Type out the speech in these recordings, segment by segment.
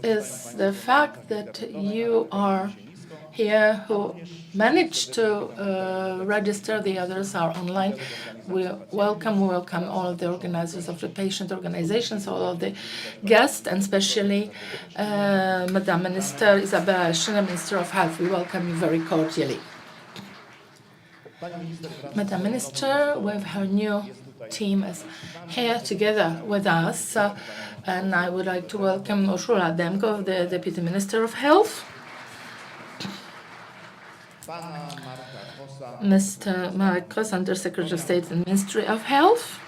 is the fact that you are here who managed to register. The others are online. We welcome all of the organizers of the patient organizations, all of the guests, and especially Madam Minister Izabela Leszczyna, Minister of Health. We welcome you very cordially. Madam Minister, with her new team, is here together with us, and I would like to welcome Urszula Demko, the Deputy Minister of Health, Mr. Marek Kos, Under Secretary of State in the Ministry of Health.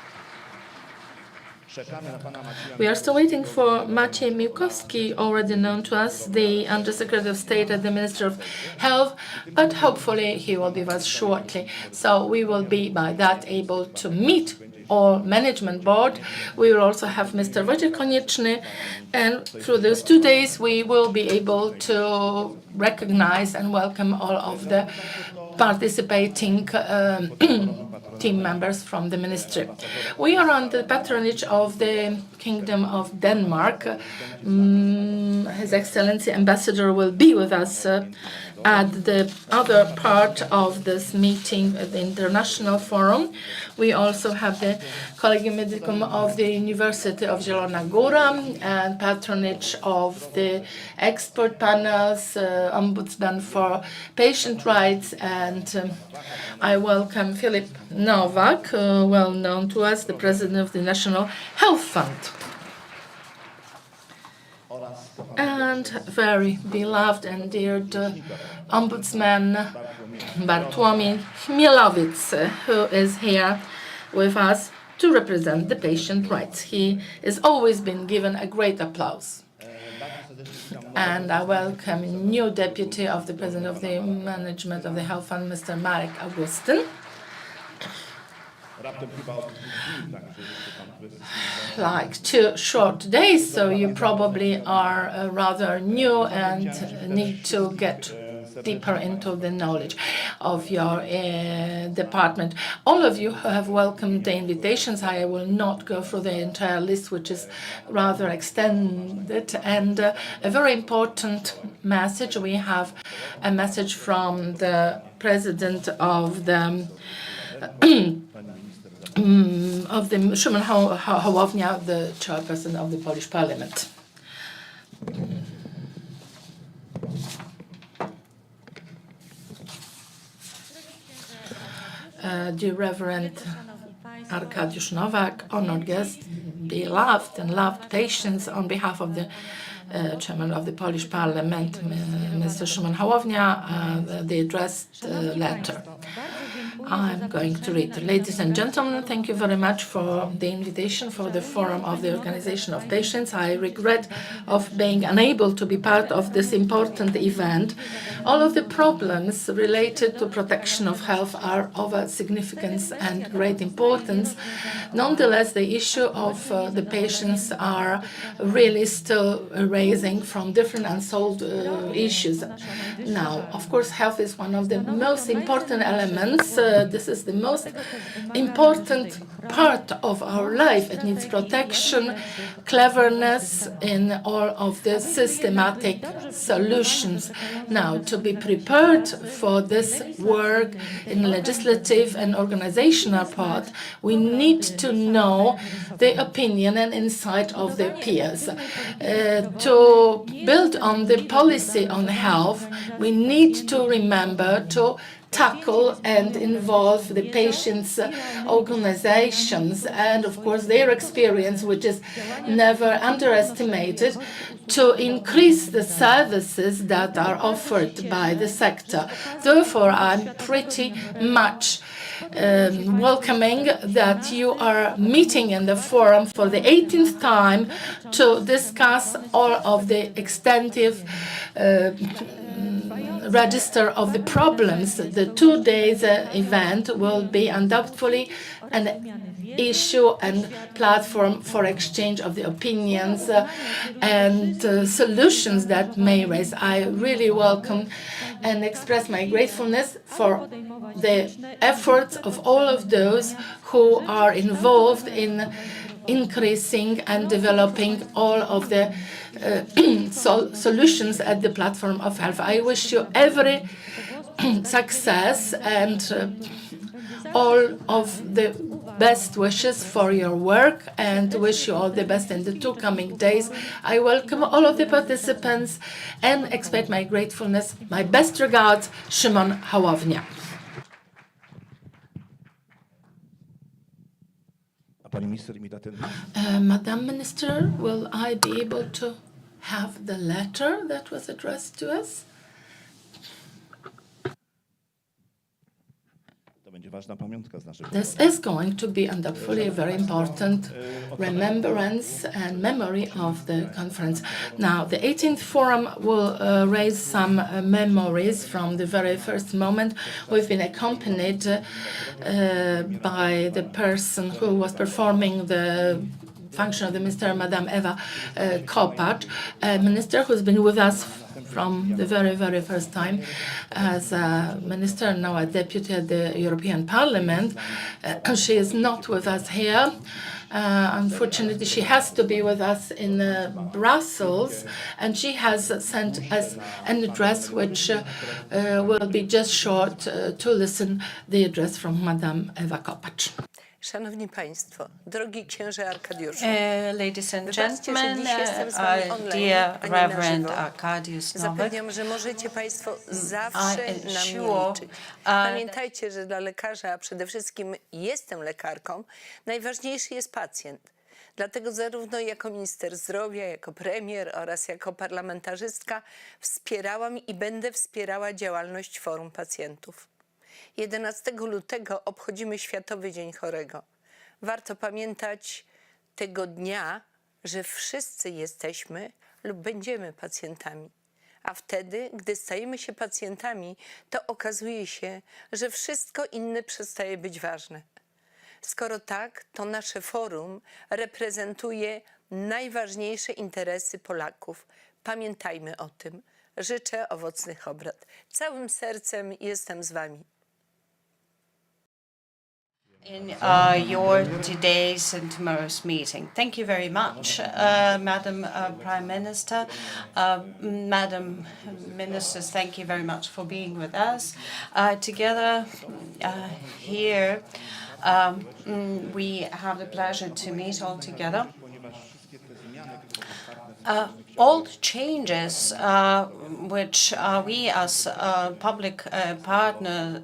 We are still waiting for Maciej Miłkowski, already known to us, the Undersecretary of State at the Ministry of Health, but hopefully he will be with us shortly. So we will be by that able to meet all management board. We will also have Mr. Wojciech Konieczny, and through those 2 days we will be able to recognize and welcome all of the participating team members from the ministry. We are on the patronage of the Kingdom of Denmark. His Excellency Ambassador will be with us at the other part of this meeting at the International Forum. We also have the Collegium Medicum of the University of Zielona Góra and patronage of the expert panels, Ombudsman for Patient Rights, and I welcome Filip Nowak, well known to us, the President of the National Health Fund. And very beloved and deared Ombudsman Bartłomiej Chmielowicz, who is here with us to represent the patient rights. He has always been given a great applause. And I welcome new Deputy of the President of the Management of the Health Fund, Mr. Marek Augustyn. Like 2 short days, so you probably are rather new and need to get deeper into the knowledge of your department. All of you have welcomed the invitations. I will not go through the entire list, which is rather extended, and a very important message. We have a message from the President of the Szymon Hołownia, the chairperson of the Polish Parliament. Dear Reverend Arkadiusz Nowak, honored guests, beloved and loved patients, on behalf of the Chairman of the Polish Parliament, Mr. Szymon Hołownia, the addressed letter. I'm going to read. Ladies and gentlemen, thank you very much for the invitation for the Forum of the Organization of Patients. I regret of being unable to be part of this important event. All of the problems related to protection of health are of significance and great importance. Nonetheless, the issue of the patients are really still raising from different unsolved issues. Now, of course, health is one of the most important elements. This is the most important part of our life. It needs protection, cleverness in all of the systematic solutions. Now, to be prepared for this work in legislative and organizational part, we need to know the opinion and insight of the peers. To build on the policy on health, we need to remember to tackle and involve the patients' organizations and, of course, their experience, which is never underestimated, to increase the services that are offered by the sector. Therefore, I'm pretty much welcoming that you are meeting in the forum for the 18th time to discuss all of the extensive register of the problems. The 2 days event will be undoubtedly an issue and platform for exchange of the opinions and solutions that may raise. I really welcome and express my gratefulness for the efforts of all of those who are involved in increasing and developing all of the solutions at the platform of health. I wish you every success and all of the best wishes for your work, and wish you all the best in the 2 coming days. I welcome all of the participants and expect my gratefulness. My best regards, Szymon Hołownia. Madam Minister, will I be able to have the letter that was addressed to us? This is going to be undoubtedly a very important remembrance and memory of the conference. Now, the 18th Forum will raise some memories from the very first moment. We've been accompanied by the person who was performing the function of the minister, Madame Ewa Kopacz, a minister who's been with us from the very, very first time as a minister, now a deputy at the European Parliament. She is not with us here. Unfortunately, she has to be with us in Brussels, and she has sent us an address which will be just short to listen the address from Madame Ewa Kopacz. Szanowni Państwo, drogi księże Arkadiuszu, ladies and wybaczcie, że gentlemen, dziś jestem z wami online, dear a nie na Reverend żywo. Arkadiusz Nowak, Zapewniam, że możecie Państwo zawsze na mnie liczyć. Pamiętajcie, że dla lekarza, a przede wszystkim jestem lekarką, najważniejszy jest pacjent. Dlatego zarówno jako minister zdrowia, jako premier oraz jako parlamentarzystka wspierałam i będę wspierała działalność Forum Pacjentów. 11 lutego obchodzimy Światowy Dzień Chorego. Warto pamiętać tego dnia, że wszyscy jesteśmy lub będziemy pacjentami. A wtedy, gdy stajemy się pacjentami, to okazuje się, że wszystko inne przestaje być ważne. Skoro tak, to nasze forum reprezentuje najważniejsze interesy Polaków. Pamiętajmy o tym. Życzę owocnych obrad. Całym sercem jestem z wami. in your today's and tomorrow's meeting. Thank you very much, Madam Prime Minister. Madam Ministers, thank you very much for being with us. Together here, we have the pleasure to meet all together. All changes which we as a public partner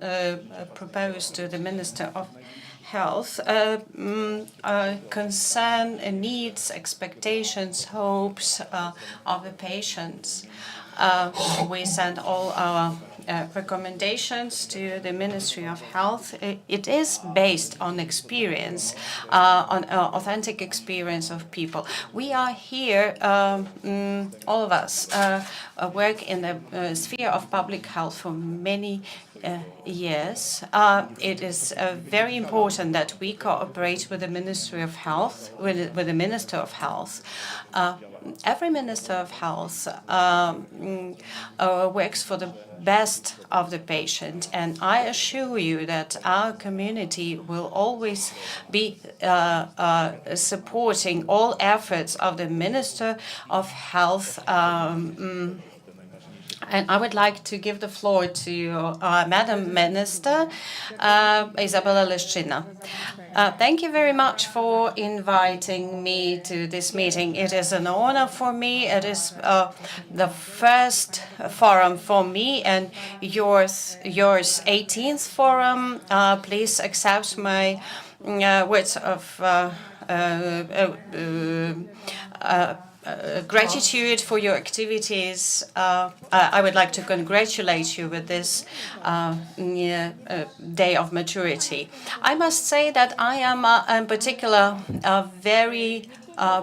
propose to the Minister of Health concern needs, expectations, hopes of the patients. We send all our recommendations to the Ministry of Health. It is based on experience, on authentic experience of people. We are here, all of us work in the sphere of public health for many years. It is very important that we cooperate with the Ministry of Health, with the Minister of Health. Every Minister of Health works for the best of the patient, and I assure you that our community will always be supporting all efforts of the Minister of Health. And I would like to give the floor to Madam Minister, Izabela Leszczyna. Thank you very much for inviting me to this meeting. It is an honor for me. It is the first forum for me and yours 18th forum. Please accept my words of gratitude for your activities. I would like to congratulate you with this day of maturity. I must say that I am in particular very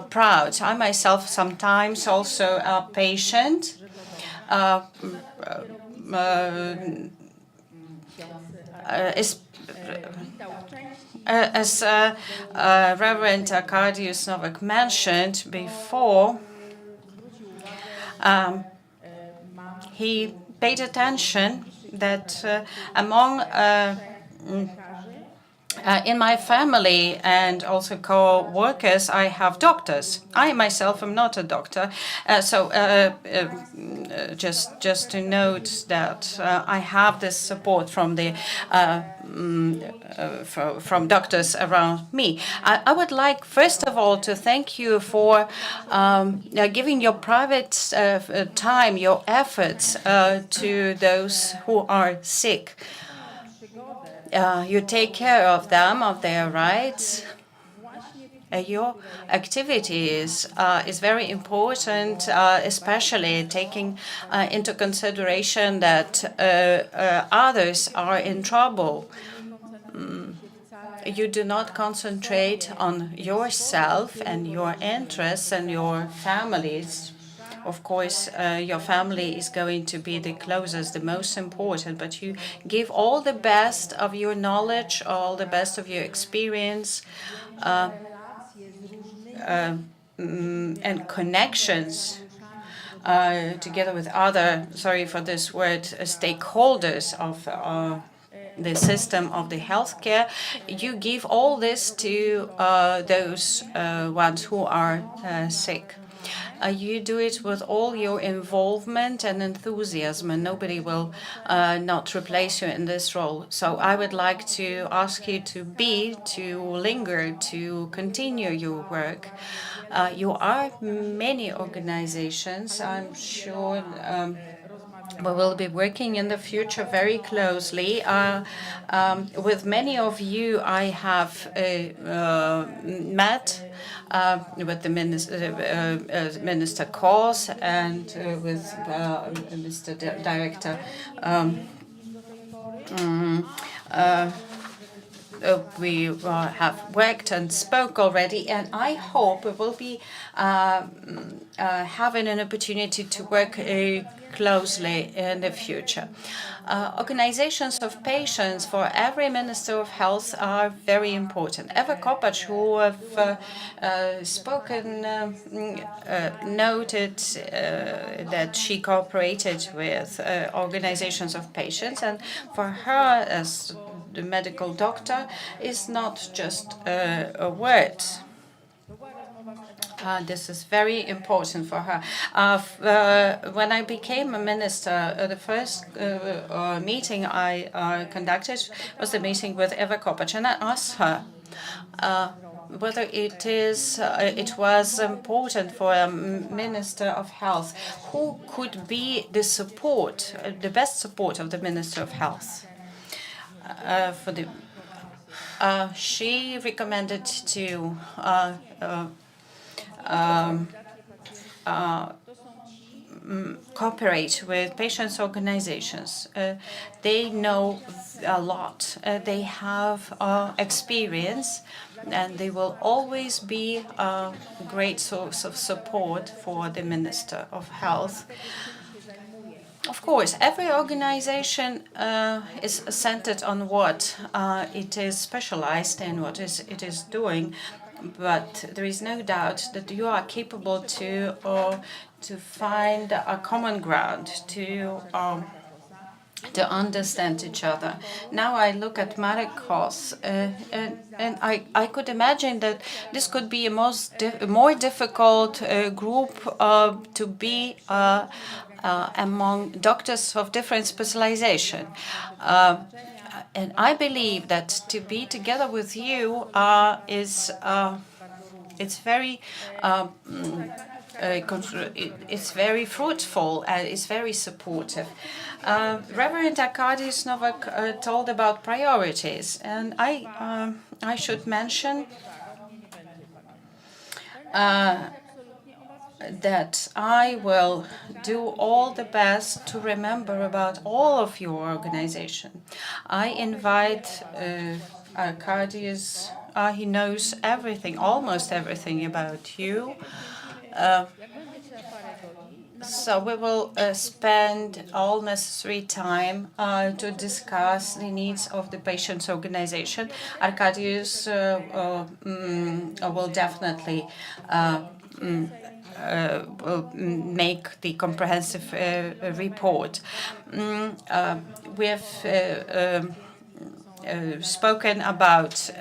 proud. I myself sometimes also a patient. As Reverend Arkadiusz Nowak mentioned before, he paid attention that among In my family and also co-workers, I have doctors. I myself am not a doctor, just to note that I have this support from the from doctors around me. I would like, first of all, to thank you for giving your private time, your efforts to those who are sick. You take care of them, of their rights. Your activity is very important, especially taking into consideration that others are in trouble. You do not concentrate on yourself and your interests and your families. Of course, your family is going to be the closest, the most important, but you give all the best of your knowledge, all the best of your experience, and connections together with other, sorry for this word, stakeholders of the system of the healthcare. You give all this to those ones who are sick. You do it with all your involvement and enthusiasm, and nobody will not replace you in this role. So I would like to ask you to linger, to continue your work. You are many organizations. I'm sure we will be working in the future very closely. With many of you, I have met with the Minister Kors and with Mr. Director. We have worked and spoke already, and I hope we will be having an opportunity to work closely in the future. Organizations of patients for every Minister of Health are very important. Eva Kopacz, who have spoken, noted that she cooperated with organizations of patients, and for her as the medical doctor is not just a word. This is very important for her. When I became a minister, the first meeting I conducted was the meeting with Eva Kopacz, and I asked her whether it was important for a minister of health who could be the support, the best support of the minister of health. She recommended to cooperate with patients' organizations. They know a lot. They have experience, and they will always be a great source of support for the Minister of Health. Of course, every organization is centered on what it is specialized in, what it is doing, but there is no doubt that you are capable to find a common ground, to understand each other. Now I look at Marek Kos, and I could imagine that this could be a more difficult group to be among doctors of different specialization. And I believe that to be together with you it's very fruitful and it's very supportive. Reverend Arkadiusz Novak told about priorities, and I should mention that I will do all the best to remember about all of your organization. I invite Arkadiusz, he knows everything, almost everything about you. So we will spend all necessary time to discuss the needs of the patient's organization. Arkadiusz will definitely will make the comprehensive report. We have spoken about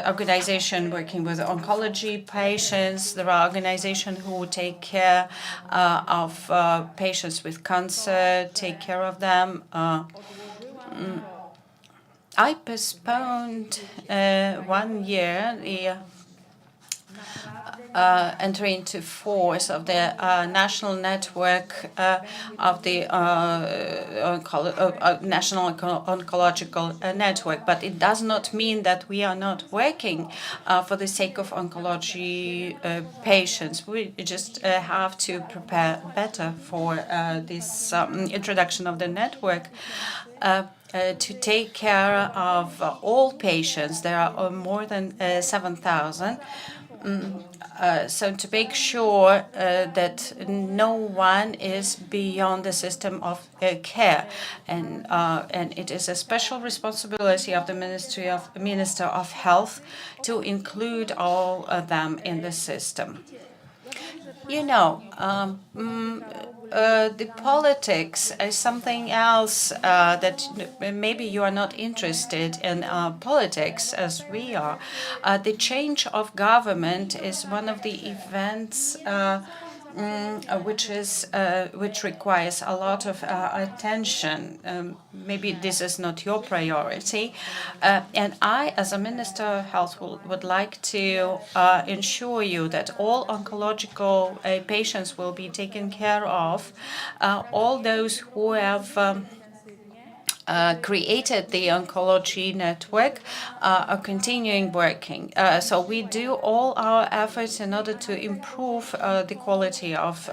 organization working with oncology patients. There are organizations who take care of patients with cancer, take care of them. I postponed 1 year the entry into force of the national network of the national oncological network, but it does not mean that we are not working for the sake of oncology patients. We just have to prepare better for this introduction of the network. To take care of all patients. There are more than 7,000. So to make sure that no one is beyond the system of care, and it is a special responsibility of the Minister of Health to include all of them in the system. You know, the politics is something else that maybe you are not interested in politics as we are. The change of government is one of the events which requires a lot of attention. Maybe this is not your priority. And I, as a Minister of Health, would like to ensure you that all oncological patients will be taken care of. All those who have created the oncology network are continuing working. So we do all our efforts in order to improve the quality of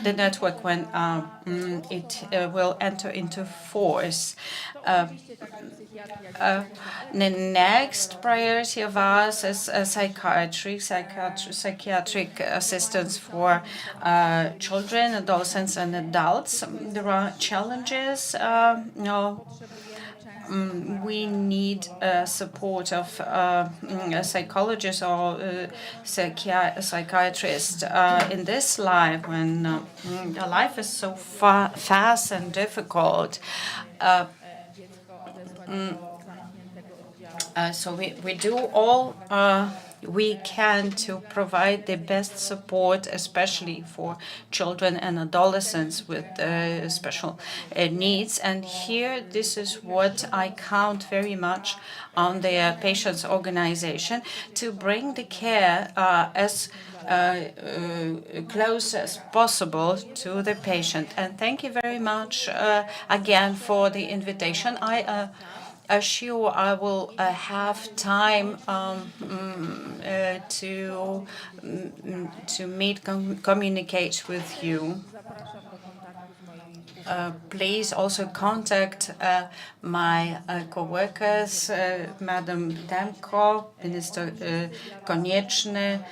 the network when it will enter into force. The next priority of ours is psychiatric assistance for children, adolescents, and adults. There are challenges. We need support of psychologists or psychiatrists in this life when life is so fast and difficult. So we do all we can to provide the best support, especially for children and adolescents with special needs. And here, this is what I count very much on the patients' organization to bring the care as close as possible to the patient. And thank you very much again for the invitation. I assure I will have time to communicate with you. Please also contact my co-workers, Madam Demko, Minister Konieczny.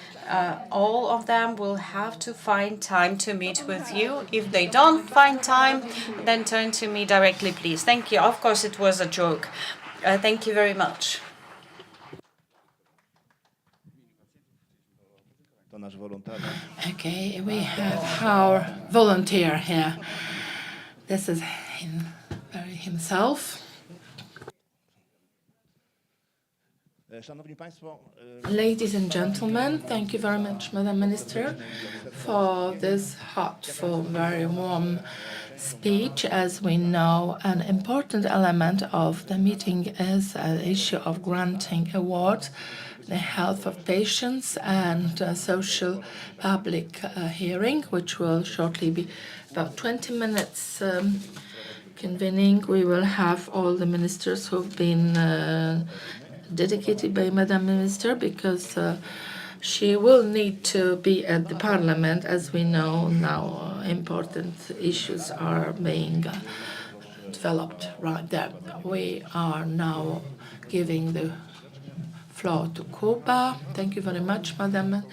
All of them will have to find time to meet with you. If they don't find time, then turn to me directly, please. Thank you. Of course, it was a joke. Thank you very much. Okay, we have our volunteer here. This is himself. Ladies and gentlemen, thank you very much, Madam Minister, for this heartful, very warm speech. As we know, an important element of the meeting is an issue of granting awards, the health of patients, and a social public hearing, which will shortly be about 20 minutes convening. We will have all the ministers who've been dedicated by Madam Minister, because she will need to be at the Parliament. As we know now, important issues are being developed right there. We are now giving the floor to Kuba. Thank you very much, Madam.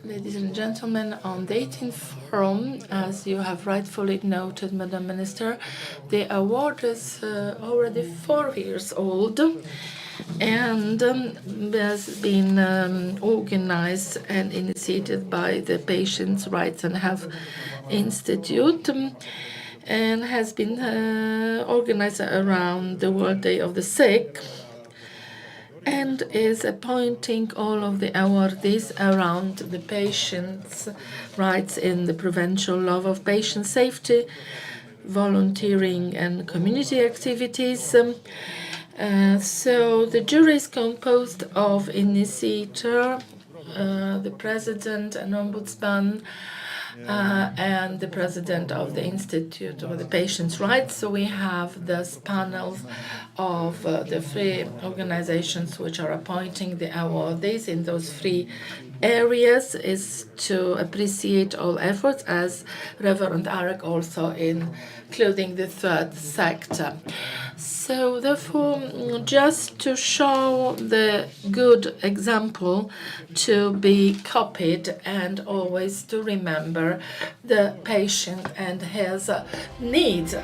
Ladies and gentlemen, on the 18th forum, as you have rightfully noted, Madam Minister, the award is already 4 years old, and has been organized and initiated by the Patients' Rights and Health Institute. and has been organized around the World Day of the Sick, and is appointing all of the awardees around the patients' rights in the prevention law of patient safety, volunteering and community activities. So the jury is composed of initiator, the president and ombudsman, and the president of the Instytut of the Patient's Rights. So we have this panel of the three organizations which are appointing the awardees in those three areas, is to appreciate all efforts, as Reverend Arek also including the third sector. So therefore, just to show the good example to be copied and always to remember the patient and his needs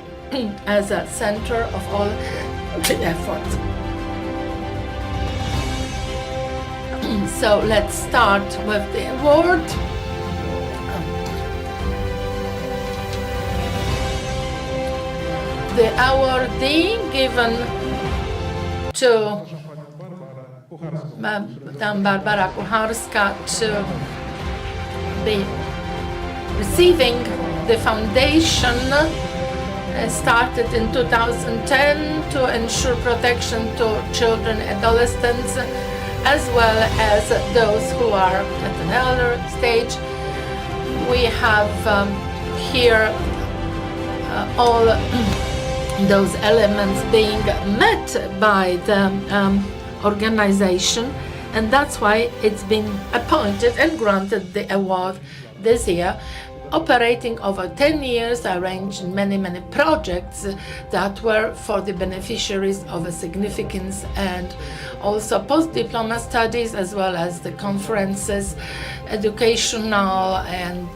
as a center of all the efforts. So let's start with the award. The awardee given to Madame Barbara Kucharska to be receiving the foundation started in 2010 to ensure protection to children, adolescents, as well as those who are at an elder stage. We have here all those elements being met by the organization, and that's why it's been appointed and granted the award this year, operating over 10 years, arranging many projects that were for the beneficiaries of a significance, and also post-diploma studies, as well as the conferences, educational and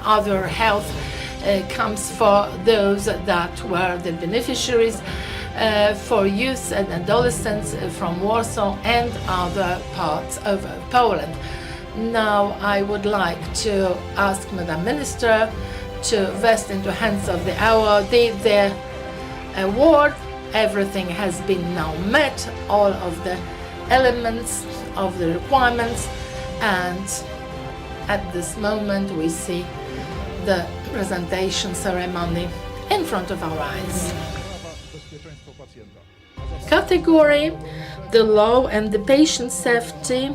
other health camps for those that were the beneficiaries, for youth and adolescents from Warsaw and other parts of Poland. Now I would like to ask Madam Minister to vest into hands of the awardee the award. Everything has been now met, all of the elements of the requirements, and at this moment we see the presentation ceremony in front of our eyes. Category, the law and the patient safety.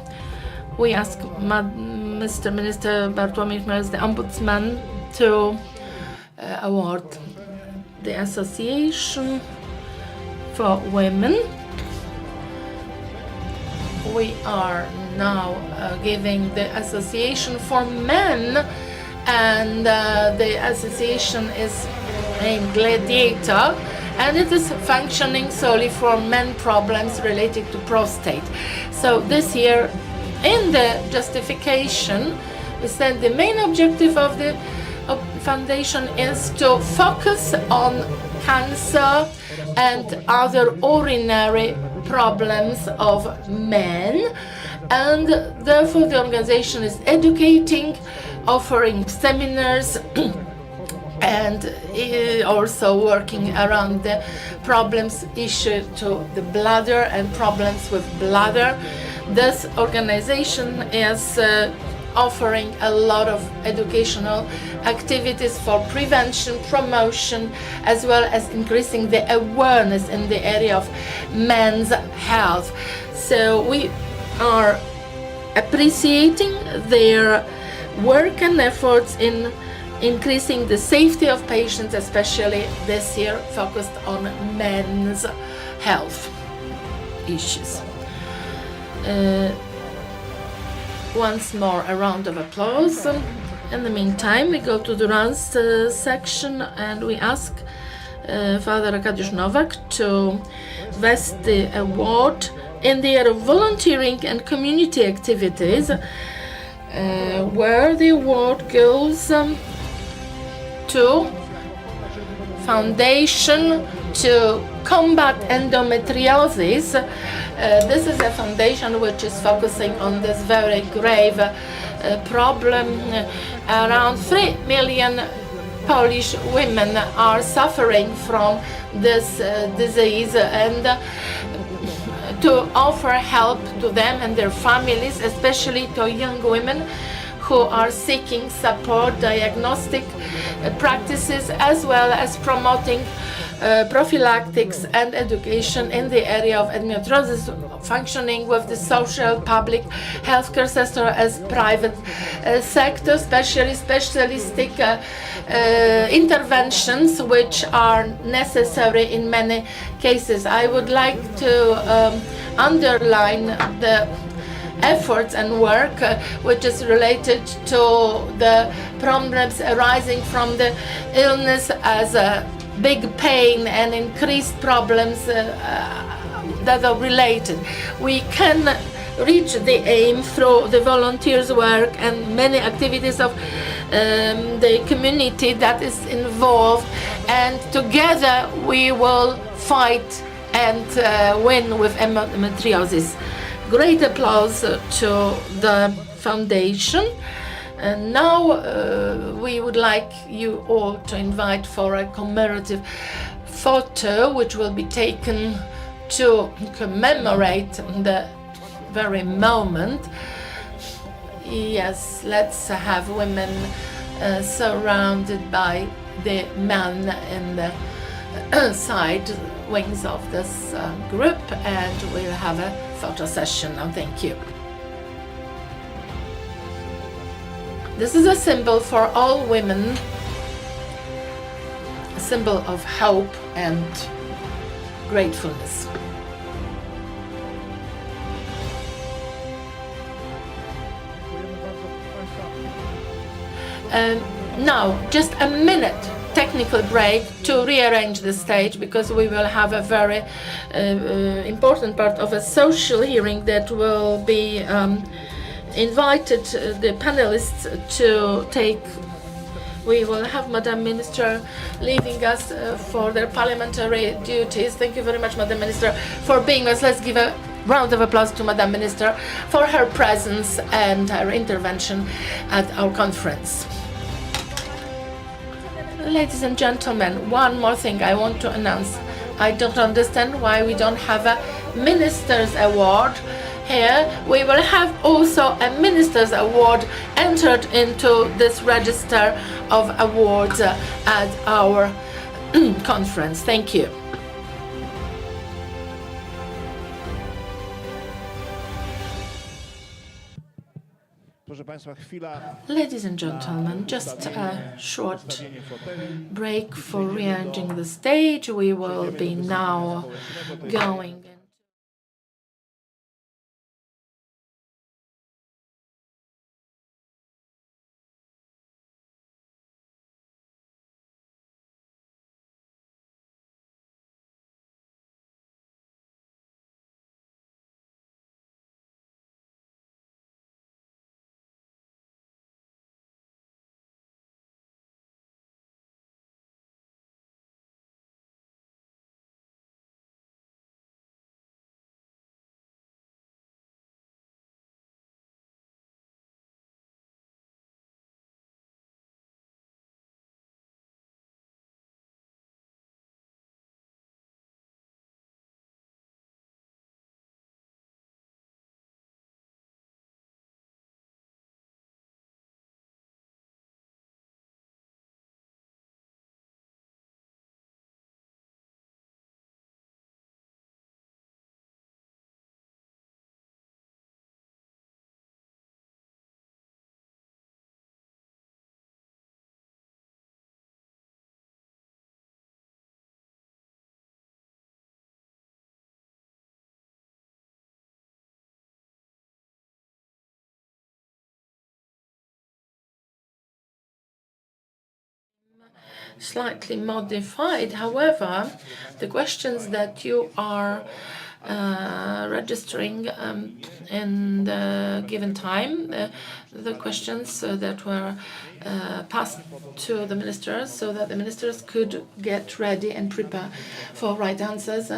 We ask Mr. Minister Bartłomiej Chmiel, the Ombudsman, to award the Association for Women. We are now giving the Association for Men, and the association is named Gladiator, and it is functioning solely for men problems related to prostate. So this year, in the justification, we said the main objective of the foundation is to focus on cancer and other urinary problems of men, and therefore the organization is educating, offering seminars, and also working around the problems issued to the bladder and problems with bladder. This organization is offering a lot of educational activities for prevention, promotion, as well as increasing the awareness in the area of men's health. So we are appreciating their work and efforts in increasing the safety of patients, especially this year focused on men's health issues. Once more, a round of applause. In the meantime, we go to the rounds section, and we ask Father Arkadiusz Nowak to vest the award in the area of volunteering and community activities, where the award goes to Foundation to Combat Endometriosis. This is a foundation which is focusing on this very grave problem. Around 3 million Polish women are suffering from this disease, and to offer help to them and their families, especially to young women who are seeking support, diagnostic practices, as well as promoting prophylactics and education in the area of endometriosis, functioning with the social, public healthcare sector as private sector, especially specialistic interventions which are necessary in many cases. I would like to underline the efforts and work which is related to the problems arising from the illness as a big pain and increased problems that are related. We can reach the aim through the volunteers' work and many activities of the community that is involved, and together we will fight and win with endometriosis. Great applause to the foundation. And now we would like you all to invite for a commemorative photo which will be taken to commemorate the very moment. Yes, let's have women surrounded by the men in the side wings of this group, and we'll have a photo session now. Thank you. This is a symbol for all women, a symbol of hope and gratefulness. Now, just a minute technical break to rearrange the stage, because we will have a very important part of a social hearing that will be invited the panelists to take. We will have Madam Minister leaving us for their parliamentary duties. Thank you very much, Madam Minister, for being with us. Let's give a round of applause to Madam Minister for her presence and her intervention at our conference. Ladies and gentlemen, one more thing I want to announce. I don't understand why we don't have a Minister's Award here. We will have also a Minister's Award entered into this register of awards at our conference. Thank you. Ladies and gentlemen, just a short break for rearranging the stage. We will be now going slightly modified. However, the questions that you are registering in the given time, the questions that were passed to the ministers, so that the ministers could get ready and prepare for right answers,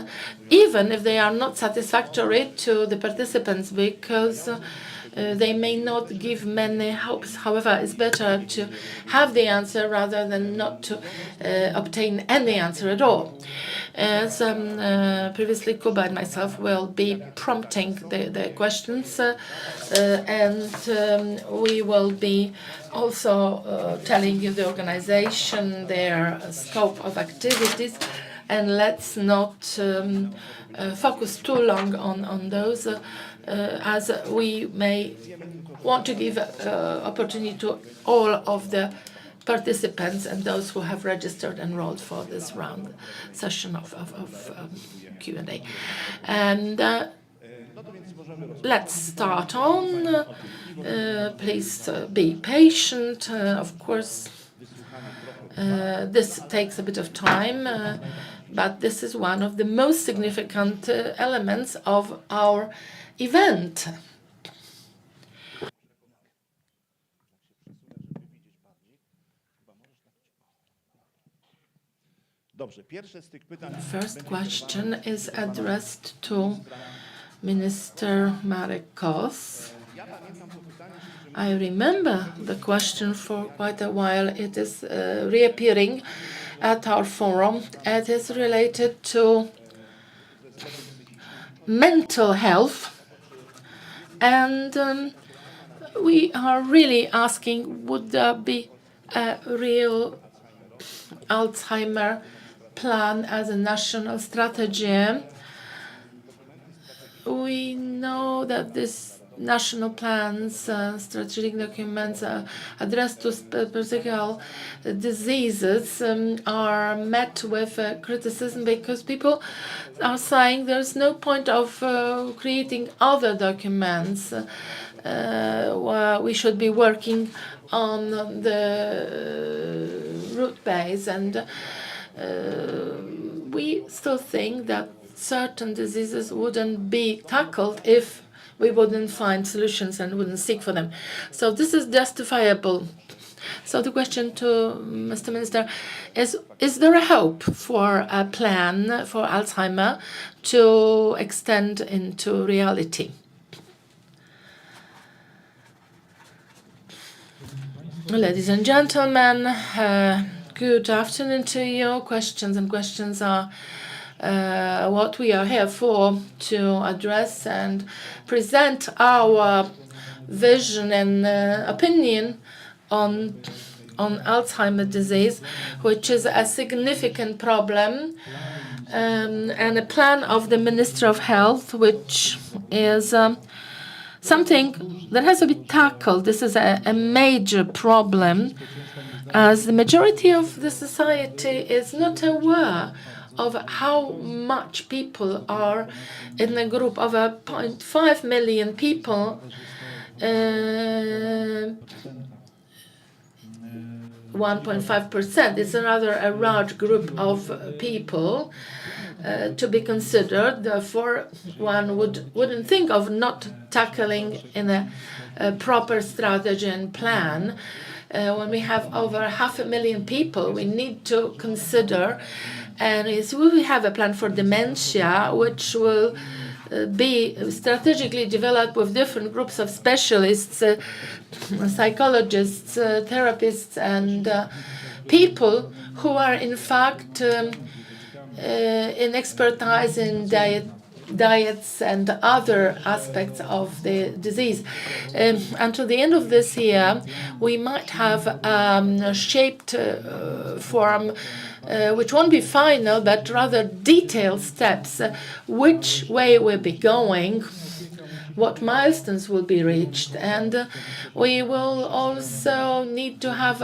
even if they are not satisfactory to the participants, because they may not give many hopes. However, it's better to have the answer rather than not to obtain any answer at all. As previously, Kuba and myself will be prompting the questions, and we will be also telling you the organization, their scope of activities, and let's not focus too long on those, as we may want to give opportunity to all of the participants and those who have registered enrolled for this round session of Q&A. And let's start on. Please be patient. Of course, this takes a bit of time, but this is one of the most significant elements of our event. First question is addressed to Minister Marek Kos. I remember the question for quite a while. It is reappearing at our forum. It is related to mental health, and we are really asking, would there be a real Alzheimer plan as a national strategy? We know that these national plans, strategic documents addressed to particular diseases are met with criticism because people are saying there's no point of creating other documents. We should be working on the root base, and we still think that certain diseases wouldn't be tackled if we wouldn't find solutions and wouldn't seek for them. So this is justifiable. So the question to Mr. Minister is there a hope for a plan for Alzheimer to extend into reality? Ladies and gentlemen, good afternoon to you. Questions are what we are here for, to address and present our vision and opinion on Alzheimer's disease, which is a significant problem, and a plan of the Minister of Health, which is something that has to be tackled. This is a major problem, as the majority of the society is not aware of how much people are in a group of 0.5 million people. 1.5%. It's another a large group of people to be considered. Therefore, one wouldn't think of not tackling in a proper strategy and plan. When we have over 500,000 people, we need to consider, and we have a plan for dementia, which will be strategically developed with different groups of specialists, psychologists, therapists, and people who are in fact in expertise in diets and other aspects of the disease. Until the end of this year, we might have shaped form which won't be final, but rather detailed steps, which way we'll be going, what milestones will be reached, and we will also need to have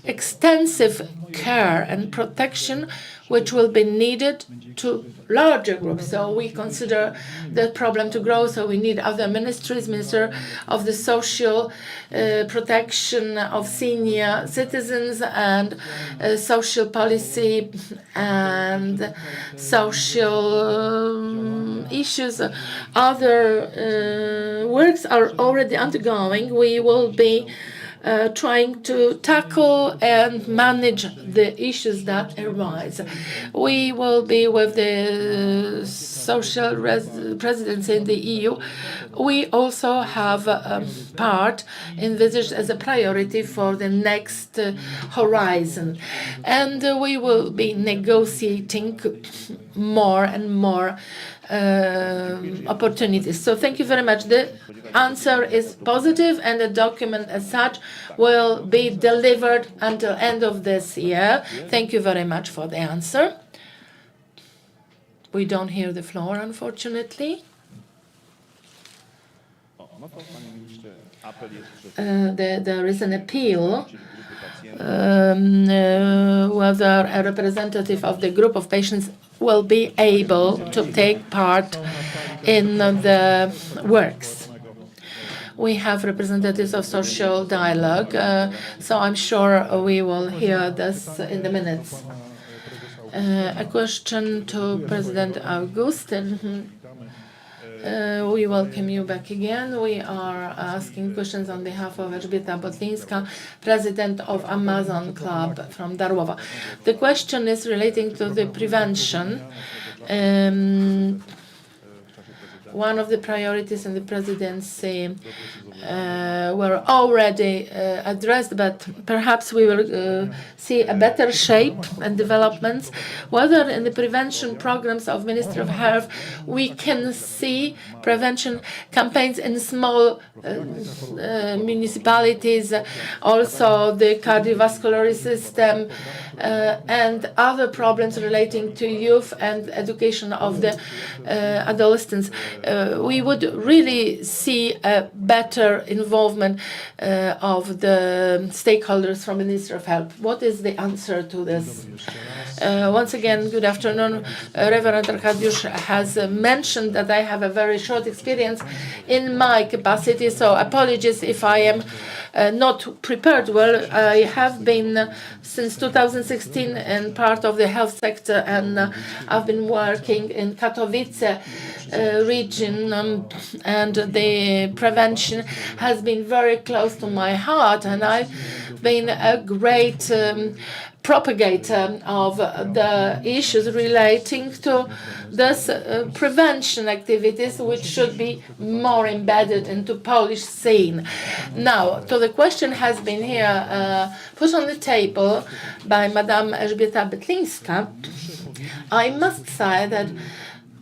extensive care and protection which will be needed to larger groups. So we consider the problem to grow, so we need other ministries, Minister of the Social Protection of Senior Citizens and Social Policy and Social Issues. Other works are already undergoing. We will be trying to tackle and manage the issues that arise. We will be with the social presidency in the EU. We also have a part envisaged as a priority for the next horizon. And we will be negotiating more and more opportunities. So thank you very much. The answer is positive, and the document as such will be delivered until end of this year. Thank you very much for the answer. We don't hear the floor, unfortunately. There is an appeal whether a representative of the group of patients will be able to take part in the works. We have representatives of social dialogue, so I'm sure we will hear this in the minutes. A question to President Augustin. We welcome you back again. We are asking questions on behalf of Elżbieta Botlińska, President of Amazon Club from Darłowa. The question is relating to the prevention. One of the priorities in the presidency were already addressed, but perhaps we will see a better shape and developments. Whether in the prevention programs of Ministry of Health we can see prevention campaigns in small municipalities, also the cardiovascular system, and other problems relating to youth and education of the adolescents. We would really see a better involvement of the stakeholders from the Ministry of Health. What is the answer to this? Once again, good afternoon. Reverend Arkadiusz has mentioned that I have a very short experience in my capacity, so apologies if I am not prepared well. I have been since 2016 in part of the health sector, and I've been working in Katowice region, and the prevention has been very close to my heart, and I've been a great propagator of the issues relating to this prevention activities, which should be more embedded into Polish scene. Now, so the question has been here put on the table by Madame Elżbieta Botlińska. I must say that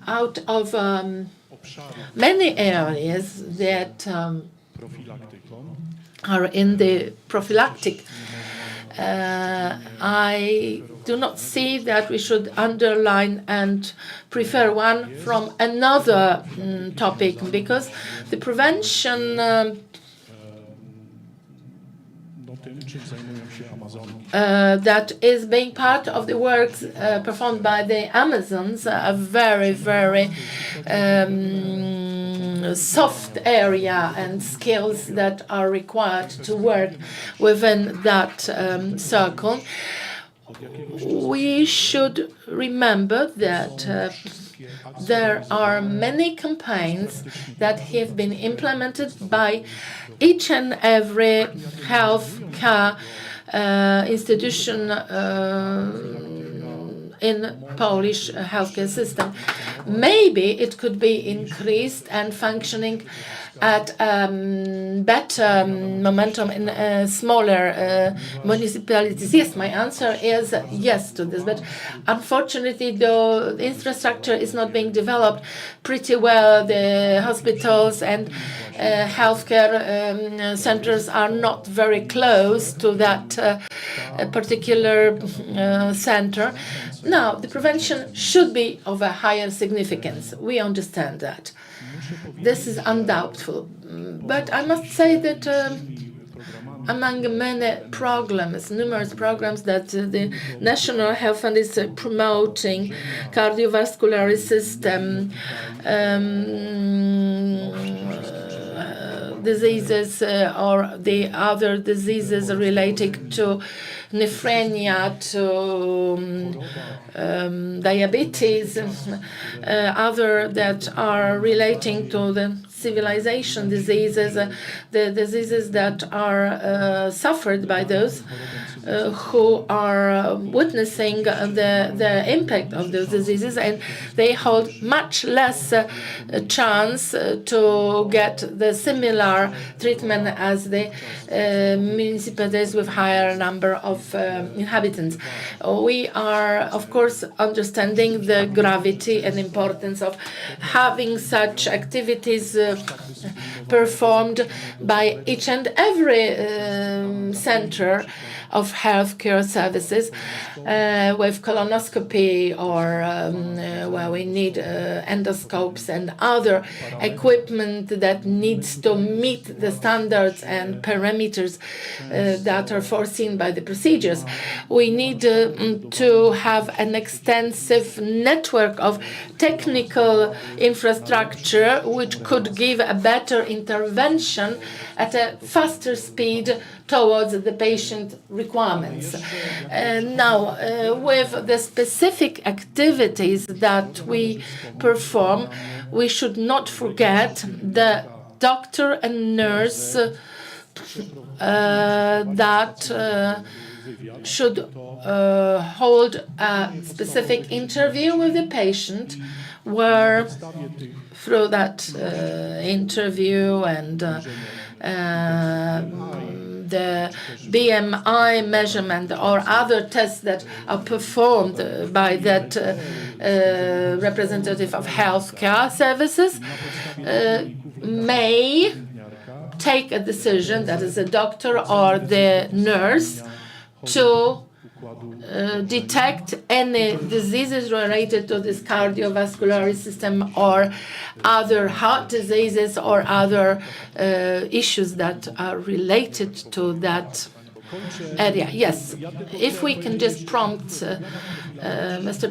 out of many areas that are in the prophylactic, I do not see that we should underline and prefer one from another topic, because the prevention that is being part of the works performed by the Amazons are very, very soft area and skills that are required to work within that circle. We should remember that there are many campaigns that have been implemented by each and every health care institution in Polish healthcare system. Maybe it could be increased and functioning at better momentum in smaller municipalities. Yes, my answer is yes to this, but unfortunately the infrastructure is not being developed pretty well. The hospitals and healthcare centers are not very close to that particular center. Now, the prevention should be of a higher significance. We understand that. This is undoubtful. But I must say that among many programs, numerous programs that the National Health Fund is promoting, cardiovascular system, diseases or the other diseases relating to nephrenia, to diabetes, other that are relating to the civilization diseases, the diseases that are suffered by those who are witnessing the impact of those diseases, and they hold much less chance to get the similar treatment as the municipalities with higher number of inhabitants. We are, of course, understanding the gravity and importance of having such activities performed by each and every center of healthcare services with colonoscopy, or where we need endoscopes and other equipment that needs to meet the standards and parameters that are foreseen by the procedures. We need to have an extensive network of technical infrastructure which could give a better intervention at a faster speed towards the patient requirements. Now, with the specific activities that we perform, we should not forget the doctor and nurse that should hold a specific interview with the patient, where through that interview and the BMI measurement or other tests that are performed by that representative of healthcare services may take a decision, that is the doctor or the nurse, to detect any diseases related to this cardiovascular system or other heart diseases or other issues that are related to that area. Yes, if we can just prompt Mr.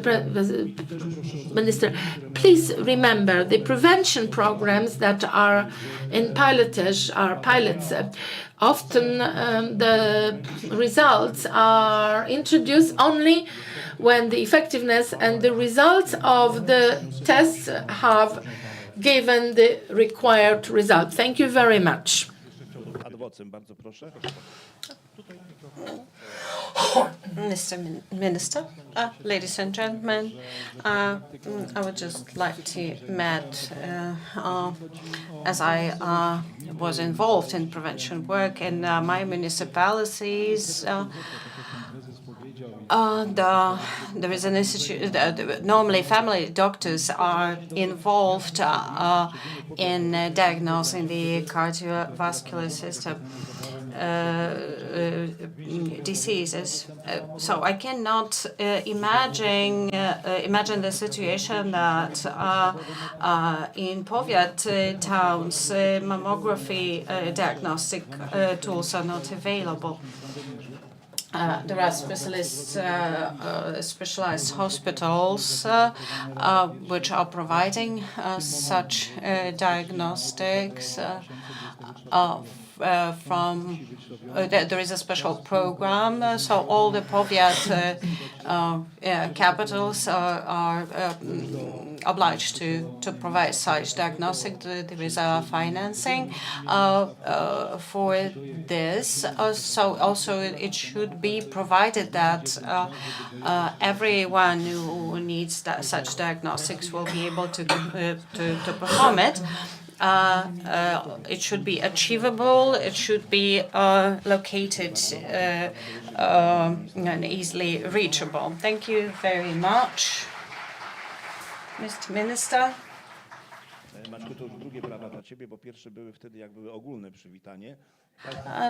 Minister, please remember the prevention programs that are in pilotage are pilots. Often the results are introduced only when the effectiveness and the results of the tests have given the required result. Thank you very much. Mr. Minister, ladies and gentlemen, I would just like to add, as I was involved in prevention work in my municipalities, there is an institute. Normally, family doctors are involved in diagnosing the cardiovascular system diseases. So I cannot imagine the situation that in Powiat towns mammography diagnostic tools are not available. There are specialized hospitals which are providing such diagnostics there is a special program, so all the Powiat capitals are obliged to provide such diagnostic. There is financing for this. So also it should be provided that everyone who needs such diagnostics will be able to perform it. It should be achievable, it should be located and easily reachable. Thank you very much, Mr. Minister.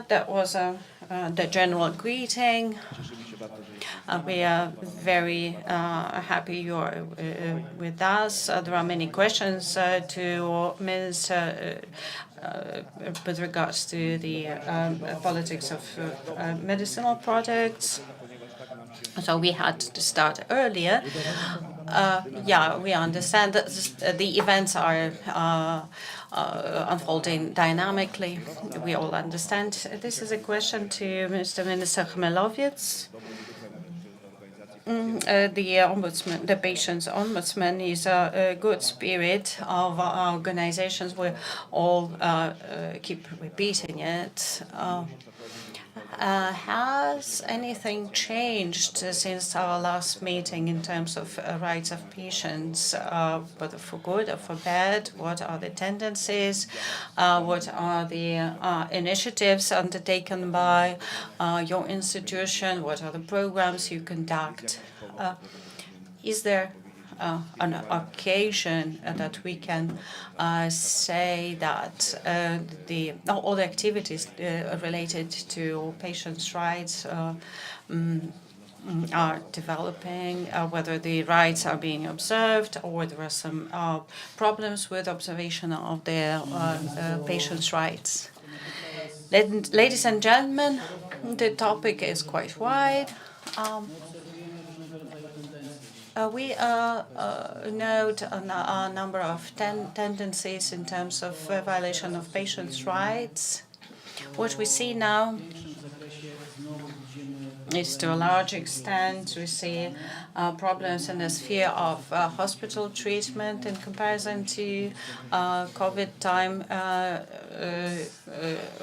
That was the general greeting. We are very happy you are with us. There are many questions to Minister with regards to the politics of medicinal products. So we had to start earlier. Yeah, we understand that the events are unfolding dynamically. We all understand. This is a question to Mr. Minister Chmielowiec. the ombudsman, the patient's ombudsman, is a good spirit of our organizations. We all keep repeating it. Has anything changed since our last meeting in terms of rights of patients, whether for good or for bad? What are the tendencies? What are the initiatives undertaken by your institution? What are the programs you conduct? Is there an occasion that we can say that all the activities related to patients' rights are developing, whether the rights are being observed, or there are some problems with observation of their patients' rights? Ladies and gentlemen, the topic is quite wide. We note a number of tendencies in terms of violation of patients' rights. What we see now is, to a large extent, we see problems in the sphere of hospital treatment in comparison to COVID time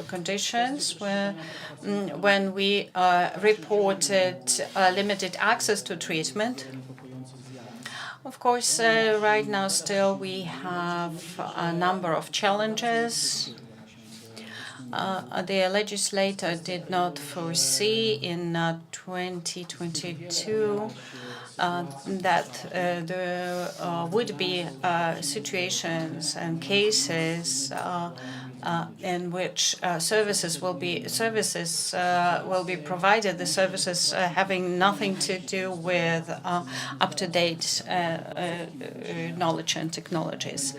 conditions, when we reported limited access to treatment. Of course, right now still we have a number of challenges. The legislator did not foresee in 2022 that there would be situations and cases in which services will be provided. The services having nothing to do with up-to-date knowledge and technologies.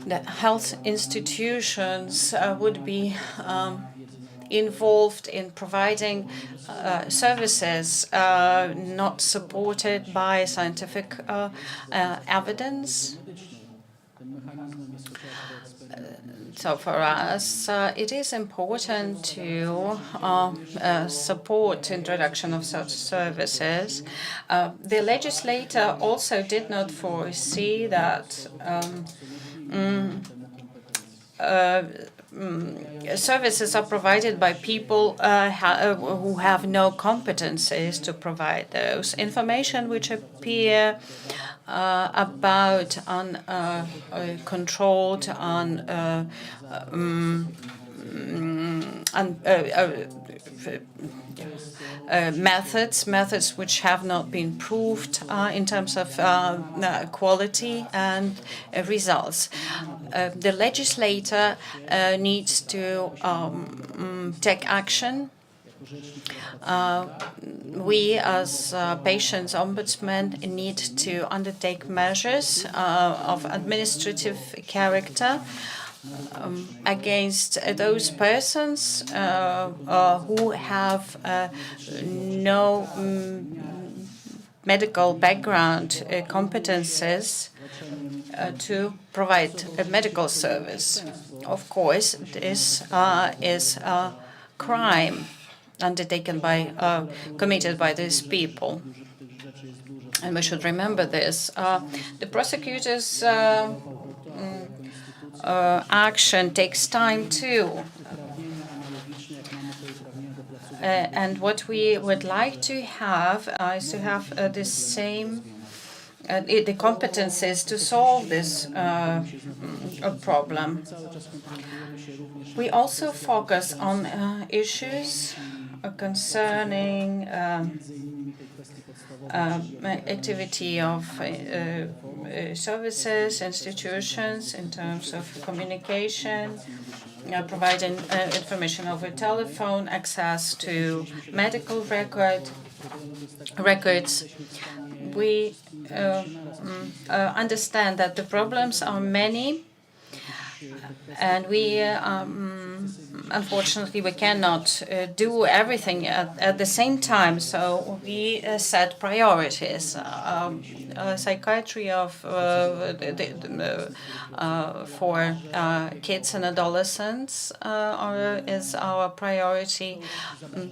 The health institutions would be involved in providing services not supported by scientific evidence. So for us, it is important to support introduction of such services. The legislator also did not foresee that services are provided by people who have no competencies to provide those. Information which appear about uncontrolled, methods which have not been proved in terms of quality and results. The legislator needs to take action. We, as patients' ombudsmen, need to undertake measures of administrative character against those persons who have no medical background competences to provide a medical service. Of course, this is a crime committed by these people, and we should remember this. The prosecutor's action takes time too. And what we would like to have is to have the same the competencies to solve this problem. We also focus on issues concerning activity of services, institutions in terms of communication, providing information over telephone, access to medical records. We understand that the problems are many, and we unfortunately, we cannot do everything at the same time, so we set priorities. Psychiatry for kids and adolescents is our priority.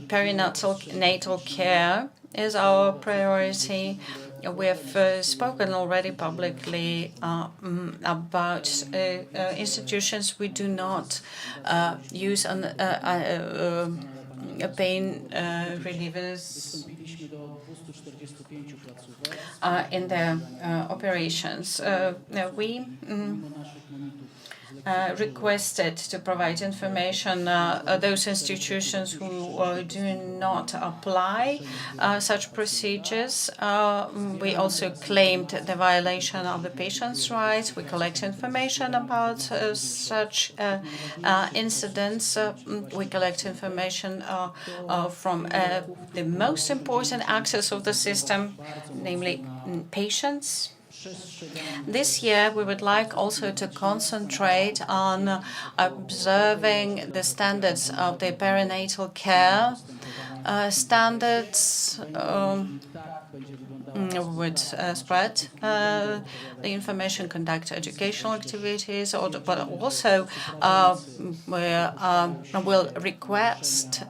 Perinatal care is our priority. We've spoken already publicly about institutions we do not use pain relievers in their operations. We requested to provide information those institutions who do not apply such procedures. We also claimed the violation of the patient's rights. We collect information about such incidents. We collect information from the most important axis of the system, namely patients. This year, we would like also to concentrate on observing the standards of the perinatal care standards. Would spread the information, conduct educational activities, but also we will request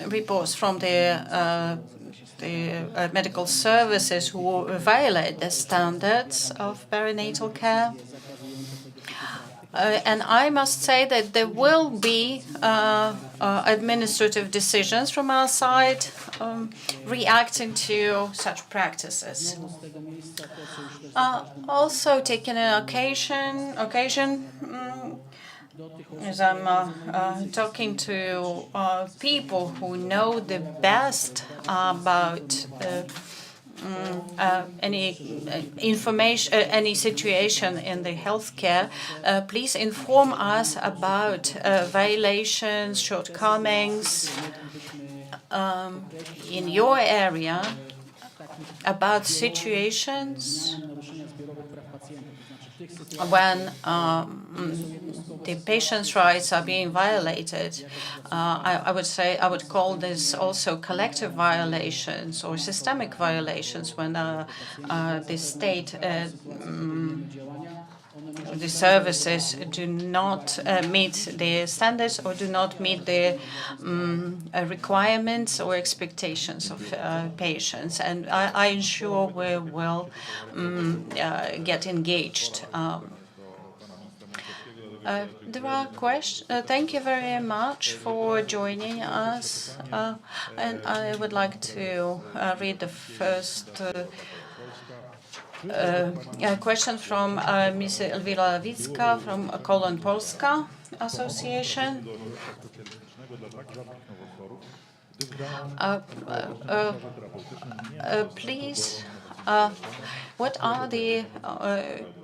reports from the medical services who violate the standards of perinatal care. And I must say that there will be administrative decisions from our side reacting to such practices. Also taking an occasion as I'm talking to people who know the best about any information, any situation in the healthcare, please inform us about violations, shortcomings in your area, about situations when the patient's rights are being violated. I would call this also collective violations or systemic violations when the state, the services do not meet the standards or do not meet the requirements or expectations of patients. And I ensure we will get engaged. There are questions. Thank you very much for joining us. And I would like to read the first question from Ms. Elvira Lawicka from Kolon Polska Association. Please, what are the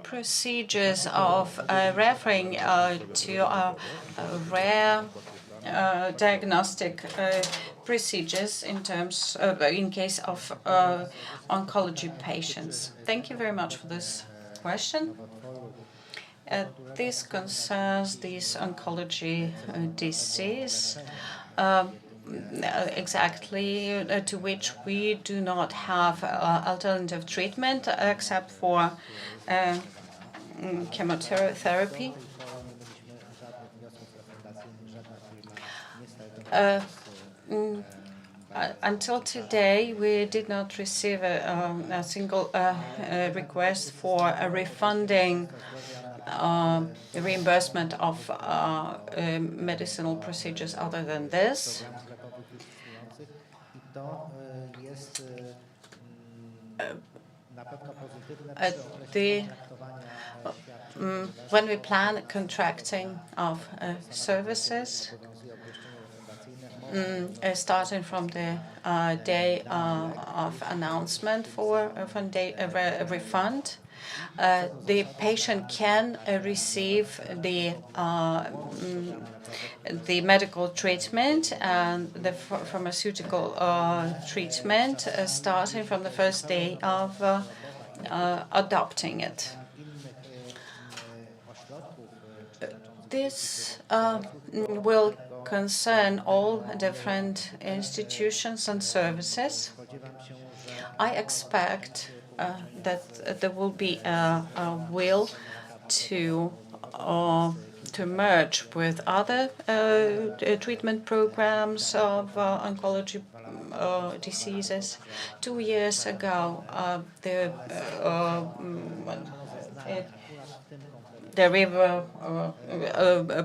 procedures of referring to rare diagnostic procedures in case of oncology patients? Thank you very much for this question. This concerns this oncology disease. Exactly to which we do not have alternative treatment except for chemotherapy. Until today, we did not receive a single request for a refunding reimbursement of medicinal procedures other than this. When we plan contracting of services, starting from the day of announcement for a refund, the patient can receive the medical treatment and the pharmaceutical treatment starting from the first day of adopting it. This will concern all different institutions and services. I expect that there will be a will to merge with other treatment programs of oncology diseases. 2 years ago, the river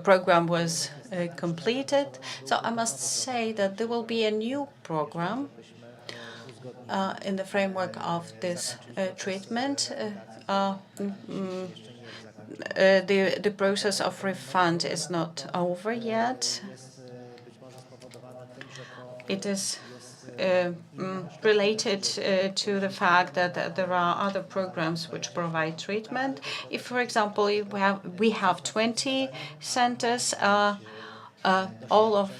program was completed. So I must say that there will be a new program in the framework of this treatment. The process of refund is not over yet. It is related to the fact that there are other programs which provide treatment. If, for example, we have 20 centers, all of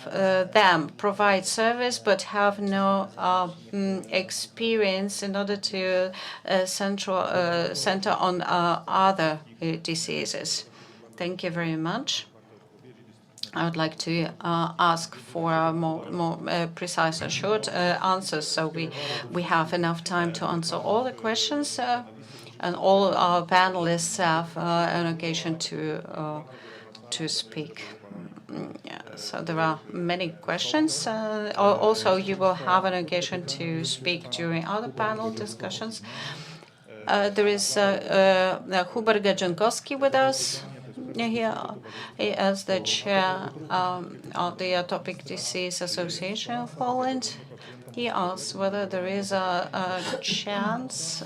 them provide service but have no experience in order to center on other diseases. Thank you very much. I would like to ask for more precise and short answers, so we have enough time to answer all the questions, and all our panelists have an occasion to speak. Yeah, so there are many questions. Also, you will have an occasion to speak during other panel discussions. There is Hubert Gadziankowski with us here as the chair of the Atopic Disease Association of Poland. He asks whether there is a chance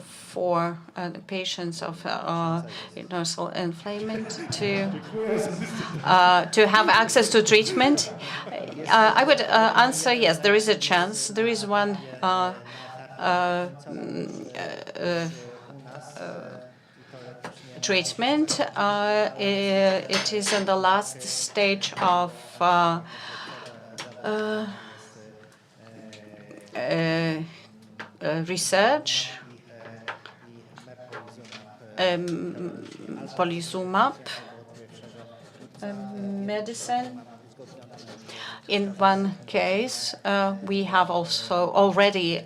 for the patients of nasal inflammation to have access to treatment. I would answer yes, there is a chance. There is one treatment. It is in the last stage of research. Polizumab medicine. In one case, we have also already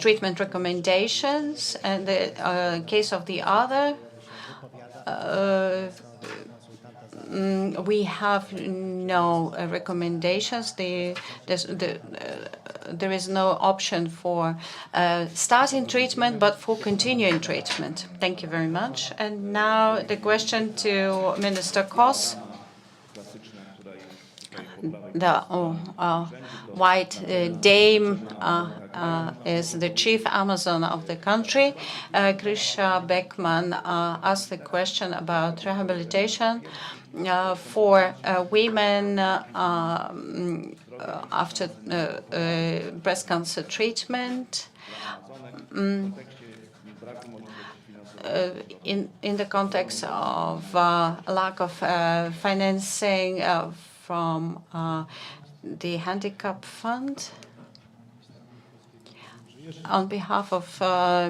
treatment recommendations, and the case of the other, we have no recommendations. There is no option for starting treatment, but for continuing treatment. Thank you very much. And now the question to Minister Kos. The white dame is the chief Amazon of the country. Grisha Beckman asked the question about rehabilitation for women after breast cancer treatment. In the context of lack of financing from the Handicap Fund. On behalf of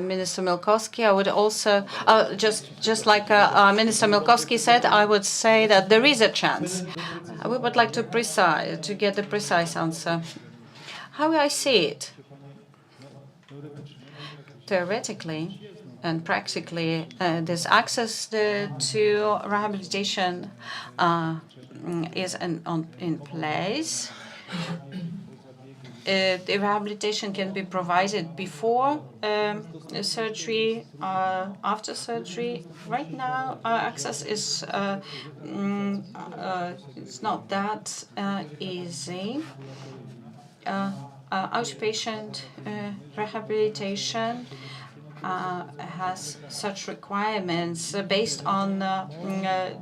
Minister Milkowski, I would also, just like Minister Milkowski said, I would say that there is a chance. We would like to get the precise answer. How I see it? Theoretically and practically, this access to rehabilitation is in place. The rehabilitation can be provided before surgery, after surgery. Right now, access is it's not that easy. Outpatient rehabilitation has such requirements based on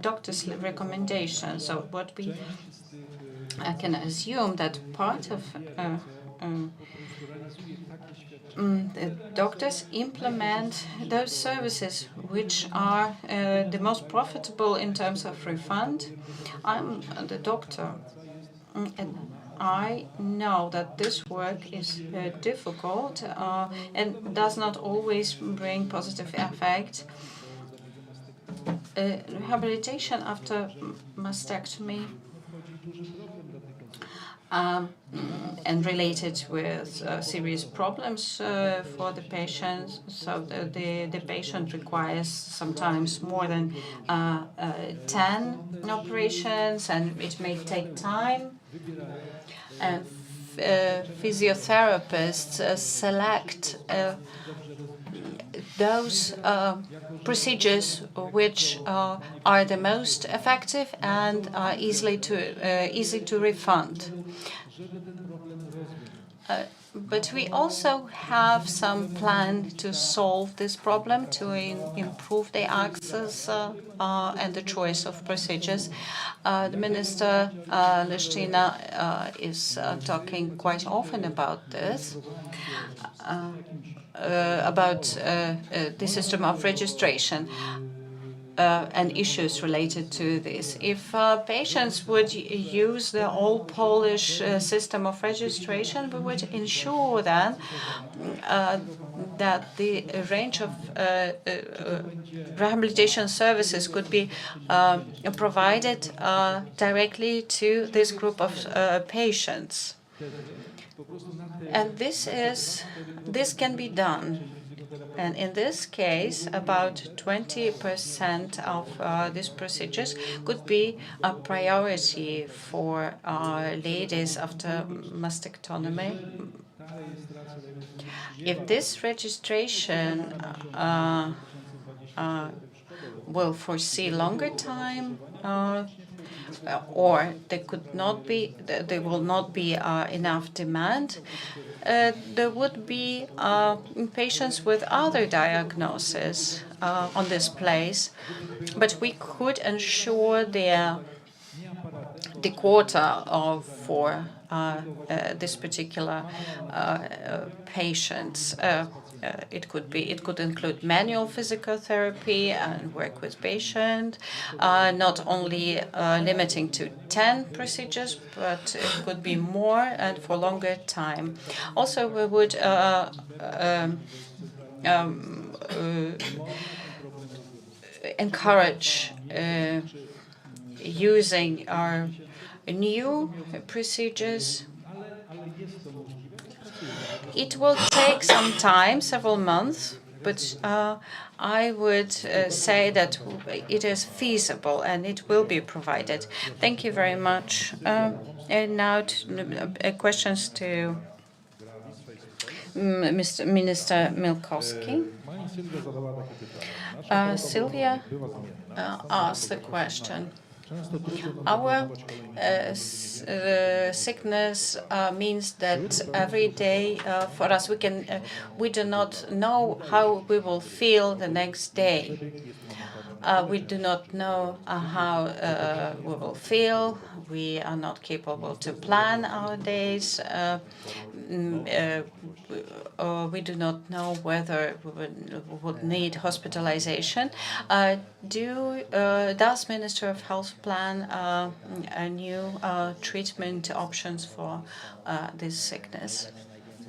doctor's recommendations. So what I can assume that part of the doctors implement those services which are the most profitable in terms of refund. I'm the doctor, and I know that this work is difficult and does not always bring positive effect. Rehabilitation after mastectomy and related with serious problems for the patient. So the patient requires sometimes more than 10 operations, and it may take time. And physiotherapists select those procedures which are the most effective and are easy to refund. But we also have some plan to solve this problem, to improve the access and the choice of procedures. The Minister Leszczyna is talking quite often about this, about the system of registration. And issues related to this. If patients would use the old Polish system of registration, we would ensure then that the range of rehabilitation services could be provided directly to this group of patients. And this can be done. And in this case, about 20% of these procedures could be a priority for ladies after mastectomy. If this registration will foresee longer time, or there will not be enough demand, there would be patients with other diagnoses on this place, but we could ensure the quota for this particular patients. It could include manual physical therapy and work with patient, not only limiting to 10 procedures, but it could be more and for longer time. Also, we would encourage using our new procedures. It will take some time, several months, but I would say that it is feasible and it will be provided. Thank you very much. And now questions to Mr. Minister Milkowski. Sylvia asked the question. Our sickness means that every day for us we do not know how we will feel the next day. We do not know how we will feel. We are not capable to plan our days. We do not know whether we would need hospitalization. Does Minister of Health plan a new treatment options for this sickness?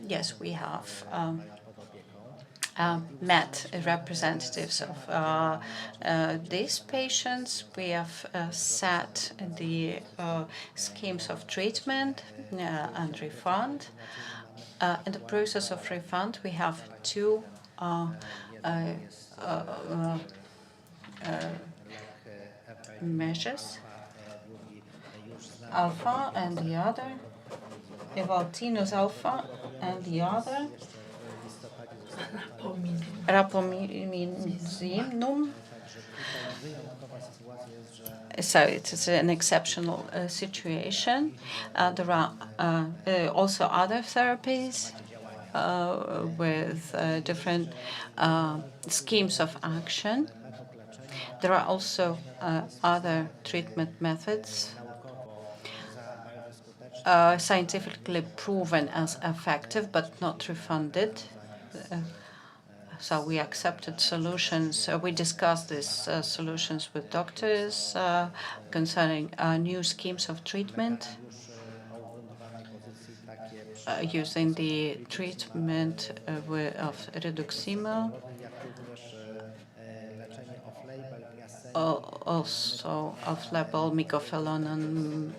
Yes, we have met representatives of these patients. We have set the schemes of treatment and refund. In the process of refund, we have two measures, alpha and the other, Evaltinus alpha and the other, Rapominum. So it is an exceptional situation. There are also other therapies with different schemes of action. There are also other treatment methods scientifically proven as effective but not refunded. So we accepted solutions. We discussed these solutions with doctors concerning new schemes of treatment, using the treatment of reduxima, also off-label mycophenolate.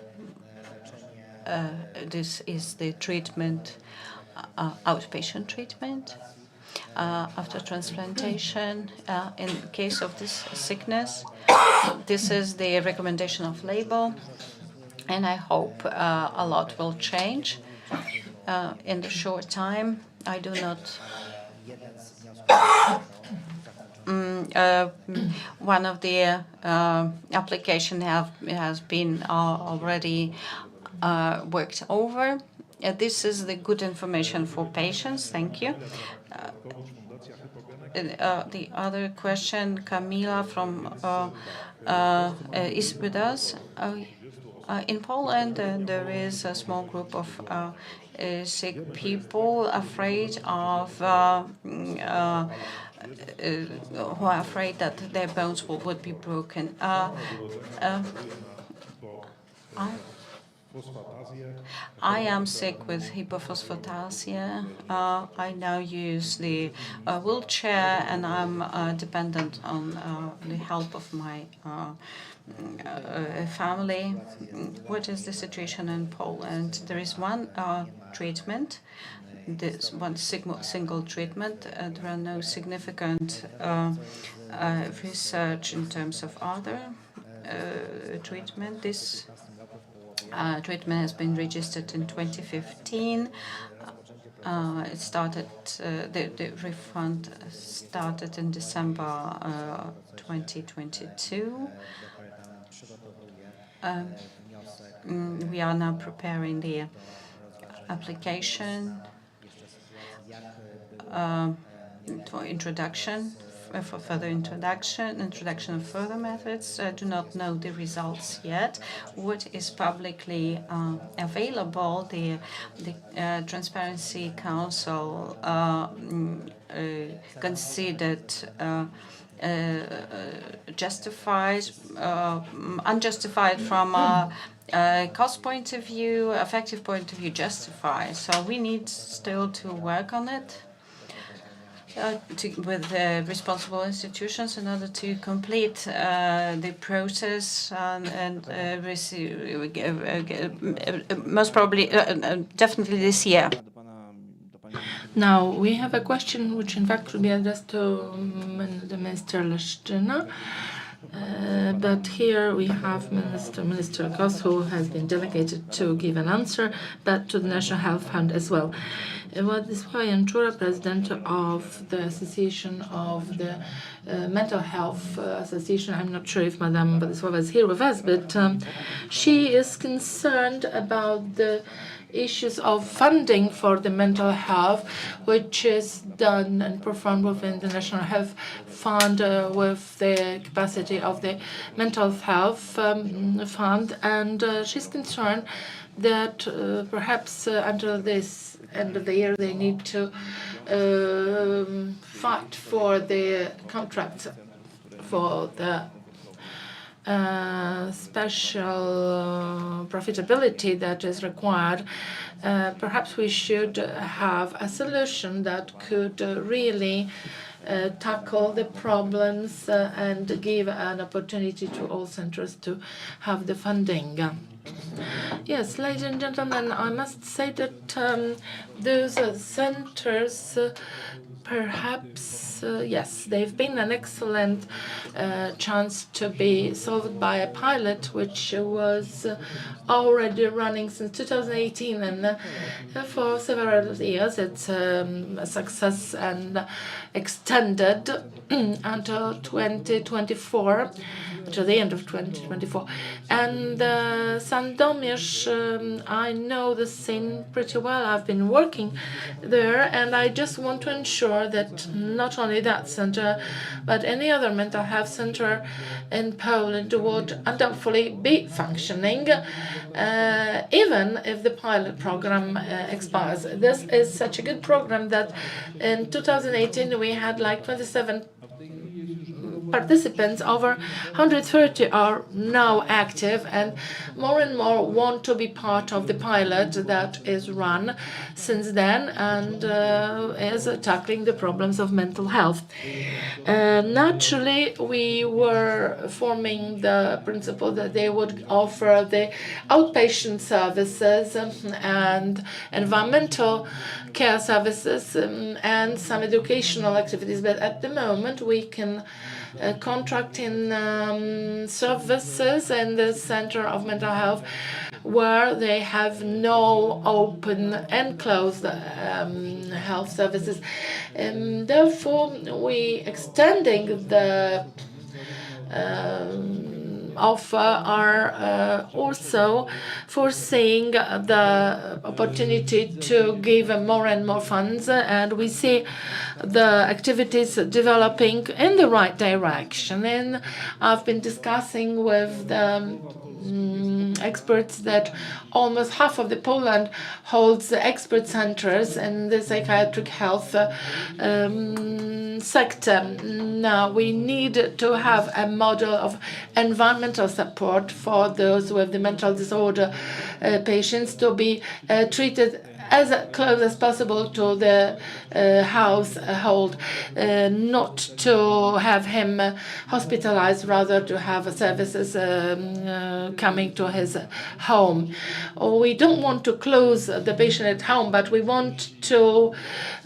This is the treatment, outpatient treatment after transplantation. In case of this sickness, this is the recommendation of label, and I hope a lot will change in the short time. I do not. One of the application has been already worked over. This is the good information for patients. Thank you. The other question, Camila from is with us. In Poland, there is a small group of sick people afraid of who are afraid that their bones would be broken. I am sick with hypophosphatasia. I now use the wheelchair, and I'm dependent on the help of my family. What is the situation in Poland? There is one treatment. This one single treatment. There are no significant research in terms of other treatment. This treatment has been registered in 2015. It started, the refund started in December 2022. We are now preparing the application for introduction, for further introduction of further methods. I do not know the results yet. What is publicly available, the Transparency Council considered justified, unjustified from a cost point of view, effective point of view, justified. So we need still to work on it. With responsible institutions in order to complete the process and receive, most probably, definitely this year. Now, we have a question which in fact will be addressed to the Minister Leszczyna. But here we have Minister Kos, who has been delegated to give an answer, but to the National Health Fund as well. Władysław Janczura, president of the Association of the Mental Health Association. I'm not sure if Madame Władysława is here with us, but she is concerned about the issues of funding for the mental health, which is done and performed within the National Health Fund with the capacity of the Mental Health Fund. And she's concerned that perhaps until this end of the year they need to fight for the contracts for the special profitability that is required. Perhaps we should have a solution that could really tackle the problems and give an opportunity to all centers to have the funding. Yes, ladies and gentlemen, I must say that those centers perhaps, yes, they've been an excellent chance to be solved by a pilot which was already running since 2018, and for several years it's a success and extended until 2024, to the end of 2024. And Sandomierz, I know the scene pretty well. I've been working there, and I just want to ensure that not only that center, but any other mental health center in Poland would undoubtedly be functioning, even if the pilot program expires. This is such a good program that in 2018 we had like 27 participants, over 130, are now active, and more want to be part of the pilot that is run since then and is tackling the problems of mental health. Naturally, we were forming the principle that they would offer the outpatient services and environmental care services and some educational activities. But at the moment, we can contract in services in the Center of Mental Health where they have no open and closed health services. Therefore, we extending the offer are also foreseeing the opportunity to give more and more funds, and we see the activities developing in the right direction. And I've been discussing with the experts that almost half of the Poland holds expert centers in the psychiatric health sector. Now we need to have a model of environmental support for those with the mental disorder patients to be treated as close as possible to the household, not to have him hospitalized, rather to have services coming to his home. We don't want to close the patient at home, but we want to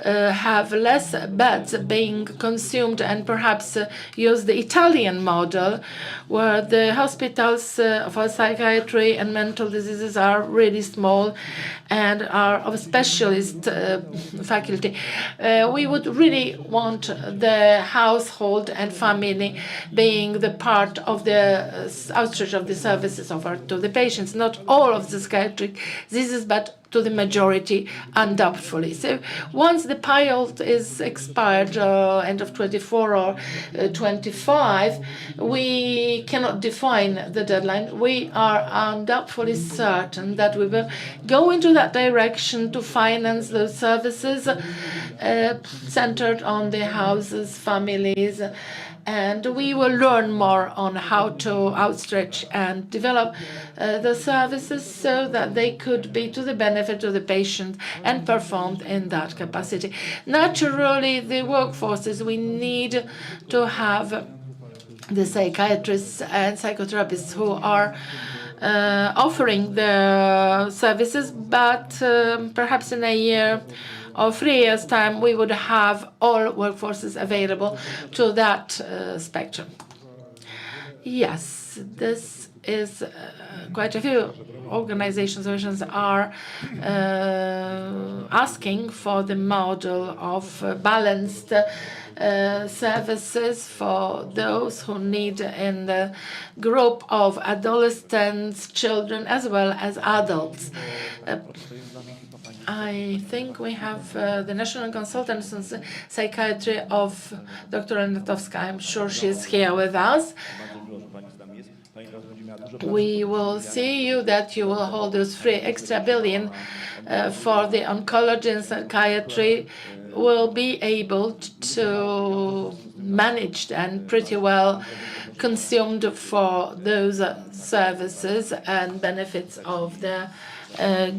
have less beds being consumed and perhaps use the Italian model where the hospitals for psychiatry and mental diseases are really small and are of specialist faculty. We would really want the household and family being the part of the outreach of the services offered to the patients, not all of the psychiatric diseases, but to the majority, undoubtedly. So once the pilot is expired, end of 24 or 25, we cannot define the deadline. We are undoubtedly certain that we will go into that direction to finance those services centered on the houses, families, and we will learn more on how to outstretch and develop the services so that they could be to the benefit of the patient and performed in that capacity. Naturally, the workforces, we need to have the psychiatrists and psychotherapists who are offering the services, but perhaps in a year or 3 years' time, we would have all workforces available to that spectrum. Yes, this is quite a few organizations are asking for the model of balanced services for those who need in the group of adolescents, children, as well as adults. I think we have the National Consultant on Psychiatry of Dr. Renatowska. I'm sure she's here with us. We will see you that you will hold those 3 extra billion for the oncology and psychiatry will be able to managed and pretty well consumed for those services and benefits of the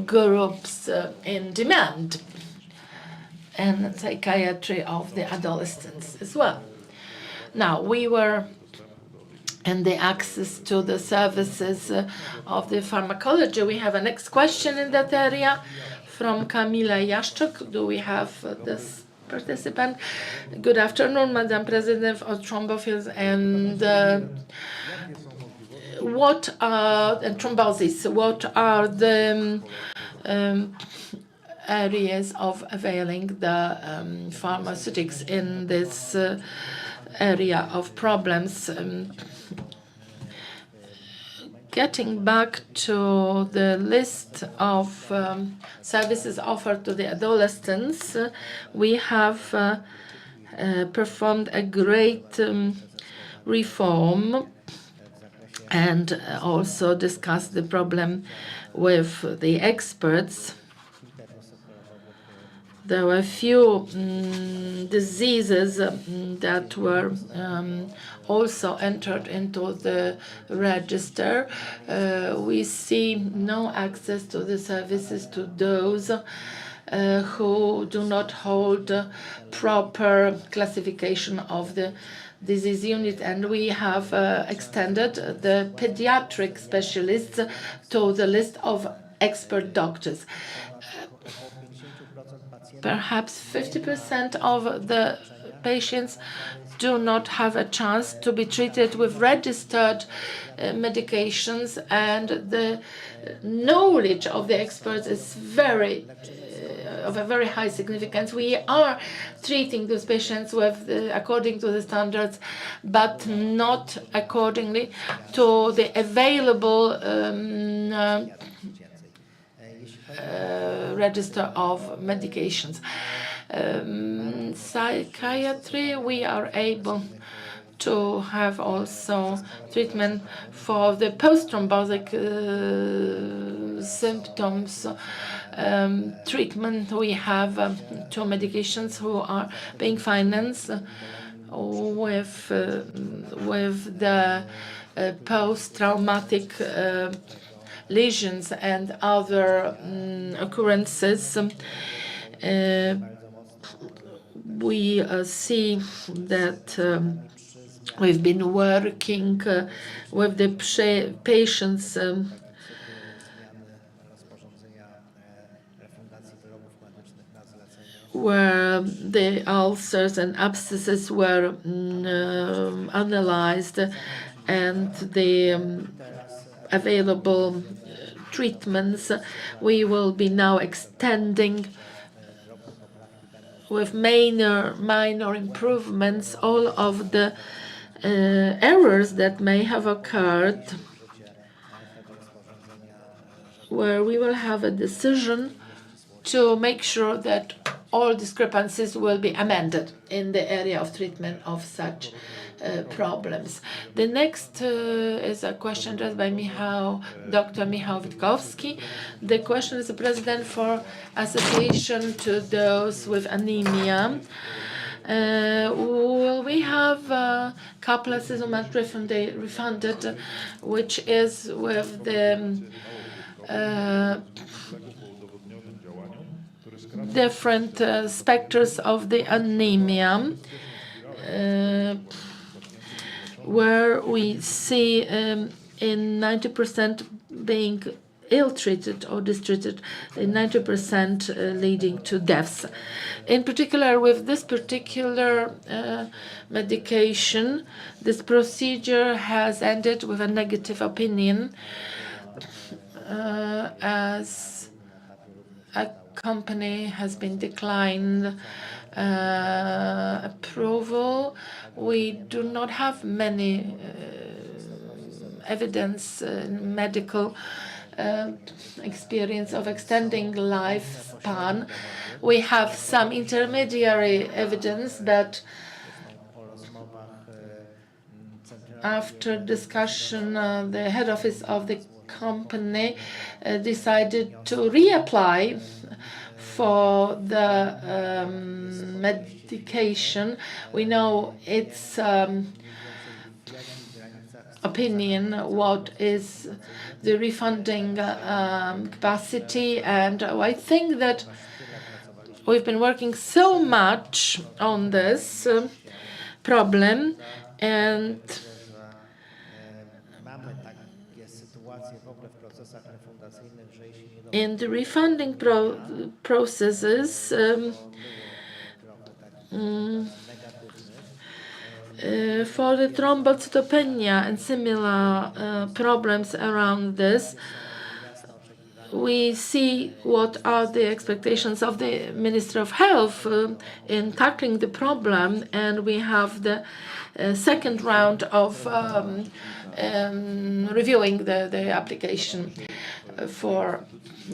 groups in demand, and psychiatry of the adolescents as well. Now, we were in the access to the services of the pharmacology. We have a next question in that area from Kamila Jaszczuk. Do we have this participant? Good afternoon, Madam President of Thrombophils and thrombosis. What are the areas of availing the pharmaceutics in this area of problems? Getting back to the list of services offered to the adolescents, we have performed a great reform and also discussed the problem with the experts. there were few diseases that were also entered into the register. We see no access to the services to those who do not hold proper classification of the disease unit, and we have extended the pediatric specialists to the list of expert doctors. Perhaps 50% of the patients do not have a chance to be treated with registered medications, and the knowledge of the experts is of a very high significance. We are treating those patients with according to the standards, but not accordingly to the available register of medications. Psychiatry, we are able to have also treatment for the post-thrombotic symptoms. Treatment, we have two medications who are being financed with the post-traumatic lesions and other occurrences. We see that we've been working with the patients where the ulcers and abscesses were analyzed, and the available treatments we will be now extending with minor improvements all of the errors that may have occurred, where we will have a decision to make sure that all discrepancies will be amended in the area of treatment of such problems. The next is a question addressed by Dr. Michał Witkowski. The question is the president for Association to those with anemia. Will we have caplacizumab refunded, which is with the different specters of the anemia, where we see in 90% being ill-treated or distreated, in 90% leading to deaths. In particular, with this particular medication, this procedure has ended with a negative opinion, as a company has been declined approval. We do not have many evidence medical experience of extending lifespan. We have some intermediary evidence, but after discussion, the head office of the company decided to reapply for the medication. We know its opinion, what is the refunding capacity, and I think that we've been working so much on this problem, and in the refunding processes, for the thrombocytopenia and similar problems around this, we see what are the expectations of the Minister of Health in tackling the problem, and we have the second round of reviewing the application. for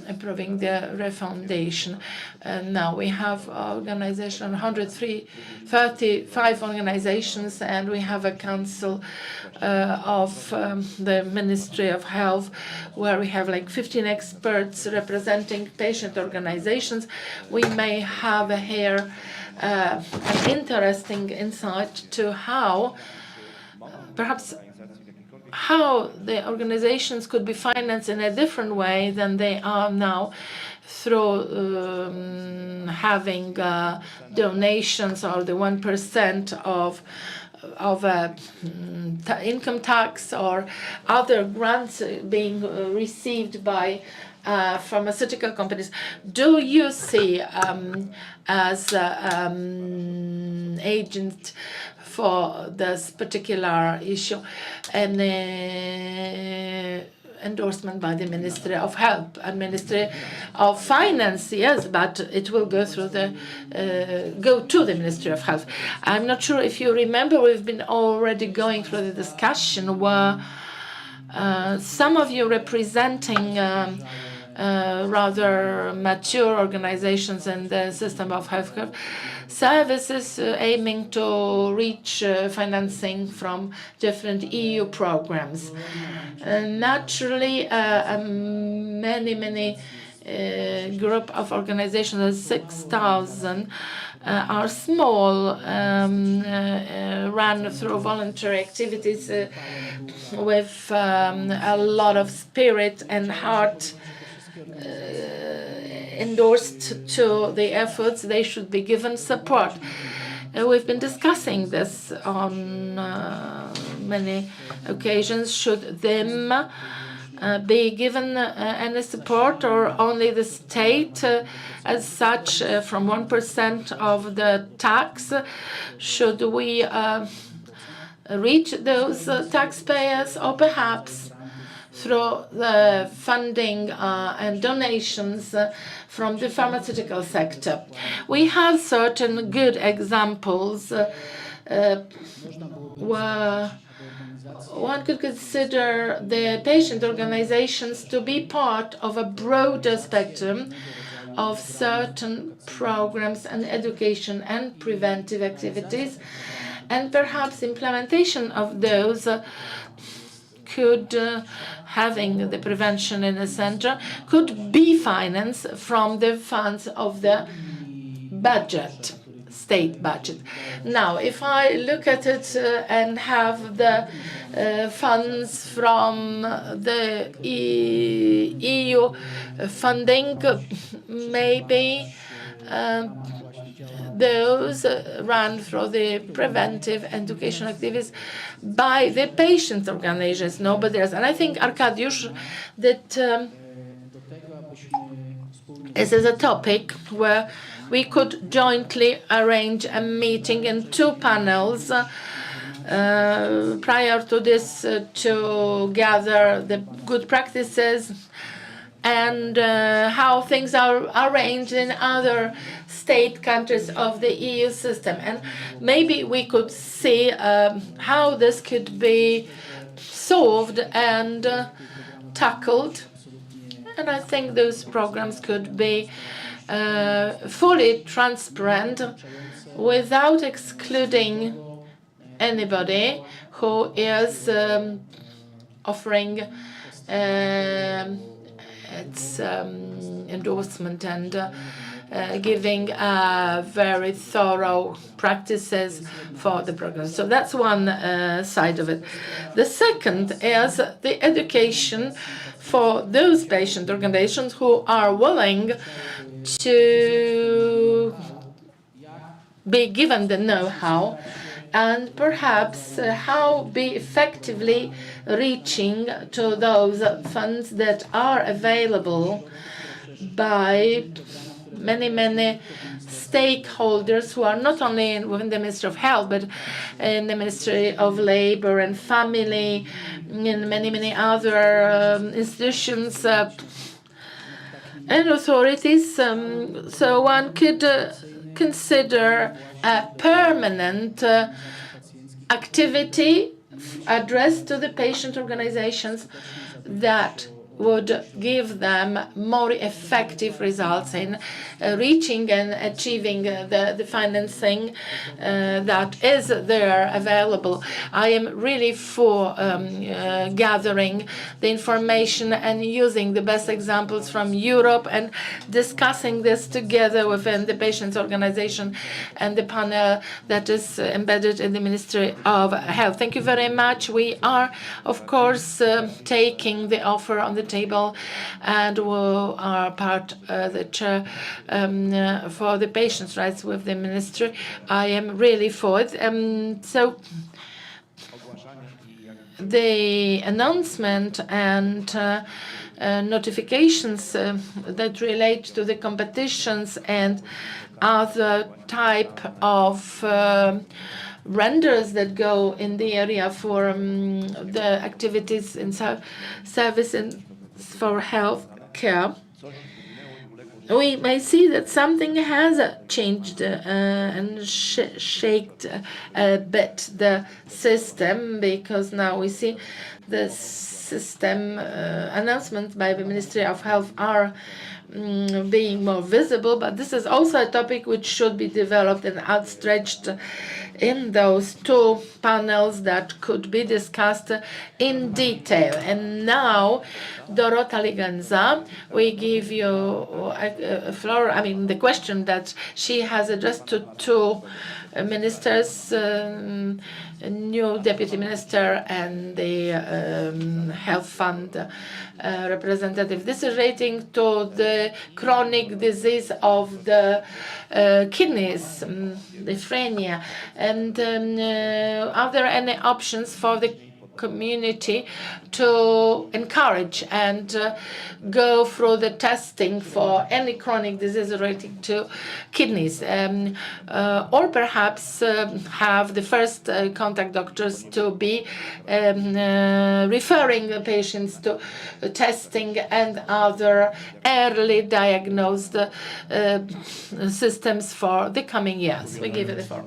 improving the refoundation. Now we have 135 organizations, and we have a council of the Ministry of Health, where we have like 15 experts representing patient organizations. We may have here an interesting insight to how, perhaps, how the organizations could be financed in a different way than they are now, through having donations or the 1% of income tax or other grants being received by pharmaceutical companies. Do you see as agent for this particular issue an endorsement by the Ministry of Health and Ministry of Finance? Yes, but it will go through the go to the Ministry of Health. I'm not sure if you remember, we've been already going through the discussion where some of you representing rather mature organizations in the system of healthcare services aiming to reach financing from different EU programs. Naturally, many group of organizations, 6,000, are small, run through voluntary activities with a lot of spirit and heart endorsed to the efforts. They should be given support. We've been discussing this on many occasions. Should them be given any support, or only the state as such from 1% of the tax? Should we reach those taxpayers, or perhaps through the funding and donations from the pharmaceutical sector? We have certain good examples where one could consider the patient organizations to be part of a broader spectrum of certain programs and education and preventive activities, and perhaps implementation of those could, having the prevention in the center, could be financed from the funds of the budget, state budget. Now, if I look at it and have the funds from the EU funding, maybe those run through the preventive education activities by the patient organizations, nobody else. And I think, Arkadiusz, that this is a topic where we could jointly arrange a meeting in 2 panels prior to this to gather the good practices and how things are arranged in other state countries of the EU system. And maybe we could see how this could be solved and tackled. And I think those programs could be fully transparent without excluding anybody who is offering its endorsement and giving very thorough practices for the program. So that's one side of it. The second is the education for those patient organizations who are willing to be given the know-how, and perhaps how be effectively reaching to those funds that are available by many stakeholders who are not only within the Ministry of Health, but in the Ministry of Labor and Family, in many other institutions and authorities. So one could consider a permanent activity addressed to the patient organizations that would give them more effective results in reaching and achieving the financing that is there available. I am really for gathering the information and using the best examples from Europe and discussing this together within the patients' organization and the panel that is embedded in the Ministry of Health. Thank you very much. We are, of course, taking the offer on the table, and we are part the chair for the patients' rights with the ministry. I am really for it. So the announcement and notifications that relate to the competitions and other type of renders that go in the area for the activities in service and for health care. We may see that something has changed and shaked a bit the system, because now we see the system announcements by the Ministry of Health are being more visible, but this is also a topic which should be developed and outstretched in those two panels that could be discussed in detail. And now, Dorota Liganza, we give you a floor, the question that she has addressed to two ministers, new deputy minister and the health fund representative. This is relating to the chronic disease of the kidneys, nephrenia. And are there any options for the community to encourage and go through the testing for any chronic disease related to kidneys, or perhaps have the first contact doctors to be referring the patients to testing and other early diagnosed systems for the coming years. We give it the floor.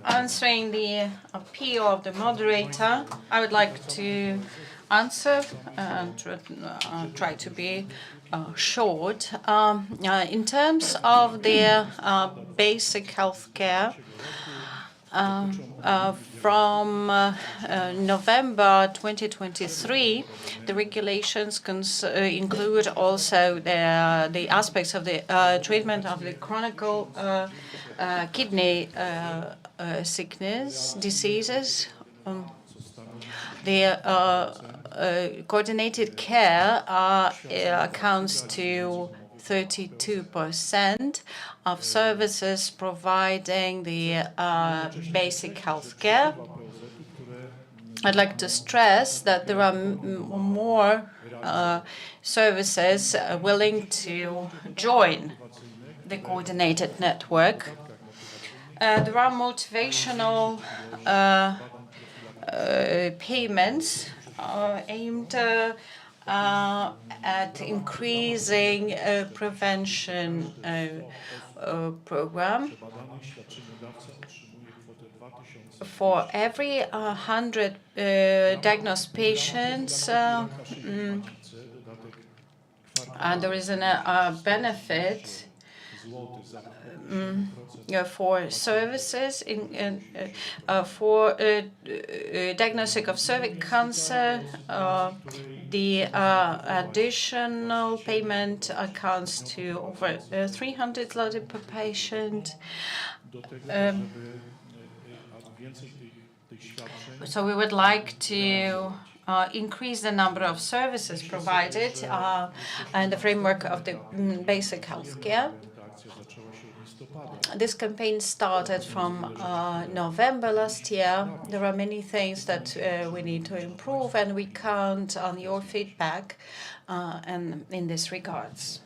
Answering the appeal of the moderator, I would like to answer and try to be short. In terms of the basic health care, from November 2023, the regulations include also the aspects of the treatment of the chronic kidney sickness diseases. The coordinated care accounts to 32% of services providing the basic health care. I'd like to stress that there are more services willing to join the coordinated network. There are motivational payments aimed at increasing prevention program. For every 100 diagnosed patients, and there is a benefit for services for diagnostic of cervical cancer. The additional payment accounts to over 300 zloty per patient. So we would like to increase the number of services provided in the framework of the basic health care. This campaign started from November last year. There are many things that we need to improve, and we count on your feedback and in this regards.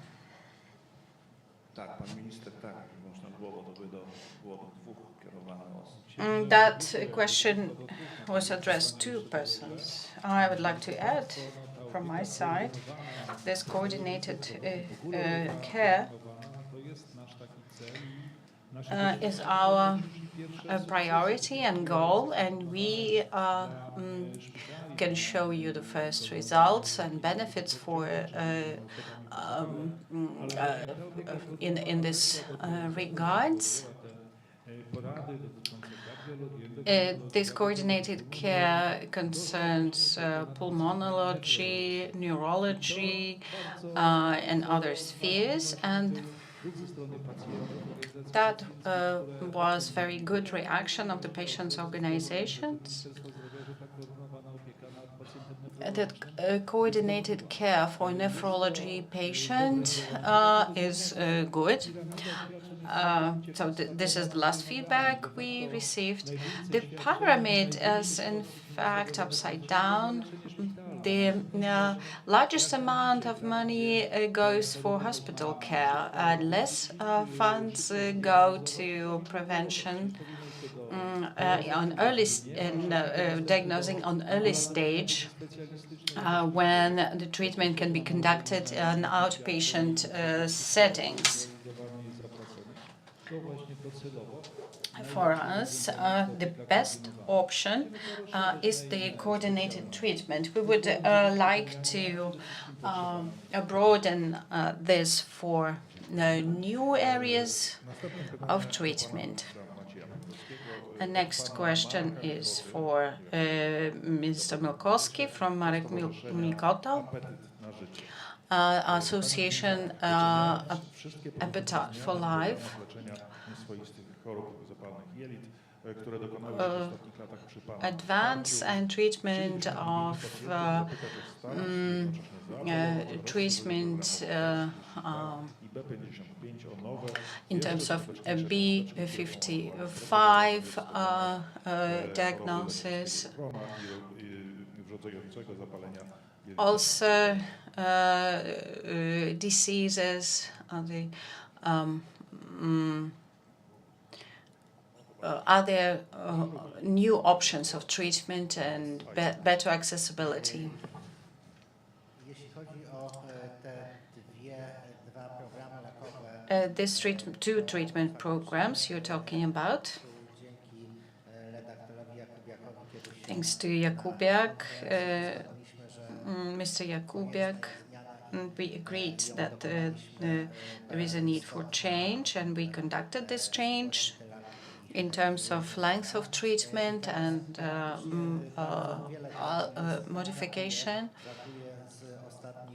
That question was addressed to persons. I would like to add from my side, this coordinated care is our priority and goal, and we can show you the first results and benefits for in this regards. This coordinated care concerns pulmonology, neurology, and other spheres, and that was very good reaction of the patients' organizations. That coordinated care for nephrology patient is good. So this is the last feedback we received. The pyramid is in fact upside down. The largest amount of money goes for hospital care, and less funds go to prevention on early diagnosing on early stage when the treatment can be conducted in outpatient settings. For us, the best option is the coordinated treatment. We would like to broaden this for new areas of treatment. The next question is for Mr. Milkowski from Marek Mikoto, Association Appetite for Life. Advance and treatment of treatment in terms of B55 diagnosis. Also, diseases are the are there new options of treatment and better accessibility? These two treatment programs you're talking about, thanks to Jakubiak, Mr. Jakubiak, we agreed that there is a need for change, and we conducted this change in terms of length of treatment and modification.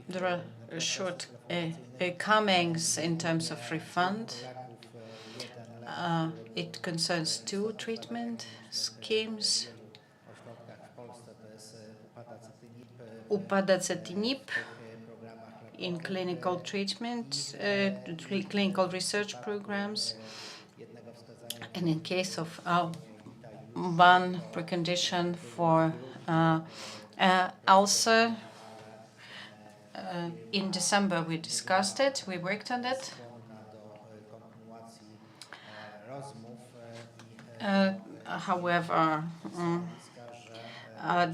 There are shortcomings in terms of refund. It concerns two treatment schemes. Upadacetinib in clinical treatment, clinical research programs. And in case of one precondition for ulcer, in December we discussed it, we worked on it. However,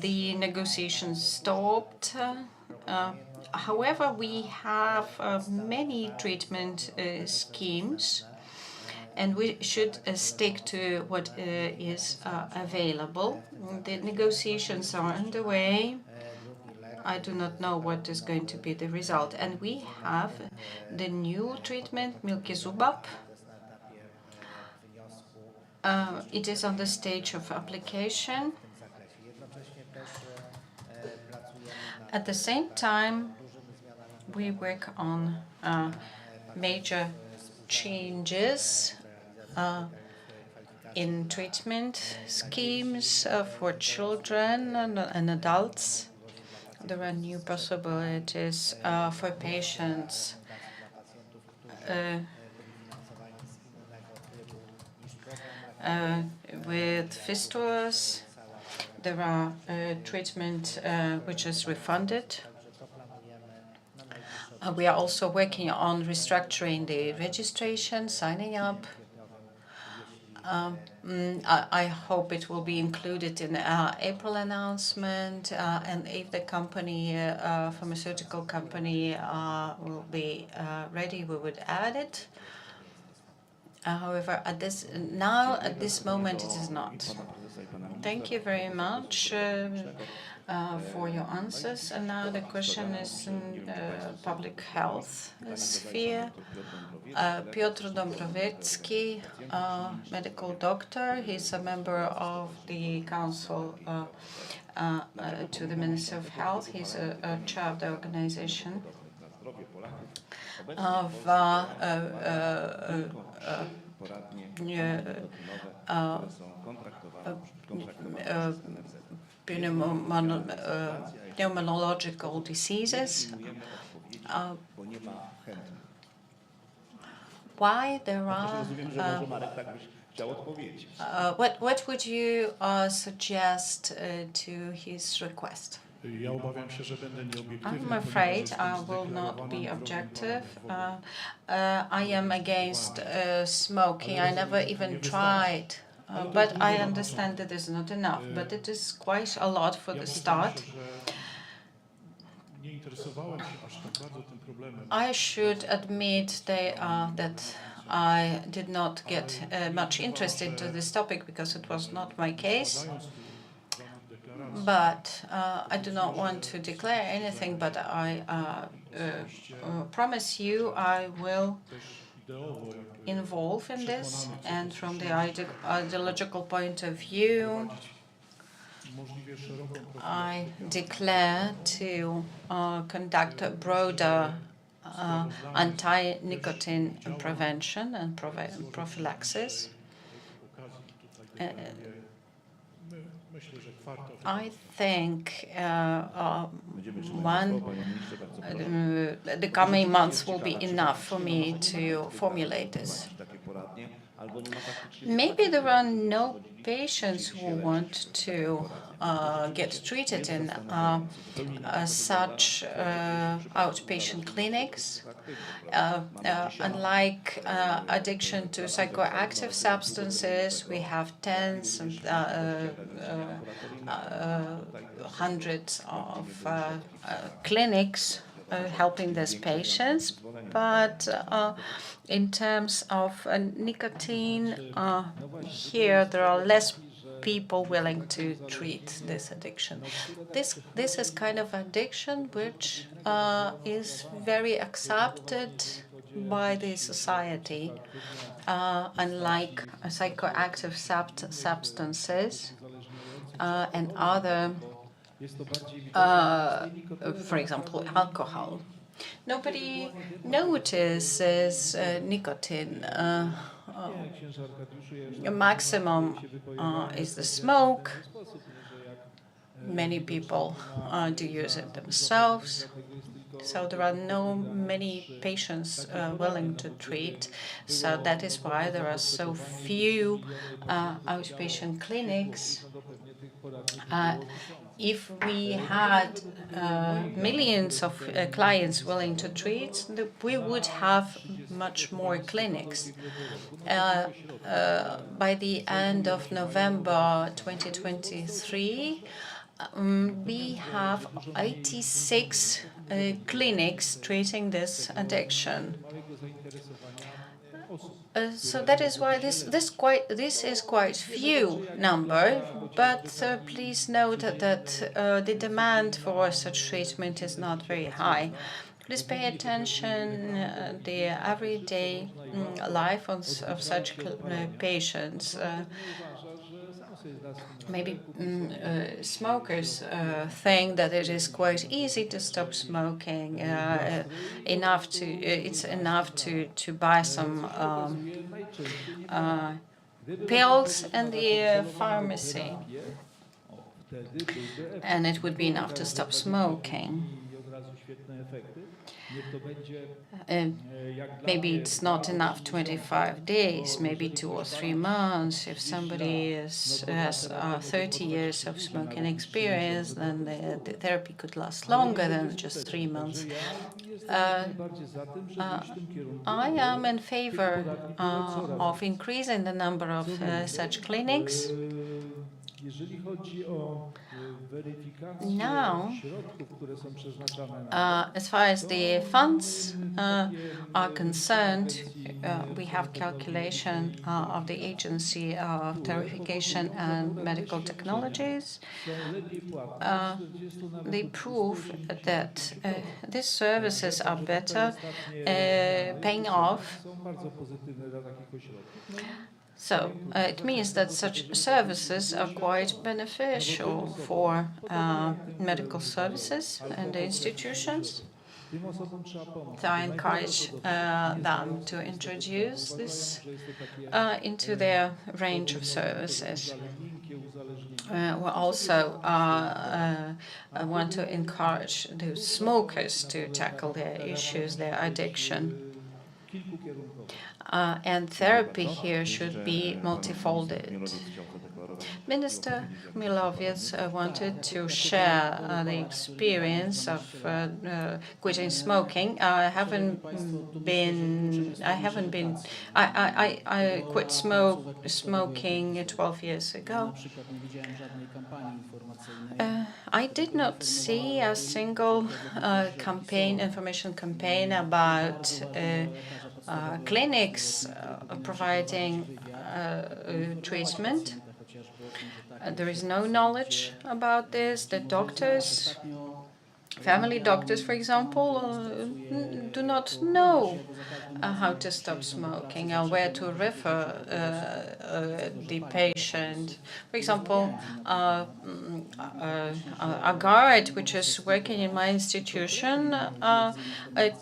the negotiations stopped. However, we have many treatment schemes, and we should stick to what is available. The negotiations are underway. I do not know what is going to be the result. And we have the new treatment, Milkizubab. It is on the stage of application. At the same time, we work on major changes in treatment schemes for children and adults. There are new possibilities for patients with fistulas. There are treatment which is refunded. We are also working on restructuring the registration, signing up. I hope it will be included in our April announcement, and if the company, pharmaceutical company, will be ready, we would add it. However, at this moment, it is not. Thank you very much for your answers. And now the question is in public health sphere. Piotr Dąbrowicki, medical doctor. He's a member of the Council to the Ministry of Health. He's a chair of the organization of pneumological diseases. Why there are what would you suggest to his request? I'm afraid I will not be objective. I am against smoking. I never even tried, but I understand that it's not enough. But it is quite a lot for the start. I should admit that I did not get much interest into this topic because it was not my case. But I do not want to declare anything, but I promise you I will involve in this. And from the ideological point of view, I declare to conduct a broader anti-nicotine prevention and prophylaxis. I think the coming months will be enough for me to formulate this. Maybe there are no patients who want to get treated in such outpatient clinics. Unlike addiction to psychoactive substances, we have tens and hundreds of clinics helping these patients. But in terms of nicotine, here there are less people willing to treat this addiction. This is kind of addiction which is very accepted by the society, unlike psychoactive substances and other, for example, alcohol. Nobody notices nicotine. A maximum is the smoke. Many people do use it themselves. So there are no many patients willing to treat. So that is why there are so few outpatient clinics. If we had millions of clients willing to treat, we would have much more clinics. By the end of November 2023, we have 86 clinics treating this addiction. So that is why this is quite few number, but please note that the demand for such treatment is not very high. Please pay attention the everyday life of such patients. Maybe smokers think that it is quite easy to stop smoking. It's enough to buy some pills in the pharmacy, and it would be enough to stop smoking. Maybe it's not enough 25 days, maybe 2 or 3 months. If somebody has 30 years of smoking experience, then the therapy could last longer than just 3 months. I am in favor of increasing the number of such clinics. Now, as far as the funds are concerned, we have calculation of the Agency of Tarification and Medical Technologies. They prove that these services are better, paying off. So it means that such services are quite beneficial for medical services and the institutions. So I encourage them to introduce this into their range of services. We also want to encourage the smokers to tackle their issues, their addiction. And therapy here should be multifolded. Minister Chmielowiec wanted to share the experience of quitting smoking. I quit smoking 12 years ago. I did not see a single information campaign about clinics providing treatment. There is no knowledge about this. The doctors, family doctors, for example, do not know how to stop smoking or where to refer the patient. For example, a guard which is working in my institution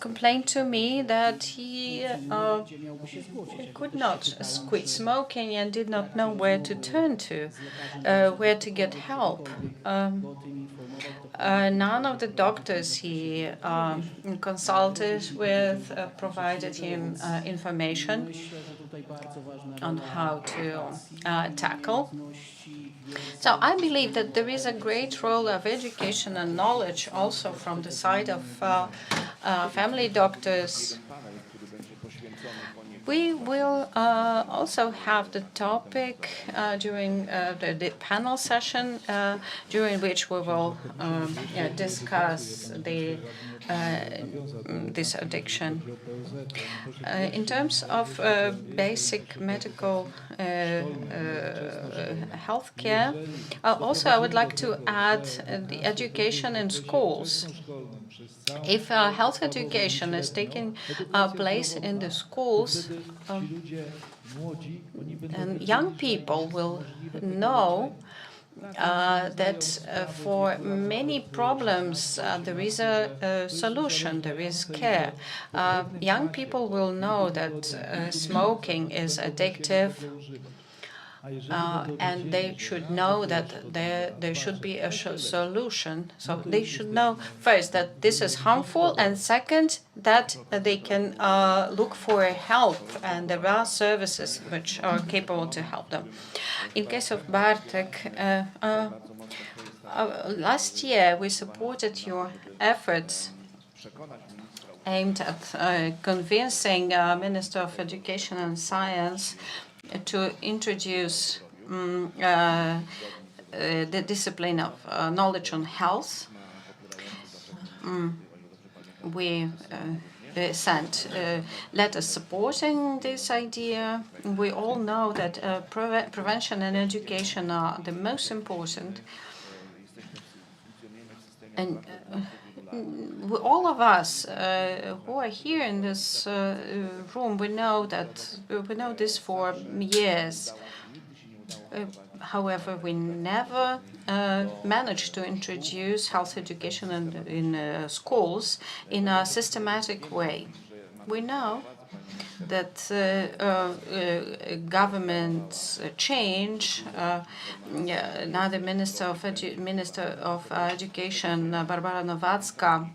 complained to me that he could not quit smoking and did not know where to turn to, where to get help. None of the doctors he consulted with provided him information on how to tackle. So I believe that there is a great role of education and knowledge also from the side of family doctors. We will also have the topic during the panel session, during which we will discuss this addiction. In terms of basic medical health care, also I would like to add the education in schools. If health education is taking place in the schools, and young people will know that for many problems there is a solution, there is care. Young people will know that smoking is addictive, and they should know that there should be a solution. So they should know first that this is harmful, and second that they can look for help, and there are services which are capable to help them. In case of Bartek, last year we supported your efforts aimed at convincing Minister of Education and Science to introduce the discipline of knowledge on health. We sent letters supporting this idea. We all know that prevention and education are the most important. And all of us who are here in this room, we know this for years. However, we never managed to introduce health education in schools in a systematic way. We know that governments change. Now the Minister of Education, Barbara Nowacka,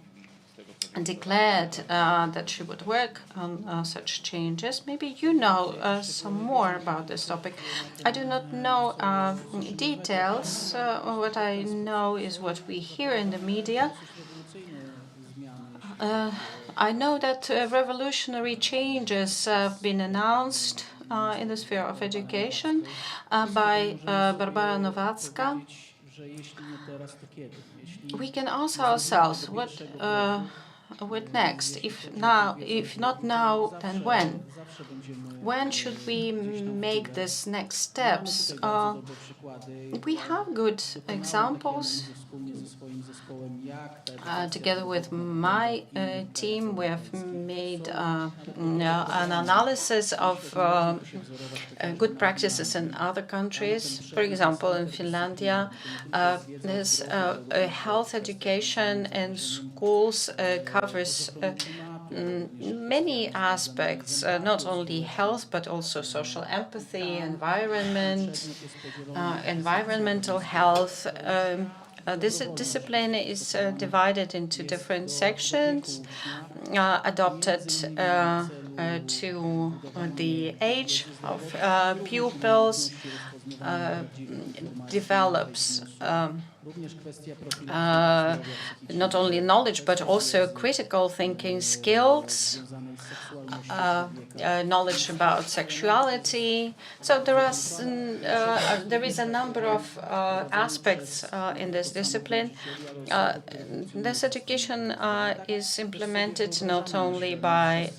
declared that she would work on such changes. Maybe you know some more about this topic. I do not know details. What I know is what we hear in the media. I know that revolutionary changes have been announced in the sphere of education by Barbara Nowacka. We can ask ourselves what next? If not now, then when? When should we make these next steps? We have good examples. Together with my team, we have made an analysis of good practices in other countries. For example, in Finlandia, there's health education in schools covers many aspects, not only health, but also social empathy, environmental health. This discipline is divided into different sections, adopted to the age of pupils, develops not only knowledge but also critical thinking skills, knowledge about sexuality. So there is a number of aspects in this discipline. This education is implemented not only by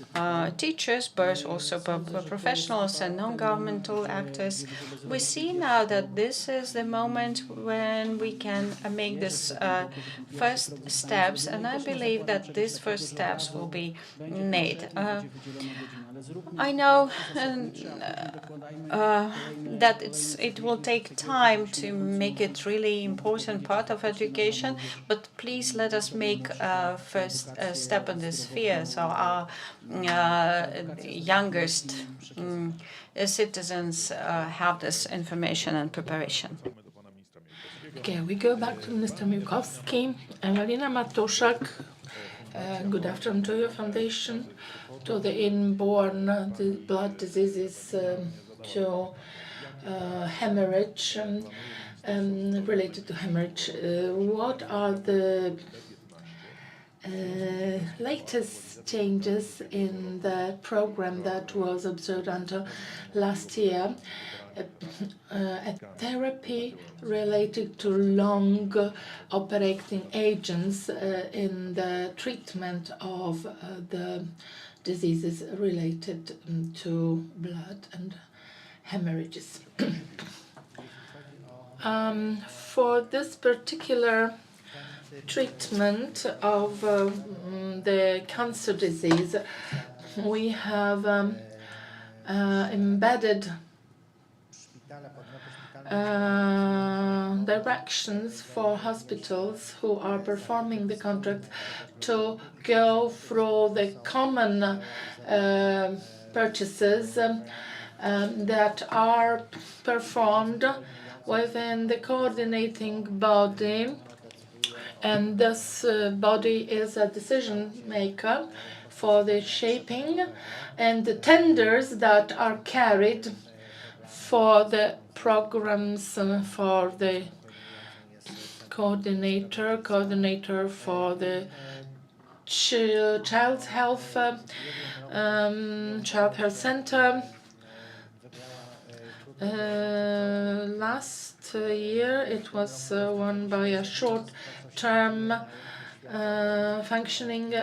teachers but also by professionals and non-governmental actors. We see now that this is the moment when we can make this first steps, and I believe that these first steps will be made. I know that it will take time to make it really important part of education, but please let us make a first step in this sphere so our youngest citizens have this information and preparation. Okay, we go back to Mr. Miłkowski. Ewelina Matuszak, good afternoon to your foundation, to the inborn blood diseases, to hemorrhage, related to hemorrhage. What are the latest changes in the program that was observed until last year? A therapy related to long operating agents in the treatment of the diseases related to blood and hemorrhages. For this particular treatment of the cancer disease, we have embedded directions for hospitals who are performing the contract to go through the common purchases that are performed within the coordinating body, and this body is a decision maker for the shaping and the tenders that are carried for the programs, for the coordinator for the child's health, child health center. Last year it was won by a short-term functioning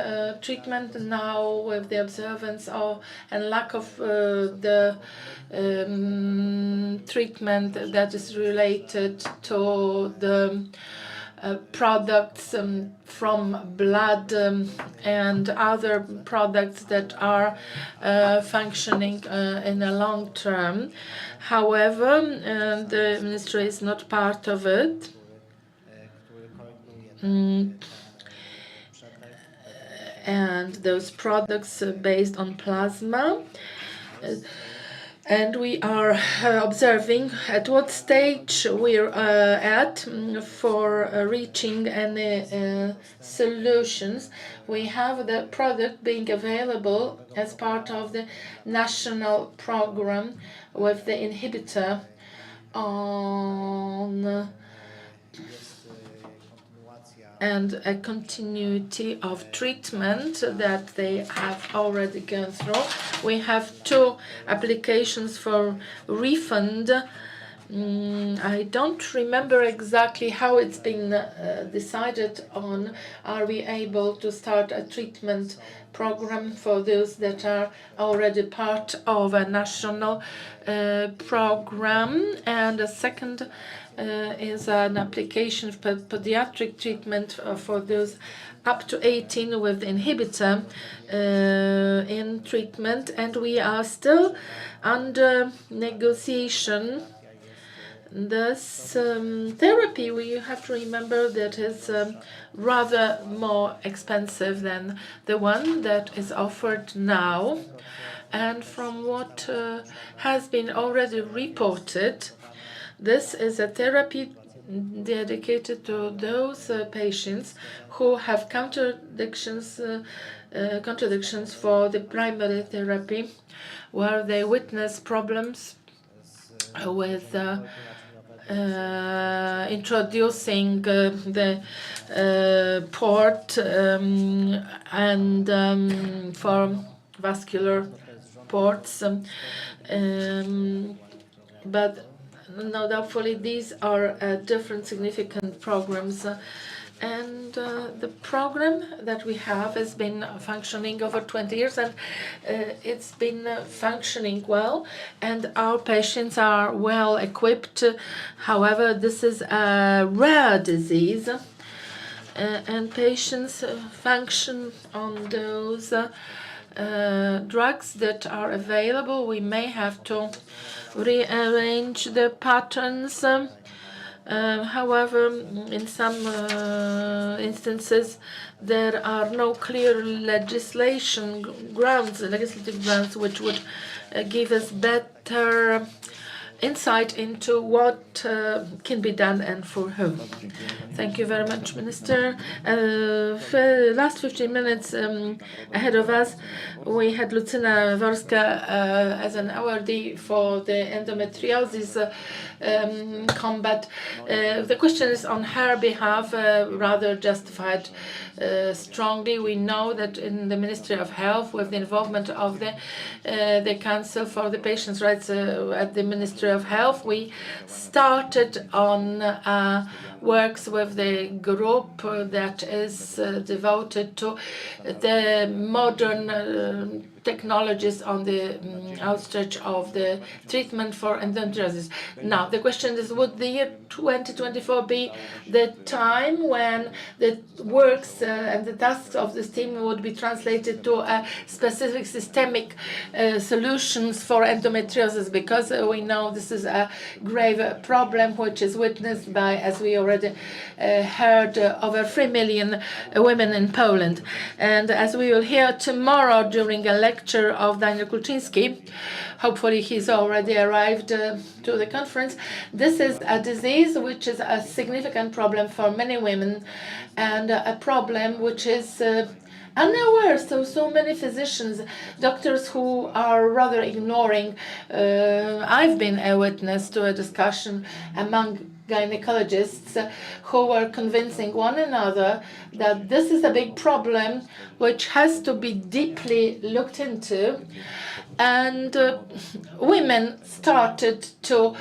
treatment. Now, with the observance of and lack of the treatment that is related to the products from blood and other products that are functioning in the long term. However, the ministry is not part of it. And those products based on plasma. And we are observing at what stage we're at for reaching any solutions. We have the product being available as part of the national program with the inhibitor on and a continuity of treatment that they have already gone through. We have 2 applications for refund. I don't remember exactly how it's been decided on. Are we able to start a treatment program for those that are already part of a national program? And the second is an application for pediatric treatment for those up to 18 with inhibitor in treatment, and we are still under negotiation. This therapy, we have to remember that is rather more expensive than the one that is offered now. And from what has been already reported, this is a therapy dedicated to those patients who have contradictions for the primary therapy, where they witness problems with introducing the port and for vascular ports, but no, doubtfully these are different significant programs. And the program that we have has been functioning over 20 years, and it's been functioning well, and our patients are well equipped. However, this is a rare disease, and patients function on those drugs that are available. We may have to rearrange the patterns. However, in some instances, there are no clear legislative grounds which would give us better insight into what can be done and for whom. Thank you very much, Minister. For the last 15 minutes ahead of us, we had Lucyna Worska as an awardee for the endometriosis combat. The question is on her behalf, rather justified strongly. We know that in the Ministry of Health, with the involvement of the Council for the Patients' Rights at the Ministry of Health, we started on works with the group that is devoted to the modern technologies on the outstretch of the treatment for endometriosis. Now, the question is, would the year 2024 be the time when the works and the tasks of this team would be translated to a specific systemic solutions for endometriosis? Because we know this is a grave problem which is witnessed by, as we already heard, over 3 million women in Poland. And as we will hear tomorrow during a lecture of Daniel Kulczyński, hopefully he's already arrived to the conference, this is a disease which is a significant problem for many women, and a problem which is unaware. So many physicians, doctors who are rather ignoring. I've been a witness to a discussion among gynecologists who were convincing one another that this is a big problem which has to be deeply looked into. And women started to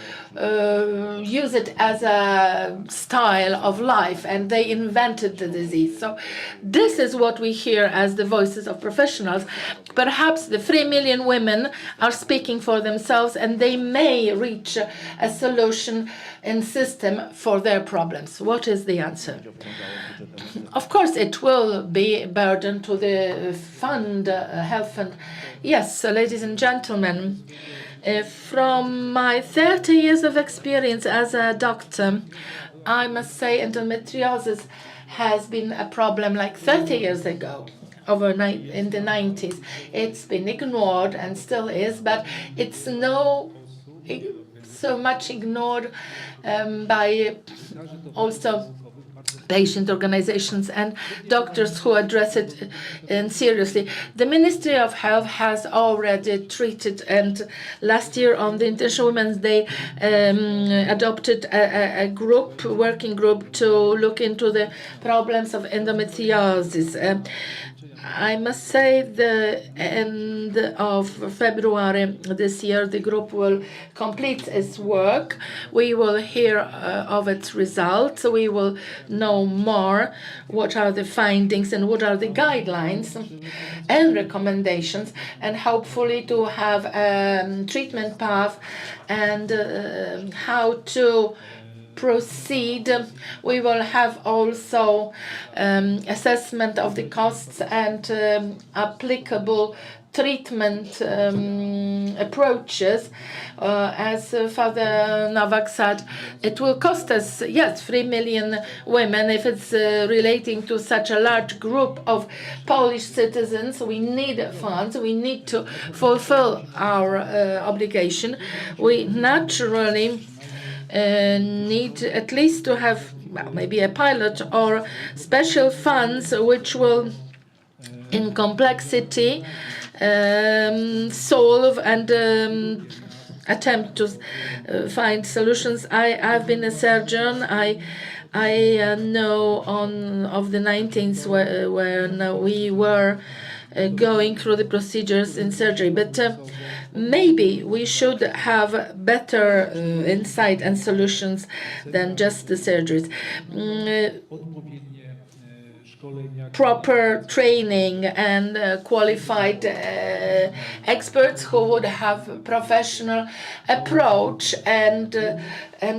use it as a style of life, and they invented the disease. So this is what we hear as the voices of professionals. Perhaps the 3 million women are speaking for themselves, and they may reach a solution and system for their problems. What is the answer? Of course, it will be a burden to the fund, health fund. Yes, ladies and gentlemen, from my 30 years of experience as a doctor, I must say endometriosis has been a problem like 30 years ago, in the 90s. It's been ignored and still is, but it's so much ignored by also patient organizations and doctors who address it seriously. The Ministry of Health has already treated, and last year on the International Women's Day adopted a working group to look into the problems of endometriosis. I must say the end of February this year, the group will complete its work. We will hear of its results. We will know more what are the findings and what are the guidelines and recommendations, and hopefully to have a treatment path and how to proceed. We will have also assessment of the costs and applicable treatment approaches. As Father Nowak said, it will cost us, yes, 3 million women. If it's relating to such a large group of Polish citizens, we need funds. We need to fulfill our obligation. We naturally need at least to have, well, maybe a pilot or special funds which will, in complexity, solve and attempt to find solutions. I've been a surgeon. I know of the 19th when we were going through the procedures in surgery, but maybe we should have better insight and solutions than just the surgeries. Proper training and qualified experts who would have professional approach and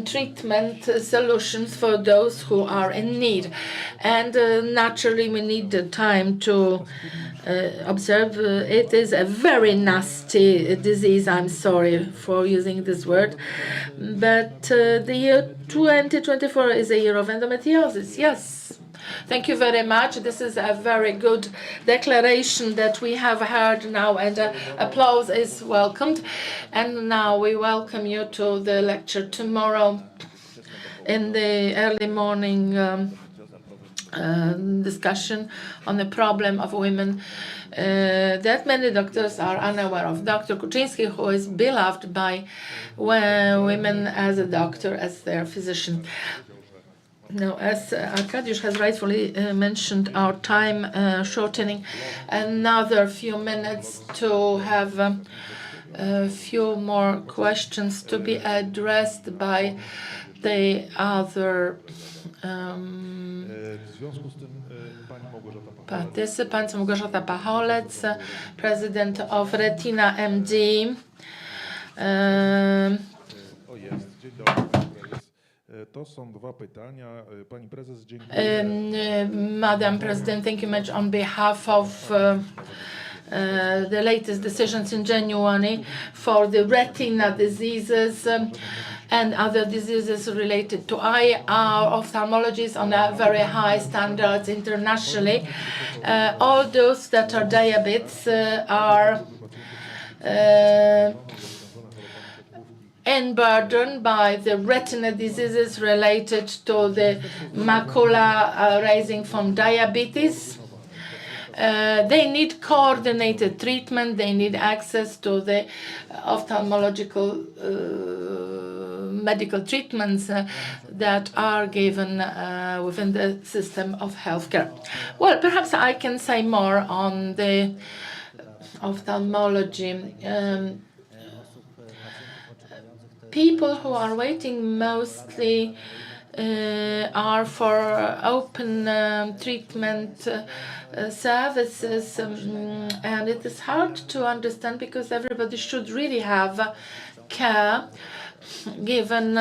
treatment solutions for those who are in need. And naturally we need the time to observe. It is a very nasty disease. I'm sorry for using this word, but the year 2024 is a year of endometriosis. Yes. Thank you very much. This is a very good declaration that we have heard now, and applause is welcomed. And now we welcome you to the lecture tomorrow in the early morning discussion on the problem of women that many doctors are unaware of. Dr. Kuczynski, who is beloved by women as a doctor, as their physician. Now, as Arkadiusz has rightfully mentioned, our time shortening, another few minutes to have a few more questions to be addressed by the other participants. Małgorzata Pacholec, president of Retina MD. To są dwa pytania. Pani prezes, dziękuję. Madam President, thank you much on behalf of the latest decisions in January for the retina diseases and other diseases related to eye. Our ophthalmology is on a very high standards internationally. All those that are diabetes are and burdened by the retina diseases related to the macula raising from diabetes. They need coordinated treatment. They need access to the ophthalmological medical treatments that are given within the system of healthcare. Well, perhaps I can say more on the ophthalmology. People who are waiting mostly are for open treatment services, and it is hard to understand because everybody should really have care given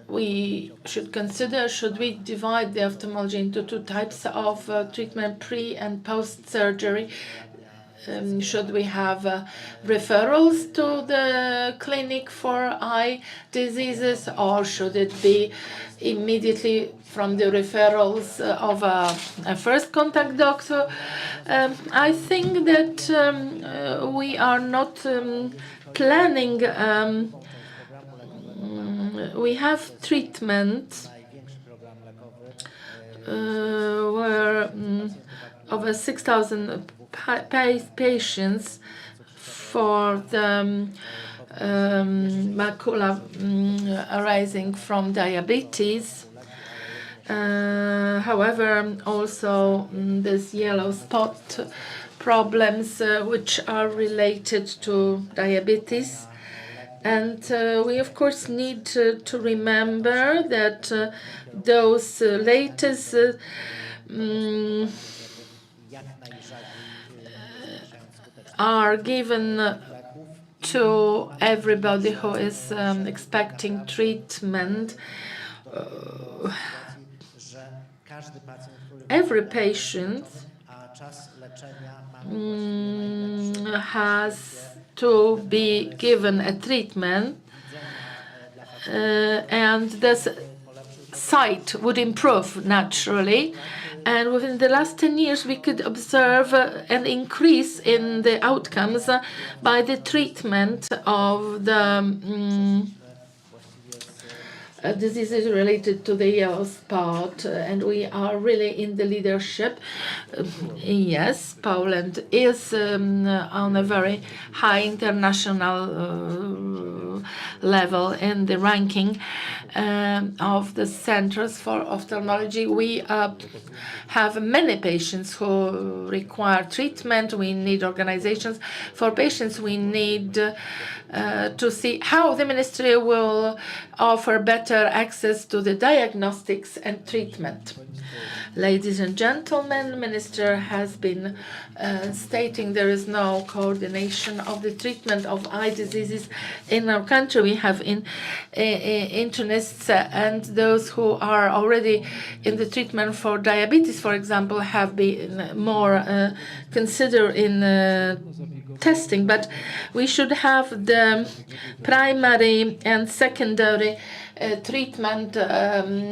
we should consider, should we divide the ophthalmology into two types of treatment, pre and post surgery? Should we have referrals to the clinic for eye diseases, or should it be immediately from the referrals of a first contact doctor? I think that we are not planning. We have treatment where over 6,000 patients for the macula arising from diabetes. However, also this yellow spot problems which are related to diabetes. And we, of course, need to remember that those latest are given to everybody who is expecting treatment. Every patient has to be given a treatment, and this sight would improve naturally. And within the last 10 years, we could observe an increase in the outcomes by the treatment of the diseases related to the yellow spot, and we are really in the leadership. Yes, Poland is on a very high international level in the ranking of the centers for ophthalmology. We have many patients who require treatment. We need organizations for patients. We need to see how the ministry will offer better access to the diagnostics and treatment. Ladies and gentlemen, Minister has been stating there is no coordination of the treatment of eye diseases in our country. We have internists and those who are already in the treatment for diabetes, for example, have been more considered in testing, but we should have the primary and secondary treatment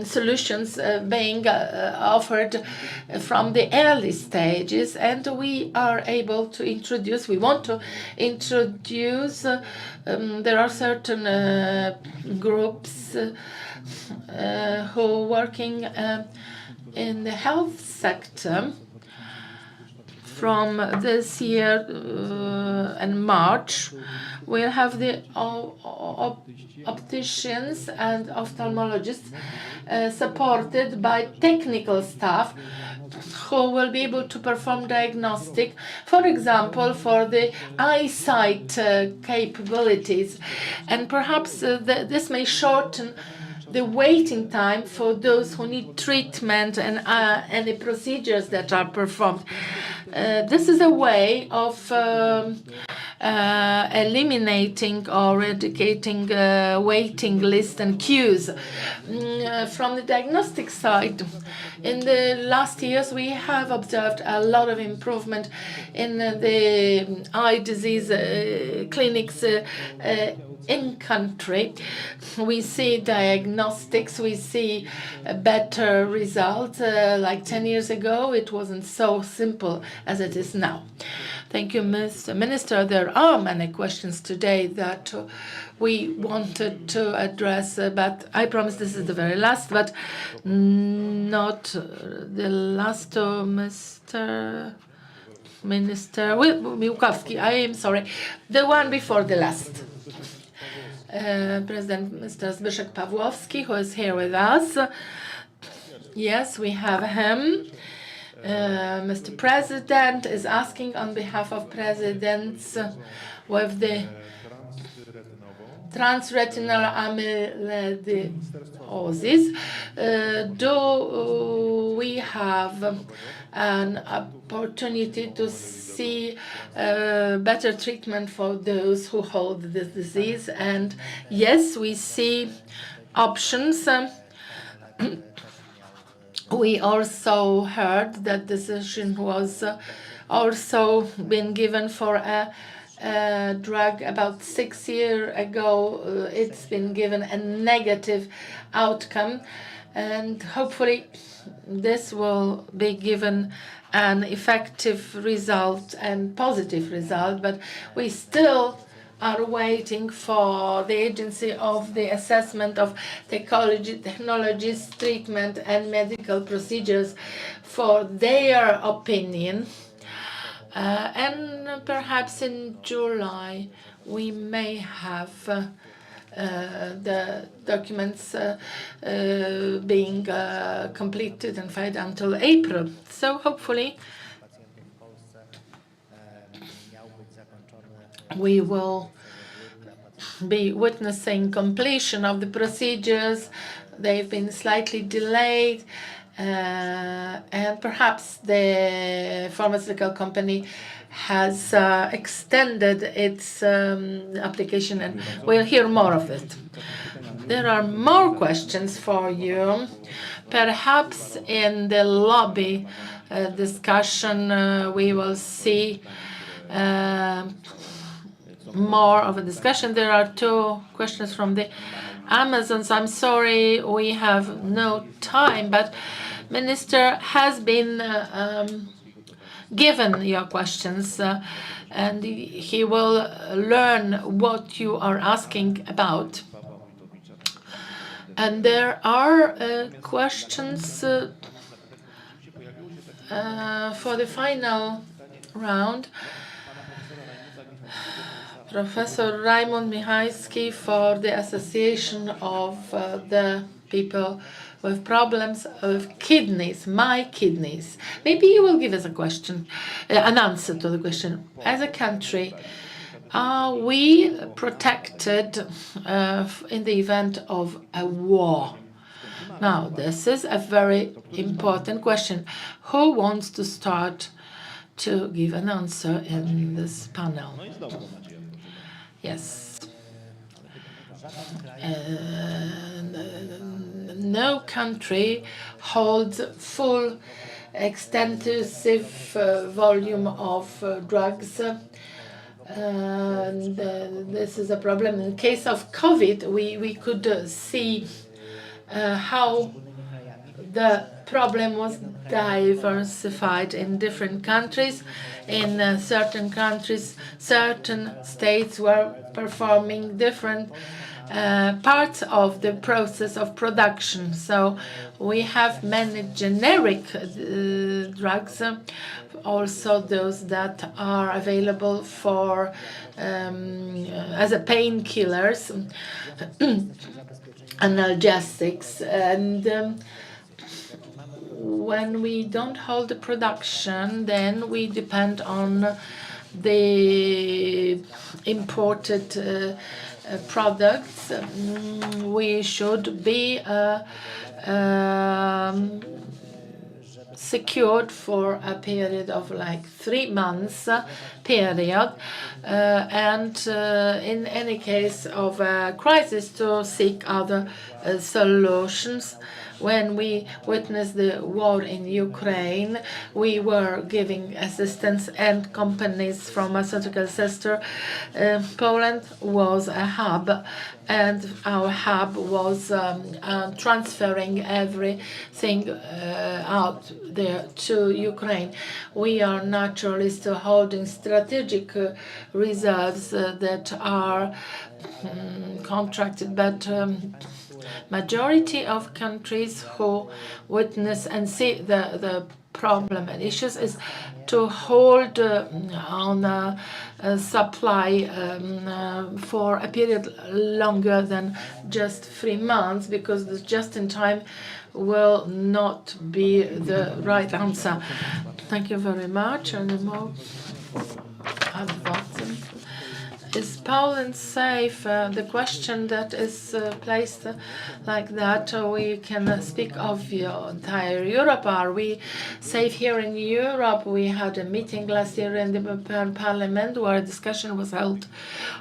solutions being offered from the early stages, and we are able to introduce, we want to introduce, there are certain groups who are working in the health sector. From this year and March, we'll have the opticians and ophthalmologists supported by technical staff who will be able to perform diagnostic, for example, for the eyesight capabilities. And perhaps this may shorten the waiting time for those who need treatment and any procedures that are performed. This is a way of eliminating or eradicating waiting lists and queues. From the diagnostic side, in the last years, we have observed a lot of improvement in the eye disease clinics in country. We see diagnostics, we see better results. Like 10 years ago, it wasn't so simple as it is now. Thank you, Mr. Minister. There are many questions today that we wanted to address, but I promise this is the very last, but not the last to Mr. Minister Miłkowski. I am sorry, the one before the last. President Mr. Zbyszek Pawłowski, who is here with us. Yes, we have him. Mr. President is asking on behalf of presidents with the transretinal amyloidosis. Do we have an opportunity to see better treatment for those who hold this disease? And yes, we see options. We also heard that decision was also been given for a drug about 6 years ago. It's been given a negative outcome. and hopefully this will be given an effective result and positive result, but we still are waiting for the agency of the assessment of technologies, treatment and medical procedures for their opinion. And perhaps in July we may have the documents being completed and filed until April. So hopefully we will be witnessing completion of the procedures. They've been slightly delayed, and perhaps the pharmaceutical company has extended its application, and we'll hear more of it. There are more questions for you. Perhaps in the lobby discussion we will see more of a discussion. There are two questions from the Amazons. I'm sorry we have no time, but Minister has been given your questions, and he will learn what you are asking about. And there are questions for the final round. Professor Raimund Michalski for the Association of the People with Problems with Kidneys, My Kidneys. Maybe you will give us a question, an answer to the question. As a country, are we protected in the event of a war? Now, this is a very important question. Who wants to start to give an answer in this panel? Yes. No country holds full extensive volume of drugs. And this is a problem. In case of COVID, we could see how the problem was diversified in different countries. In certain countries, certain states were performing different parts of the process of production. So we have many generic drugs, also those that are available for as a painkillers, analgesics, and when we don't hold the production, then we depend on the imported products. We should be secured for a period of like 3 months period, and in any case of a crisis to seek other solutions. When we witnessed the war in Ukraine, we were giving assistance, and companies from pharmaceutical sector. Poland was a hub, and our hub was transferring everything out there to Ukraine. We are naturally still holding strategic reserves that are contracted, but majority of countries who witness and see the problem and issues is to hold on a supply for a period longer than just 3 months, because the just-in-time will not be the right answer. Thank you very much. Any more advances? Is Poland safe? The question that is placed like that, we can speak of your entire Europe. Are we safe here in Europe? We had a meeting last year in the European Parliament where a discussion was held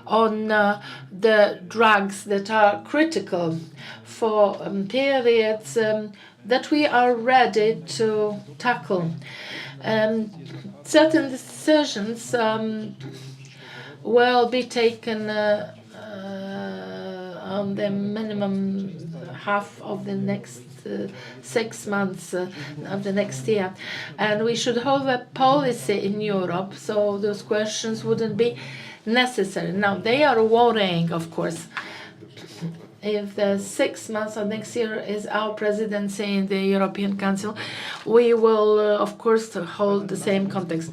on the drugs that are critical for periods that we are ready to tackle. Certain decisions will be taken on the minimum half of the next 6 months of the next year. And we should have a policy in Europe so those questions wouldn't be necessary. Now, they are worrying, of course. If the 6 months of next year is our presidency in the European Council, we will, of course, hold the same context.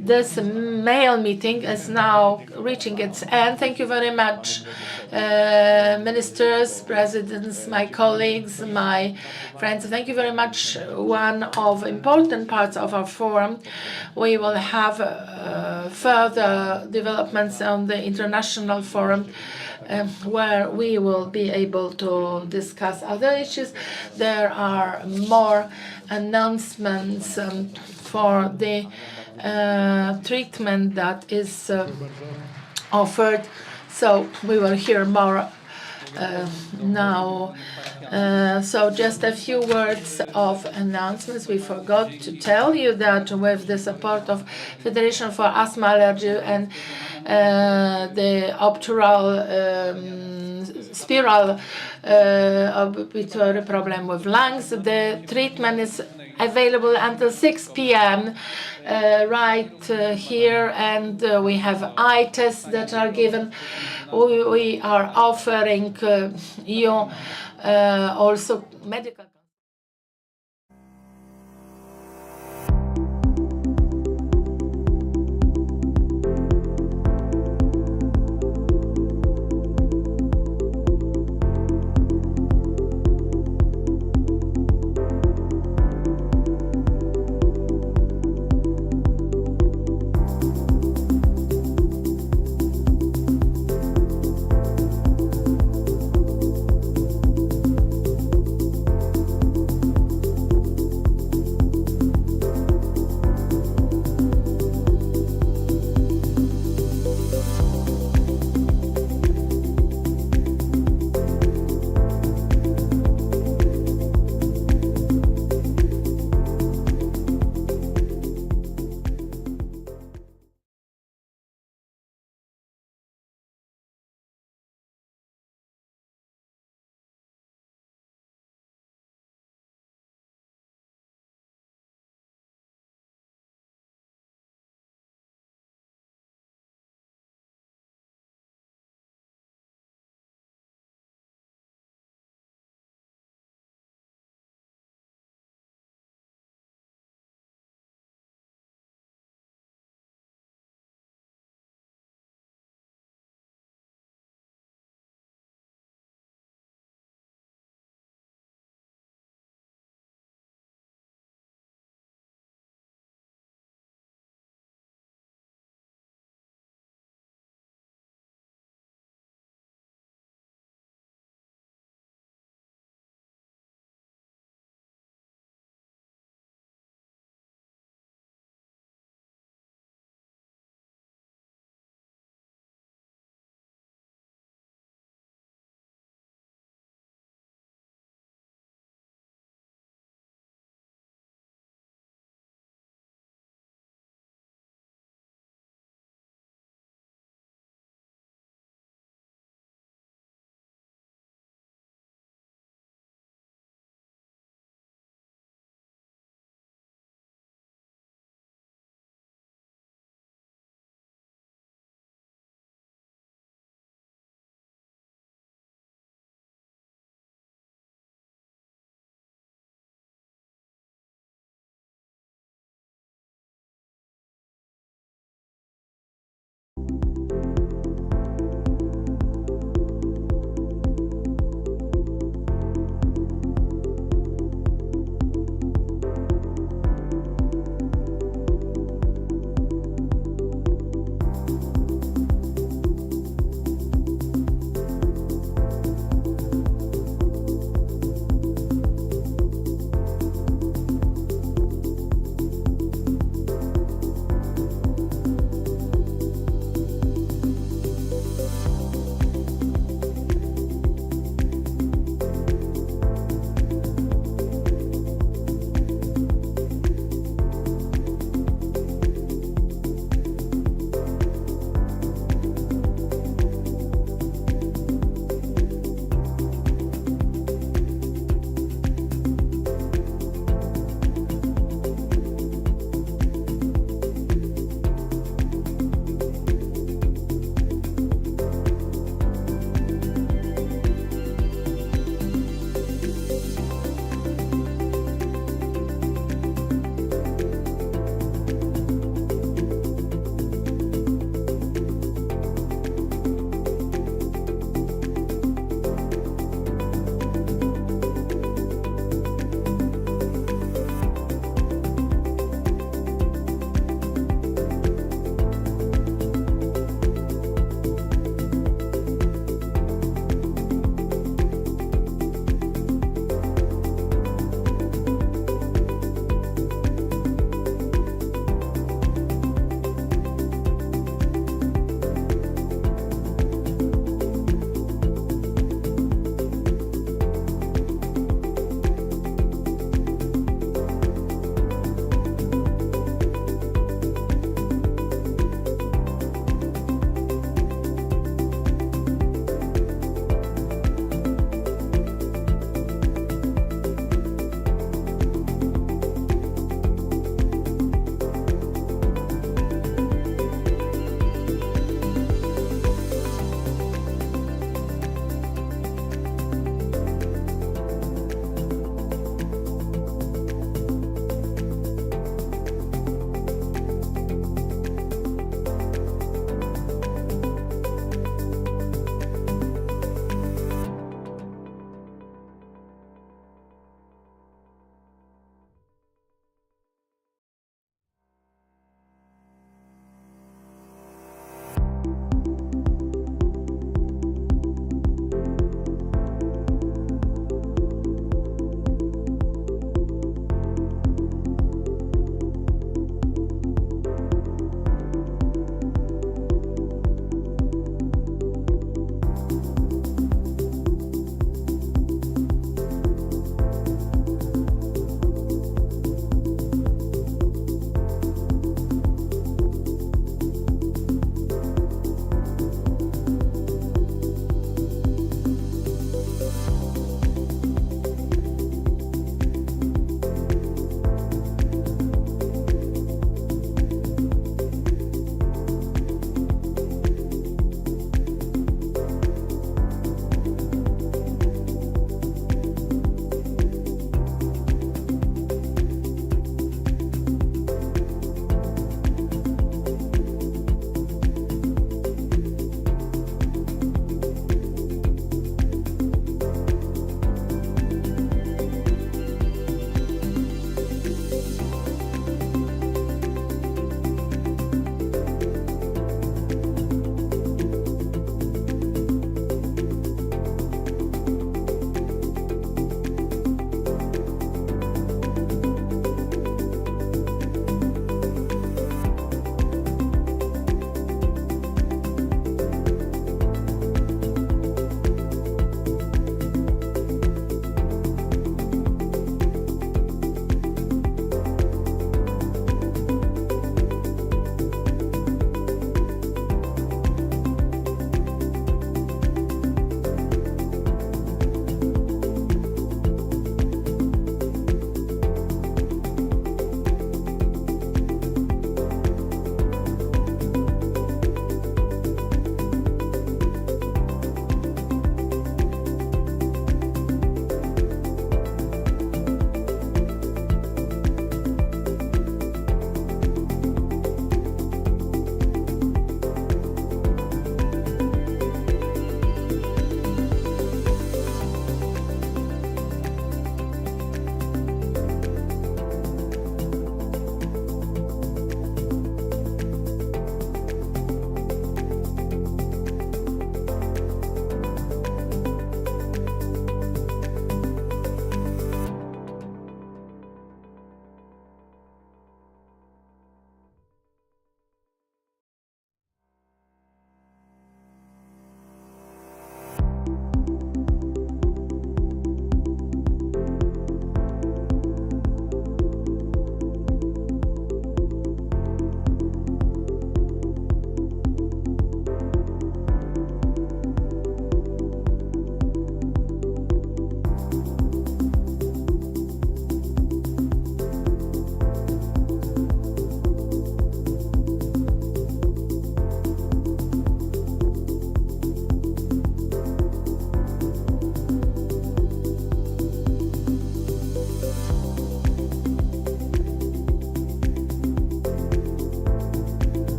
This mail meeting is now reaching its end. Thank you very much, ministers, presidents, my colleagues, my friends. Thank you very much. One of important parts of our forum, we will have further developments on the international forum, where we will be able to discuss other issues. There are more announcements for the treatment that is offered. So we will hear more now. So just a few words of announcements. We forgot to tell you that with the support of Federation for Asthma, Allergy and the obtural spiral obituary problem with lungs, the treatment is available until 6 p.m. Right here, and we have eye tests that are given. We are offering you also medical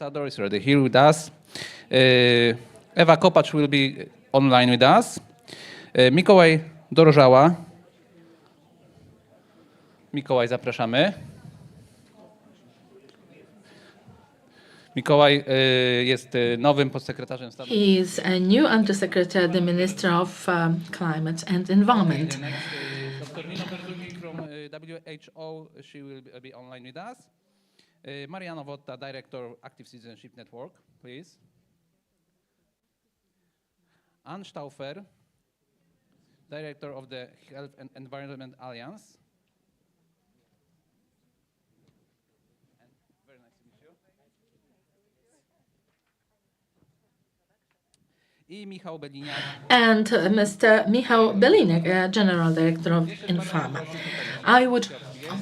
ambassador is already here with us. Ewa Kopacz will be online with us. Mikołaj Dorożała. Mikołaj, zapraszamy. Mikołaj jest nowym podsekretarzem stanu. He is a new Undersecretary, the Minister of Climate and Environment. Dr. Nino Bertuggi from WHO, she will be online with us. Mariano Wotta, Director, Active Citizenship Network, please. Ann Stauffer, Director of the Health and Environment Alliance. Very nice to meet you. I Michał Beliniak. And Mr. Michał Belinek, General Director of Infama. I would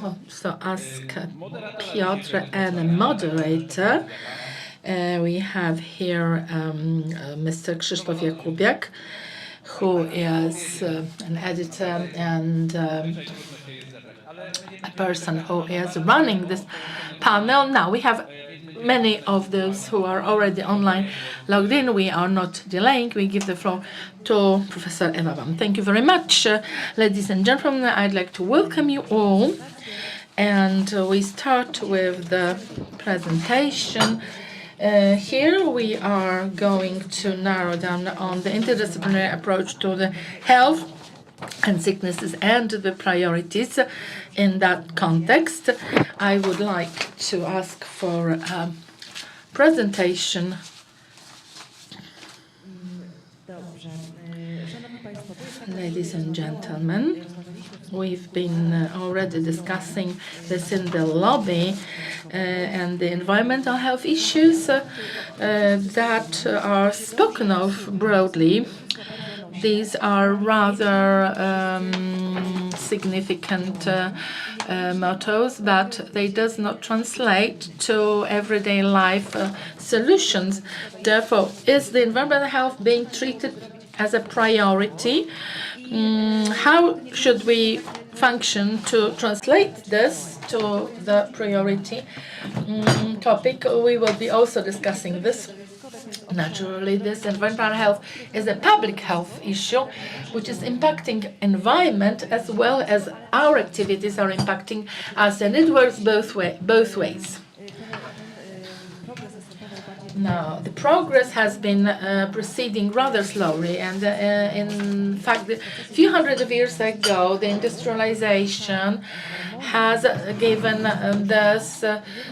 also ask Piotr and a moderator. We have here Mr. Krzysztof Jakubiak, who is an editor and a person who is running this panel. Now we have many of those who are already online logged in. We are not delaying. We give the floor to Professor Ewa Bam. Thank you very much, ladies and gentlemen. I'd like to welcome you all. And we start with the presentation. Here we are going to narrow down on the interdisciplinary approach to the health and sicknesses and the priorities in that context. I would like to ask for a presentation. Ladies and gentlemen, we've been already discussing this in the lobby and the environmental health issues that are spoken of broadly. These are rather significant mottos, but they does not translate to everyday life solutions. Therefore, is the environmental health being treated as a priority? How should we function to translate this to the priority topic? We will be also discussing this. Naturally, this environmental health is a public health issue which is impacting environment as well as our activities are impacting us, and it works both ways. Now, the progress has been proceeding rather slowly, and in fact, a few hundred of years ago, the industrialization has given this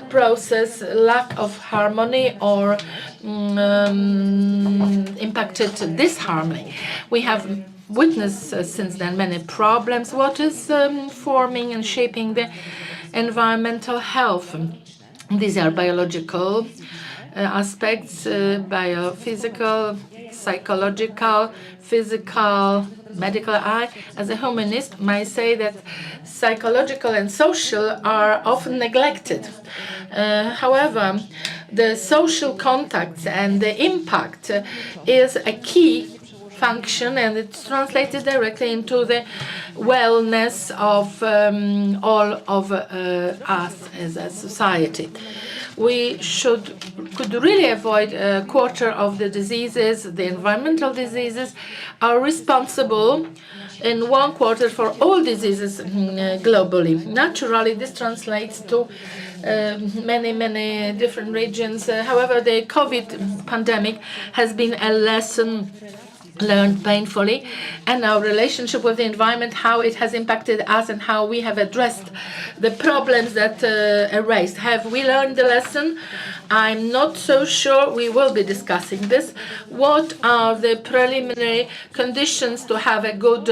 process lack of harmony or impacted disharmony. We have witnessed since then many problems. What is forming and shaping the environmental health? These are biological aspects, biophysical, psychological, physical, medical. I, as a humanist, might say that psychological and social are often neglected. However, the social contacts and the impact is a key function, and it's translated directly into the wellness of all of us as a society. We could really avoid a quarter of the diseases. The environmental diseases are responsible in 1/4 for all diseases globally. Naturally, this translates to many different regions. However, the COVID pandemic has been a lesson learned painfully, and our relationship with the environment, how it has impacted us and how we have addressed the problems that arose. Have we learned the lesson? I'm not so sure. We will be discussing this. What are the preliminary conditions to have a good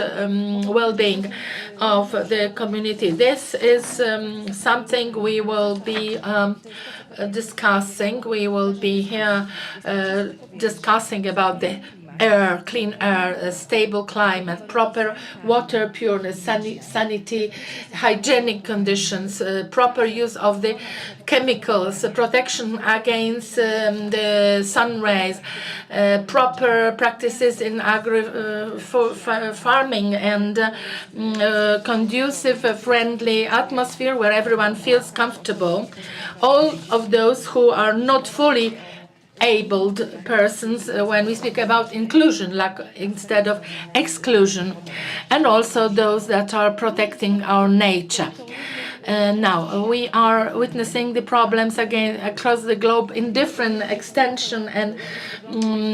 well-being of the community? This is something we will be discussing. We will be here discussing about the air, clean air, a stable climate, proper water pureness, sanity, hygienic conditions, proper use of the chemicals, protection against the sun rays, proper practices in farming, and conducive, friendly atmosphere where everyone feels comfortable. All of those who are not fully abled persons, when we speak about inclusion, like instead of exclusion, and also those that are protecting our nature. Now, we are witnessing the problems again across the globe in different extension and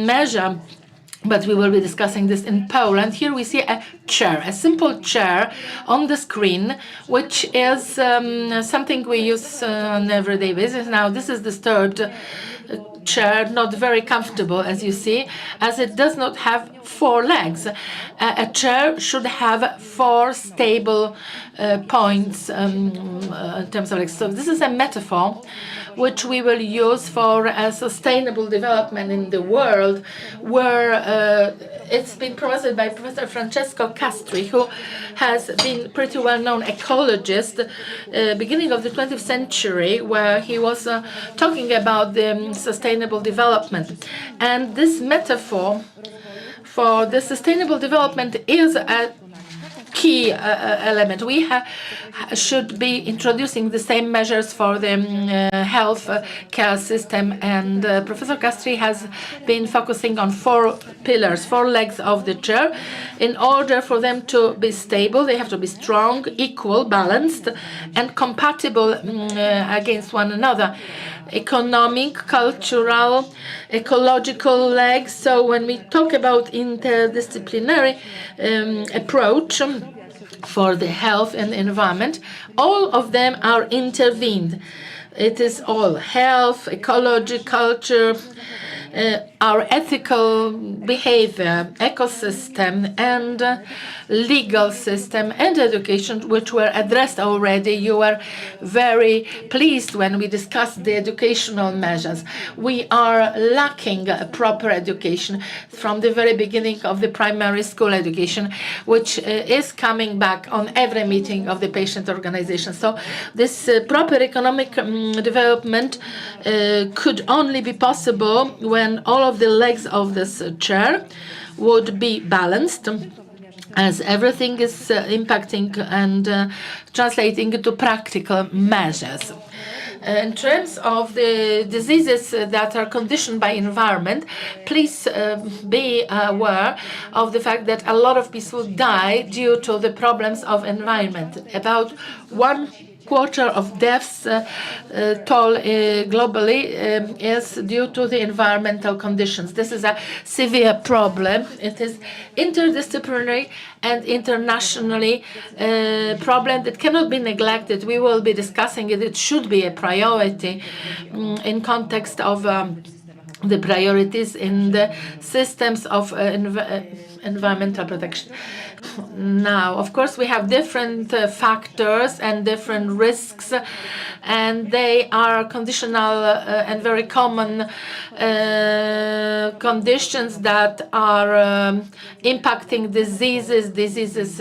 measure. But we will be discussing this in Poland. Here we see a chair, a simple chair on the screen, which is something we use on an everyday basis. Now, this is the third chair, not very comfortable, as you see, as it does not have 4 legs. A chair should have 4 stable points in terms of legs. So this is a metaphor which we will use for a sustainable development in the world, where it's been promoted by Professor Francesco Castri, who has been pretty well-known ecologist, beginning of the 20th century, where he was talking about the sustainable development. And this metaphor for the sustainable development is a key element. We should be introducing the same measures for the health care system, and Professor Castri has been focusing on 4 pillars, 4 legs of the chair. In order for them to be stable, they have to be strong, equal, balanced, and compatible against one another. Economic, cultural, ecological legs. So when we talk about interdisciplinary approach for the health and environment, all of them are intervened. It is all health, ecology, culture, our ethical behavior, ecosystem, and legal system and education, which were addressed already. You were very pleased when we discussed the educational measures. We are lacking a proper education from the very beginning of the primary school education, which is coming back on every meeting of the patient organization. So this proper economic development could only be possible when all of the legs of this chair would be balanced, as everything is impacting and translating into practical measures. In terms of the diseases that are conditioned by environment, please be aware of the fact that a lot of people die due to the problems of environment. About 1/4 of deaths toll globally is due to the environmental conditions. This is a severe problem. It is interdisciplinary and internationally problem that cannot be neglected. We will be discussing it. It should be a priority in context of the priorities in the systems of environmental protection. Now, of course, we have different factors and different risks, and they are conditional and very common conditions that are impacting diseases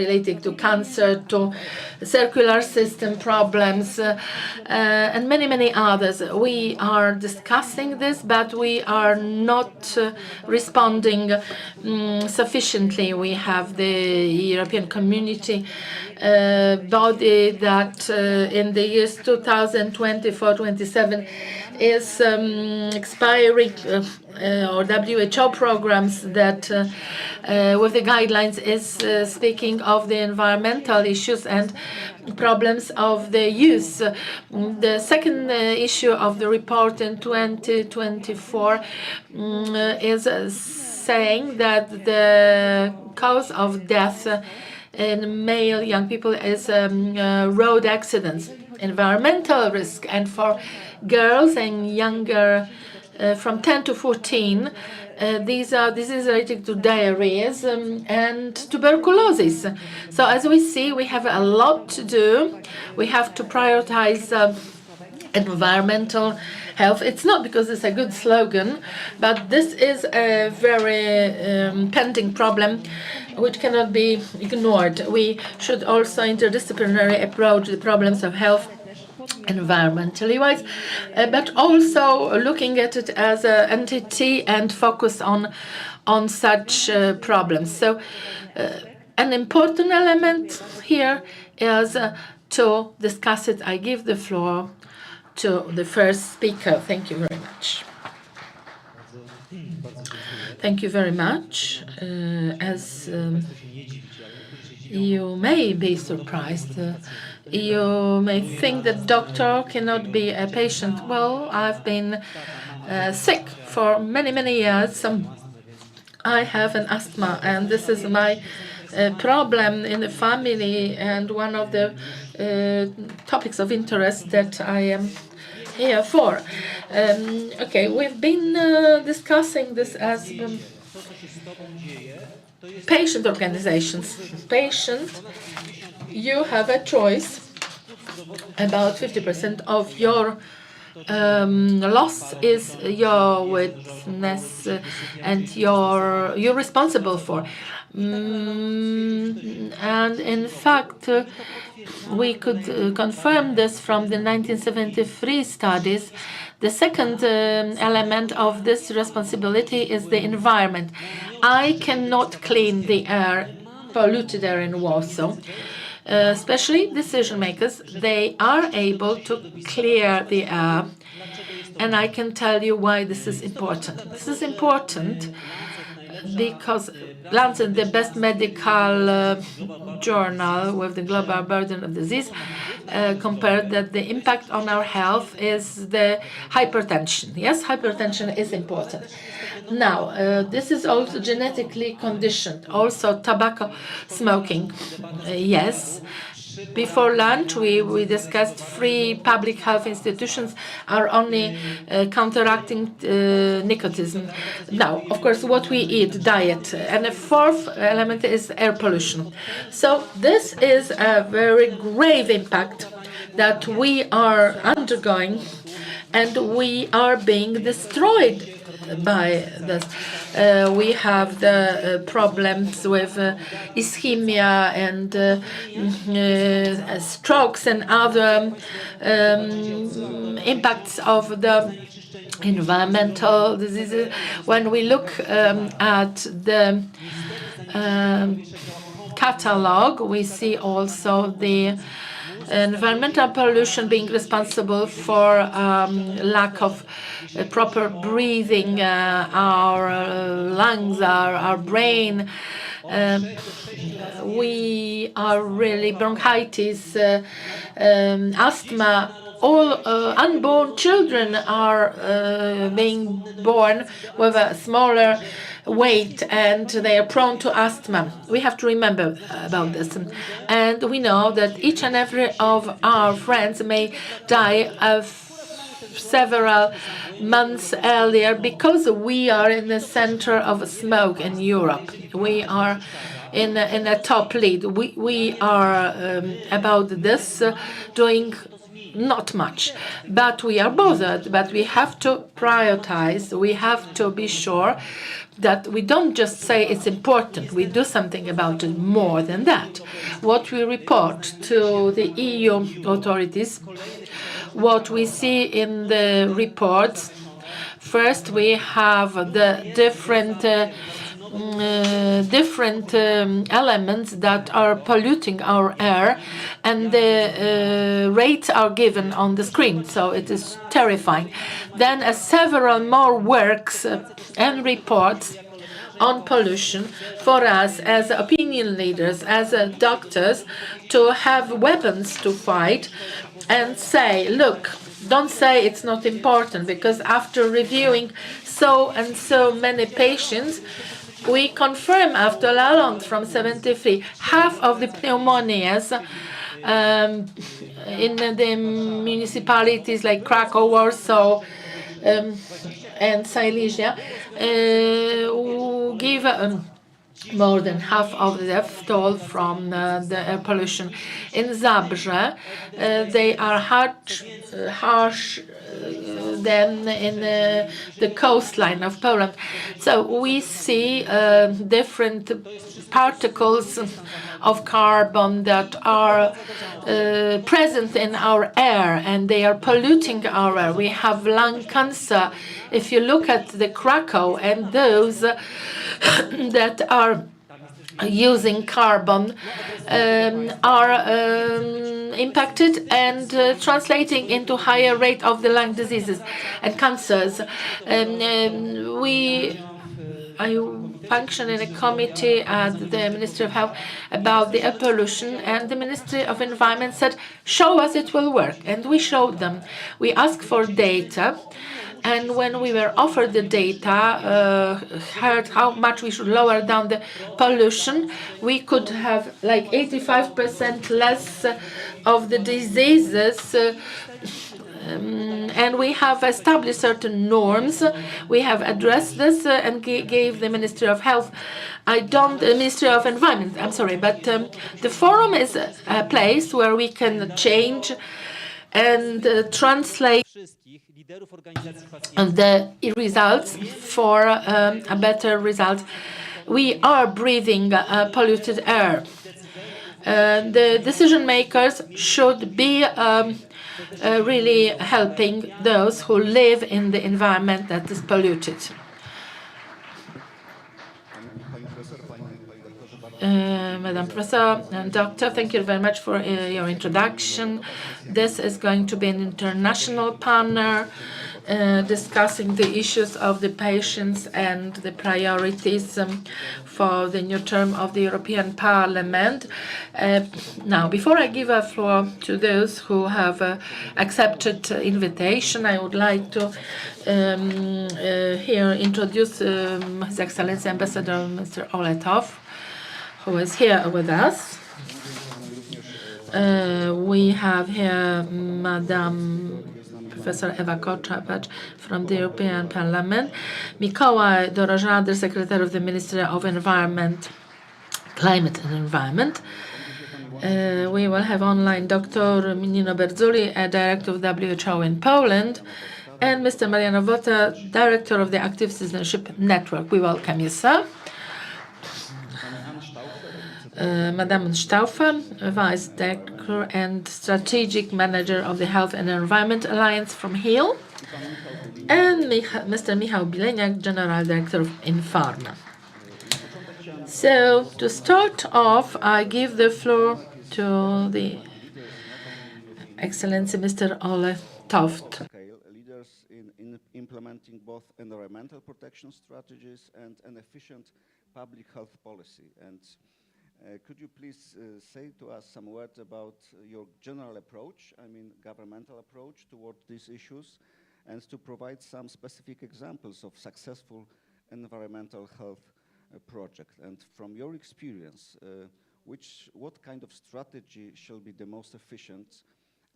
related to cancer, to circular system problems, and many others. We are discussing this, but we are not responding sufficiently. We have the European Community body that in the years 2024-27 is expiring, or WHO programs that with the guidelines is speaking of the environmental issues and problems of the use. The second issue of the report in 2024 is saying that the cause of death in male young people is road accidents, environmental risk, and for girls and younger from 10 to 14, these are diseases related to diarrheas and tuberculosis. So as we see, we have a lot to do. We have to prioritize environmental health. It's not because it's a good slogan, but this is a very pending problem which cannot be ignored. We should also interdisciplinary approach the problems of health environmentally wise, but also looking at it as an entity and focus on such problems. So an important element here is to discuss it. I give the floor to the first speaker. Thank you very much. Thank you very much. As you may be surprised, you may think that doctor cannot be a patient. Well, I've been sick for many, many years. I have an asthma, and this is my problem in the family and one of the topics of interest that I am here for. Okay, we've been discussing this as patient organizations. Patient, you have a choice. About 50% of your loss is your witness and you're responsible for. And in fact, we could confirm this from the 1973 studies. The second element of this responsibility is the environment. I cannot clean the air, polluted air in Warsaw. Especially decision makers, they are able to clear the air. And I can tell you why this is important. This is important because Lancet, the best medical journal with the global burden of disease, compared that the impact on our health is the hypertension. Yes, hypertension is important. Now, this is also genetically conditioned. Also, tobacco smoking. Yes. Before lunch, we discussed free public health institutions are only counteracting nicotine. Now, of course, what we eat, diet. And the fourth element is air pollution. So this is a very grave impact that we are undergoing, and we are being destroyed by this. We have the problems with ischemia and strokes and other impacts of the environmental diseases. When we look at the catalog, we see also the environmental pollution being responsible for lack of proper breathing, our lungs, our brain. We are really bronchitis, asthma. All unborn children are being born with a smaller weight and they are prone to asthma. We have to remember about this. And we know that each and every of our friends may die of several months earlier because we are in the center of smoke in Europe. We are in a top lead. We are about this doing not much, but we are bothered. But we have to prioritize. We have to be sure that we don't just say it's important, we do something about it more than that. What we report to the EU authorities, what we see in the reports, first we have the different elements that are polluting our air, and the rates are given on the screen, so it is terrifying. Then several more works and reports on pollution for us as opinion leaders, as doctors, to have weapons to fight and say, look, don't say it's not important, because after reviewing so and so many patients, we confirm after Lalonde from 73, half of the pneumonias in the municipalities like Krakow, Warsaw, and Silesia give more than half of the death toll from the air pollution. In Zabrze, they are harsh than in the coastline of Poland. So we see different particles of carbon that are present in our air, and they are polluting our air. We have lung cancer. If you look at the Krakow and those that are using carbon are impacted and translating into higher rate of the lung diseases and cancers. I function in a committee at the Ministry of Health about the air pollution, and the Ministry of Environment said, show us it will work. And we showed them. We asked for data. And when we were offered the data, heard how much we should lower down the pollution, we could have like 85% less of the diseases. And we have established certain norms. We have addressed this and gave the Ministry of Health. Ministry of Environment, I'm sorry, but the forum is a place where we can change and translate the results for a better result. We are breathing polluted air. The decision makers should be really helping those who live in the environment that is polluted. Madam Professor and Doctor, thank you very much for your introduction. This is going to be an international panel discussing the issues of the patients and the priorities for the new term of the European Parliament. Now, before I give a floor to those who have accepted invitation, I would like to here introduce His Excellency Ambassador Mr. Oletov, who is here with us. We have here Madam Professor Ewa Koczapacz from the European Parliament, Mikołaj Dorożady, Secretary of the Ministry of Environment, Climate and Environment. We will have online Dr. Nino Berzuli, Director of WHO in Poland, and Mr. Marian Nowota, Director of the Active Citizenship Network. We welcome you, sir. Madame Staufer, Vice Director and Strategic Manager of the Health and Environment Alliance from HEAL, and Mr. Michał Bileniak, General Director of Infarma. So, to start off, I give the floor to the Excellency Mr. Ole Toft. Leaders in implementing both environmental protection strategies and an efficient public health policy. And could you please say to us some words about your general approach, I mean governmental approach toward these issues, and to provide some specific examples of successful environmental health project. And from your experience, what kind of strategy shall be the most efficient?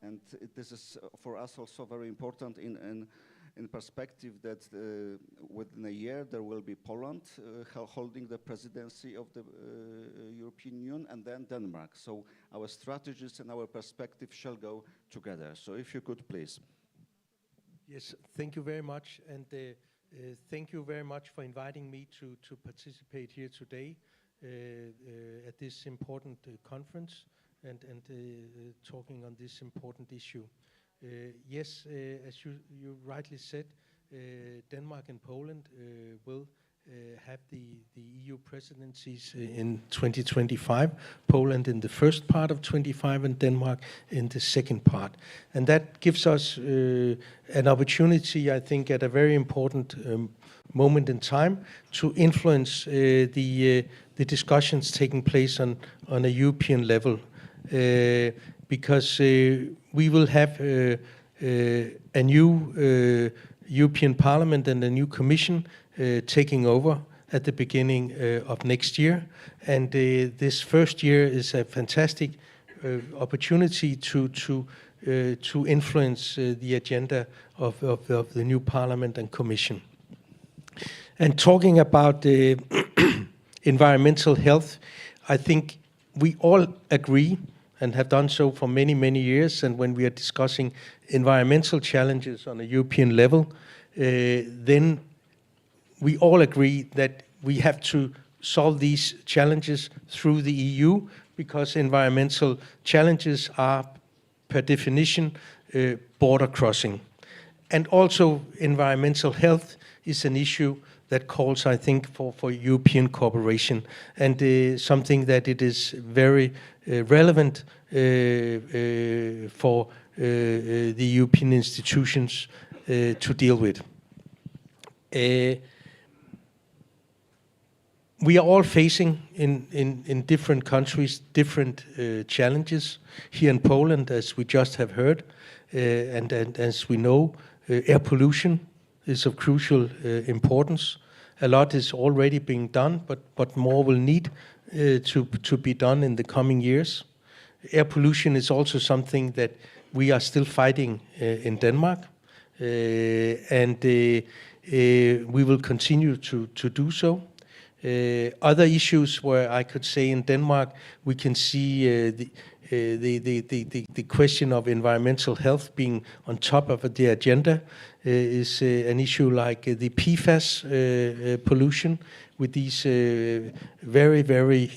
And this is for us also very important in perspective that within a year there will be Poland holding the presidency of the European Union, and then Denmark. So our strategies and our perspective shall go together. So if you could please. Yes, thank you very much, and thank you very much for inviting me to participate here today at this important conference and talking on this important issue. Yes, as you rightly said, Denmark and Poland will have the EU presidencies in 2025, Poland in the first part of 25 and Denmark in the second part. And that gives us an opportunity, I think, at a very important moment in time to influence the discussions taking place on a European level. Because we will have a new European Parliament and a new Commission taking over at the beginning of next year. And this first year is a fantastic opportunity to influence the agenda of the new Parliament and Commission. And talking about environmental health, I think we all agree and have done so for many, many years. And when we are discussing environmental challenges on a European level, then we all agree that we have to solve these challenges through the EU, because environmental challenges are, per definition, border crossing. And also environmental health is an issue that calls, I think, for European cooperation, and something that it is very relevant for the European institutions to deal with. We are all facing in different countries different challenges. Here in Poland, as we just have heard, and as we know, air pollution is of crucial importance. A lot is already being done, but more will need to be done in the coming years. Air pollution is also something that we are still fighting in Denmark, and we will continue to do so. Other issues where I could say in Denmark we can see the question of environmental health being on top of the agenda is an issue like the PFAS pollution, with these very, very,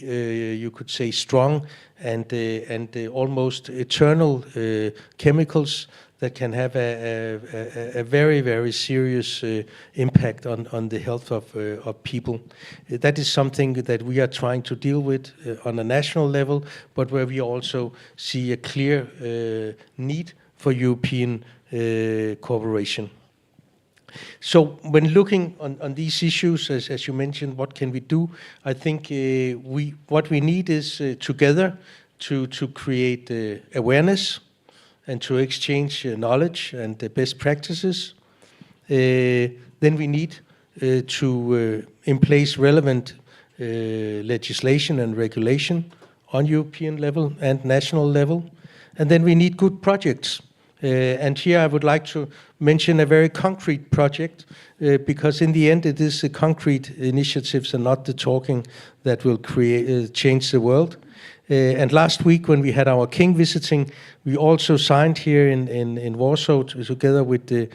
you could say, strong and almost eternal chemicals that can have a very, very serious impact on the health of people. That is something that we are trying to deal with on a national level, but where we also see a clear need for European cooperation. So when looking on these issues, as you mentioned, what can we do? I think what we need is together to create awareness and to exchange knowledge and best practices. Then we need to in place relevant legislation and regulation on European level and national level. And then we need good projects. And here I would like to mention a very concrete project, because in the end it is the concrete initiatives and not the talking that will change the world. And last week when we had our king visiting, we also signed here in Warsaw, together with the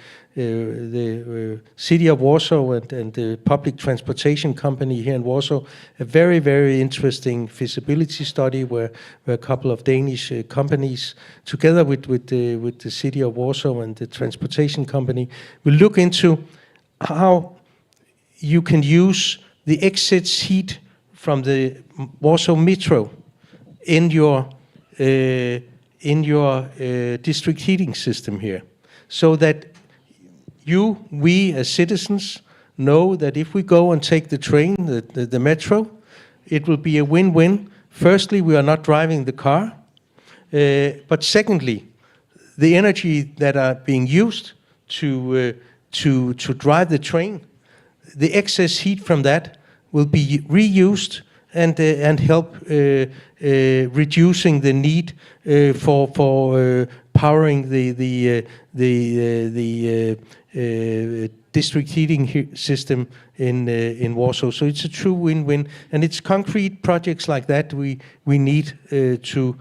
city of Warsaw and the public transportation company here in Warsaw, a very, very interesting feasibility study where a couple of Danish companies, together with the city of Warsaw and the transportation company, will look into how you can use the excess heat from the Warsaw Metro in your district heating system here, so that we as citizens know that if we go and take the train, the metro, it will be a win-win. Firstly, we are not driving the car, but secondly, the energy that are being used to drive the train, the excess heat from that will be reused and help reducing the need for powering the district heating system in Warsaw. So it's a true win-win, and it's concrete projects like that we need to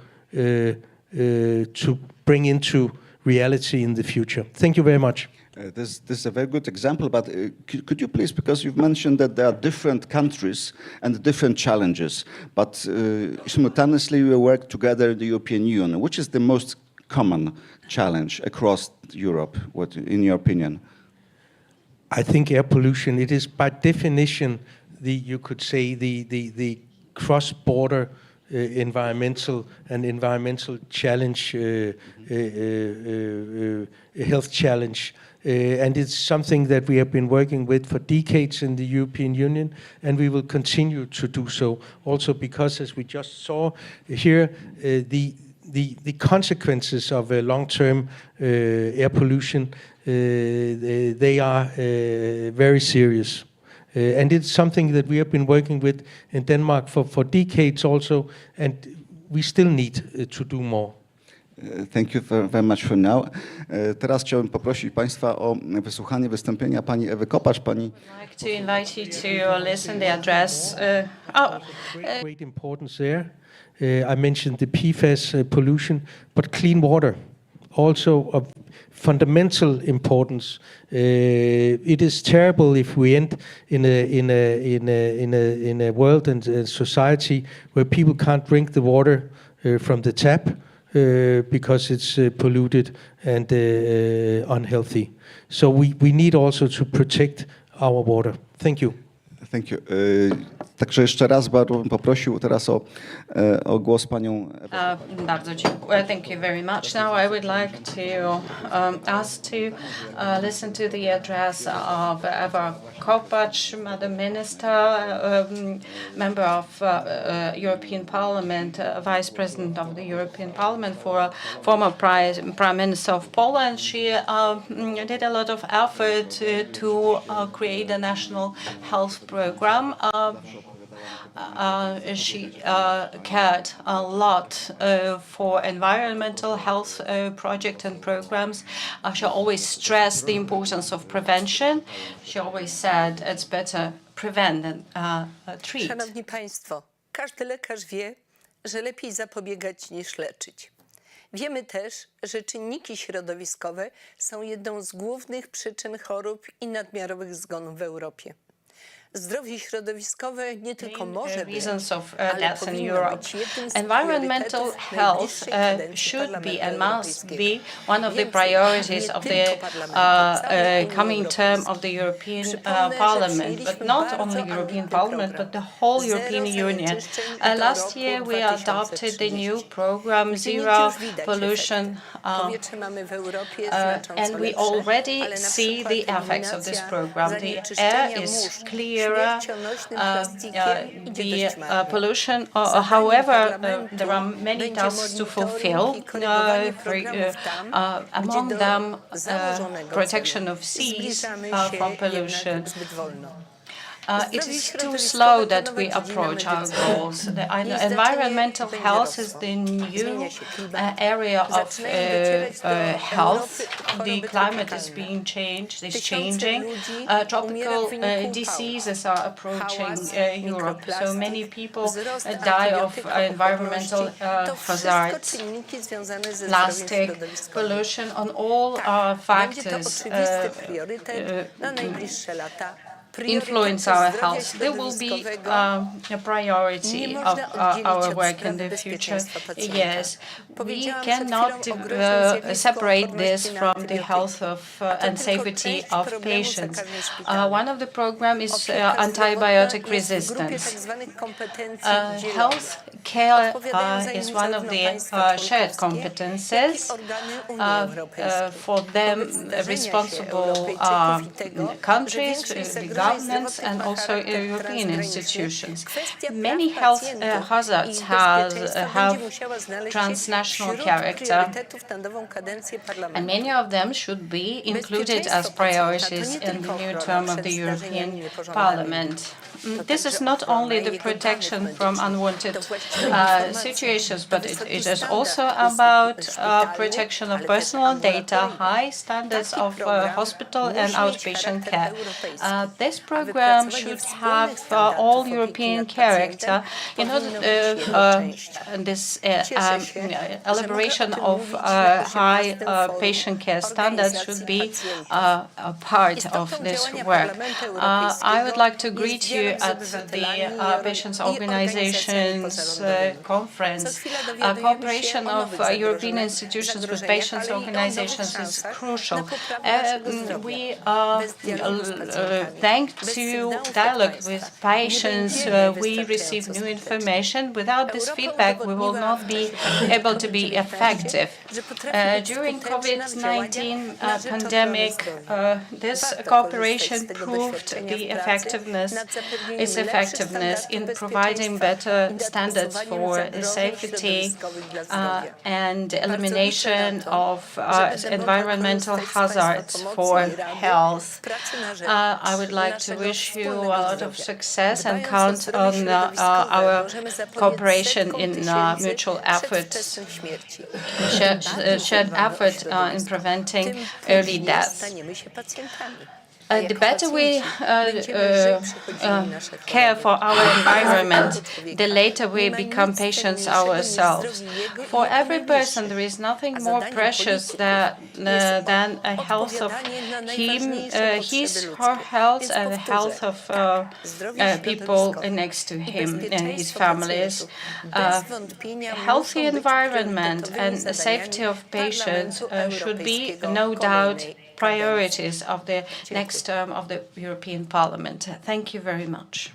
bring into reality in the future. Thank you very much. This is a very good example, but could you please, because you've mentioned that there are different countries and different challenges, but simultaneously we work together in the European Union. Which is the most common challenge across Europe, in your opinion? I think air pollution, it is by definition you could say the cross-border environmental challenge, health challenge. And it's something that we have been working with for decades in the European Union, and we will continue to do so. Also because, as we just saw here, the consequences of long-term air pollution, they are very serious. And it's something that we have been working with in Denmark for decades also, and we still need to do more. Thank you very much for now. Teraz chciałbym poprosić Państwa o wysłuchanie wystąpienia pani Ewy Kopacz. Pani I'd like to invite you to listen the address. Great importance there. I mentioned the PFAS pollution, but clean water also of fundamental importance. It is terrible if we end in a world and a society where people can't drink the water from the tap because it's polluted and unhealthy. So we need also to protect our water. Thank you. Thank you. Także jeszcze raz bardzo bym poprosił teraz o głos panią Ewę. Bardzo dziękuję. Thank you very much. Now I would like to ask to listen to the address of Eva Kopacz, Madam Minister, member of European Parliament, Vice President of the European Parliament, former Prime Minister of Poland. She did a lot of effort to create a national health program. She cared a lot for environmental health projects and programs. She always stressed the importance of prevention. She always said it's better prevent than treat. Szanowni Państwo, każdy lekarz wie, że lepiej zapobiegać niż leczyć. Wiemy też, że czynniki środowiskowe są jedną z głównych przyczyn chorób i nadmiarowych zgonów w Europie. Zdrowie środowiskowe nie tylko może być, ale powinno być jednym z environmental health should be and must be one of the priorities of the coming term of the European Parliament, but not only European Parliament, but the whole European Union. Last year we adopted the new program Zero Pollution, and we already see the effects of this program. The air is clearer, the pollution, however, there are many tasks to fulfill, among them protection of seas from pollution. It is too slow that we approach our goals. The environmental health is the new area of health. The climate is changing. Tropical diseases are approaching Europe. So many people die of environmental hazards. Plastic pollution on all factors influence our health. There will be a priority of our work in the future. Yes, we cannot separate this from the health of and safety of patients. One of the programs is antibiotic resistance. Health care is one of the shared competences. For them, responsible countries, governments, and also European institutions. Many health hazards have transnational character, and many of them should be included as priorities in the new term of the European Parliament. This is not only the protection from unwanted situations, but it is also about protection of personal data, high standards of hospital and outpatient care. This program should have all European character. In order, this elaboration of high patient care standards should be a part of this work. I would like to greet you at the Patients' Organizations conference. Cooperation of European institutions with patients' organizations is crucial. We thanks to dialogue with patients, we receive new information. Without this feedback, we will not be able to be effective. During COVID-19 pandemic, this cooperation proved its effectiveness in providing better standards for safety and elimination of environmental hazards for health. I would like like to wish you a lot of success and count on our cooperation in mutual efforts, shared effort in preventing early deaths. The better we care for our environment, the later we become patients ourselves. For every person, there is nothing more precious than a health of his, her health, and the health of people next to him and his families. Healthy environment and the safety of patients should be, no doubt, priorities of the next term of the European Parliament. Thank you very much.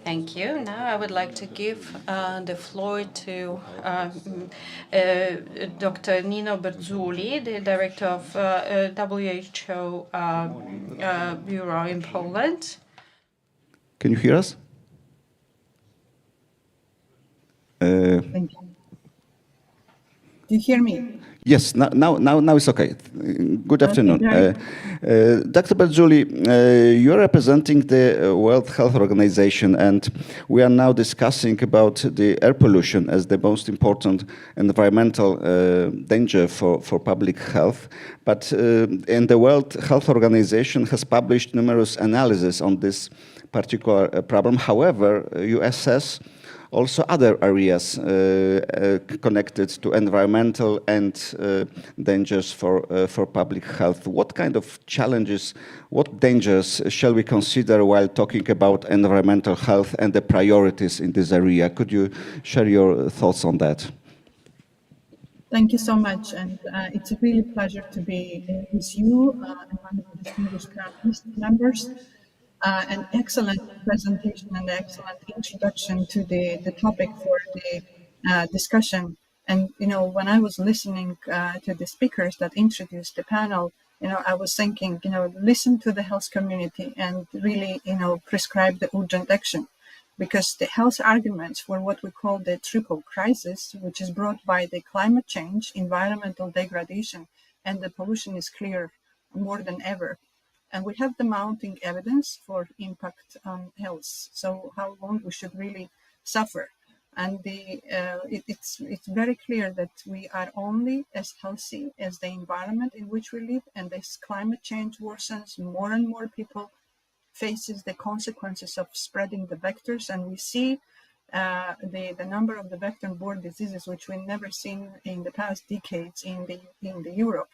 Thank you. Now I would like to give the floor to Dr. Nino Berzuli, the director of WHO Bureau in Poland. Can you hear us? Thank you. Do you hear me? Yes, now it's okay. Good afternoon. Dr. Berzuli, you're representing the World Health Organization, and we are now discussing about the air pollution as the most important environmental danger for public health. But and the World Health Organization has published numerous analyses on this particular problem. However, you assess also other areas connected to environmental and dangers for public health. What kind of challenges, what dangers shall we consider while talking about environmental health and the priorities in this area? Could you share your thoughts on that? Thank you so much, and it's a really pleasure to be with you among the distinguished members. An excellent presentation and excellent introduction to the topic for the discussion. And, you know, when I was listening to the speakers that introduced the panel, you know, I was thinking, you know, listen to the health community and really, you know, prescribe the urgent action. Because the health arguments for what we call the triple crisis, which is brought by the climate change, environmental degradation, and the pollution is clear more than ever. And we have the mounting evidence for impact on health. So how long we should really suffer. And it's very clear that we are only as healthy as the environment in which we live. And as climate change worsens, more and more people faces the consequences of spreading the vectors. And we see the number of the vector-borne diseases, which we've never seen in the past decades in the Europe,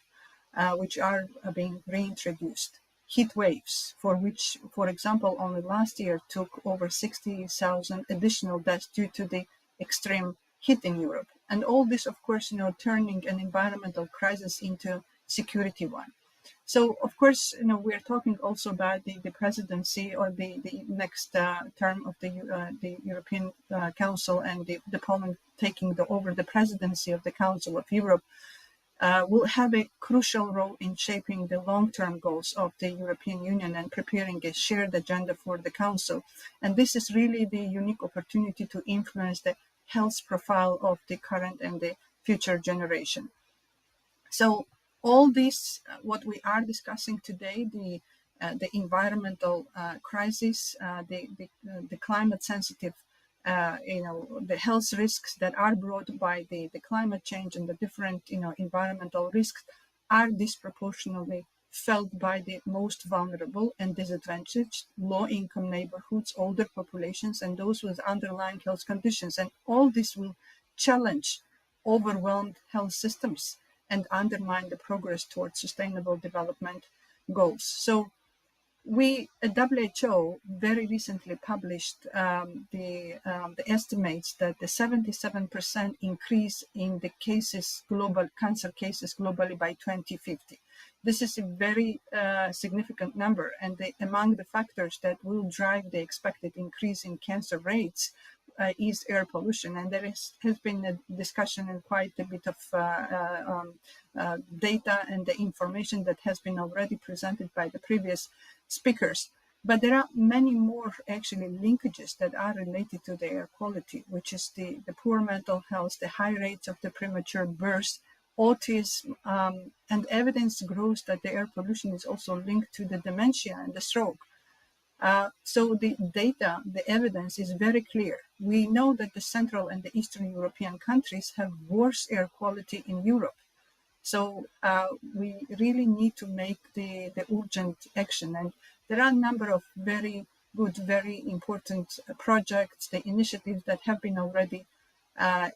which are being reintroduced. Heat waves, for which, for example, only last year took over 60,000 additional deaths due to the extreme heat in Europe. And all this, of course, you know, turning an environmental crisis into security one. So, of course, you know, we're talking also about the presidency or the next term of the European Council, and the Poland taking over the presidency of the Council of Europe. Will have a crucial role in shaping the long-term goals of the European Union and preparing a shared agenda for the Council. And this is really the unique opportunity to influence the health profile of the current and the future generation. So all this, what we are discussing today, the environmental crisis, the climate-sensitive the health risks that are brought by the climate change and the different, environmental risks are disproportionately felt by the most vulnerable and disadvantaged, low-income neighborhoods, older populations, and those with underlying health conditions. And all this will challenge overwhelmed health systems and undermine the progress towards sustainable development goals. So we at WHO very recently published the estimates that the 77% increase in the cancer cases globally by 2050. This is a very significant number, and among the factors that will drive the expected increase in cancer rates is air pollution. And there has been a discussion and quite a bit of data and the information that has been already presented by the previous speakers. But there are many more actually linkages that are related to the air quality, which is the poor mental health, the high rates of the premature birth, autism, and evidence grows that the air pollution is also linked to the dementia and the stroke. So the data, the evidence is very clear. We know that the Central and the Eastern European countries have worse air quality in Europe. So we really need to make the urgent action. And there are a number of very good, very important projects, the initiatives that have been already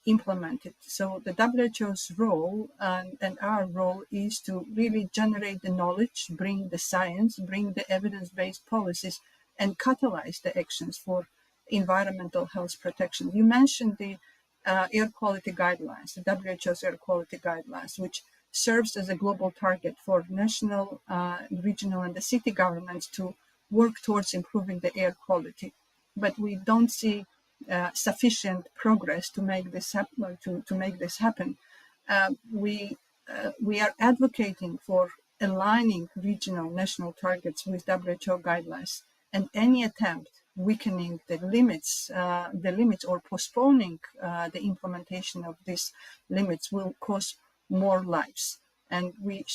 implemented. So the WHO's role and our role is to really generate the knowledge, bring the science, bring the evidence-based policies, and catalyze the actions for environmental health protection. You mentioned the air quality guidelines, the WHO's air quality guidelines, which serves as a global target for national, regional, and the city governments to work towards improving the air quality. But we don't see sufficient progress to make this happen. We are advocating for aligning regional national targets with WHO guidelines, and any attempt weakening the limits or postponing the implementation of these limits will cause more lives. And we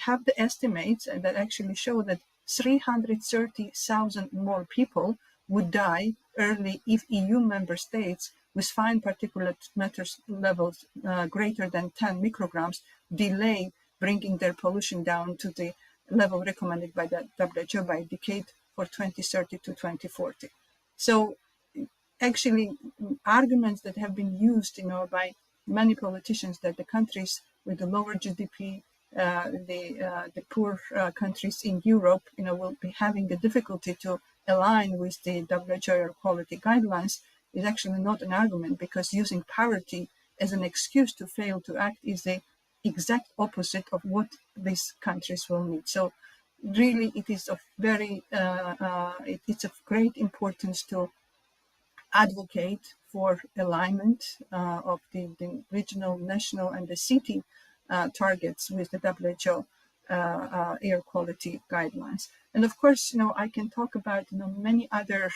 have the estimates that actually show that 330,000 more people would die early if EU member states with fine particulate matter levels greater than 10 micrograms delay bringing their pollution down to the level recommended by the WHO by decade for 2030 to 2040. So actually arguments that have been used by many politicians that the countries with the lower GDP, the poor countries in Europe, will be having the difficulty to align with the WHO air quality guidelines is actually not an argument, because using poverty as an excuse to fail to act is the exact opposite of what these countries will need. So really it is of it's of great importance to advocate for alignment of the regional, national, and the city targets with the WHO air quality guidelines. And of course, I can talk about many other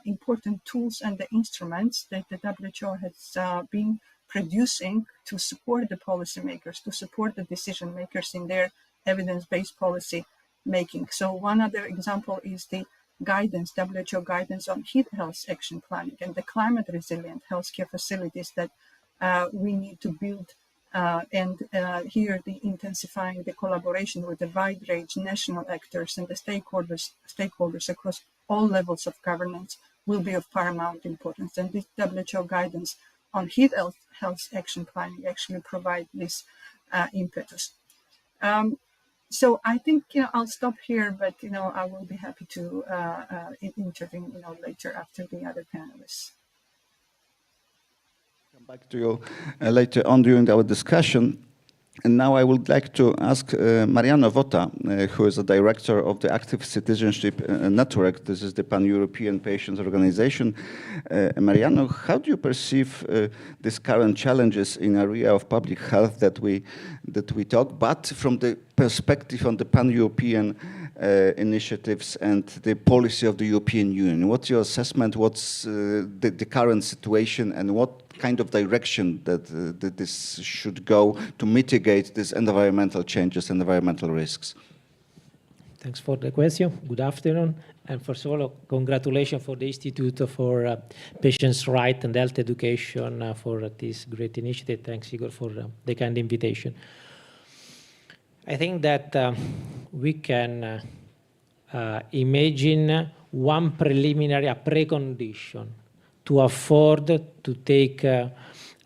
important tools and the instruments that the WHO has been producing to support the policymakers, to support the decision makers in their evidence-based policy making. So one other example is the guidance, WHO guidance on heat health action planning and the climate resilient healthcare facilities that we need to build. And here the intensifying the collaboration with the wide range national actors and the stakeholders across all levels of governance will be of paramount importance. And this WHO guidance on heat health action planning actually provide this impetus. So I think I'll stop here, but I will be happy to intervene later after the other panelists. Come back to you later on during our discussion. And now I would like to ask Mariano Vota, who is the director of the Active Citizenship Network. This is the Pan-European Patients Organization. Mariano, how do you perceive these current challenges in area of public health that we talk, but from the perspective on the Pan-European initiatives and the policy of the European Union? What's your assessment? What's the current situation, and what kind of direction that this should go to mitigate these environmental changes and environmental risks? Thanks for the question. Good afternoon. And first of all, congratulations for the Institute for Patients' Rights and Health Education for this great initiative. Thanks, Igor, for the kind invitation. I think that we can imagine one preliminary, a precondition to afford to take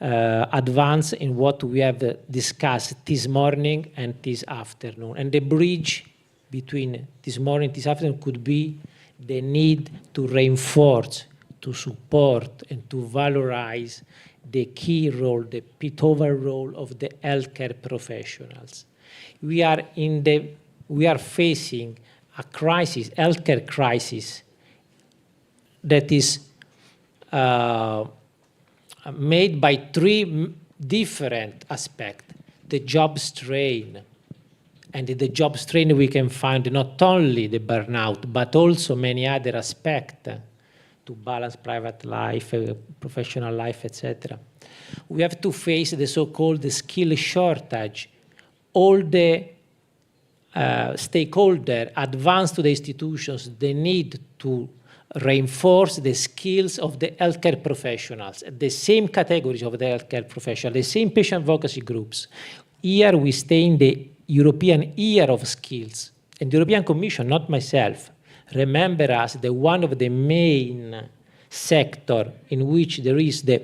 advance in what we have discussed this morning and this afternoon. And the bridge between this morning and this afternoon could be the need to reinforce, to support, and to valorize the key role, the pivotal role of the healthcare professionals. We are facing a crisis, healthcare crisis, that is made by three different aspects. The job strain, and in the job strain we can find not only the burnout, but also many other aspects to balance private life, professional life, etc. We have to face the so-called skill shortage. All the stakeholders advance to the institutions, they need to reinforce the skills of the healthcare professionals, the same categories of the healthcare professionals, the same patient advocacy groups. Here we stay in the European Year of Skills. And the European Commission, not myself, remember us that one of the main sector in which there is the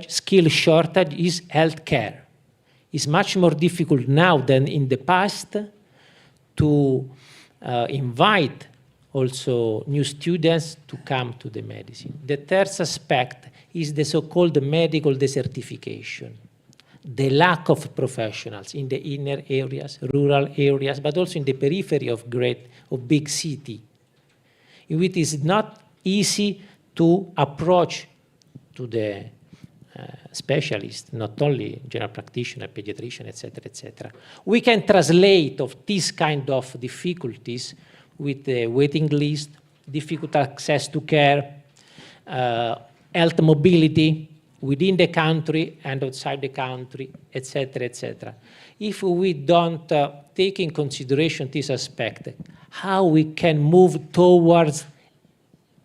skill shortage is healthcare. It's much more difficult now than in the past to invite also new students to come to the medicine. The third aspect is the so-called medical desertification, the lack of professionals in the inner areas, rural areas, but also in the periphery of big city, in which it is not easy to approach to the specialist, not only general practitioner, pediatrician, etc., etc. We can translate of these kind of difficulties with the waiting list, difficult access to care, health mobility within the country and outside the country, etc., etc. If we don't take in consideration this aspect, how we can move towards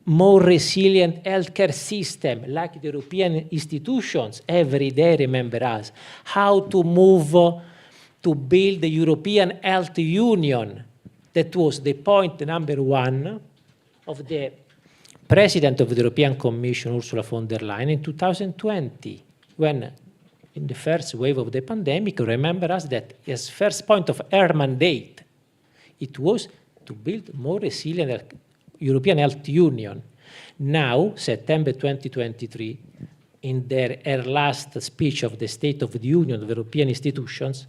more resilient healthcare system, like the European institutions every day remember us, how to move to build the European Health Union. That was the point number one of the President of the European Commission, Ursula von der Leyen, in 2020, when in the first wave of the pandemic, remember us that his first point of her mandate, it was to build more resilient European Health Union. Now, September 2023, in her last speech of the State of the Union of European institutions,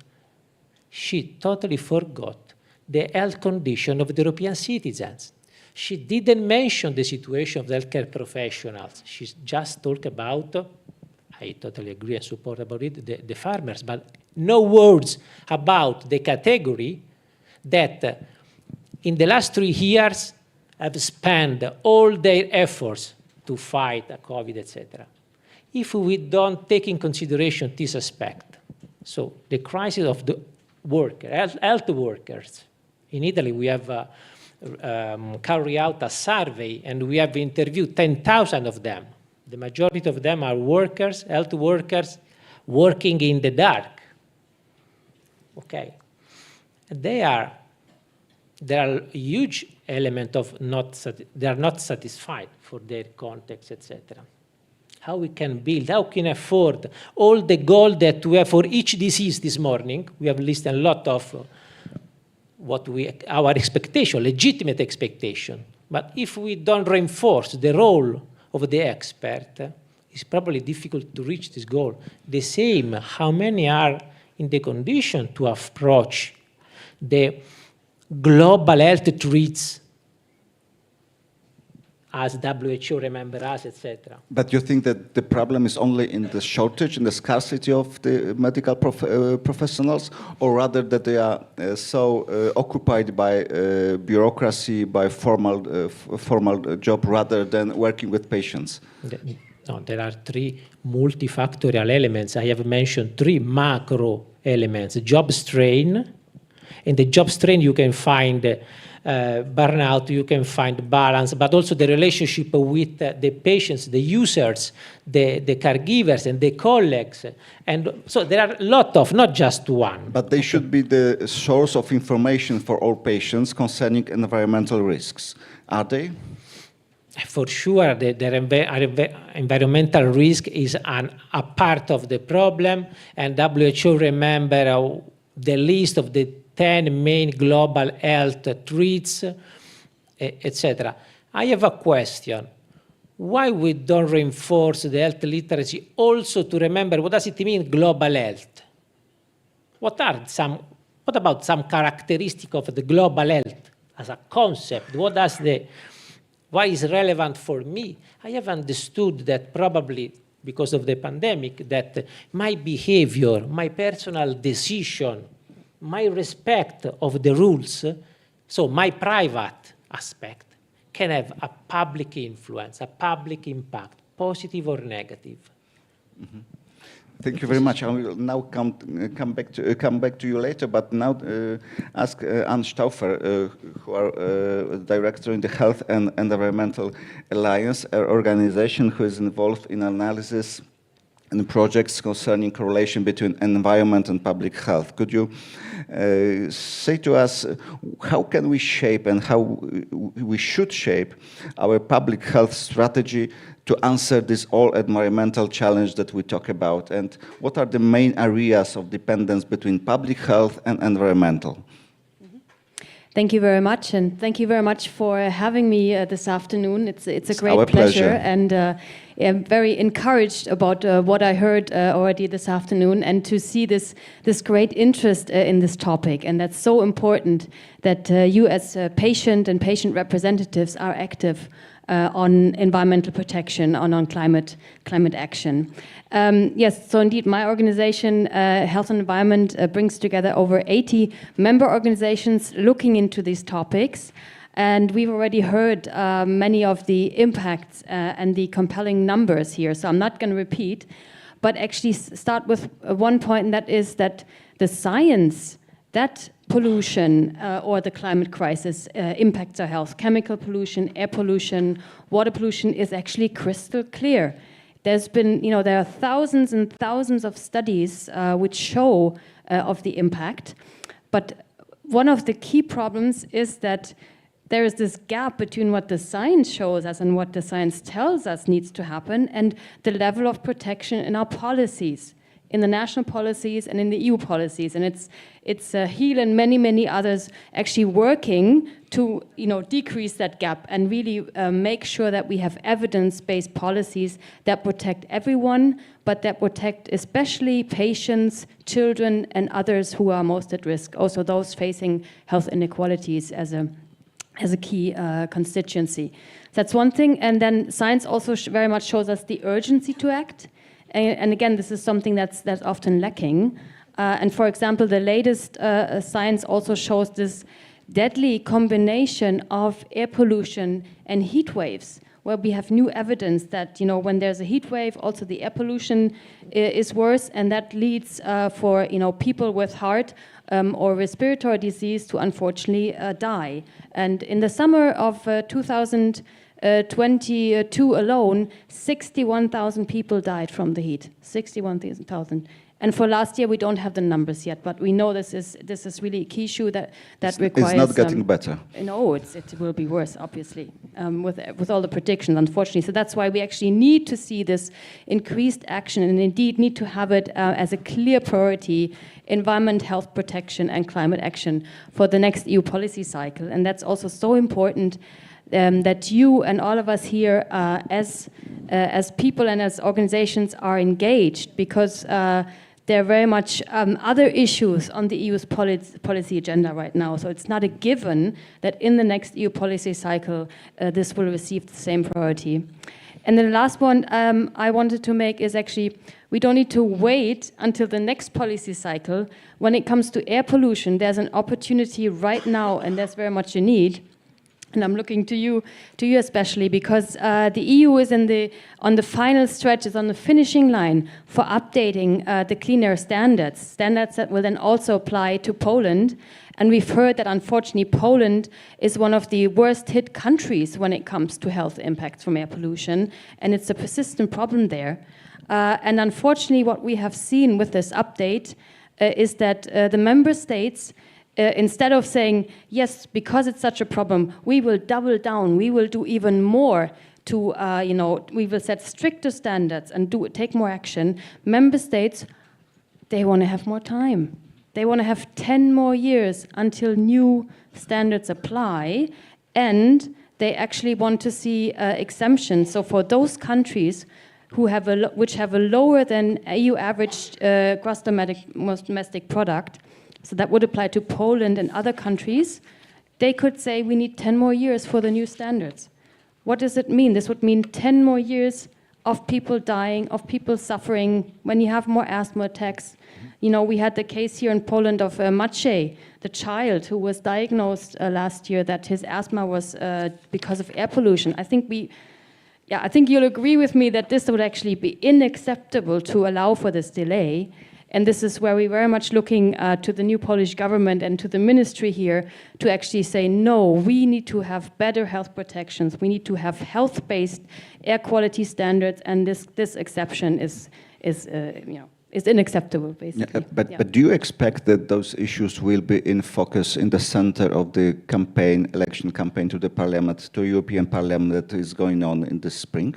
she totally forgot the health condition of the European citizens. She didn't mention the situation of the healthcare professionals. She just talked about, I totally agree and support about it, the farmers, but no words about the category that in the last 3 years have spent all their efforts to fight COVID, etc. If we don't take in consideration this aspect, so the crisis of the health workers, in Italy we have carried out a survey and we have interviewed 10,000 of them. The majority of them are workers, health workers, working in the dark. Okay. There are a huge element of they are not satisfied for their context, etc. How we can build, how can afford all the goal that we have for each disease this morning. We have listed a lot of our expectation, legitimate expectation. But if we don't reinforce the role of the expert, it's probably difficult to reach this goal. The same, how many are in the condition to approach the global health threats as WHO remember us, etc. But you think that the problem is only in the shortage, in the scarcity of the medical professionals, or rather that they are so occupied by bureaucracy, by formal job, rather than working with patients? No, there are 3 multifactorial elements. I have mentioned 3 macro elements. Job strain. In the job strain, you can find burnout, you can find balance, but also the relationship with the patients, the users, the caregivers, and the colleagues. And so there are a lot of, not just one. But they should be the source of information for all patients concerning environmental risks. Are they? For sure, the environmental risk is a part of the problem, and WHO remember the list of the 10 main global health threats, etc. I have a question. Why we don't reinforce the health literacy also to remember what does it mean global health? What about some characteristic of the global health as a concept? Why is relevant for me? I have understood that probably because of the pandemic that my behavior, my personal decision, my respect of the rules, so my private aspect, can have a public influence, a public impact, positive or negative. Mm-hmm. Thank you very much. I will now come back to you later, but now ask Anne Stauffer, who are director in the Health and Environmental Alliance, an organization who is involved in analysis and projects concerning correlation between environment and public health. Could you say to us how can we shape and how we should shape our public health strategy to answer this all environmental challenge that we talk about, and what are the main areas of dependence between public health and environmental? Thank you very much, and thank you very much for having me this afternoon. It's a great our pleasure, and I'm very encouraged about what I heard already this afternoon, and to see this great interest in this topic. And that's so important that you as patient and patient representatives are active on environmental protection, on climate action. Yes, so indeed, my organization, Health and Environment, brings together over 80 member organizations looking into these topics. And we've already heard many of the impacts and the compelling numbers here, so I'm not going to repeat, but actually start with one point, and that is that the science that pollution or the climate crisis impacts our health. Chemical pollution, air pollution, water pollution is actually crystal clear. There's been, there are thousands and thousands of studies which show of the impact. But one of the key problems is that there is this gap between what the science shows us and what the science tells us needs to happen, and the level of protection in our policies, in the national policies and in the EU policies. And it's HEAL and many others actually working to decrease that gap and really make sure that we have evidence-based policies that protect everyone, but that protect especially patients, children, and others who are most at risk, also those facing health inequalities as a key constituency. That's one thing. And then science also very much shows us the urgency to act. And again, this is something that's often lacking. And for example, the latest science also shows this deadly combination of air pollution and heat waves, where we have new evidence that when there's a heat wave, also the air pollution is worse, and that leads for people with heart or respiratory disease to unfortunately die. And in the summer of 2022 alone, 61,000 people died from the heat. 61,000. And for last year, we don't have the numbers yet, but we know this is really a key issue that requires. It's not getting better. No, it will be worse, obviously, with all the predictions, unfortunately. So that's why we actually need to see this increased action, and indeed need to have it as a clear priority: environment, health protection, and climate action for the next EU policy cycle. And that's also so important. That you and all of us here as people and as organizations are engaged, because there are very much other issues on the EU's policy agenda right now. So it's not a given that in the next EU policy cycle this will receive the same priority. And then the last one I wanted to make is actually we don't need to wait until the next policy cycle. When it comes to air pollution, there's an opportunity right now, and there's very much a need. And I'm looking to you especially, because the EU is on the final stretch, is on the finishing line for updating the clean air standards that will then also apply to Poland. And we've heard that unfortunately Poland is one of the worst hit countries when it comes to health impacts from air pollution, and it's a persistent problem there. And unfortunately what we have seen with this update is that the member states, instead of saying, yes, because it's such a problem, we will double down, we will do even more to, we will set stricter standards and take more action, member states, they want to have more time. They want to have 10 more years until new standards apply, and they actually want to see exemptions. So for those countries which have a lower than EU average gross domestic product, so that would apply to Poland and other countries, they could say we need 10 more years for the new standards. What does it mean? This would mean 10 more years of people dying, of people suffering, when you have more asthma attacks. You know, we had the case here in Poland of Maciej, the child who was diagnosed last year that his asthma was because of air pollution. I think you'll agree with me that this would actually be unacceptable to allow for this delay. And this is where we're very much looking to the new Polish government and to the ministry here to actually say, no, we need to have better health protections. We need to have health-based air quality standards, and this exception is unacceptable, basically. Yeah, but do you expect that those issues will be in focus, in the center of the election campaign to the parliament, to European Parliament that is going on in the spring?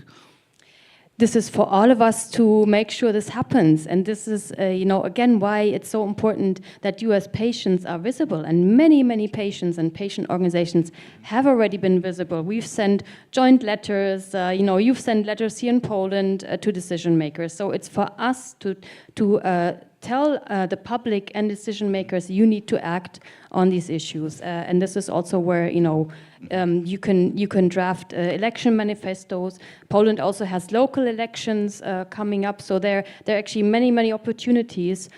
This is for all of us to make sure this happens. And this is, again, why it's so important that you as patients are visible. And many, many patients and patient organizations have already been visible. We've sent joint letters, you've sent letters here in Poland to decision makers. So it's for us to tell the public and decision makers you need to act on these issues. And this is also where, you can draft election manifestos. Poland also has local elections coming up, so there are actually many, many opportunities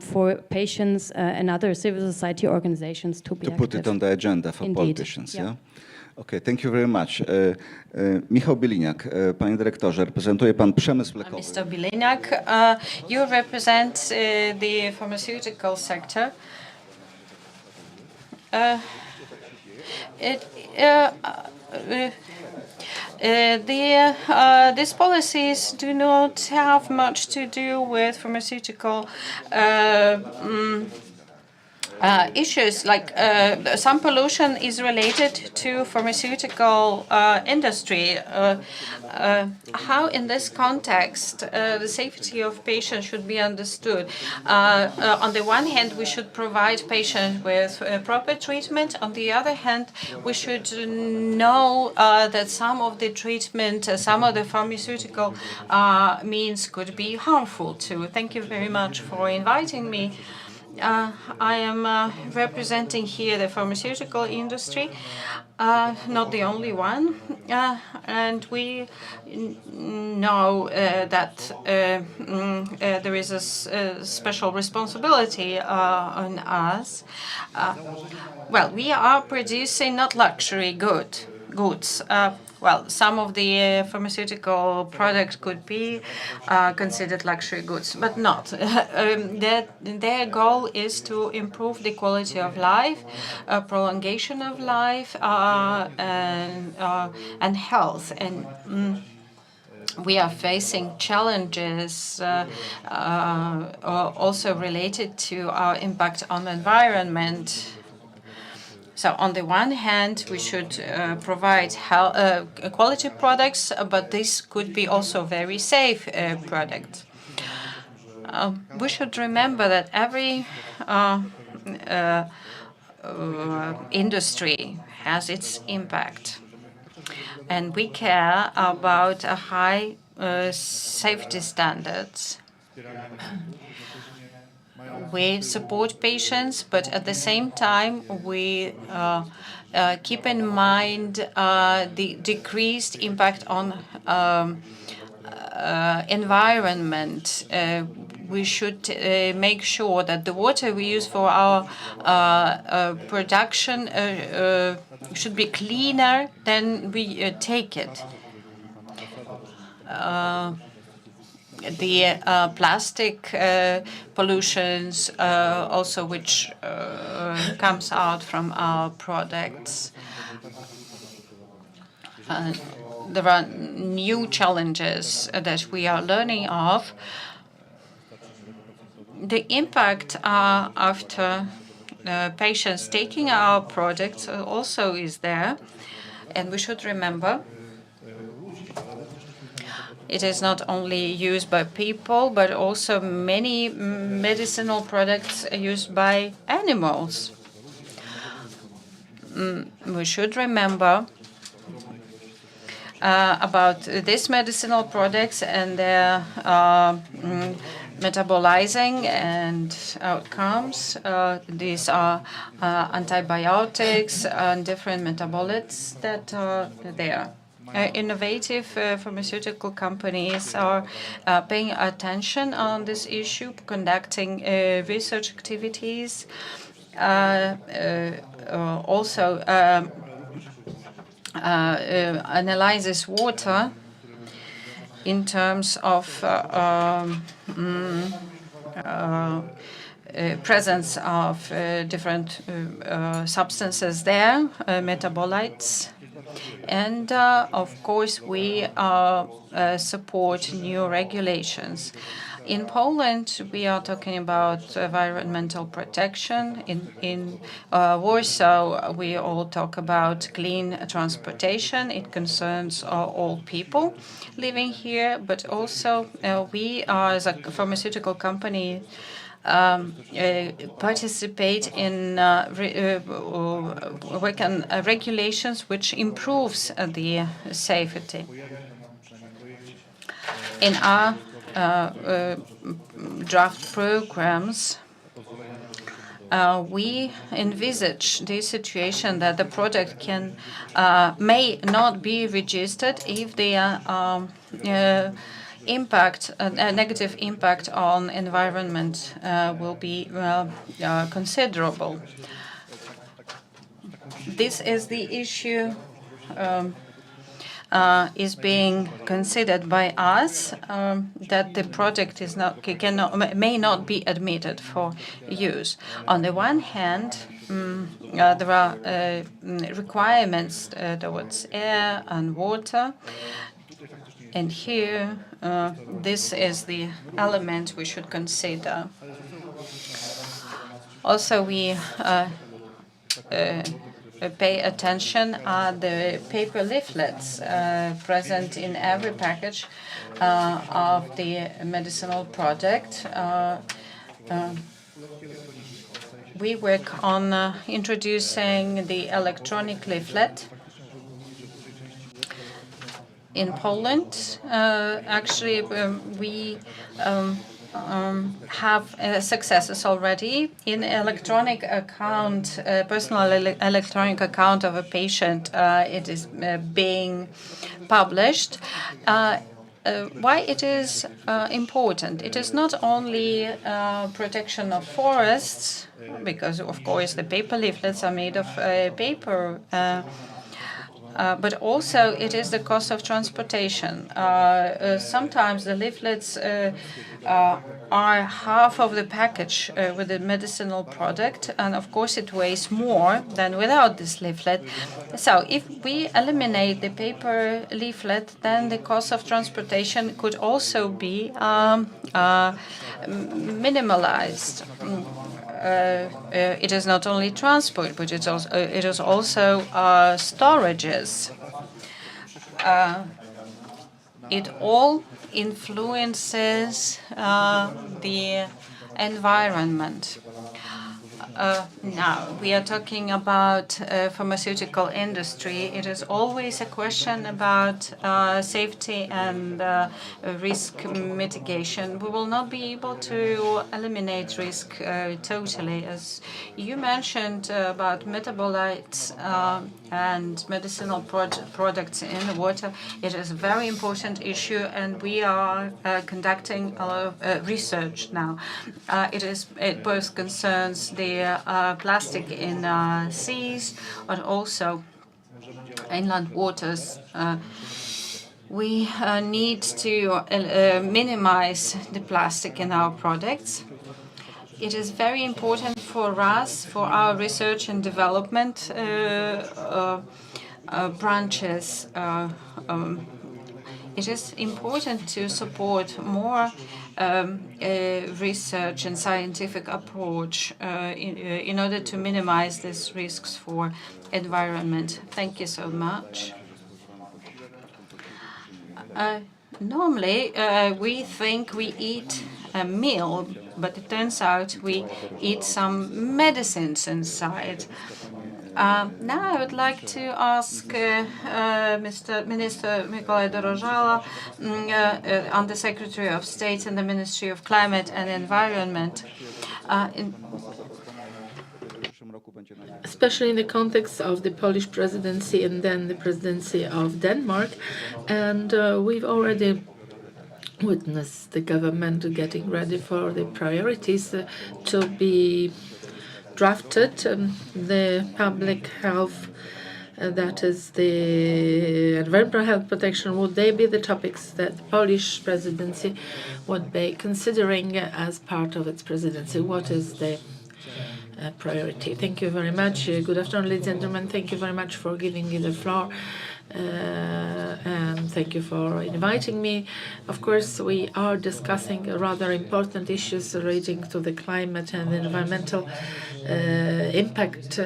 for patients and other civil society organizations to be active. Put it on the agenda for politicians, yeah? Okay, thank you very much. Michał Biliniak, panie dyrektorze, reprezentuje pan przemysł lekowy. Mr. Biliniak, you represent the pharmaceutical sector. These policies do not have much to do with pharmaceutical issues. Like some pollution is related to pharmaceutical industry. How in this context the safety of patients should be understood? On the one hand, we should provide patients with proper treatment. On the other hand, we should know that some of the treatment, some of the pharmaceutical means could be harmful too. Thank you very much for inviting me. I am representing here the pharmaceutical industry, not the only one, and we know that there is a special responsibility on us. Well, we are producing not luxury goods. Well, some of the pharmaceutical products could be considered luxury goods, but not. Their goal is to improve the quality of life, prolongation of life, and health. And we are facing challenges also related to our impact on the environment. So on the one hand, we should provide quality products, but this could be also very safe products. We should remember that every industry has its impact, and we care about high safety standards. We support patients, but at the same time, we keep in mind the decreased impact on environment. We should make sure that the water we use for our production should be cleaner than we take it. The plastic pollutions also which comes out from our products. There are new challenges that we are learning of. The impact after patients taking our products also is there, and we should remember it is not only used by people, but also many medicinal products are used by animals. We should remember about these medicinal products and their metabolizing and outcomes. These are antibiotics and different metabolites that are there. innovative pharmaceutical companies are paying attention on this issue, conducting research activities, also analyzes water in terms of presence of different substances there, metabolites. And of course, we support new regulations. In Poland, we are talking about environmental protection. In Warsaw, we all talk about clean transportation. It concerns all people living here, but also we are, as a pharmaceutical company, participate in regulations which improves the safety. In our draft programs, we envisage the situation that the product may not be registered if the a negative impact on environment will be considerable. This is the issue is being considered by us, that the product may not be admitted for use. On the one hand, there are requirements towards air and water, and here this is the element we should consider. Also, we pay attention at the paper leaflets present in every package of the medicinal product. We work on introducing the electronic leaflet. In Poland, actually, we have successes already. In electronic account, personal electronic account of a patient, it is being published. Why it is important? It is not only protection of forests, because of course the paper leaflets are made of paper, but also it is the cost of transportation. Sometimes the leaflets are half of the package with the medicinal product, and of course it weighs more than without this leaflet. So if we eliminate the paper leaflet, then the cost of transportation could also be minimalized. It is not only transport, but it is also storages. It all influences the environment. Now, we are talking about pharmaceutical industry. It is always a question about safety and risk mitigation. We will not be able to eliminate risk totally. As you mentioned about metabolites and medicinal products in the water, it is a very important issue, and we are conducting a lot of research now. It both concerns the plastic in seas, but also inland waters. We need to minimize the plastic in our products. It is very important for us, for our research and development branches. It is important to support more research and scientific approach in order to minimize these risks for environment. Thank you so much. Normally, we think we eat a meal, but it turns out we eat some medicines inside. Now I would like to ask Mr. Minister Mikołaj Dorożala, Undersecretary of State in the Ministry of Climate and Environment. especially in the context of the Polish presidency and then the presidency of Denmark. And we've already witnessed the government getting ready for the priorities to be drafted. The public health, that is the environmental health protection, would they be the topics that the Polish presidency would be considering as part of its presidency? What is the priority? Thank you very much. Good afternoon, ladies and gentlemen. Thank you very much for giving me the floor. And thank you for inviting me. Of course, we are discussing rather important issues relating to the climate and environmental impact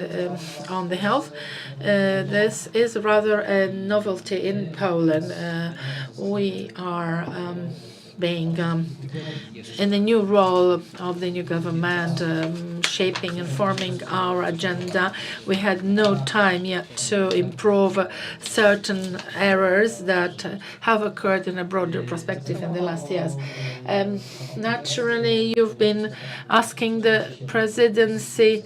on the health. This is rather a novelty in Poland. We are being in the new role of the new government, shaping and forming our agenda. We had no time yet to improve certain errors that have occurred in a broader perspective in the last years. Naturally, you've been asking the presidency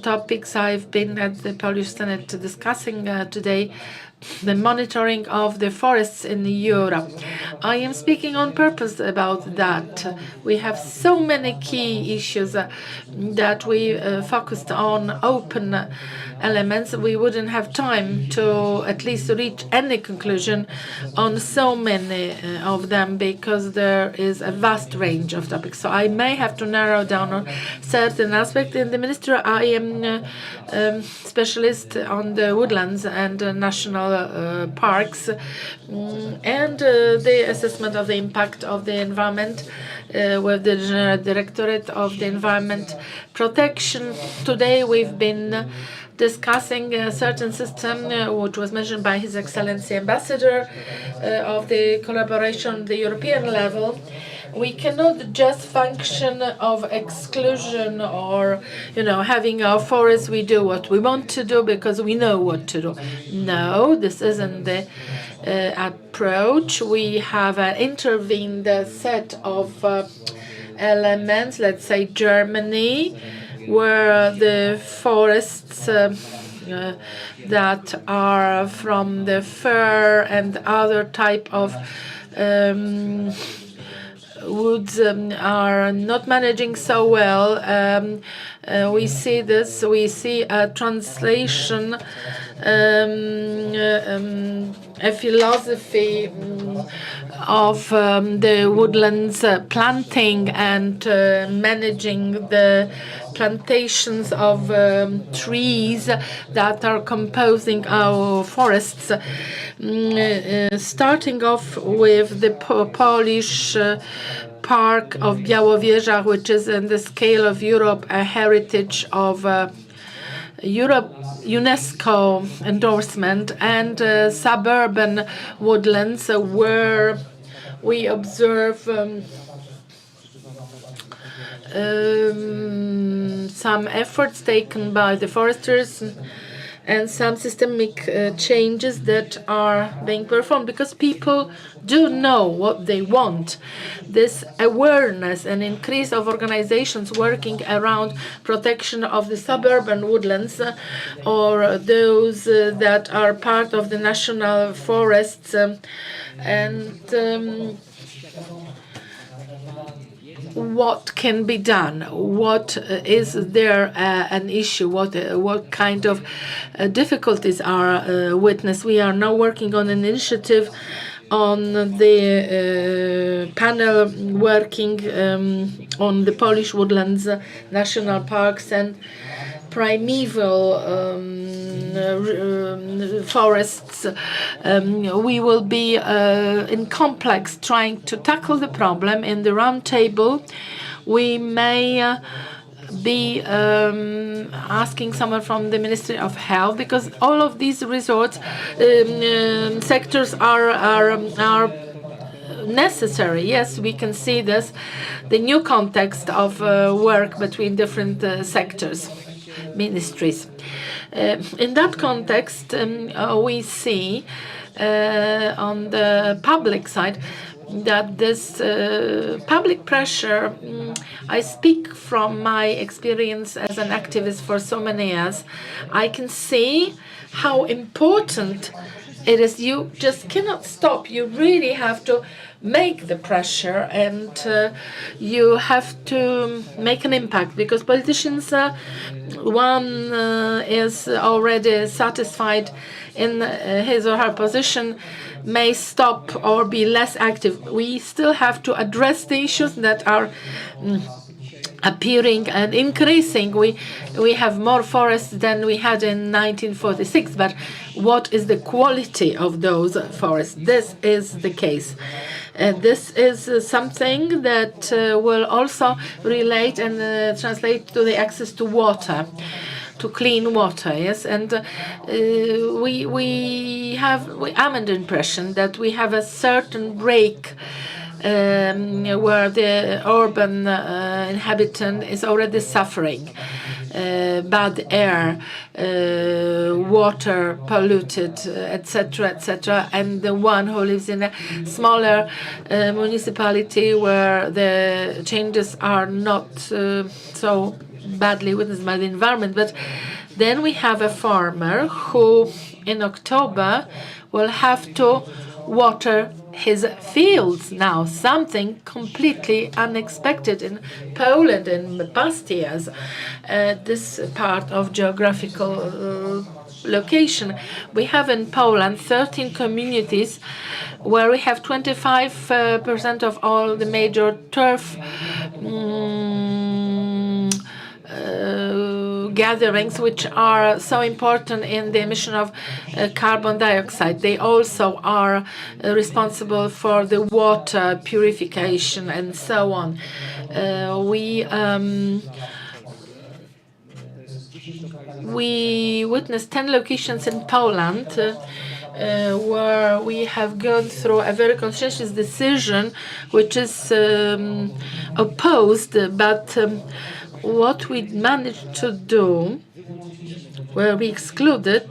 topics. I've been at the Polish Senate discussing today the monitoring of the forests in Europe. I am speaking on purpose about that. We have so many key issues that we focused on open elements. We wouldn't have time to at least reach any conclusion on so many of them because there is a vast range of topics. So I may have to narrow down on certain aspects. In the ministry, I am specialist on the woodlands and national parks and the assessment of the impact of the environment with the General Directorate of the Environment Protection. Today we've been discussing a certain system which was mentioned by His Excellency Ambassador of the collaboration at the European level. We cannot just function of exclusion or, having our forests, we do what we want to do because we know what to do. No, this isn't the approach. We have intervened a set of elements, let's say Germany, where the forests that are from the fir and other type of woods are not managing so well. We see this, we see a translation, a philosophy of the woodlands planting and managing the plantations of trees that are composing our forests. Starting off with the Polish Park of Białowieża, which is in the scale of Europe a heritage of Europe UNESCO endorsement, and suburban woodlands where we observe some efforts taken by the foresters and some systemic changes that are being performed because people do know what they want. This awareness and increase of organizations working around protection of the suburban woodlands or those that are part of the national forests and what can be done? What is there an issue? What kind of difficulties are witnessed? We are now working on an initiative on the panel working on the Polish woodlands, national parks, and primeval forests. We will be in complex trying to tackle the problem. In the round table, we may be asking someone from the Ministry of Health because all of these resorts sectors are necessary. Yes, we can see this, the new context of work between different sectors, ministries. In that context, we see on the public side that this public pressure, I speak from my experience as an activist for so many years, I can see how important it is. You just cannot stop. You really have to make the pressure, and you have to make an impact, because politicians, one is already satisfied in his or her position, may stop or be less active. We still have to address the issues that are appearing and increasing. We have more forests than we had in 1946, but what is the quality of those forests? This is the case. This is something that will also relate and translate to the access to water, to clean water, yes. And I'm under the impression that we have a certain break where the urban inhabitant is already suffering. Bad air, water polluted, etc., etc. And the one who lives in a smaller municipality where the changes are not so badly witnessed by the environment. But then we have a farmer who in October will have to water his fields now, something completely unexpected in Poland in the past years. This part of geographical location. We have in Poland 13 communities where we have 25% of all the major turf gatherings, which are so important in the emission of carbon dioxide. They also are responsible for the water purification and so on. We witnessed 10 locations in Poland where we have gone through a very conscientious decision, which is opposed, but what we managed to do, where we excluded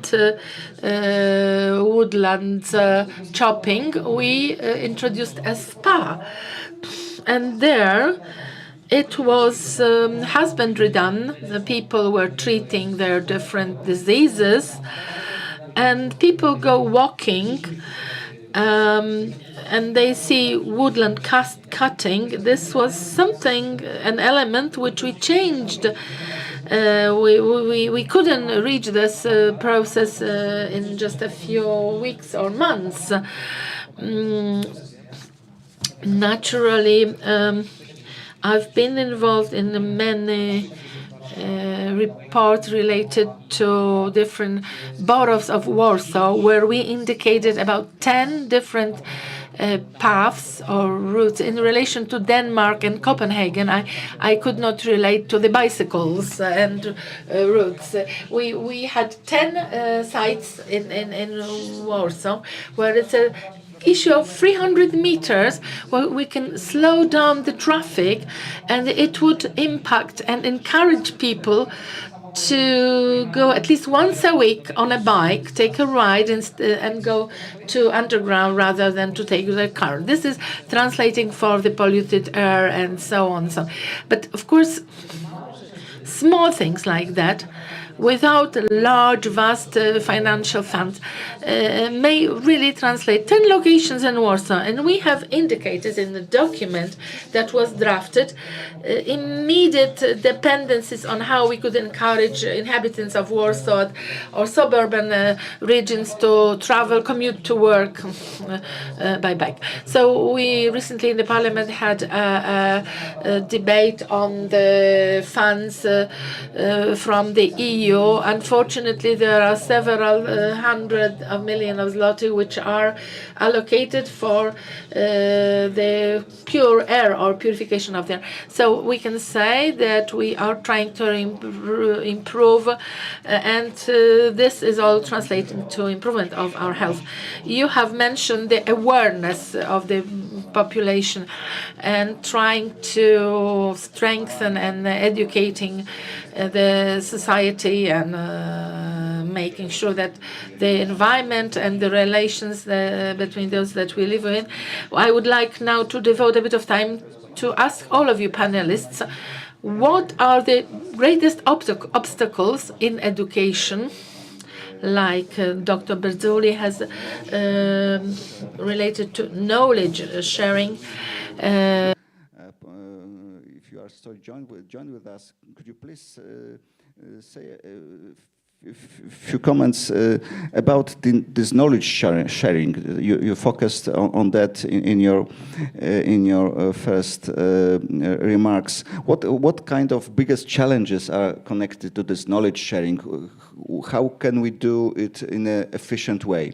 woodland chopping, we introduced a spa. And there it was husbandry done. The people were treating their different diseases, and people go walking and they see woodland cutting. This was something, an element which we changed. We couldn't reach this process in just a few weeks or months. Naturally, I've been involved in many reports related to different boroughs of Warsaw, where we indicated about 10 different paths or routes in relation to Denmark and Copenhagen. I could not relate to the bicycles and routes. We had 10 sites in Warsaw where it's a issue of 300 meters where we can slow down the traffic, and it would impact and encourage people to go at least once a week on a bike, take a ride and go to underground rather than to take their car. This is translating for the polluted air and so on. But of course, small things like that, without large, vast financial funds, may really translate. 10 locations in Warsaw, and we have indicated in the document that was drafted immediate dependencies on how we could encourage inhabitants of Warsaw or suburban regions to travel, commute to work by bike. So we recently in the parliament had a debate on the funds from the EU. Unfortunately, there are several hundred of millions of zloty which are allocated for the pure air or purification of the air. So we can say that we are trying to improve, and this is all translating to improvement of our health. You have mentioned the awareness of the population and trying to strengthen and educating the society and making sure that the environment and the relations between those that we live in. I would like now to devote a bit of time to ask all of you panelists, what are the greatest obstacles in education, like Dr. Berzuli has related to knowledge sharing. If you are still joined with us, could you please say a few comments about this knowledge sharing? You focused on that in your first remarks. What kind of biggest challenges are connected to this knowledge sharing? How can we do it in an efficient way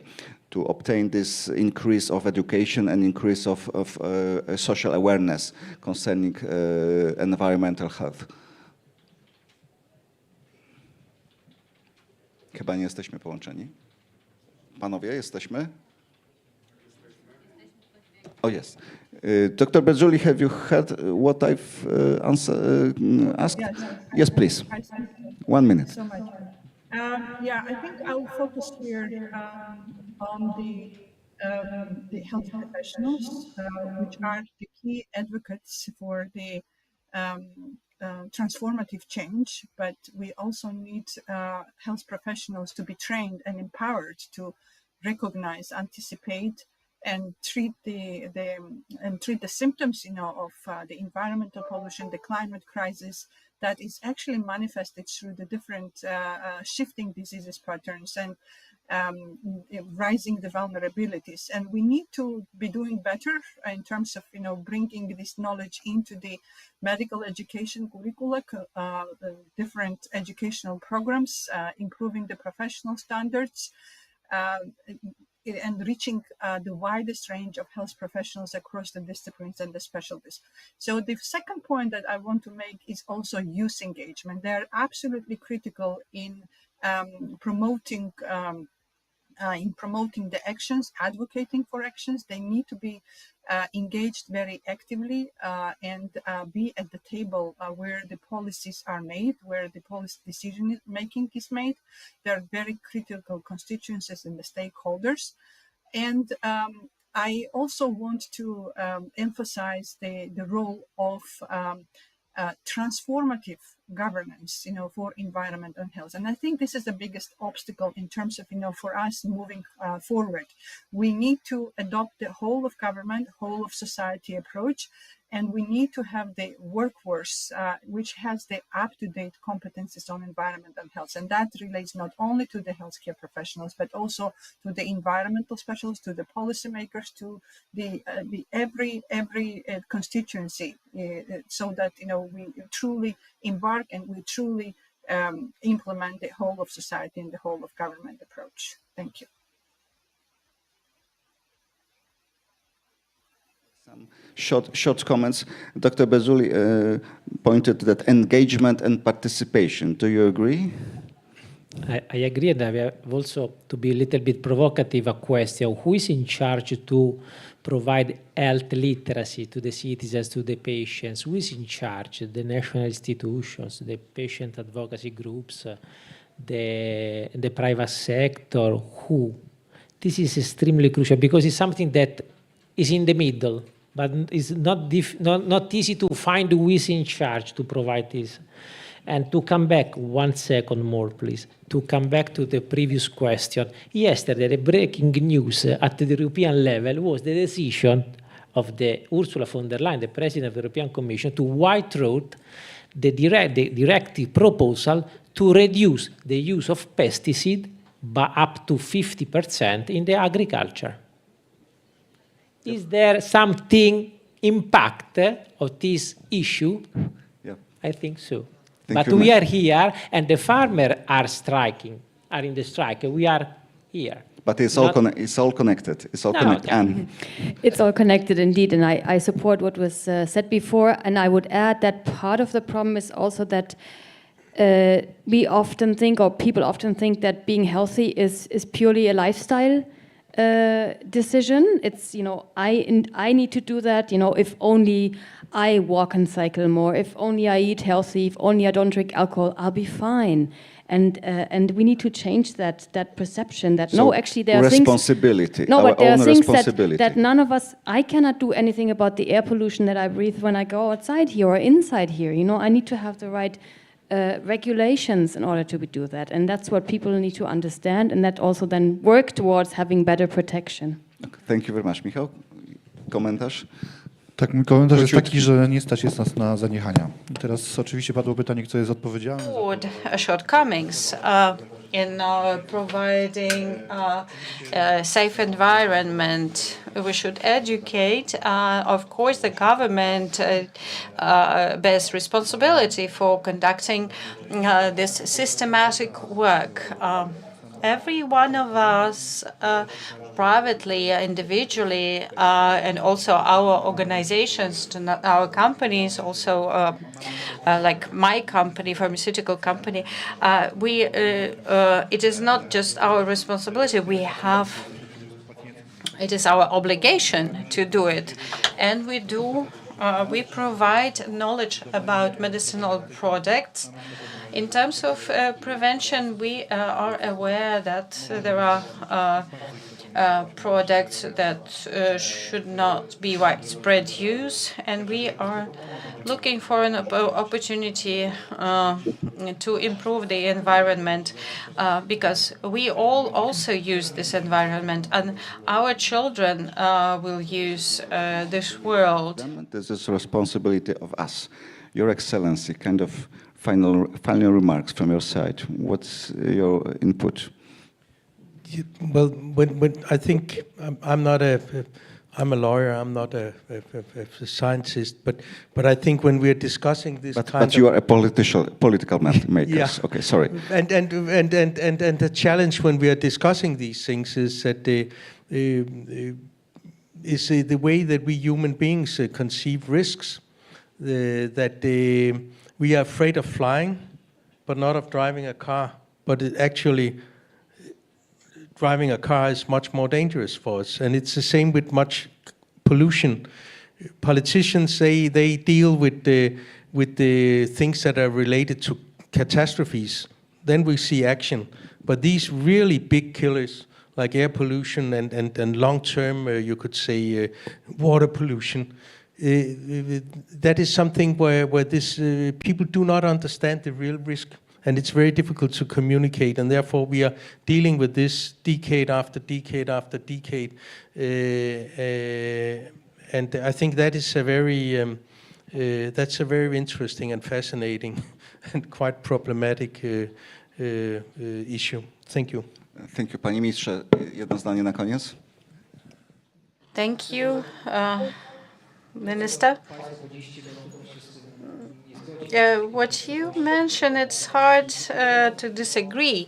to obtain this increase of education and increase of social awareness concerning environmental health? Chyba nie jesteśmy połączeni. Panowie, jesteśmy? Oh, yes. Dr. Berzuli, have you heard what I've asked? Yes, please. 1 minute. So much. Yeah, I think I'll focus here on the health professionals, which are the key advocates for the transformative change, but we also need health professionals to be trained and empowered to recognize, anticipate, and treat the symptoms, of the environmental pollution, the climate crisis that is actually manifested through the different shifting diseases patterns and rising the vulnerabilities. And we need to be doing better in terms of, bringing this knowledge into the medical education curricula, different educational programs, improving the professional standards, and reaching the widest range of health professionals across the disciplines and the specialties. So the second point that I want to make is also youth engagement. They're absolutely critical in promoting the actions, advocating for actions. They need to be engaged very actively and be at the table where the policies are made, where the policy decision making is made. They're very critical constituencies and the stakeholders. And I also want to emphasize the role of transformative governance, for environment and health. And I think this is the biggest obstacle in terms of, for us moving forward. We need to adopt the whole of government, whole of society approach, and we need to have the workforce which has the up-to-date competencies on environment and health. And that relates not only to the healthcare professionals, but also to the environmental specialists, to the policymakers, to the every constituency, so that we truly embark and we truly implement the whole of society and the whole of government approach. Thank you. Some short comments. Dr. Berzuli pointed to that engagement and participation. Do you agree? I agree, and I have also, to be a little bit provocative, a question: who is in charge to provide health literacy to the citizens, to the patients? Who is in charge? The national institutions, the patient advocacy groups, the private sector? Who? This is extremely crucial because it's something that is in the middle, but it's not easy to find who is in charge to provide this. And to come back 1 second more, please, to come back to the previous question. Yesterday, the breaking news at the European level was the decision of the Ursula von der Leyen, the President of the European Commission, to white-throat the directive proposal to reduce the use of pesticide by up to 50% in the agriculture. Is there something impact of this issue? Yeah. I think so. Thank But you, we are here, and the farmers are in the strike. We are here. But it's all connected. It's all connected. Okay. And It's all connected indeed, and I support what was said before. And I would add that part of the problem is also that we often think, or people often think, that being healthy is purely a lifestyle decision. It's, I need to do that, if only I walk and cycle more, if only I eat healthy, if only I don't drink alcohol, I'll be fine. and we need to change that perception that no, actually there are responsibility, things. No, our but there are own things responsibility. that none of us. I cannot do anything about the air pollution that I breathe when I go outside here or inside here. You know, I need to have the right regulations in order to do that, and that's what people need to understand, and that also then work towards having better protection. Thank you very much. Michał, komentarz? Tak, mój komentarz jest taki, że nie stać jest nas na zaniechania. Teraz oczywiście padło pytanie, kto jest odpowiedzialny. Shortcomings in providing a safe environment. We should educate. Of course, the government bears responsibility for conducting this systematic work. Every one of us, privately, individually, and also our organizations, our companies, also like my company, pharmaceutical company, it is not just our responsibility. It is our obligation to do it, and we do. We provide knowledge about medicinal products. In terms of prevention, we are aware that there are products that should not be widespread use, and we are looking for an opportunity to improve the environment because we all also use this environment, and our children will use this world. This is responsibility of us. Your Excellency, kind of final remarks from your side. What's your input? Well, when I think I'm a lawyer. I'm not a scientist, but I think when we're discussing this But you are a political maker. Yeah. Okay, sorry. And the challenge when we are discussing these things is that the way that we human beings conceive risks. We are afraid of flying, but not of driving a car. But actually, driving a car is much more dangerous for us. And it's the same with much pollution. Politicians say they deal with the things that are related to catastrophes. Then we see action. But these really big killers, like air pollution and long-term, you could say, water pollution, that is something where this people do not understand the real risk, and it's very difficult to communicate, and therefore we are dealing with this decade after decade after decade, and I think that is a very that's a very interesting and fascinating and quite problematic issue. Thank you. Thank you. Panie ministrze, jedno zdanie na koniec. Thank you. Minister, what you mentioned, it's hard to disagree.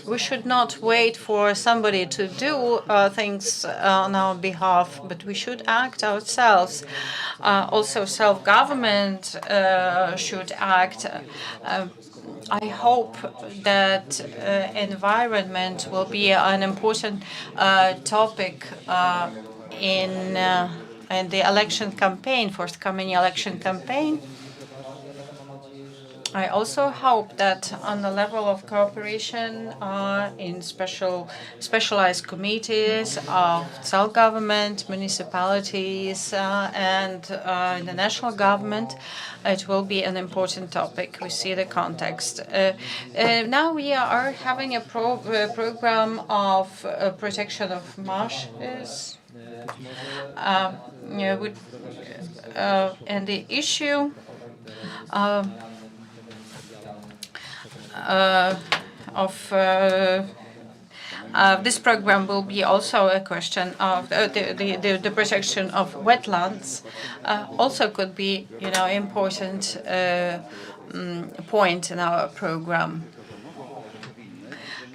We should not wait for somebody to do things on our behalf, but we should act ourselves. Also, self-government should act. I hope that environment will be an important topic in the election campaign, forthcoming election campaign. I also hope that on the level of cooperation in specialized committees of self-government, municipalities, and the national government, it will be an important topic. We see the context. Now we are having a program of protection of marshes, and the issue this program will be also a question of the protection of wetlands. Also could be, important point in our program.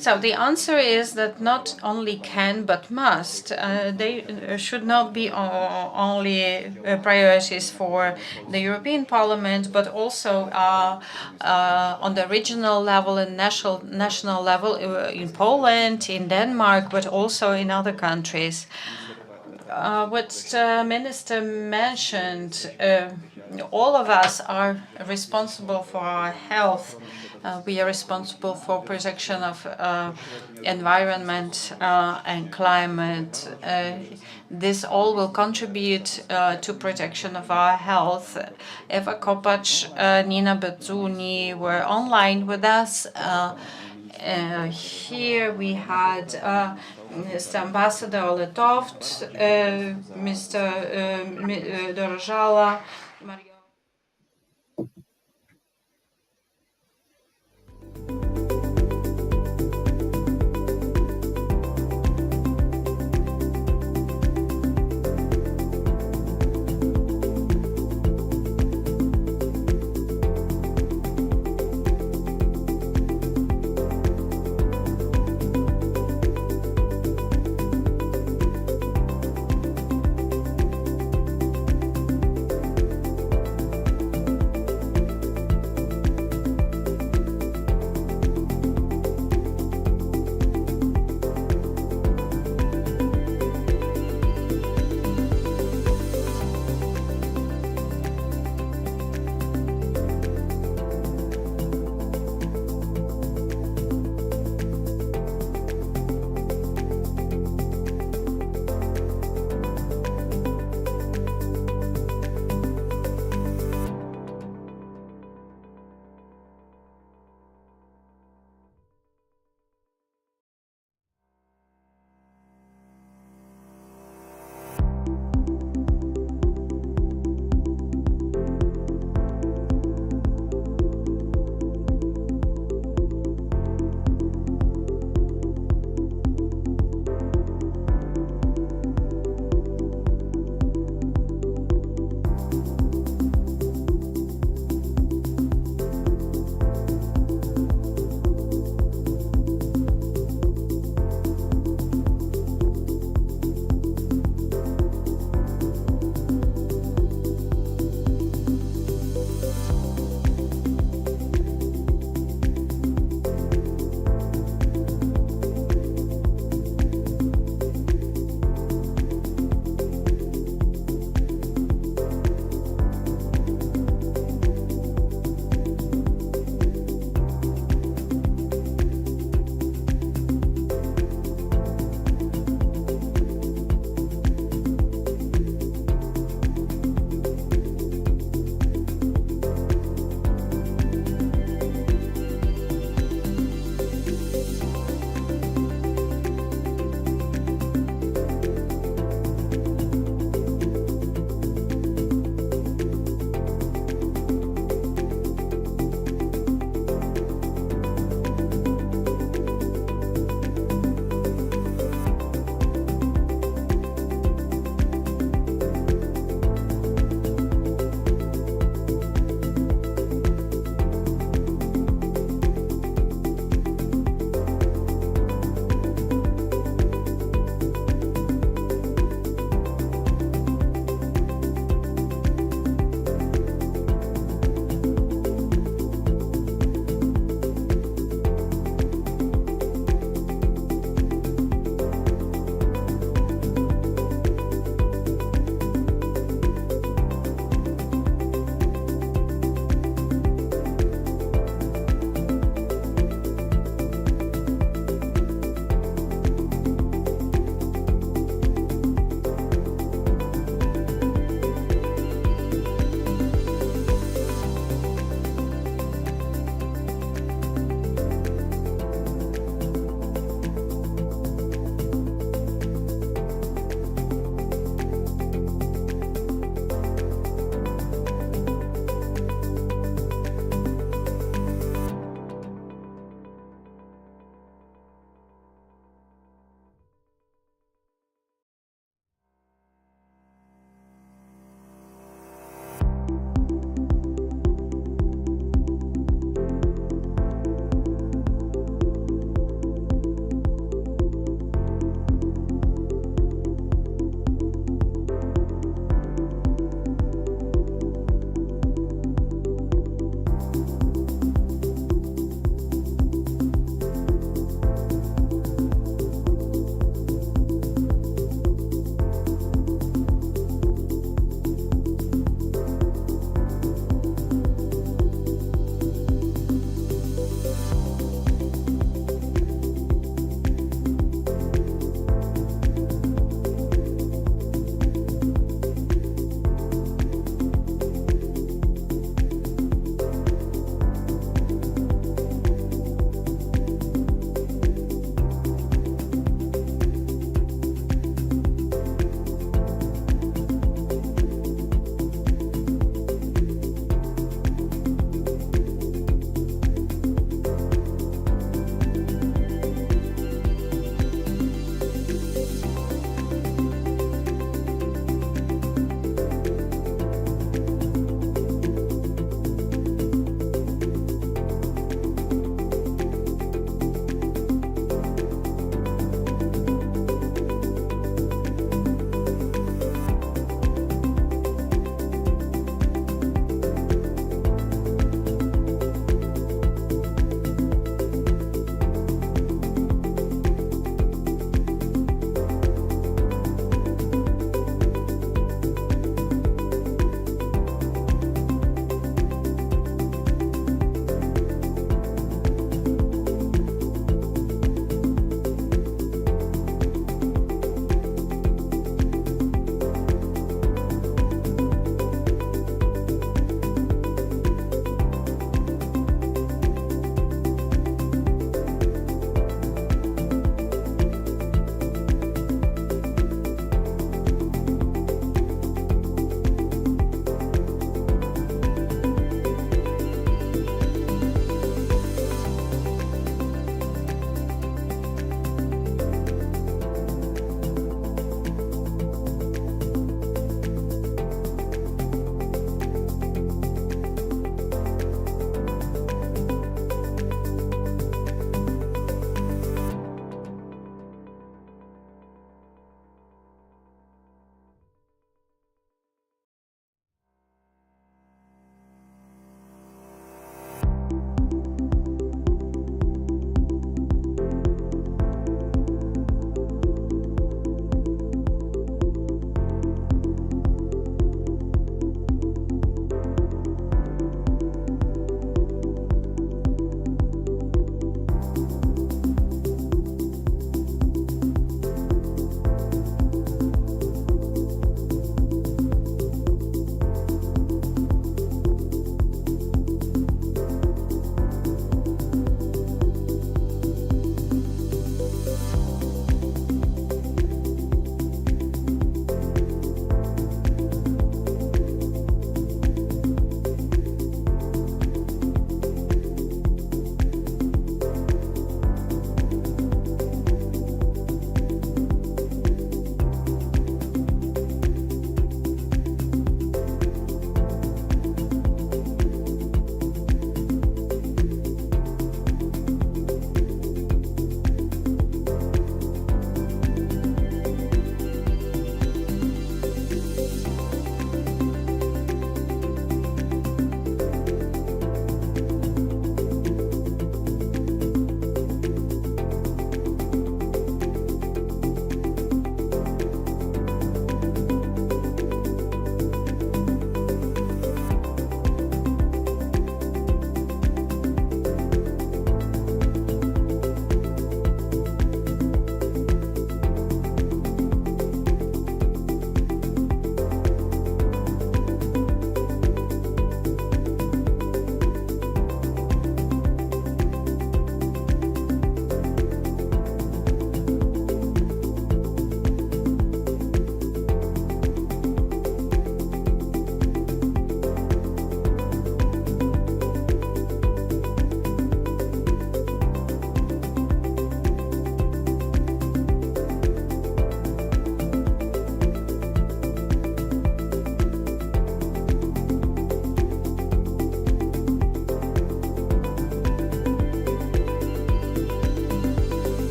So the answer is that not only can but must. They should not be only priorities for the European Parliament, but also on the regional level and national level in Poland, in Denmark, but also in other countries. What the Minister mentioned all of us are responsible for our health. We are responsible for protection of environment and climate. This all will contribute to protection of our health. Eva Kopacz, Nina Bezzuni were online with us. Here we had Mr. Ambassador Letoft, Mr. Dorojala,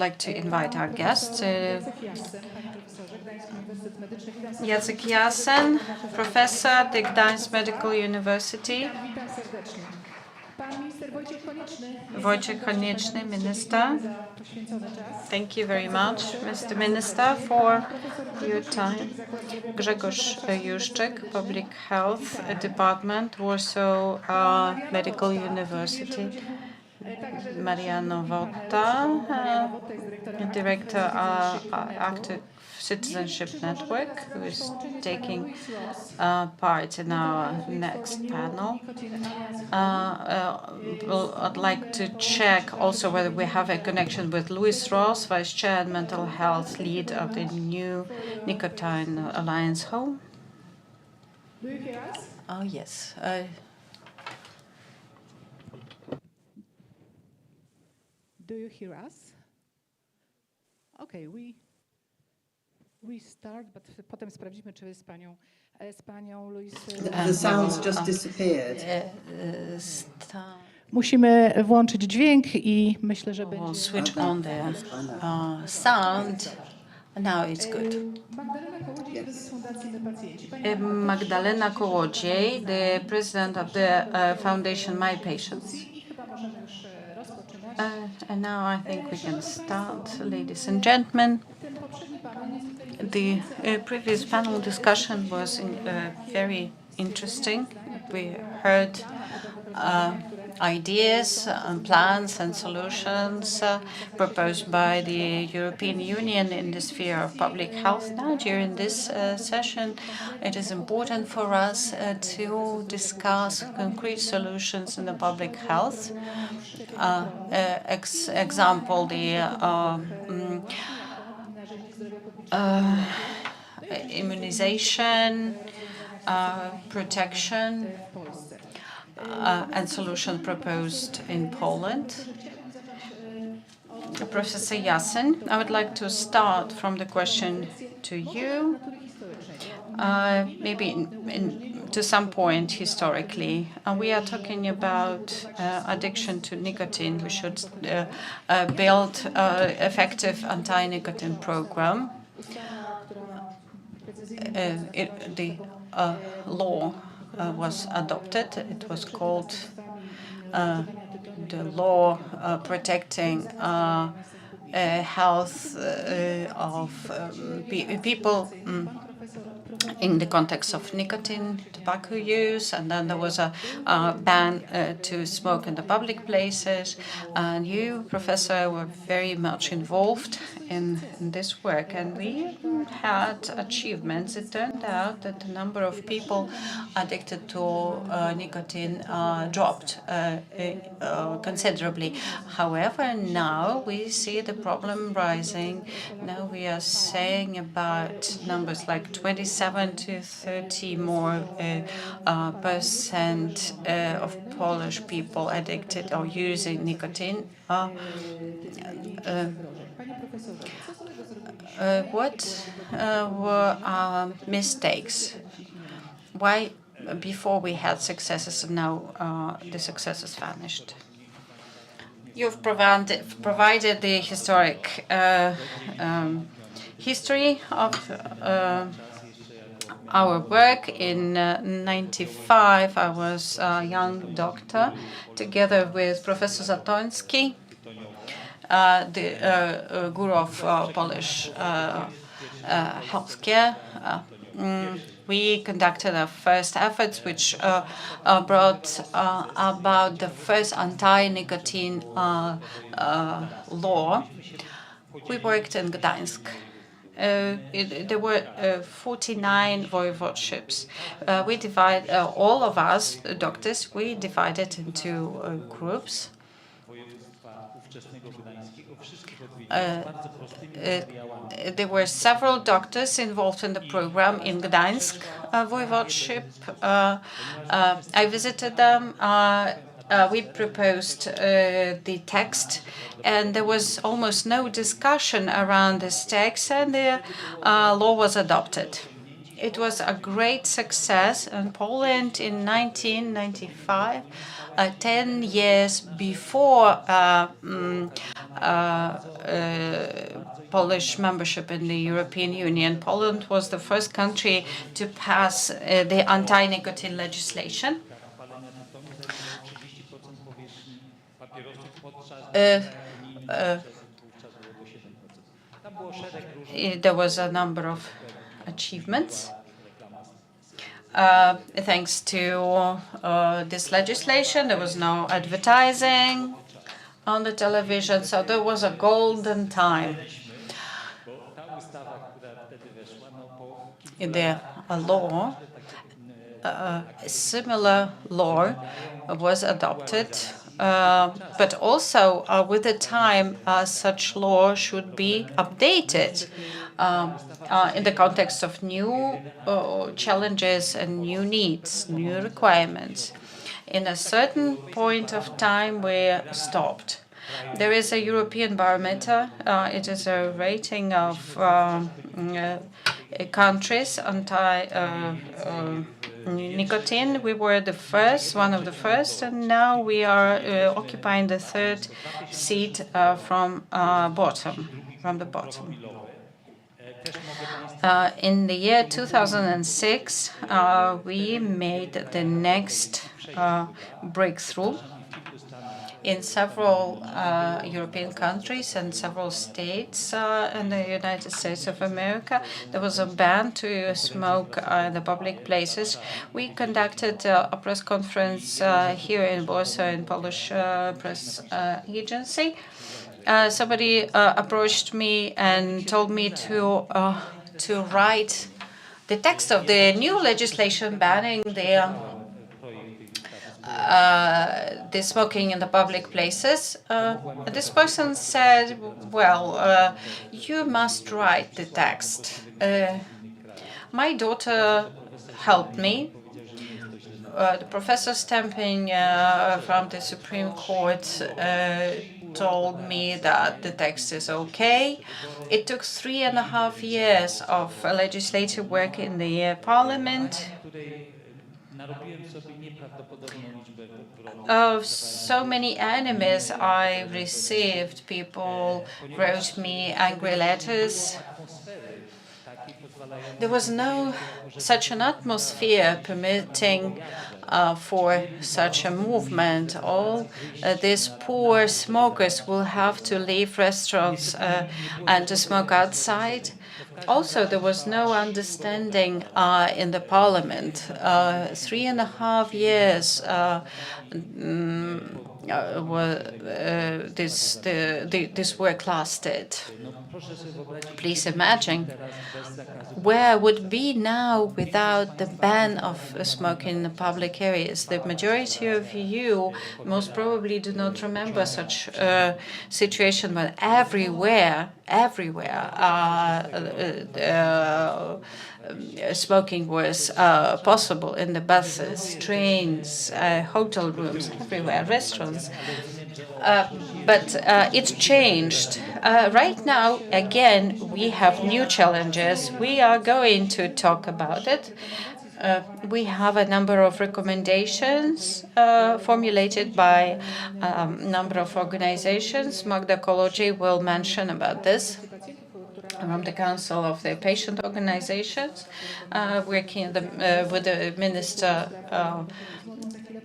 like to invite our guest, Jacek Jasen, professor at the Gdańsk Medical University. Wojciech Konieczny, Minister. Thank you very much, Mr. Minister, for your time. Grzegorz Juszczyk, Public Health Department, Warsaw Medical University. Maria Nowota, Director Active Citizenship Network, who is taking part in our next panel. I'd like to check also whether we have a connection with Louis Ross, Vice Chair and Mental Health Lead of the New Nicotine Alliance Home. Do you hear us? Oh, yes. Do you hear us? Okay, we start, but potem sprawdzimy, czy z panią Louis. The sounds just disappeared. Musimy włączyć dźwięk i myślę, że będzie. Switch on the sound. Now it's good. Magdalena Kołodziej, the president of the foundation My Patients. And now I think we can start, ladies and gentlemen. The previous panel discussion was very interesting. We heard ideas and plans and solutions proposed by the European Union in the sphere of public health. Now, during this session, it is important for us to discuss concrete solutions in the public health. Example, the immunization, protection, and solution proposed in Poland. Professor Jasen, I would like to start from the question to you. Maybe to some point historically, we are talking about addiction to nicotine. We should build effective anti-nicotine program. The law was adopted. It was called the law protecting health of people in the context of nicotine, tobacco use, and then there was a ban to smoke in the public places. And you, Professor, were very much involved in this work, and we had achievements. It turned out that the number of people addicted to nicotine dropped considerably. However, now we see the problem rising. Now we are saying about numbers like 27 to 30 more percent of Polish people addicted or using nicotine. What were our mistakes? Why before we had successes and now the successes vanished? You've provided the historic history of our work. In '95, I was a young doctor, together with Professor Zatoński, the guru of Polish healthcare. We conducted our first efforts, which brought about the first anti-nicotine law. We worked in Gdańsk. There were 49 voivodeships. We divide all of us, doctors, we divided into groups. There were several doctors involved in the program in Gdańsk voivodeship. I visited them. We proposed the text, and there was almost no discussion around this text, and the law was adopted it was a great success in Poland in 1995, 10 years before Polish membership in the European Union. Poland was the first country to pass the anti-nicotine legislation. There was a number of achievements thanks to this legislation. There was no advertising on the television, so there was a golden time. A similar law was adopted, but also with the time, such law should be updated in the context of new challenges and new needs, new requirements. In a certain point of time, we stopped. There is a European barometer. It is a rating of countries anti-nicotine. We were the first, one of the first, and now we are occupying the third seat from the bottom. In the year 2006, we made the next breakthrough. In several European countries and several states in the United States of America, there was a ban to smoke in the public places. We conducted a press conference here in Warsaw in Polish press agency. Somebody approached me and told me to write the text of the new legislation banning the smoking in the public places. This person said, well, you must write the text. My daughter helped me. The professor Stemping from the Supreme Court told me that the text is okay. It took 3.5 years of legislative work in the parliament. So many enemies I received. People wrote me angry letters. There was no such an atmosphere permitting for such a movement. All these poor smokers will have to leave restaurants and to smoke outside. Also, there was no understanding in the parliament. 3.5 years this work lasted. Please imagine where would be now without the ban of smoking in the public areas. The majority of you most probably do not remember such a situation, but everywhere, smoking was possible in the buses, trains, hotel rooms, everywhere, restaurants. But it changed. Right now, again, we have new challenges. We are going to talk about it. We have a number of recommendations formulated by a number of organizations. Magda Kolodziej will mention about this. From the Council of the Patient Organizations, working with the Minister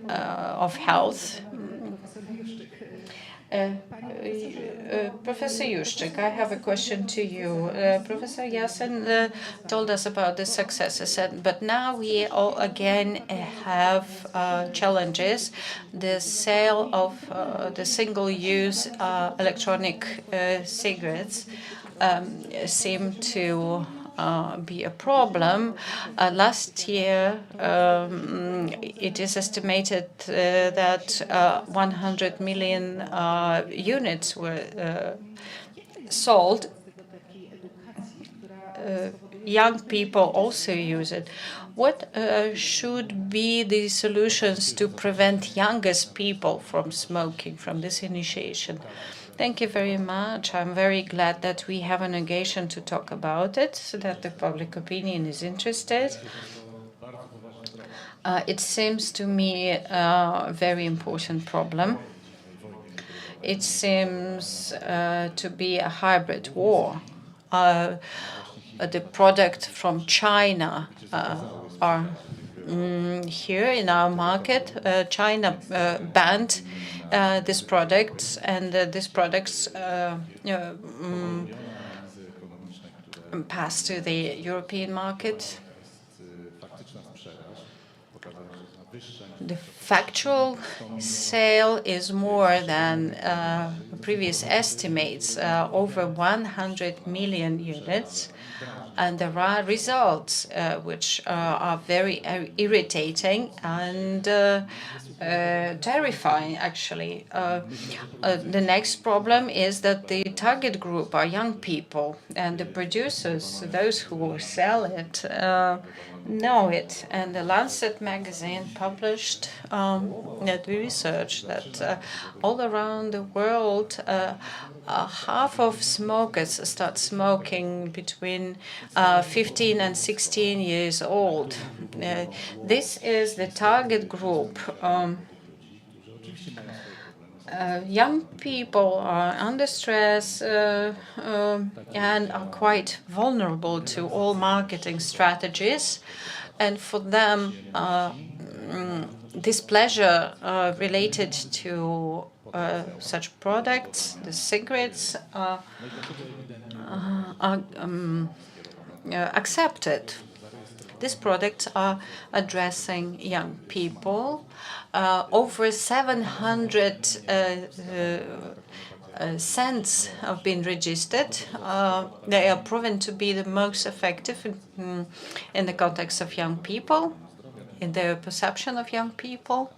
of Health. Professor Juszczyk, I have a question to you. Professor Jasen told us about the successes, but now we all again have challenges. The sale of the single-use electronic cigarettes seem to be a problem. Last year, it is estimated that 100 million units were sold. Young people also use it. What should be the solutions to prevent youngest people from smoking, from this initiation? Thank you very much. I'm very glad that we have an occasion to talk about it, so that the public opinion is interested. It seems to me a very important problem. It seems to be a hybrid war. The product from China are here in our market. China banned these products, and these products pass to the European market. The factual sale is more than previous estimates, over 100 million units. And there are results which are very irritating and terrifying, actually. The next problem is that the target group are young people, and the producers, those who sell it, know it. And the Lancet magazine published that research that all around the world, half of smokers start smoking between 15 and 16 years old. This is the target group. Young people are under stress and are quite vulnerable to all marketing strategies. And for them, displeasure related to such products, the cigarettes, are accepted. These products are addressing young people. Over 700 scents have been registered. They are proven to be the most effective in the context of young people, in their perception of young people.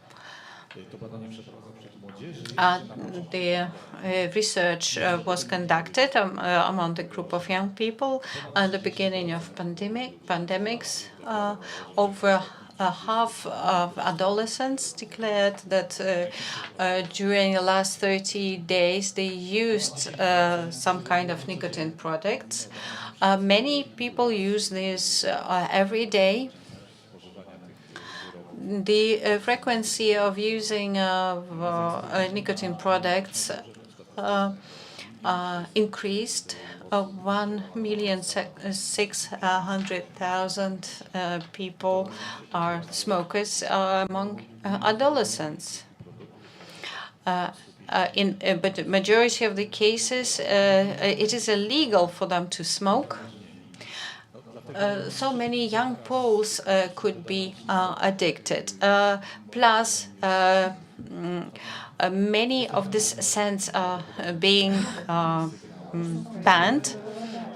The research was conducted among the group of young people at the beginning of pandemics. Over half of adolescents declared that during the last 30 days they used some kind of nicotine products. Many people use this every day. The frequency of using nicotine products increased. 1,600,000 people are smokers among adolescents. But the majority of the cases, it is illegal for them to smoke. So many young Poles could be addicted. Plus, many of these scents are being banned,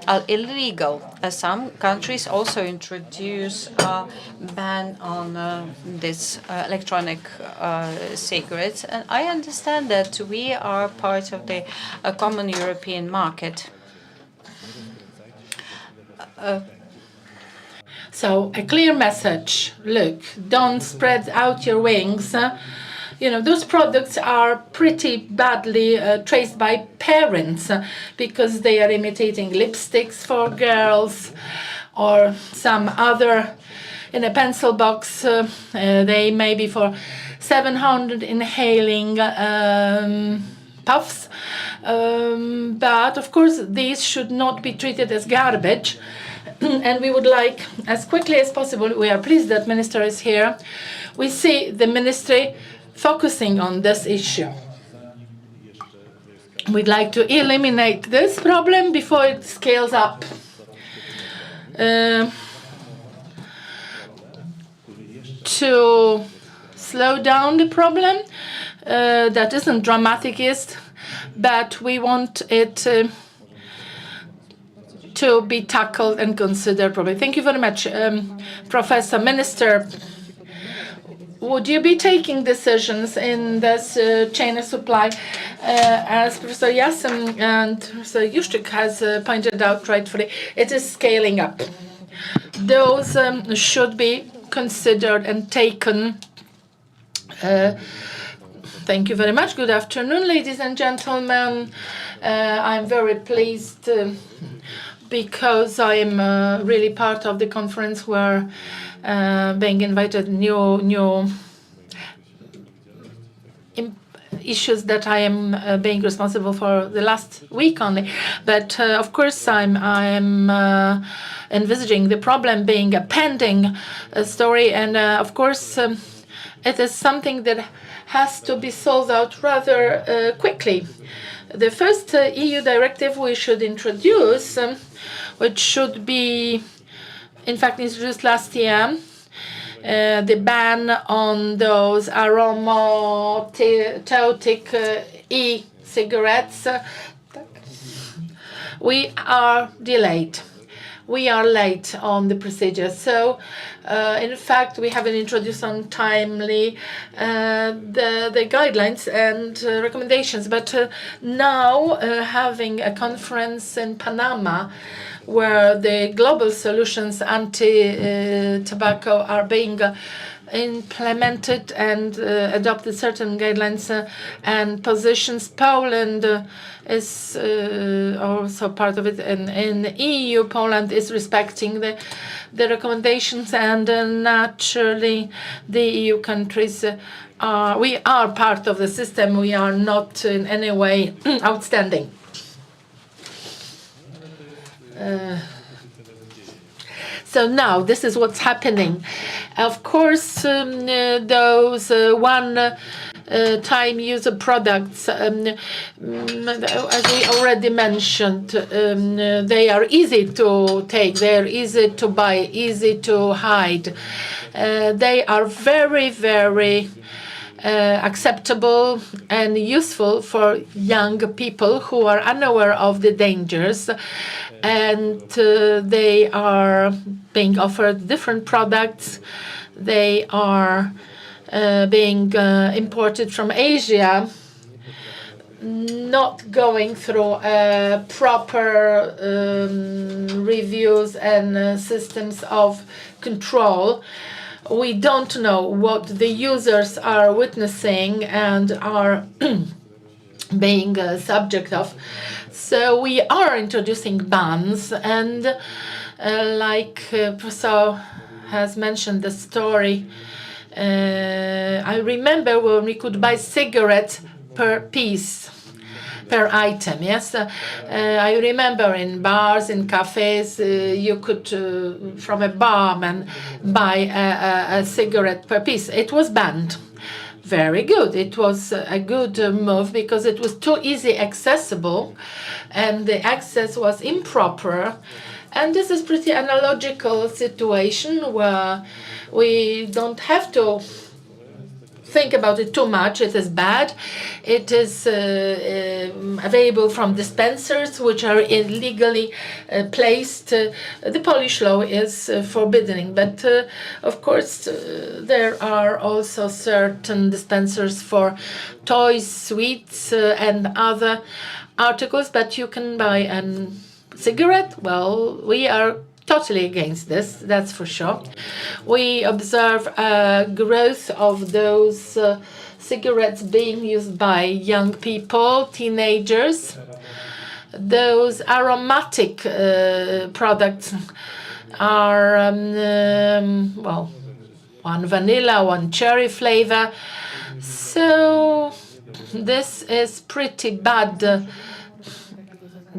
are illegal. Some countries also introduce a ban on this electronic cigarettes. And I understand that we are part of the common European market. So a clear message, look, don't spread out your wings. You know, those products are pretty badly traced by parents because they are imitating lipsticks for girls or some other, in a pencil box, they may be for 700 inhaling puffs. But of course, these should not be treated as garbage. And we would like, as quickly as possible, we are pleased that Minister is here. We see the ministry focusing on this issue. We'd like to eliminate this problem before it scales up. To slow down the problem, that isn't dramatic, but we want it to be tackled and considered properly. Thank you very much, Professor Minister. Would you be taking decisions in this chain of supply? As Professor Jasem and Professor Juszczyk has pointed out rightfully, it is scaling up. Those should be considered and taken Thank you very much. Good afternoon, ladies and gentlemen. I'm very pleased because I'm really part of the conference where being invited new issues that I am being responsible for the last week only. But of course, I'm envisaging the problem being a pending story, and of course, it is something that has to be solved out rather quickly. The first EU directive we should introduce, which should be, in fact, introduced last year, the ban on those aromatic e-cigarettes. We are delayed. We are late on the procedure. So, in fact, we haven't introduced on timely the guidelines and recommendations. But now, having a conference in Panama, where the global solutions anti-tobacco are being implemented and adopted certain guidelines and positions. Poland is also part of it, and in the EU, Poland is respecting the recommendations, and naturally, the EU countries we are part of the system. We are not in any way outstanding. So now this is what's happening. Of course, those one-time use products, as we already mentioned, they are easy to take, they are easy to buy, easy to hide. They are very, very acceptable and useful for young people who are unaware of the dangers, and they are being offered different products. They are being imported from Asia, not going through proper reviews and systems of control. We don't know what the users are witnessing and are being subject of. So we are introducing bans, and like Professor has mentioned the story, I remember when we could buy cigarettes per piece, per item, yes? I remember in bars, in cafes, you could, from a barman, buy a cigarette per piece. It was banned. Very good. It was a good move because it was too easy accessible and the access was improper. And this is pretty analogical situation where we don't have to think about it too much. It is bad. It is available from dispensers which are illegally placed. The Polish law is forbidding, but of course there are also certain dispensers for toys, sweets, and other articles, but you can buy a cigarette. Well, we are totally against this, that's for sure. We observe a growth of those cigarettes being used by young people, teenagers. Those aromatic products are, well, one vanilla, one cherry flavor. So this is pretty bad.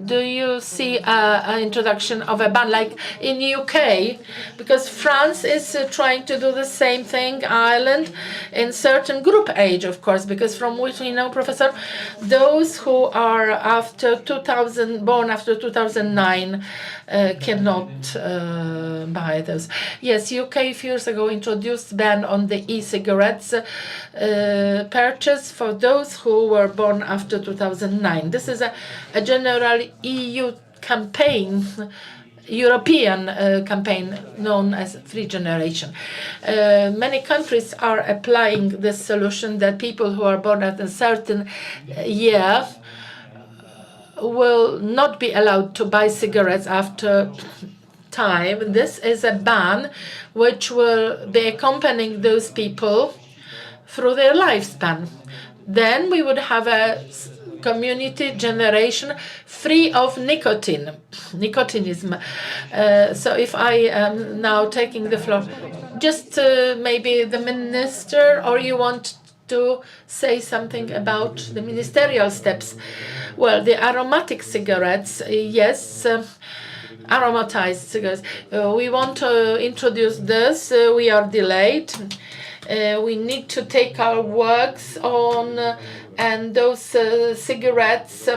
Do you see an introduction of a ban like in UK? Because France is trying to do the same thing, Ireland, in certain group age, of course, because from which we know, Professor, those who are after 2000, born after 2009, cannot buy those. Yes, UK a few years ago introduced ban on the e-cigarettes purchase for those who were born after 2009. This is a general EU campaign, European campaign known as Free Generation. Many countries are applying this solution that people who are born at a certain year will not be allowed to buy cigarettes after time. This is a ban which will be accompanying those people through their lifespan. then we would have a community generation free of nicotinism. So if I am now taking the floor, just maybe the minister, or you want to say something about the ministerial steps? Well, the aromatic cigarettes, yes, aromatized cigarettes. We want to introduce this. We are delayed. We need to take our works on, and those cigarettes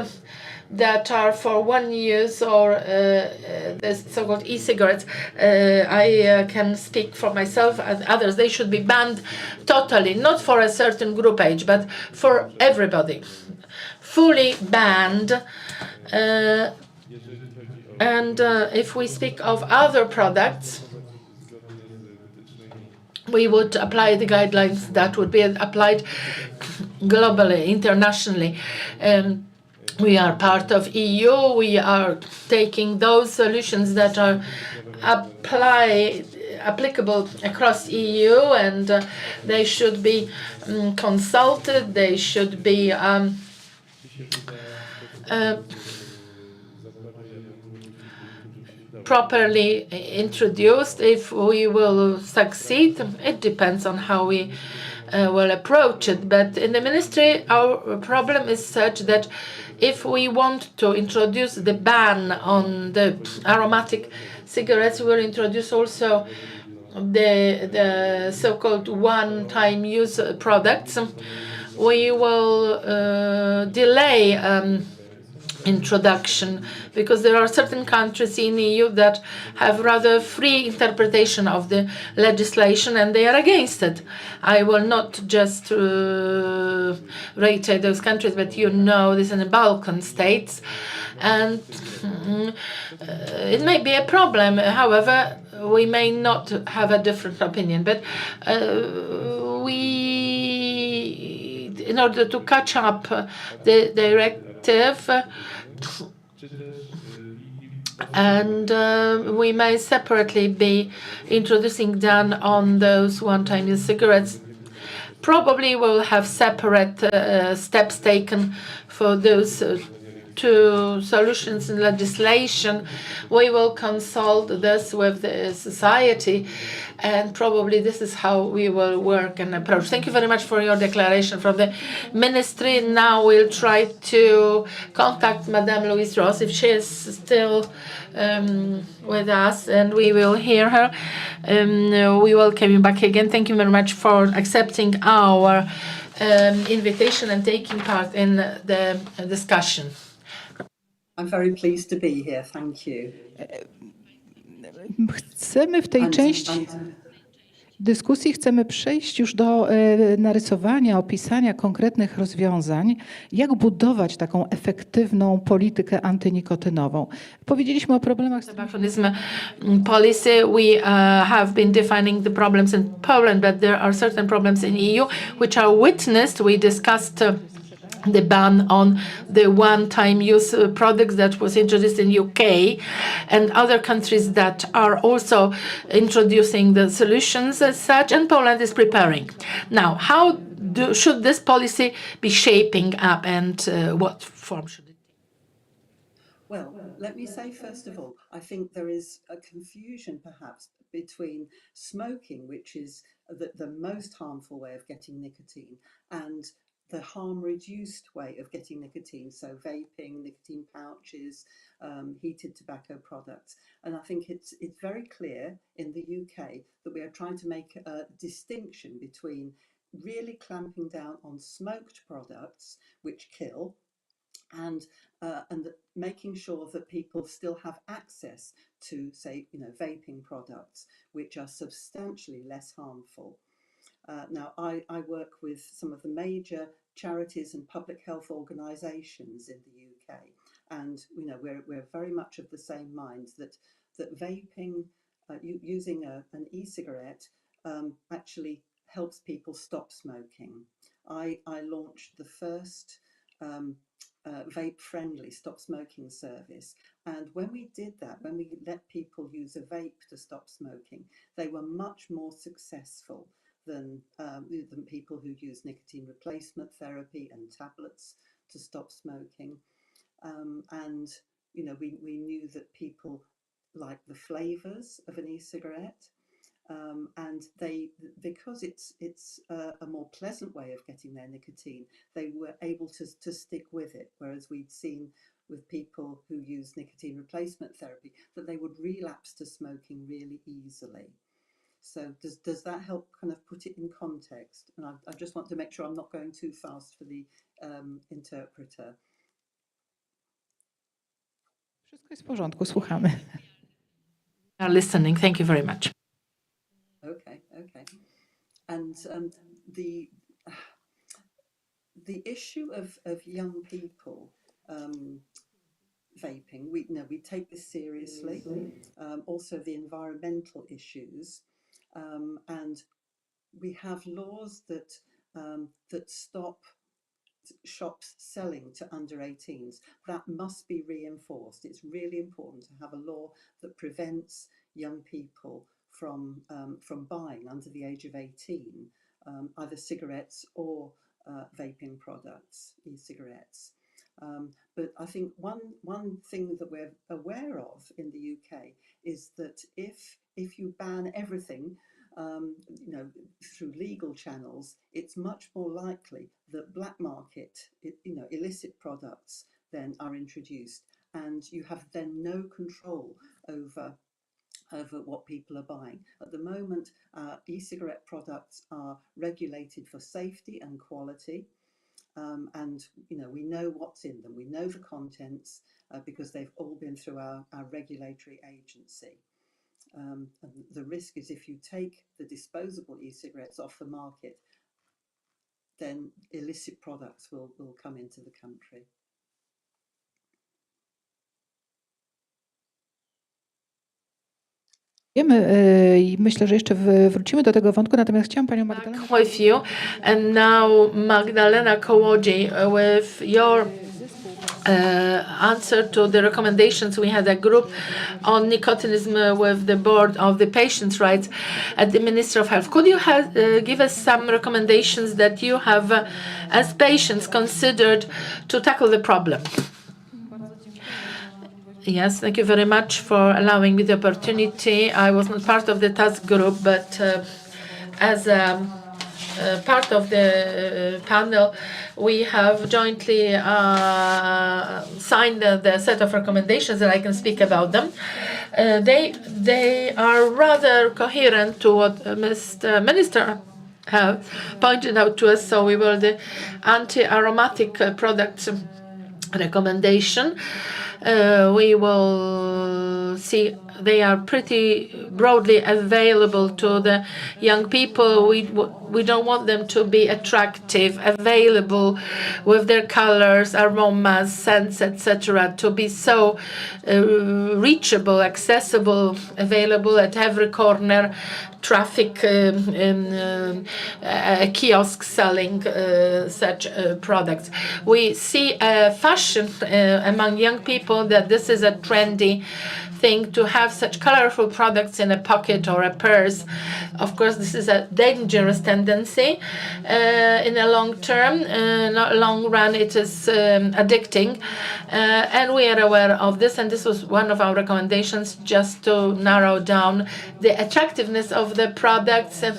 that are for 1 use, or the so-called e-cigarettes, I can speak for myself and others. They should be banned totally, not for a certain group age, but for everybody. Fully banned. And if we speak of other products, we would apply the guidelines that would be applied globally, internationally. We are part of EU. We are taking those solutions that are applicable across EU, and they should be consulted. They should be properly introduced. If we will succeed, it depends on how we will approach it. But in the ministry, our problem is such that if we want to introduce the ban on the aromatic cigarettes, we will introduce also the so-called one-time use products. We will delay introduction, because there are certain countries in the EU that have rather free interpretation of the legislation, and they are against it. I will not just reiterate those countries, but you know this in the Balkan states, and it may be a problem. However, we may not have a different opinion, but in order to catch up the directive, and we may separately be introducing ban on those one-time use cigarettes. Probably we'll have separate steps taken for those two solutions in legislation. We will consult this with the society, and probably this is how we will work and approach. Thank you very much for your declaration from the ministry. Now we'll try to contact Madame Louise Ross if she is still with us, and we will hear her. We welcome you back again. Thank you very much for accepting our invitation and taking part in the discussion. I'm very pleased to be here. Thank you. Chcemy w tej części dyskusji przejść już do narysowania, opisania konkretnych rozwiązań, jak budować taką efektywną politykę antynikotynową. Powiedzieliśmy o problemach policy. We have been defining the problems in Poland, but there are certain problems in EU which are witnessed. We discussed the ban on the one-time use products that was introduced in UK, and other countries that are also introducing the solutions as such, and Poland is preparing. Now, how should this policy be shaping up, and what form should it take? Well, let me say, first of all, I think there is a confusion perhaps between smoking, which is the most harmful way of getting nicotine, and the harm-reduced way of getting nicotine, so vaping, nicotine pouches, heated tobacco products. And I think it's very clear in the UK that we are trying to make a distinction between really clamping down on smoked products, which kill, and making sure that people still have access to, say, vaping products, which are substantially less harmful. Now, I work with some of the major charities and public health organisations in the UK, and we're very much of the same mind that vaping, using an e-cigarette, actually helps people stop smoking. I launched the first vape-friendly stop smoking service, and when we did that, when we let people use a vape to stop smoking, they were much more successful than people who use nicotine replacement therapy and tablets to stop smoking. And we knew that people like the flavors of an e-cigarette, and because it's a more pleasant way of getting their nicotine, they were able to stick with it. Whereas we'd seen with people who use nicotine replacement therapy that they would relapse to smoking really easily. So does that help kind of put it in context? And I just want to make sure I'm not going too fast for the interpreter. Wszystko jest w porządku, słuchamy. Are listening. Thank you very much. Okay. And the issue of young people vaping, we take this seriously. Also the environmental issues, and we have laws that stop shops selling to under 18s. That must be reinforced. It's really important to have a law that prevents young people from buying under the age of 18 either cigarettes or vaping products, e-cigarettes. But I think one thing that we're aware of in the UK is that if you ban everything, through legal channels, it's much more likely that black market, illicit products then are introduced, and you have then no control over what people are buying. At the moment, e-cigarette products are regulated for safety and quality, and we know what's in them. We know the contents because they've all been through our regulatory agency. And the risk is if you take the disposable e-cigarettes off the market, then illicit products will come into the country. Myślę, że jeszcze wrócimy do tego wątku, natomiast chciałam panią Magdalenę... With you, and now Magdalena Kołodziej with your answer to the recommendations. We had a group on nicotinism with the board of the patients' rights at the Ministry of Health. Could you give us some recommendations that you have, as patients, considered to tackle the problem? Yes, thank you very much for allowing me the opportunity. I was not part of the task group, but as part of the panel, we have jointly signed the set of recommendations, and I can speak about them. They are rather coherent to what Mr. Minister have pointed out to us. So we will the anti-aromatic products recommendation. We will see they are pretty broadly available to the young people. We don't want them to be attractive, available with their colors, aromas, scents, etc., to be so reachable, accessible, available at every corner, traffic, kiosk selling such products. We see a fashion among young people that this is a trendy thing to have such colorful products in a pocket or a purse. Of course, this is a dangerous tendency. In the long term, long run, it is addicting, and we are aware of this. And this was one of our recommendations, just to narrow down the attractiveness of the products and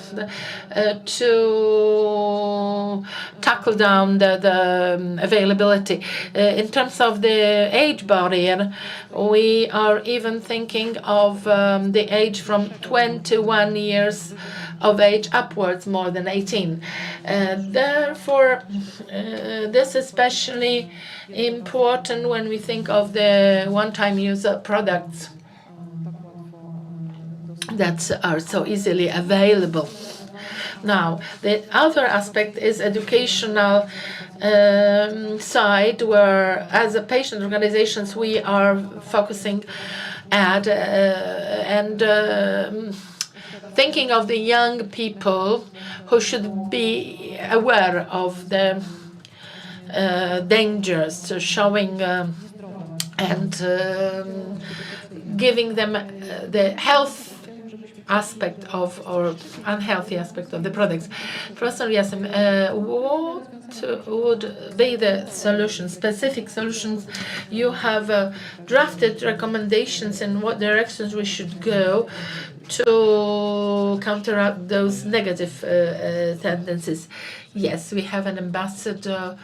to tackle down the availability. In terms of the age barrier, we are even thinking of the age from 21 years of age upwards, more than 18. Therefore, this is especially important when we think of the one-time use products that are so easily available. Now, the other aspect is educational side, where as a patient organizations we are focusing at and thinking of the young people who should be aware of the dangers, showing and giving them the health aspect of, or unhealthy aspect of the products. Professor Yasim, what would be the solutions, specific solutions? You have drafted recommendations in what directions we should go to counteract those negative tendencies. Yes, we have an ambassador.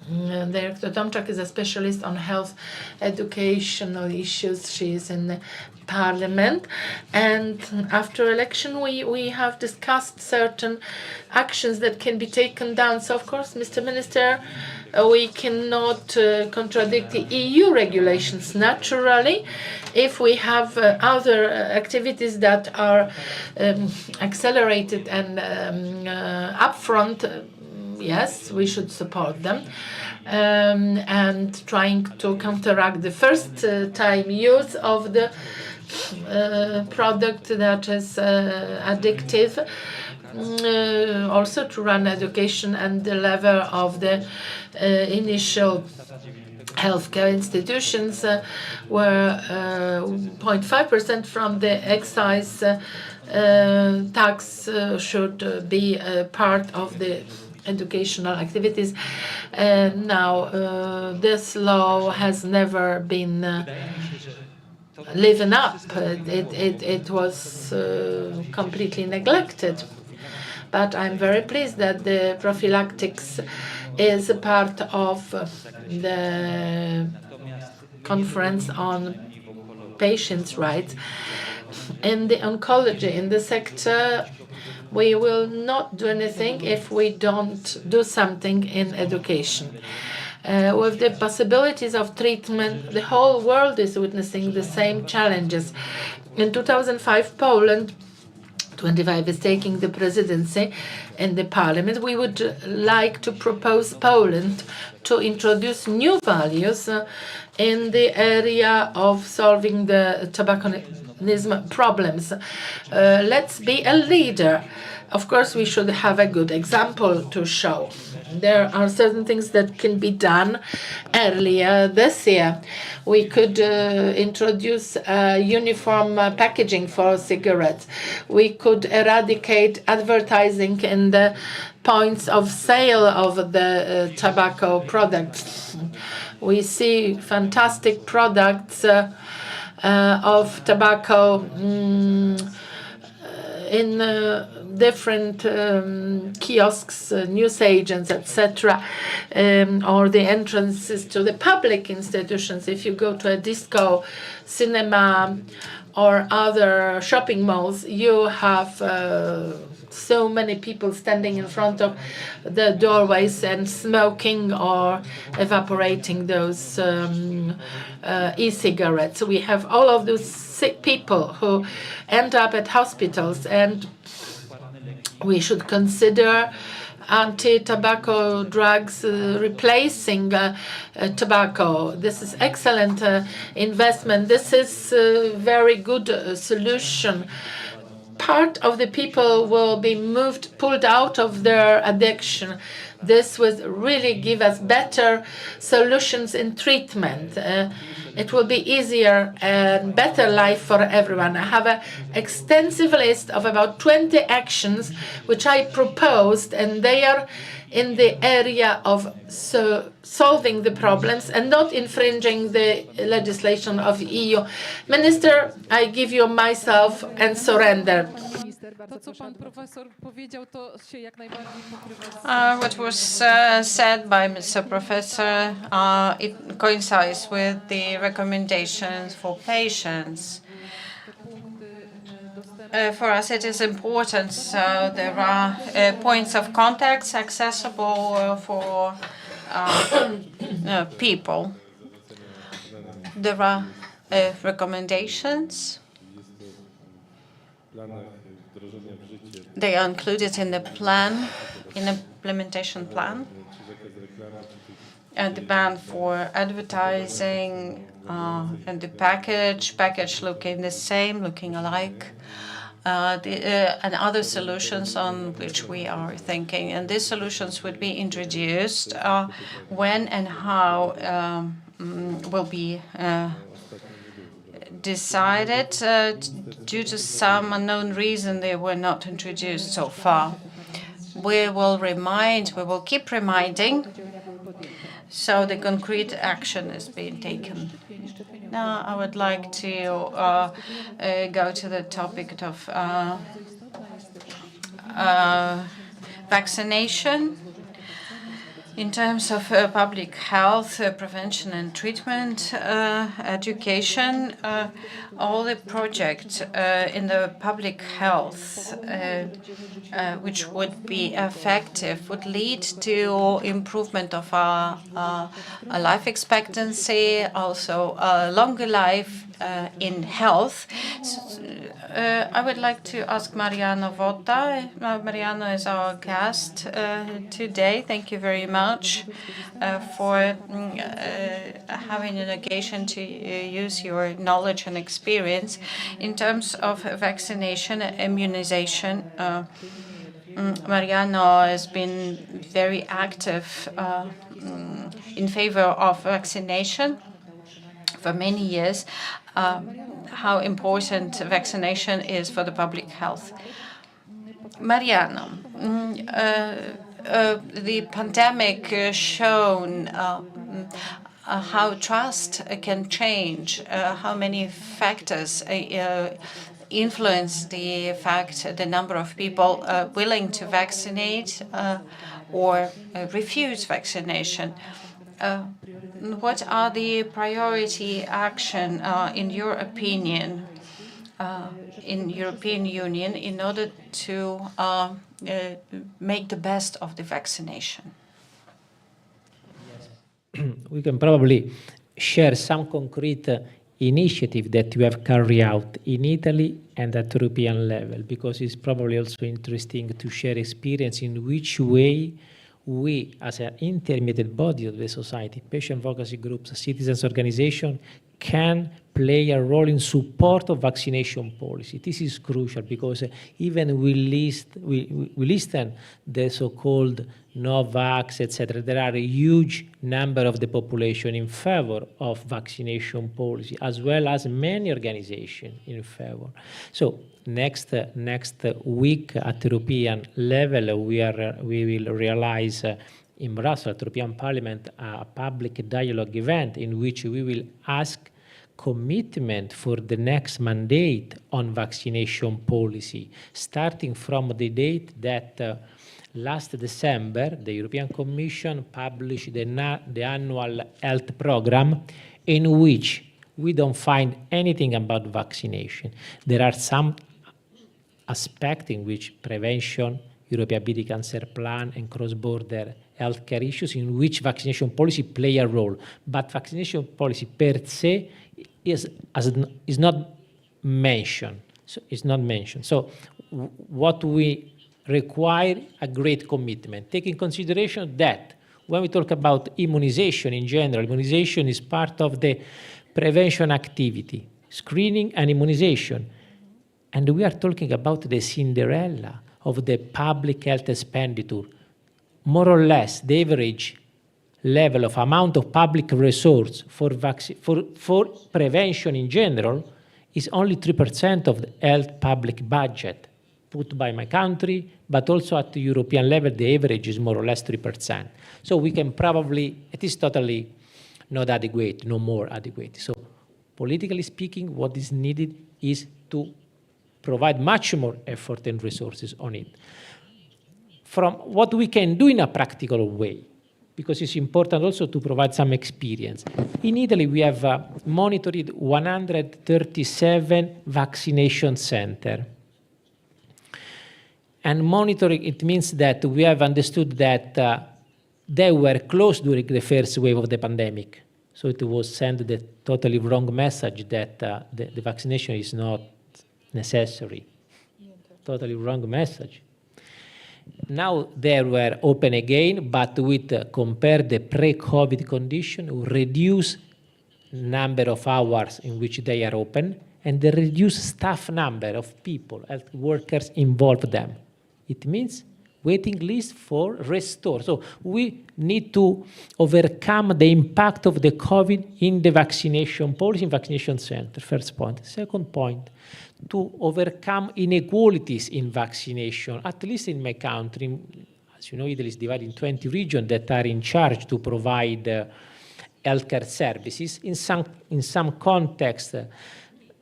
Director Tomczak is a specialist on health educational issues. She is in the parliament, and after election we have discussed certain actions that can be taken down. So of course, Mr. Minister, we cannot contradict the EU regulations naturally. If we have other activities that are accelerated and upfront, yes, we should support them. And trying to counteract the first time use of the product that is addictive. Also to run education and the level of the initial healthcare institutions were 0.5% from the excise tax should be part of the educational activities. Now, this law has never been living up. It was completely neglected. But I'm very pleased that the prophylactics is a part of the conference on patients' rights. In the oncology, in the sector, we will not do anything if we don't do something in education. With the possibilities of treatment, the whole world is witnessing the same challenges. In 2005, Poland 25 is taking the presidency in the parliament. We would like to propose Poland to introduce new values in the area of solving the tobacconism problems. Let's be a leader. Of course, we should have a good example to show. There are certain things that can be done earlier this year. We could introduce uniform packaging for cigarettes. We could eradicate advertising in the points of sale of the tobacco products. We see fantastic products of tobacco in different kiosks, newsagents, etc., or the entrances to the public institutions. If you go to a disco, cinema, or other shopping malls, you have so many people standing in front of the doorways and smoking or evaporating those e-cigarettes. We have all of those sick people who end up at hospitals, and we should consider anti-tobacco drugs replacing tobacco. This is excellent investment. This is a very good solution. Part of the people will be pulled out of their addiction. This will really give us better solutions in treatment. It will be easier and better life for everyone. I have an extensive list of about 20 actions which I proposed, and they are in the area of solving the problems and not infringing the legislation of the EU. Minister, I give you myself and surrender. What was said by Mr. Professor, it coincides with the recommendations for patients. For us, it is important. So there are points of contact accessible for people. There are recommendations. They are included in the plan, in the implementation plan. And the ban for advertising and the package looking the same, looking alike. And other solutions on which we are thinking. And these solutions would be introduced when and how will be decided. Due to some unknown reason, they were not introduced so far. We will keep reminding, so the concrete action is being taken. Now, I would like to go to the topic of vaccination. In terms of public health, prevention and treatment, education, all the projects in the public health which would be effective would lead to improvement of our life expectancy, also longer life in health. I would like to ask Mariano Votta. Mariano is our guest today. Thank you very much for having an occasion to use your knowledge and experience in terms of vaccination, immunization. Mariano has been very active in favor of vaccination for many years. How important vaccination is for the public health. Mariano, the pandemic shown how trust can change, how many factors influence the number of people willing to vaccinate or refuse vaccination. What are the priority action, in your opinion, in European Union in order to make the best of the vaccination? We can probably share some concrete initiative that we have carried out in Italy and at European level, because it's probably also interesting to share experience in which way we, as an intermediate body of the society, patient advocacy groups, citizens organization, can play a role in support of vaccination policy. This is crucial because even we listen the so-called no-vax, etc. There are a huge number of the population in favor of vaccination policy, as well as many organizations in favor. So next week at European level, we will realize in Brussels, at European Parliament, a public dialogue event in which we will ask commitment for the next mandate on vaccination policy, starting from the date that last December, the European Commission published the annual health program, in which we don't find anything about vaccination. There are some aspects in which prevention, European Beat Cancer Plan, and cross-border healthcare issues in which vaccination policy play a role. But vaccination policy per se is not mentioned. So it's not mentioned. So what we require a great commitment, taking consideration that when we talk about immunization in general, immunization is part of the prevention activity, screening and immunization. And we are talking about the Cinderella of the public health expenditure. More or less, the average level of amount of public resource for prevention in general is only 3% of the health public budget put by my country, but also at the European level, the average is more or less 3%. So we can probably, it is totally not adequate, no more adequate. So politically speaking, what is needed is to provide much more effort and resources on it. From what we can do in a practical way, because it's important also to provide some experience. In Italy, we have monitored 137 vaccination centers. And monitoring, it means that we have understood that they were closed during the first wave of the pandemic. So it was sent the totally wrong message that the vaccination is not necessary. Totally wrong message. Now they were open again, but with compare the pre-COVID condition, reduce number of hours in which they are open, and the reduced staff number of people, health workers involved them. It means waiting list for restore. So we need to overcome the impact of the COVID in the vaccination policy, in vaccination center, first point. Second point, to overcome inequalities in vaccination, at least in my country. As you know, Italy is divided in 20 regions that are in charge to provide healthcare services. In some contexts,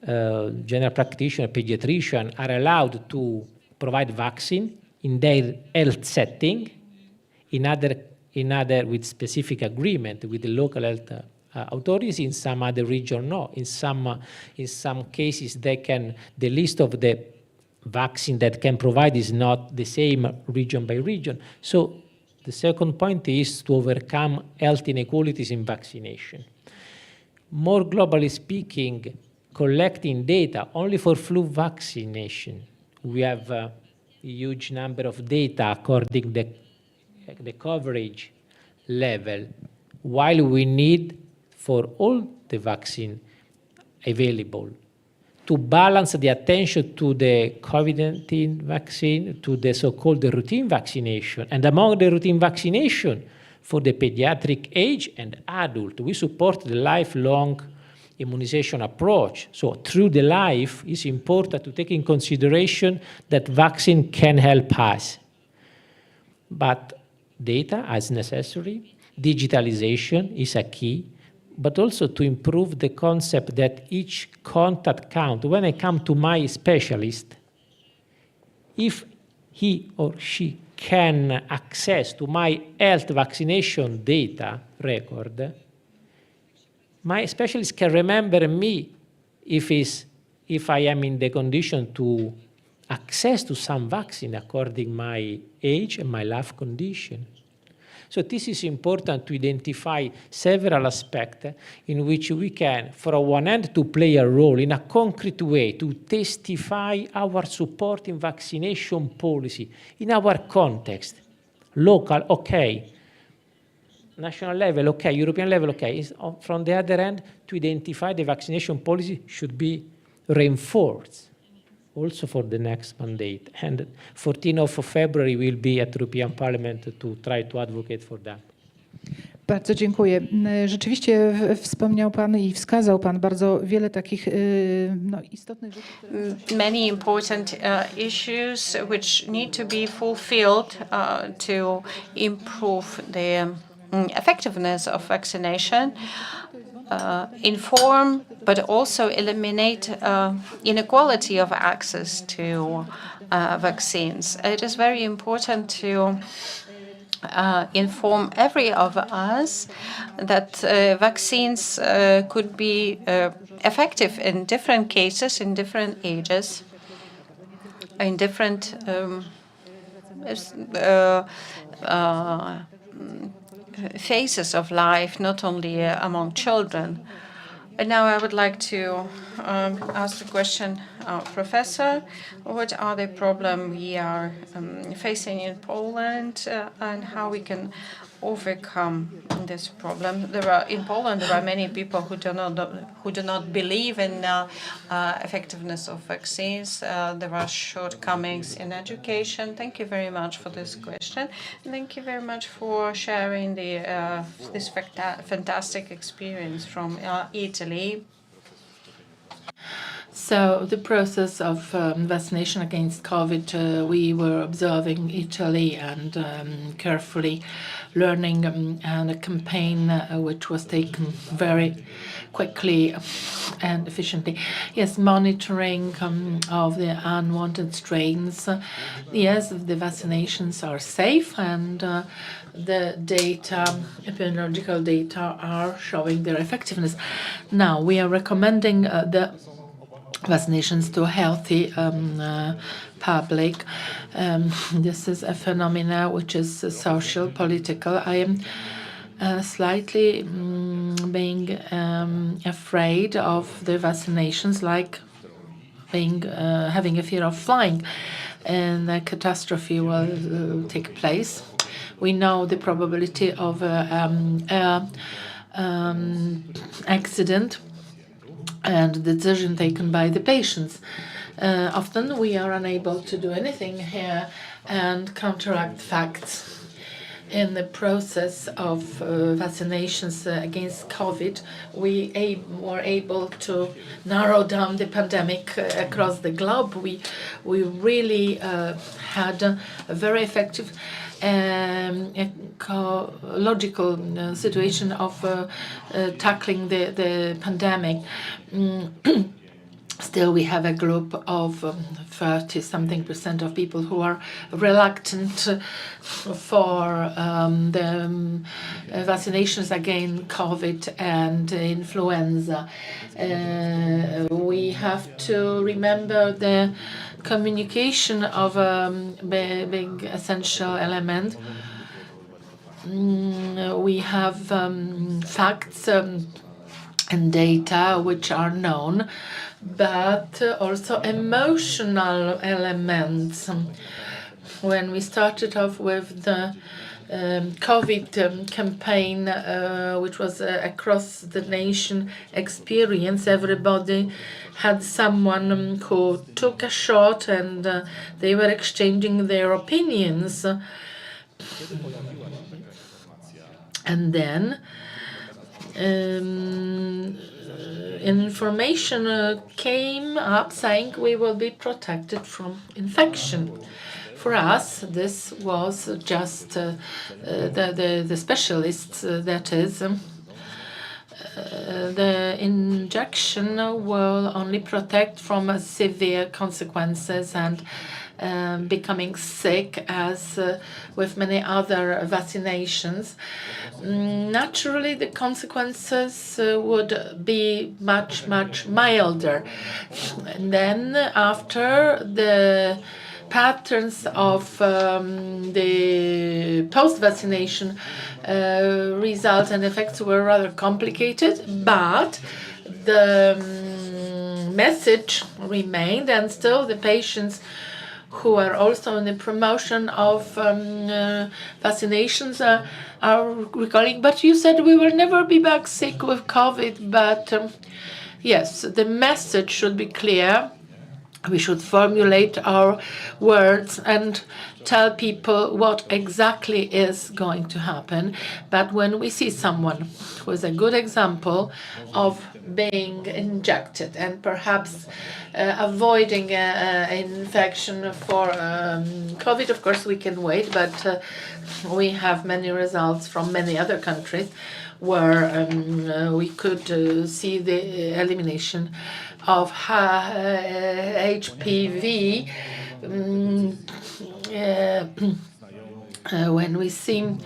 general practitioners, pediatricians are allowed to provide vaccine in their health setting, in other with specific agreement with the local health authorities. In some other region, no. In some cases, the list of the vaccine that can provide is not the same region by region. So the second point is to overcome health inequalities in vaccination. More globally speaking, collecting data only for flu vaccination. We have a huge number of data according to the coverage level, while we need for all the vaccine available to balance the attention to the COVID-19 vaccine, to the so-called routine vaccination. And among the routine vaccination for the pediatric age and adult, we support the lifelong immunization approach. So through the life, it's important to take in consideration that vaccine can help us. But data as necessary, digitalization is a key, but also to improve the concept that each contact count. When I come to my specialist, if he or she can access to my health vaccination data record, my specialist can remember me if I am in the condition to access to some vaccine according my age and my life condition. So this is important to identify several aspects in which we can, from one end, to play a role in a concrete way to testify our support in vaccination policy in our context. Local, okay. National level, okay. European level, okay. From the other end, to identify the vaccination policy should be reinforced also for the next mandate. And 14th of February will be at European Parliament to try to advocate for that. Bardzo dziękuję. Rzeczywiście wspomniał Pan i wskazał Pan bardzo wiele takich istotnych rzeczy. Many important issues which need to be fulfilled to improve the effectiveness of vaccination. Inform, but also eliminate inequality of access to vaccines. It is very important to inform every of us that vaccines could be effective in different cases, in different ages, in different phases of life, not only among children. And now I would like to ask the question, Professor, what are the problems we are facing in Poland and how we can overcome this problem? In Poland, there are many people who do not believe in effectiveness of vaccines. There are shortcomings in education. Thank you very much for this question. And thank you very much for sharing this fantastic experience from Italy. So the process of vaccination against COVID, we were observing Italy and carefully learning and a campaign which was taken very quickly and efficiently. Yes, monitoring of the unwanted strains. Yes, the vaccinations are safe and the data, epidemiological data, are showing their effectiveness. Now, we are recommending the vaccinations to a healthy public. This is a phenomenon which is social, political. I am slightly being afraid of the vaccinations, like having a fear of flying, and a catastrophe will take place. We know the probability of accident and the decision taken by the patients. Often we are unable to do anything here and counteract facts. In the process of vaccinations against COVID, we were able to narrow down the pandemic across the globe. We really had a very effective ecological situation of tackling the pandemic. Still, we have a group of 30-something% of people who are reluctant for the vaccinations against COVID and influenza. We have to remember the communication of a big essential element. We have facts and data which are known, but also emotional elements. When we started off with the COVID campaign, which was across the nation experience, everybody had someone who took a shot and they were exchanging their opinions. And then information came up saying we will be protected from infection. For us, this was just the specialists, that is. The injection will only protect from severe consequences and becoming sick, as with many other vaccinations. Naturally, the consequences would be much, much milder. And then after the patterns of the post-vaccination results and effects were rather complicated, but the message remained, and still the patients who are also in the promotion of vaccinations are recalling, but you said we will never be back sick with COVID. But yes, the message should be clear. We should formulate our words and tell people what exactly is going to happen. But when we see someone who is a good example of being injected and perhaps avoiding infection for COVID, of course we can wait, but we have many results from many other countries where we could see the elimination of HPV. When we see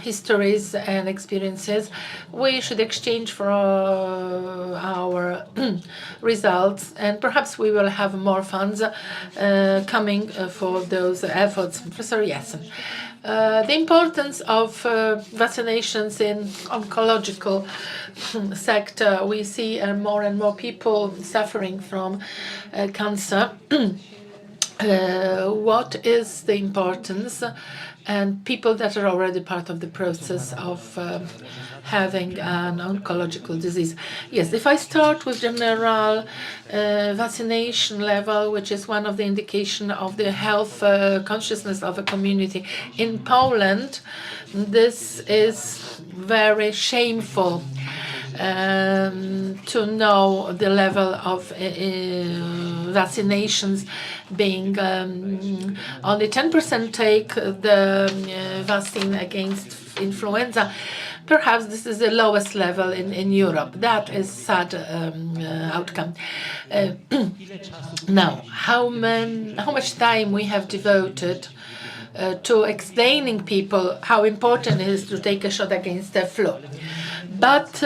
histories and experiences, we should exchange for our results, and perhaps we will have more funds coming for those efforts. Professor Jessen. The importance of vaccinations in oncological sector. We see more and more people suffering from cancer. What is the importance? And people that are already part of the process of having an oncological disease. Yes, if I start with general vaccination level, which is one of the indication of the health consciousness of a community. In Poland, this is very shameful to know the level of vaccinations being only 10% take the vaccine against influenza. Perhaps this is the lowest level in Europe. That is sad outcome. Now, how much time we have devoted to explaining people how important it is to take a shot against the flu. But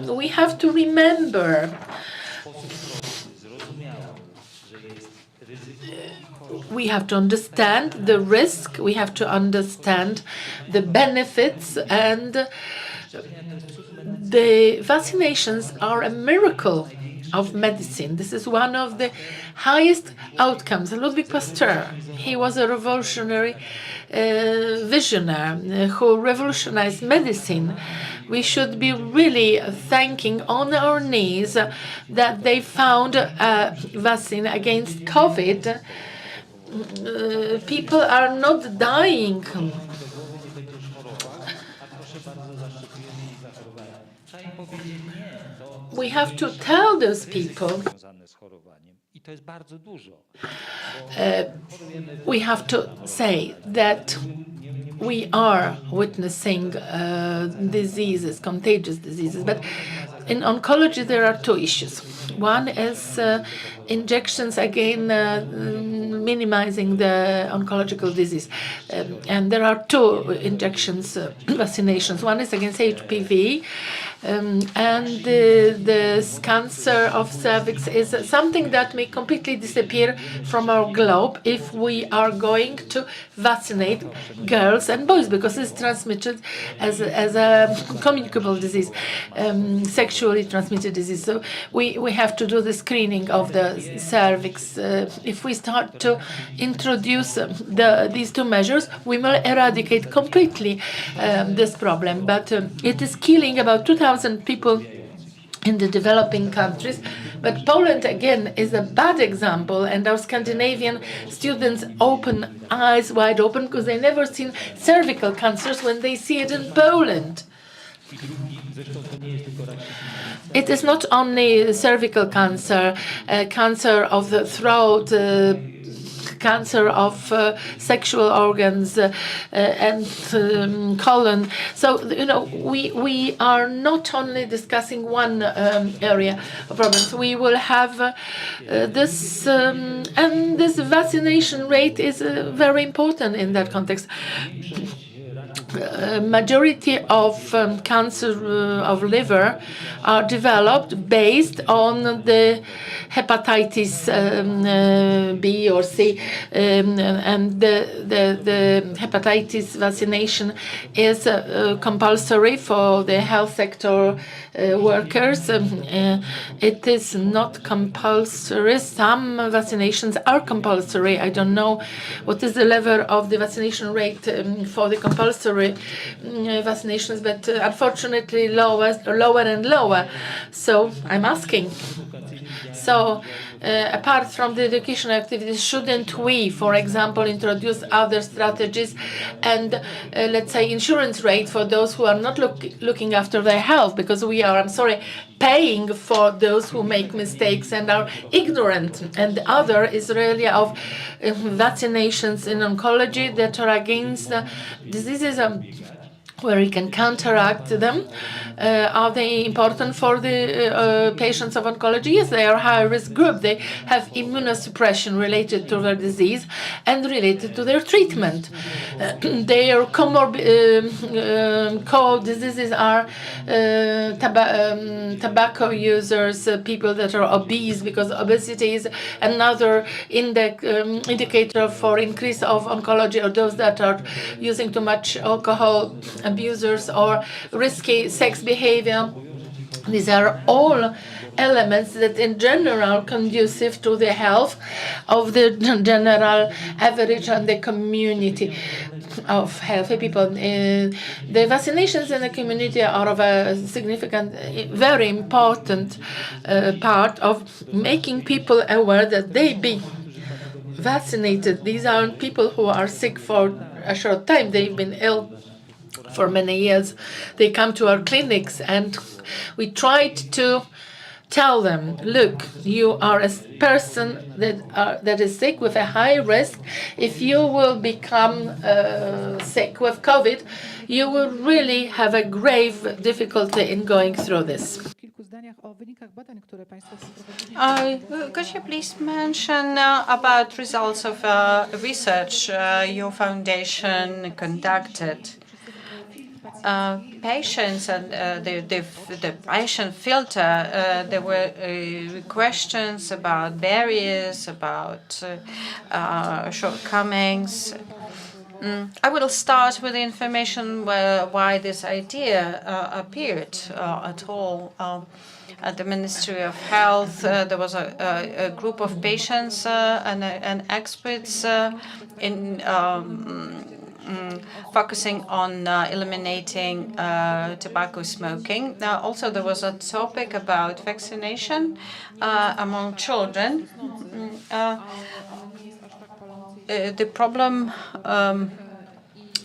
we have to remember we have to understand the risk, we have to understand the benefits, and the vaccinations are a miracle of medicine. This is one of the highest outcomes. Ludwig Pasteur, he was a revolutionary visionary, who revolutionized medicine. We should be really thanking on our knees that they found a vaccine against COVID. People are not dying. We have to tell those people. We have to say that we are witnessing diseases, contagious diseases, but in oncology there are two issues. One is injections, again, minimizing the oncological disease. And there are two injections, vaccinations. One is against HPV, and the cancer of cervix is something that may completely disappear from our globe if we are going to vaccinate girls and boys, because it's transmitted as a communicable disease, sexually transmitted disease. So we have to do the screening of the cervix. If we start to introduce these two measures, we will eradicate completely this problem. But it is killing about 2,000 people in the developing countries. But Poland, again, is a bad example, and our Scandinavian students open eyes wide open because they never seen cervical cancers when they see it in Poland. It is not only cervical cancer, cancer of the throat, cancer of sexual organs and colon. So, we are not only discussing one area of problems. We will have this, and this vaccination rate is very important in that context. Majority of cancer of liver are developed based on the hepatitis B or C, and the hepatitis vaccination is compulsory for the health sector workers. It is not compulsory. Some vaccinations are compulsory. I don't know what is the level of the vaccination rate for the compulsory vaccinations, but unfortunately lower and lower. So I'm asking. So apart from the educational activities, shouldn't we, for example, introduce other strategies and, let's say, insurance rate for those who are not looking after their health? Because we are, I'm sorry, paying for those who make mistakes and are ignorant. And the other is really of vaccinations in oncology that are against diseases where we can counteract them. Are they important for the patients of oncology? Yes, they are a high-risk group. They have immunosuppression related to their disease and related to their treatment. Their co-diseases are tobacco users, people that are obese, because obesity is another indicator for increase of oncology, or those that are using too much alcohol, abusers, or risky sex behavior. These are all elements that in general conducive to the health of the general average and the community of healthy people. The vaccinations in the community are of a significant, very important part of making people aware that they be vaccinated. These aren't people who are sick for a short time. They've been ill for many years. They come to our clinics and we tried to tell them, look, you are a person that is sick with a high risk. If you will become sick with COVID, you will really have a grave difficulty in going through this. Could you please mention about results of research your foundation conducted? Patients and the patient filter, there were questions about barriers, about shortcomings. I will start with the information why this idea appeared at all. At the Ministry of Health, there was a group of patients and experts focusing on eliminating tobacco smoking. Also, there was a topic about vaccination among children. The problem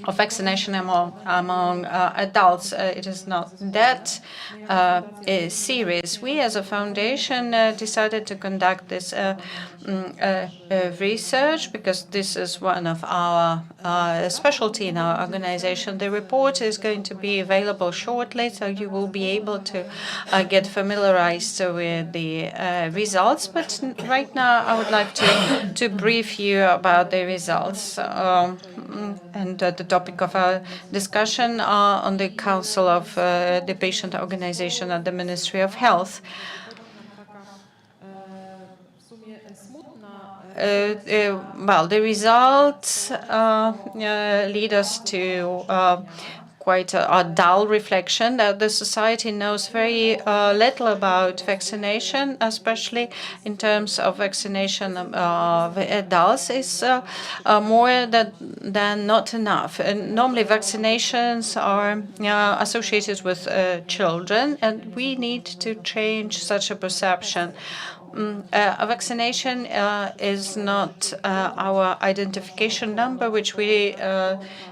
of vaccination among adults, it is not that serious. We as a foundation decided to conduct this research because this is one of our specialty in our organization. The report is going to be available shortly, so you will be able to get familiarized with the results. But right now, I would like to brief you about the results and the topic of our discussion on the Council of the Patient Organization at the Ministry of Health. Well, the results lead us to quite a dull reflection that the society knows very little about vaccination, especially in terms of vaccination of adults, is more than not enough. And normally vaccinations are associated with children, and we need to change such a perception. A vaccination is not our identification number, which we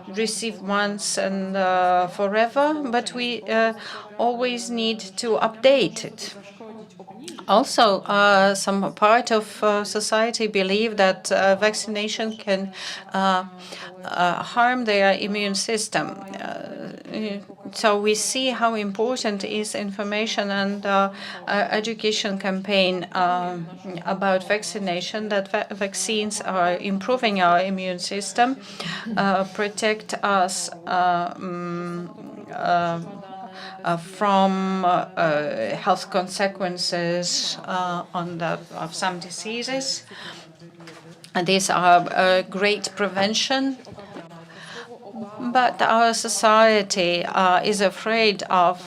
receive once and forever, but we always need to update it. Also, some part of society believe that vaccination can harm their immune system. So we see how important is information and education campaign about vaccination, that vaccines are improving our immune system, protect us from health consequences of some diseases. And these are great prevention. But our society is afraid of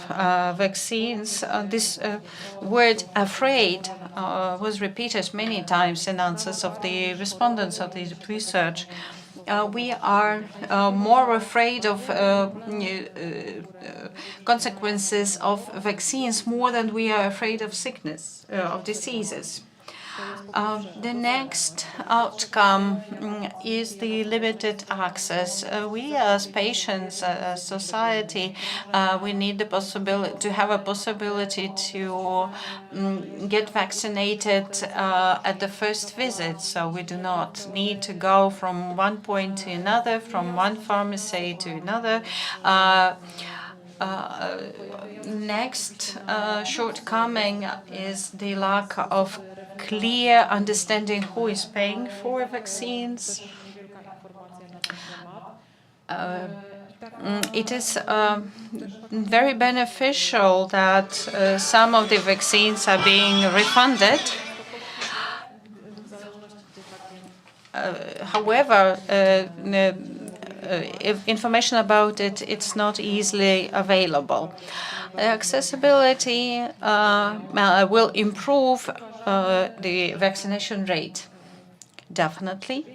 vaccines. This word "afraid" was repeated many times in answers of the respondents of the research. We are more afraid of consequences of vaccines more than we are afraid of sickness, of diseases. The next outcome is the limited access. We as patients, as society, we need the possibility to have a possibility to get vaccinated at the first visit. So we do not need to go from one point to another, from one pharmacy to another. Next shortcoming is the lack of clear understanding who is paying for vaccines. It is very beneficial that some of the vaccines are being refunded. However, if information about it, it's not easily available. Accessibility will improve the vaccination rate, definitely.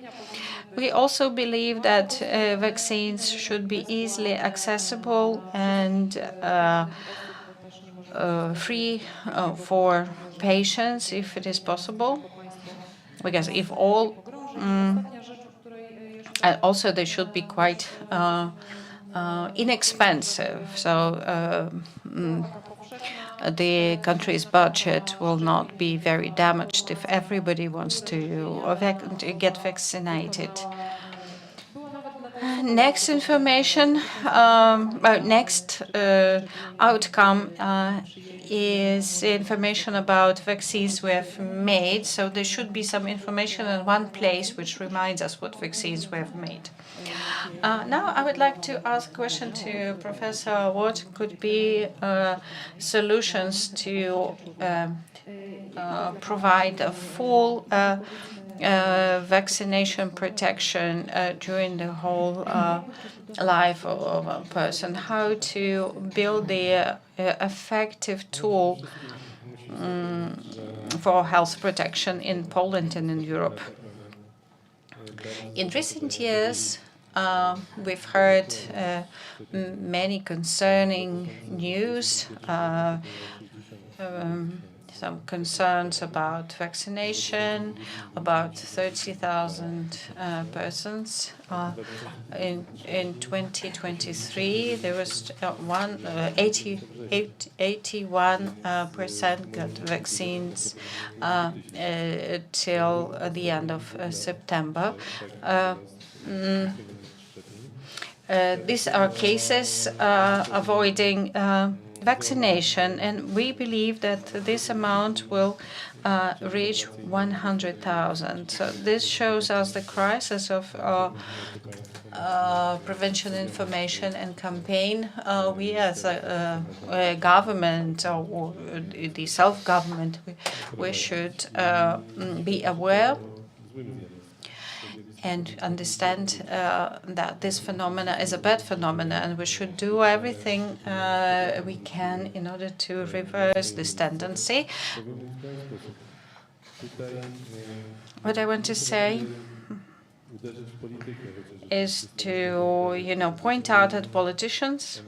We also believe that vaccines should be easily accessible and free for patients, if it is possible. Because if all, and also they should be quite inexpensive. So the country's budget will not be very damaged if everybody wants to get vaccinated. Next information, next outcome is information about vaccines we have made. So there should be some information in one place which reminds us what vaccines we have made. Now I would like to ask a question to Professor. What could be solutions to provide a full vaccination protection during the whole life of a person? How to build the effective tool for health protection in Poland and in Europe? In recent years, We've heard many concerning news, some concerns about vaccination, about 30,000 persons. In 2023, there was 81% got vaccines till the end of September. These are cases avoiding vaccination, and we believe that this amount will reach 100,000. So this shows us the crisis of prevention information and campaign. We as a government or the self-government, we should be aware and understand that this phenomena is a bad phenomena, and we should do everything we can in order to reverse this tendency. What I want to say is to, point out at politicians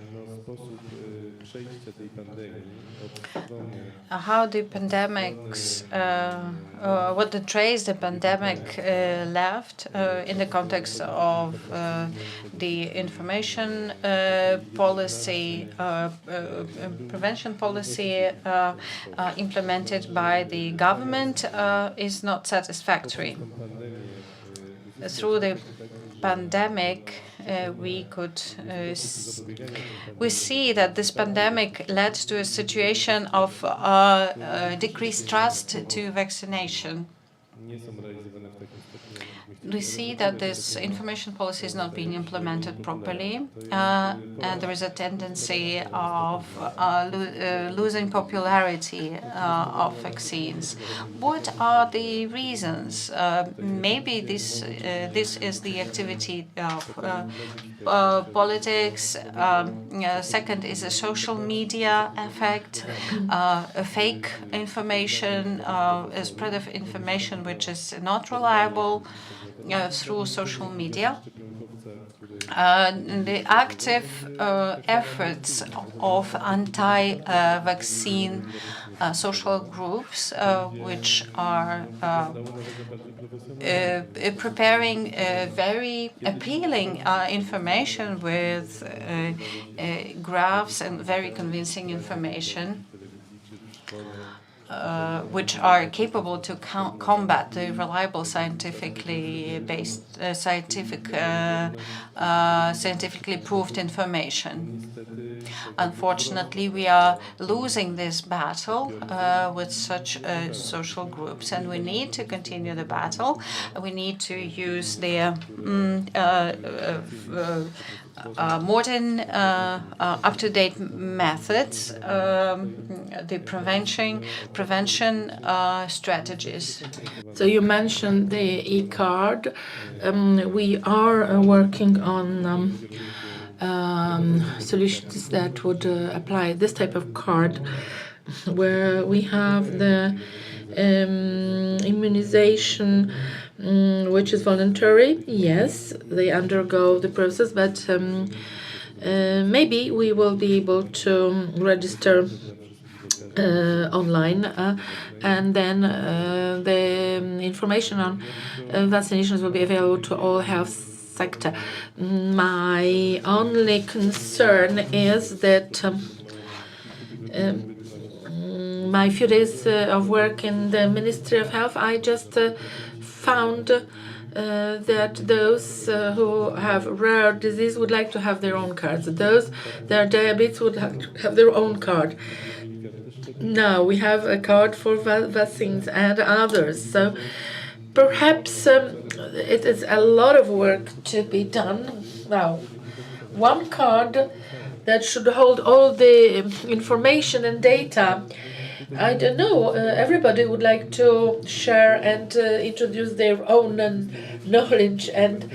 how the pandemics, what the trace the pandemic left in the context of the information policy, prevention policy implemented by the government is not satisfactory. Through the pandemic, we see that this pandemic led to a situation of decreased trust to vaccination. We see that this information policy is not being implemented properly, and there is a tendency of losing popularity of vaccines. What are the reasons? Maybe this is the activity of politics. Second is a social media effect, fake information, a spread of information which is not reliable through social media. The active efforts of anti-vaccine social groups, which are preparing very appealing information with graphs and very convincing information, which are capable to combat the reliable scientifically proved information. Unfortunately, we are losing this battle with such social groups, and we need to continue the battle. We need to use the modern, up-to-date methods, the prevention strategies. So you mentioned the e-card. We are working on solutions that would apply this type of card, where we have the immunization, which is voluntary. Yes, they undergo the process, but maybe we will be able to register online, and then the information on vaccinations will be available to all health sector. My only concern is that my few days of work in the Ministry of Health, I just found that those who have rare disease would like to have their own cards. Those that are diabetes would have their own card. Now we have a card for vaccines and others. So perhaps it is a lot of work to be done. Now, one card that should hold all the information and data. I don't know, everybody would like to share and introduce their own knowledge and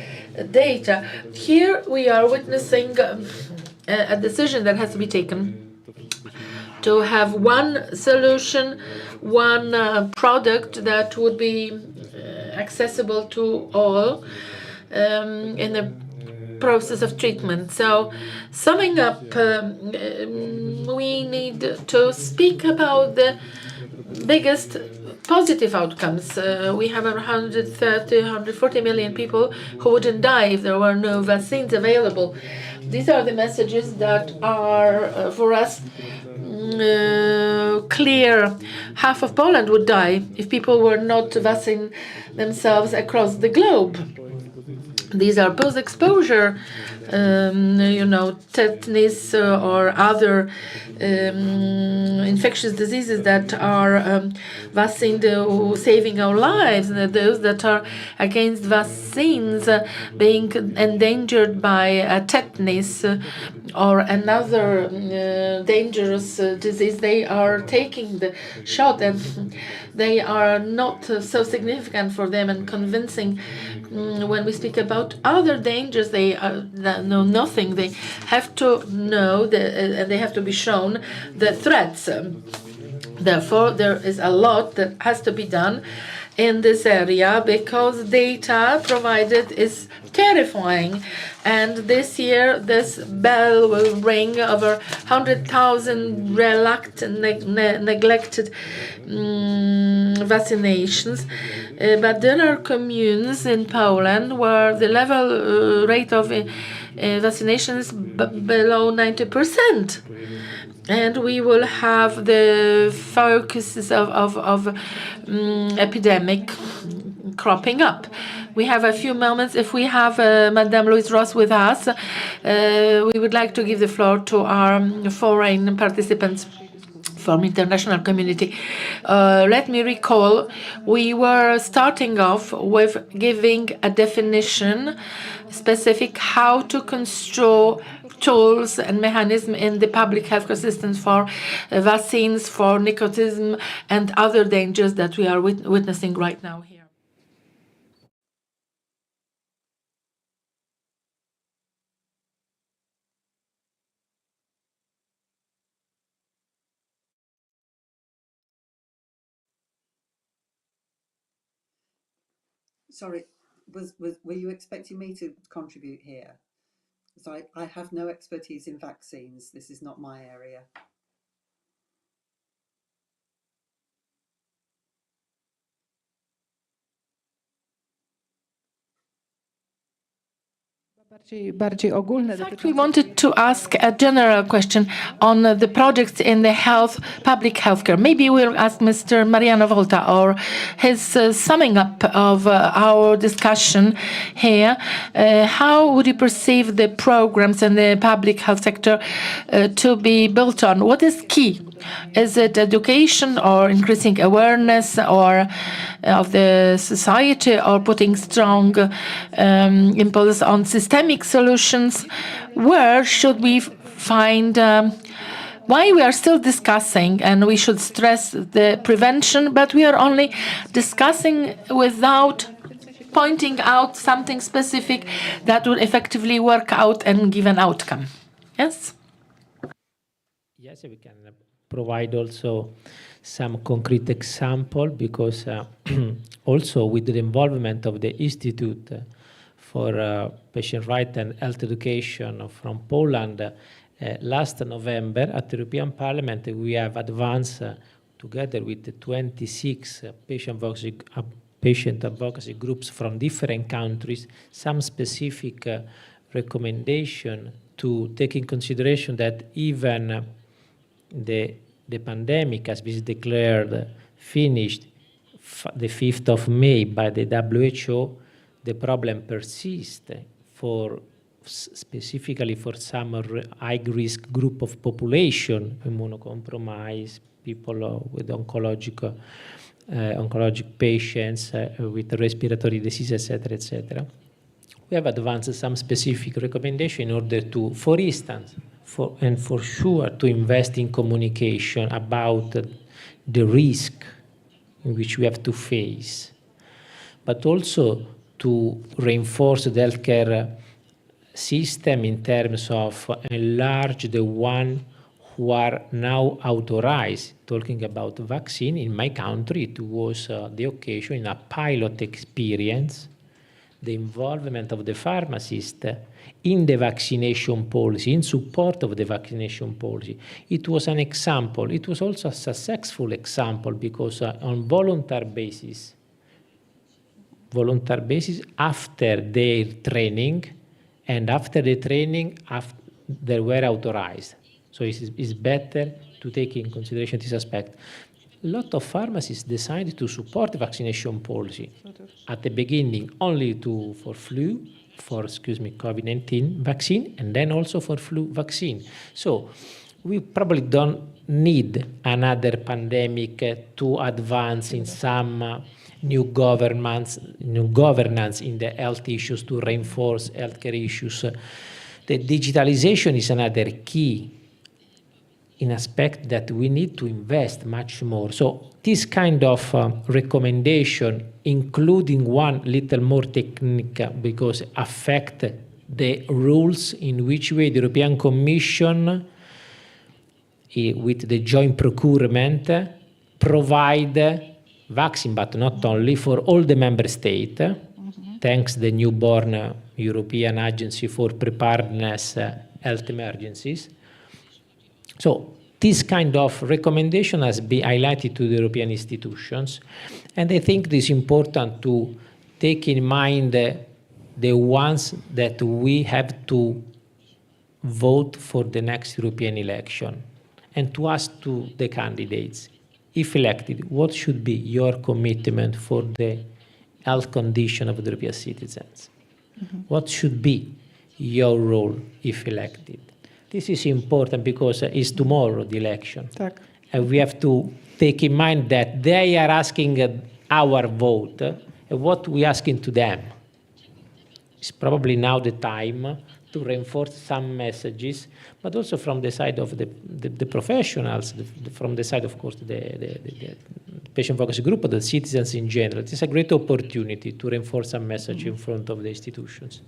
data. Here we are witnessing a decision that has to be taken to have one solution, one product that would be accessible to all in a process of treatment. So, summing up, we need to speak about the biggest positive outcomes. We have around 140 million people who wouldn't die if there were no vaccines available. These are the messages that are, for us, clear. Half of Poland would die if people were not vaccinating themselves across the globe. These are post-exposure, tetanus or other infectious diseases that are vaccine saving our lives, and those that are against vaccines being endangered by tetanus or another dangerous disease. They are taking the shot, and they are not so significant for them and convincing. When we speak about other dangers, they know nothing. They have to know, and they have to be shown the threats. Therefore, there is a lot that has to be done in this area because data provided is terrifying. And this year, this bell will ring over 100,000 reluctant, neglected vaccinations. But there are communes in Poland where the level rate of vaccination is below 90%. And we will have the focuses of epidemic cropping up. We have a few moments. If we have Madame Louise Ross with us, we would like to give the floor to our foreign participants from international community. Let me recall, we were starting off with giving a definition specific how to construct tools and mechanisms in the public health systems for vaccines, for nepotism, and other dangers that we are witnessing right now here. Sorry, were you expecting me to contribute here? So I have no expertise in vaccines. This is not my area. In fact, we wanted to ask a general question on the projects in the public healthcare. Maybe we'll ask Mr. Mariano Volta or his summing up of our discussion here. How would you perceive the programs in the public health sector to be built on? What is key? Is it education or increasing awareness or of the society or putting strong impulse on systemic solutions? Where should we find why we are still discussing, and we should stress the prevention, but we are only discussing without pointing out something specific that would effectively work out and give an outcome. Yes? Yes, we can provide also some concrete example because also with the involvement of the Instytut for Patient Rights and Health Education from Poland, last November at the European Parliament we have advanced together with the 26 patient advocacy groups from different countries some specific recommendation to take in consideration that even the pandemic has been declared finished the 5th of May by the WHO, the problem persists specifically for some high-risk group of population, immunocompromised, people with oncologic patients, with respiratory disease, etc., etc. We have advanced some specific recommendation in order to, for instance, for sure, to invest in communication about the risk in which we have to face, but also to reinforce the healthcare system in terms of enlarge the one who are now authorized. Talking about vaccine, in my country, it was the occasion in a pilot experience the involvement of the pharmacist in the vaccination policy, in support of the vaccination policy. It was an example. It was also a successful example because on voluntary basis, after their training, and after the training, they were authorized. So it's better to take in consideration this aspect. A lot of pharmacists decided to support the vaccination policy. At the beginning, only for COVID-19 vaccine, and then also for flu vaccine. So we probably don't need another pandemic to advance in some new governance in the health issues to reinforce healthcare issues. The digitalization is another key in aspect that we need to invest much more. So this kind of recommendation, including one little more technical because affect the rules in which way the European Commission with the joint procurement provide vaccine, but not only, for all the member states, thanks to the newborn European Agency for Preparedness Health Emergencies. So this kind of recommendation has been highlighted to the European institutions, and I think it is important to take in mind the ones that we have to vote for the next European election, and to ask to the candidates, if elected, what should be your commitment for the health condition of the European citizens? What should be your role if elected? This is important because it's tomorrow the election. And we have to take in mind that they are asking our vote, and what we are asking to them. It's probably now the time to reinforce some messages, but also from the side of the professionals, from the side, of course, the patient focus group, but the citizens in general. It is a great opportunity to reinforce some message in front of the institutions.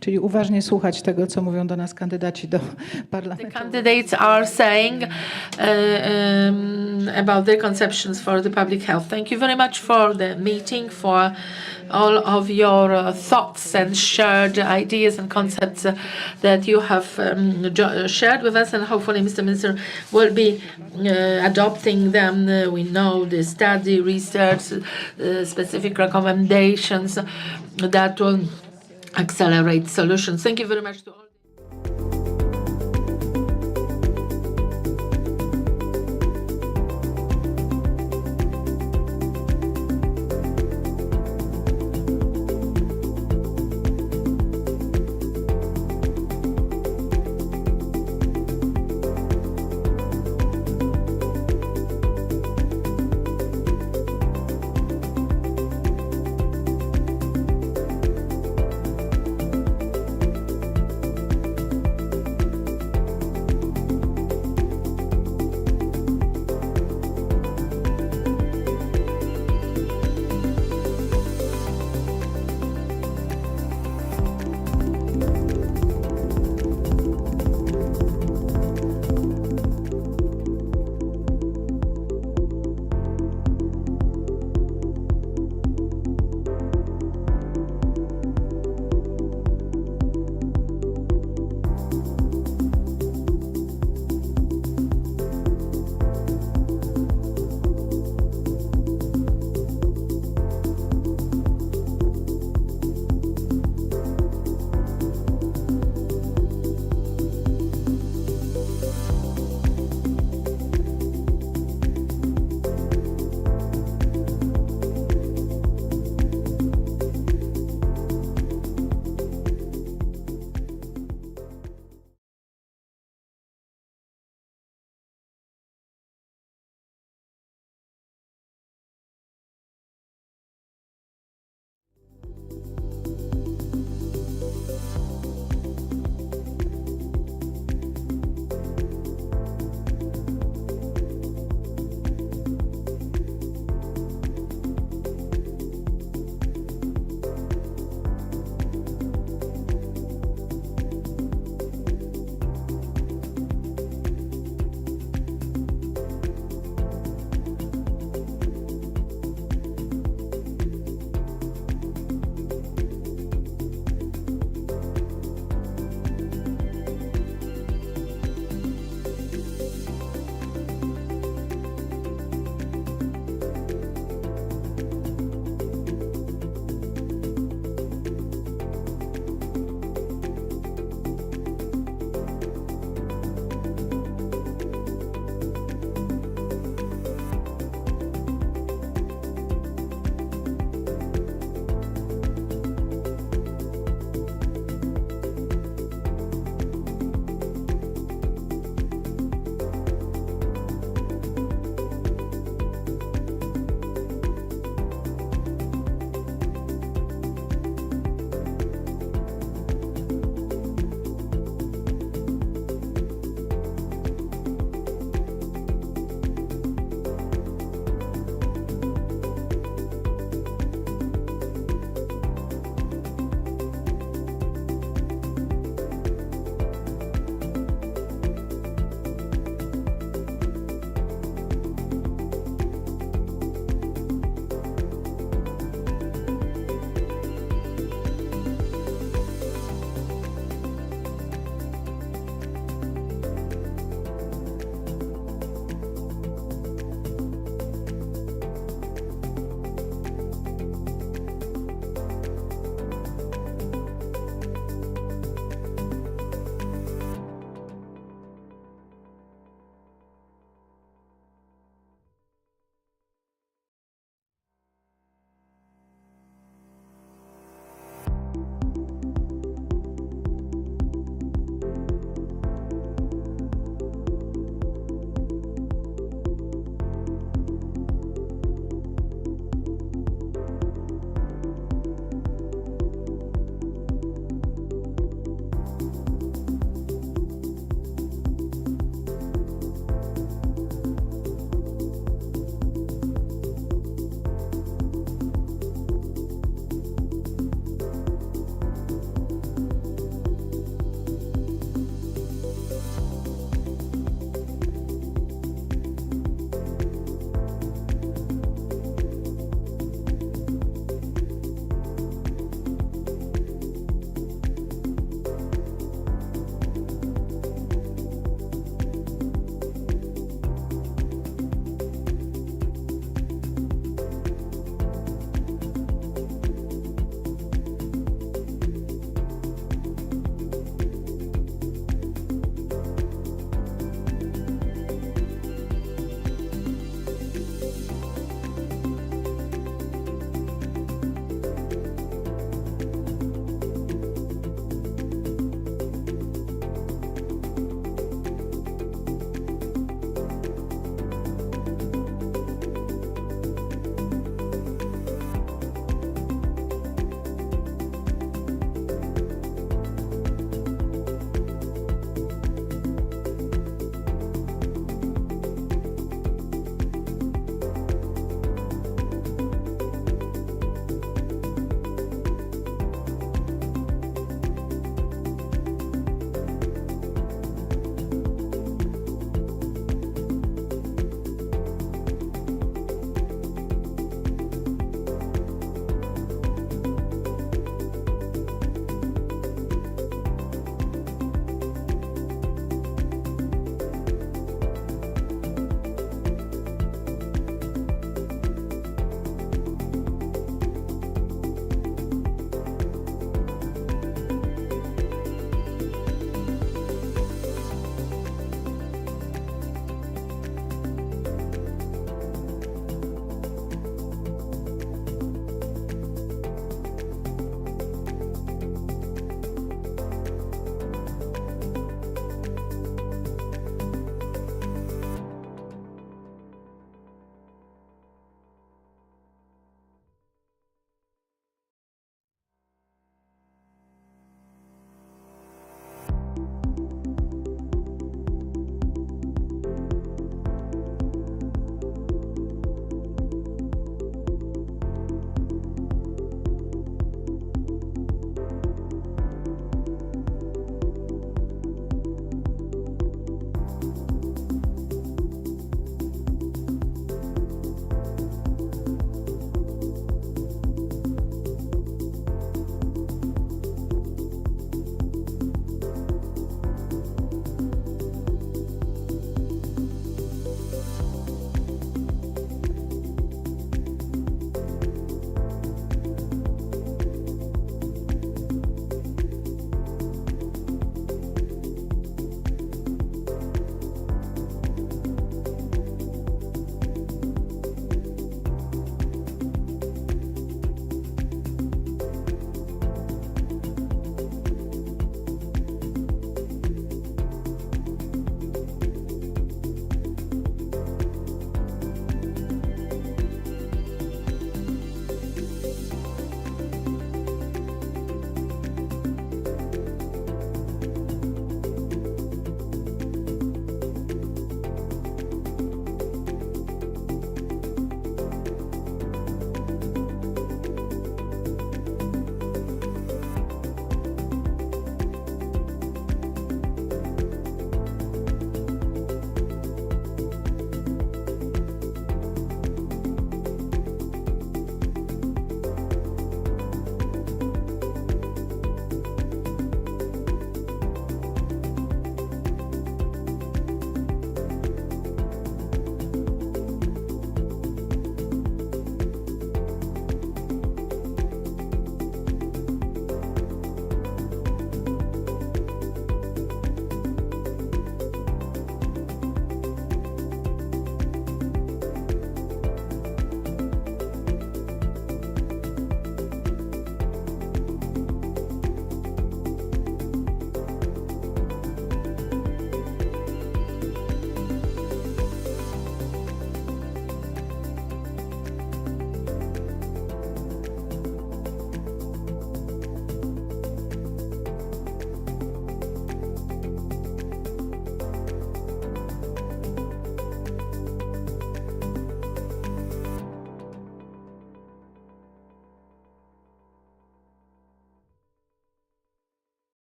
Czyli uważnie słuchać tego, co mówią do nas kandydaci do parlamentu. The candidates are saying about their conceptions for the public health. Thank you very much for the meeting, for all of your thoughts and shared ideas and concepts that you have shared with us, and hopefully Mr. Minister will be adopting them. We know the study, research, specific recommendations that will accelerate solutions. Thank you very much to all.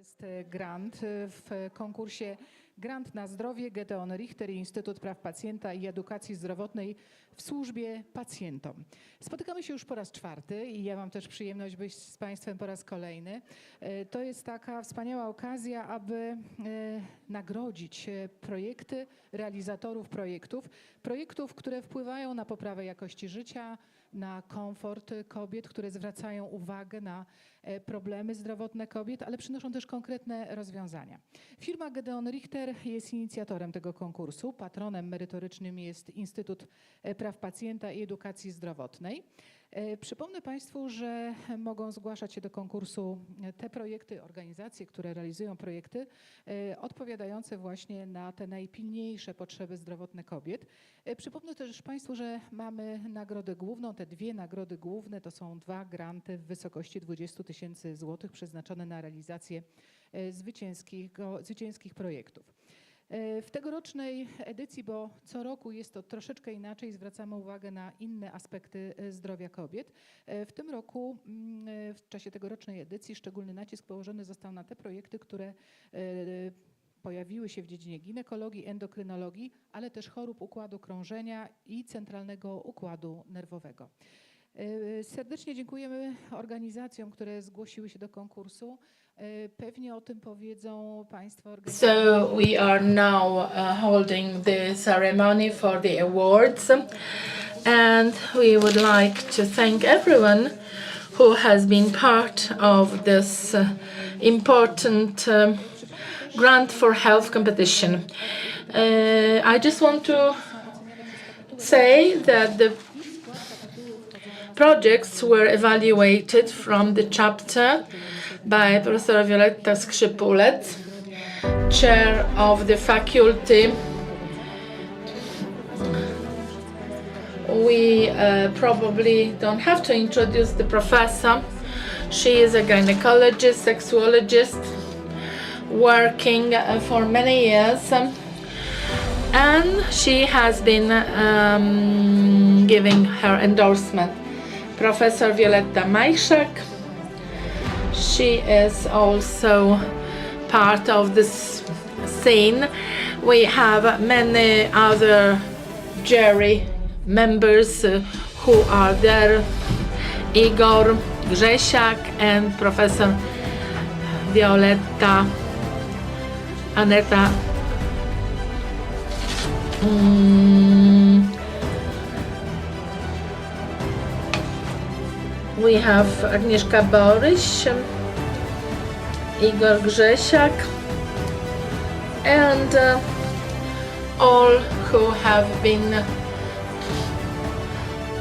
jest grant w konkursie Grant na zdrowie Gedeon Richter i Instytut Praw Pacjenta i Edukacji Zdrowotnej w służbie pacjentom. Spotykamy się już po raz 4 i ja mam też przyjemność być z Państwem po raz kolejny. To jest taka wspaniała okazja, aby nagrodzić projekty, realizatorów projektów, które wpływają na poprawę jakości życia, na komfort kobiet, które zwracają uwagę na problemy zdrowotne kobiet, ale przynoszą też konkretne rozwiązania. Firma Gedeon Richter jest inicjatorem tego konkursu. Patronem merytorycznym jest Instytut Praw Pacjenta i Edukacji Zdrowotnej. Przypomnę Państwu, że mogą zgłaszać się do konkursu te projekty, organizacje, które realizują projekty odpowiadające właśnie na te najpilniejsze potrzeby zdrowotne kobiet. Przypomnę też Państwu, że mamy nagrodę główną. Te 2 nagrody główne to są 2 granty w wysokości 20 000 złotych przeznaczone na realizację zwycięskich projektów. W tegorocznej edycji, bo co roku jest to troszeczkę inaczej, zwracamy uwagę na inne aspekty zdrowia kobiet. W tym roku, w czasie tegorocznej edycji, szczególny nacisk położony został na te projekty, które pojawiły się w dziedzinie ginekologii, endokrynologii, ale też chorób układu krążenia i centralnego układu nerwowego. Serdecznie dziękujemy organizacjom, które zgłosiły się do konkursu. Pewnie o tym powiedzą Państwo organizacje. So we are now holding the ceremony for the awards, and we would like to thank everyone who has been part of this important Grant for Health competition. I just want to say that the projects were evaluated from the chapter by Professor Violetta Skrzypulec, chair of the faculty. We probably don't have to introduce the professor. She is a gynecologist, sexuologist, working for many years, and she has been giving her endorsement. Professor Violetta Majszak, she is also part of this scene. We have many other jury members who are there. Igor Grzesiak and Professor Violetta Aneta we have Agnieszka Boryś, Igor Grzesiak, and all who have been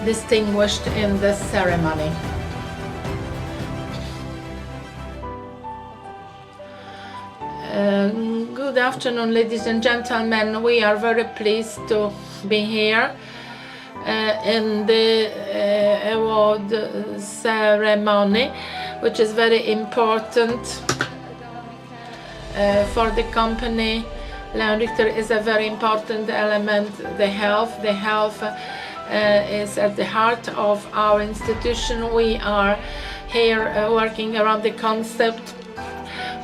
distinguished in this ceremony. Good afternoon, ladies and gentlemen. We are very pleased to be here in the award ceremony, which is very important for the company. Leon Richter is a very important element. The health is at the heart of our institution. We are here working around the concept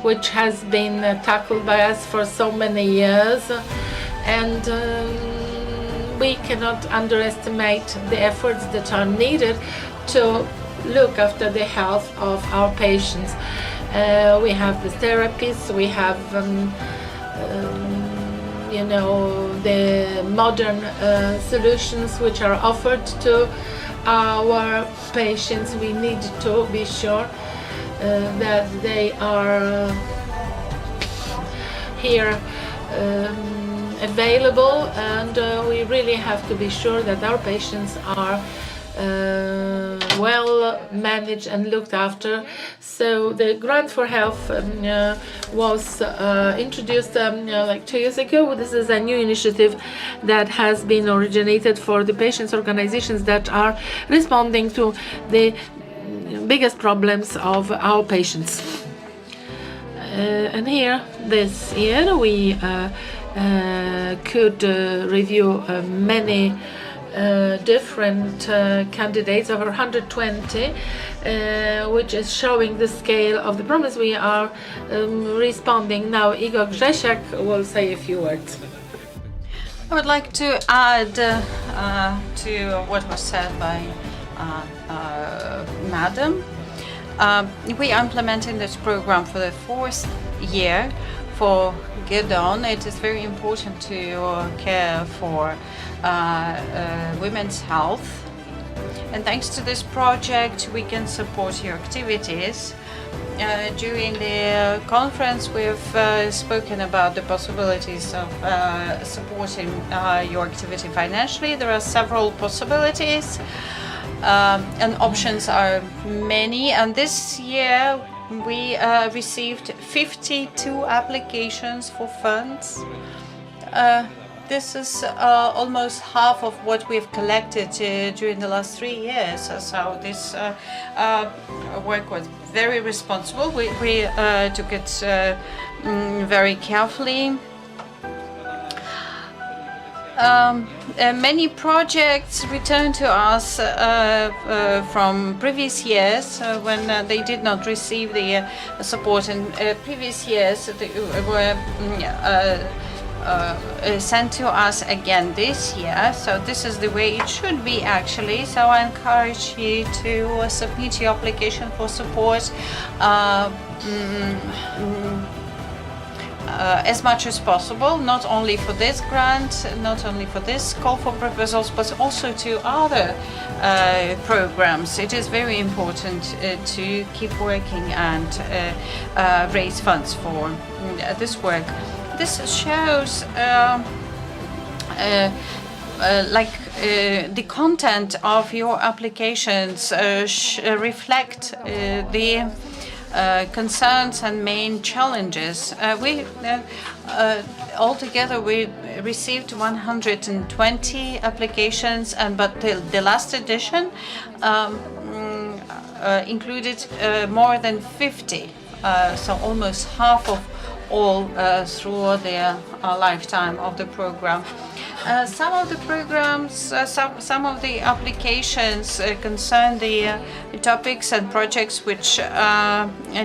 which has been tackled by us for so many years, and we cannot underestimate the efforts that are needed to look after the health of our patients. We have the therapies, we have the modern solutions which are offered to our patients. We need to be sure that they are here available, and we really have to be sure that our patients are well managed and looked after. So the Grant for Health was introduced like 2 years ago. This is a new initiative that has been originated for the patients' organizations that are responding to the biggest problems of our patients. And here, this year, we could review many different candidates, over 120, which is showing the scale of the problems we are responding. Now, Igor Grzesiak will say a few words. I would like to add to what was said by Madam. We are implementing this program for the 4th year. For Gideon, it is very important to care for women's health. And thanks to this project, we can support your activities. During the conference, we've spoken about the possibilities of supporting your activity financially. There are several possibilities, and options are many. And this year, we received 52 applications for funds. This is almost half of what we've collected during the last 3 years. So this work was very responsible. We took it very carefully. Many projects returned to us from previous years when they did not receive the support in previous years. They were sent to us again this year. So this is the way it should be actually. So I encourage you to submit your application for support as much as possible, not only for this grant, not only for this call for proposals, but also to other programs. It is very important to keep working and raise funds for this work. This shows the content of your applications reflect the concerns and main challenges. Altogether we received 120 applications, but the last edition included more than 50, so almost half of all through the lifetime of the program. Some of the programs, some of the applications concern the topics and projects which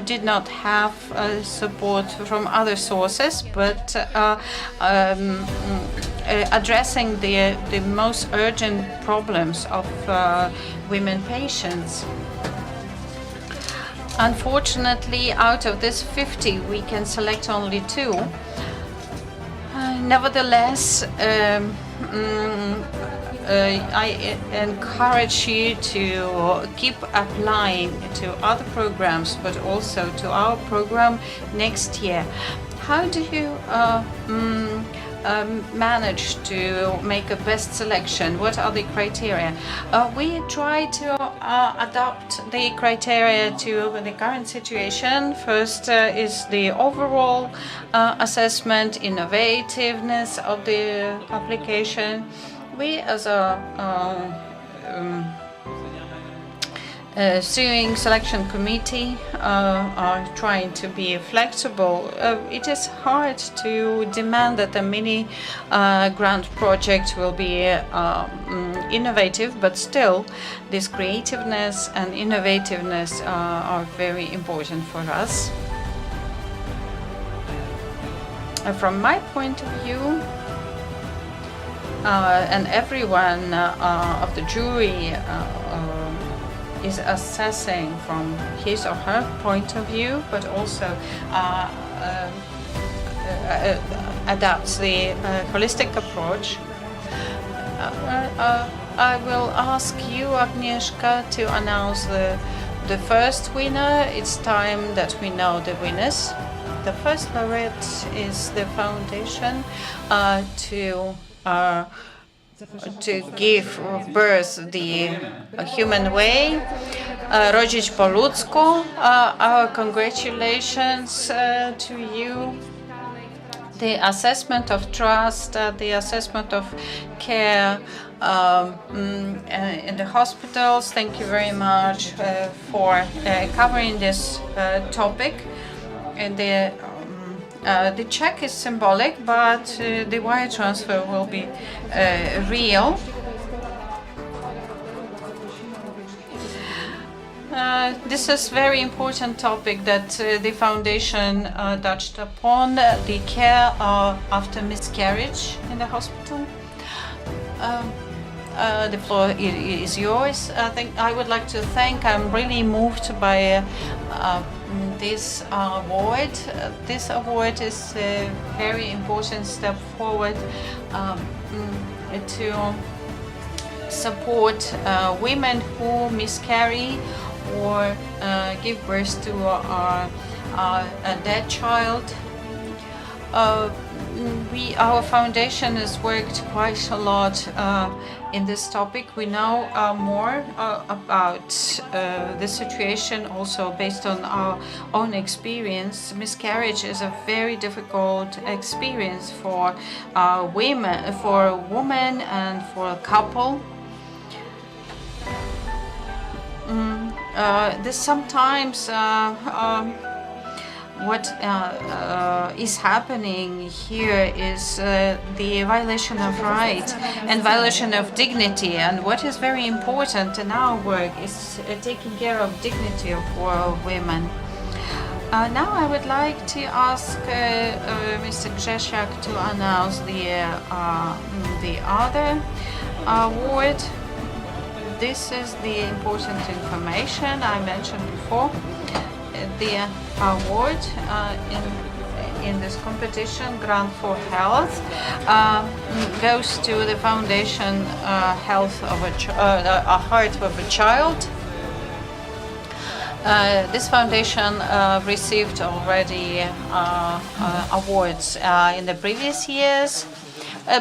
did not have support from other sources, but addressing the most urgent problems of women patients. Unfortunately, out of this 50, we can select only 2. Nevertheless, I encourage you to keep applying to other programs, but also to our program next year. How do you manage to make a best selection? What are the criteria? We try to adapt the criteria to the current situation. First is the overall assessment, innovativeness of the application. We as a suing selection committee are trying to be flexible. It is hard to demand that a mini grant project will be innovative, but still this creativeness and innovativeness are very important for us. From my point of view, and everyone of the jury is assessing from his or her point of view, but also adapts the holistic approach. I will ask you, Agnieszka, to announce the first winner. It's time that we know the winners. The first laureate is the foundation to give birth the human way, Rodzić po ludzku. Our congratulations to you. The assessment of trust, the assessment of care in the hospitals. Thank you very much for covering this topic. And the check is symbolic, but the wire transfer will be real. this is very important topic that the foundation touched upon, the care after miscarriage in the hospital. The floor is yours. I would like to thank, I'm really moved by this award. This award is a very important step forward to support women who miscarry or give birth to a dead child. Our foundation has worked quite a lot in this topic. We know more about the situation also based on our own experience. Miscarriage is a very difficult experience for women, for a woman and for a couple. This sometimes what is happening here is the violation of rights and violation of dignity. And what is very important in our work is taking care of dignity of women. Now I would like to ask Mr. Grzesiak to announce the other award. This is the important information I mentioned before. The award in this competition, Grant for Health, goes to the Foundation Health of a Heart of a Child. This foundation received already awards in the previous years.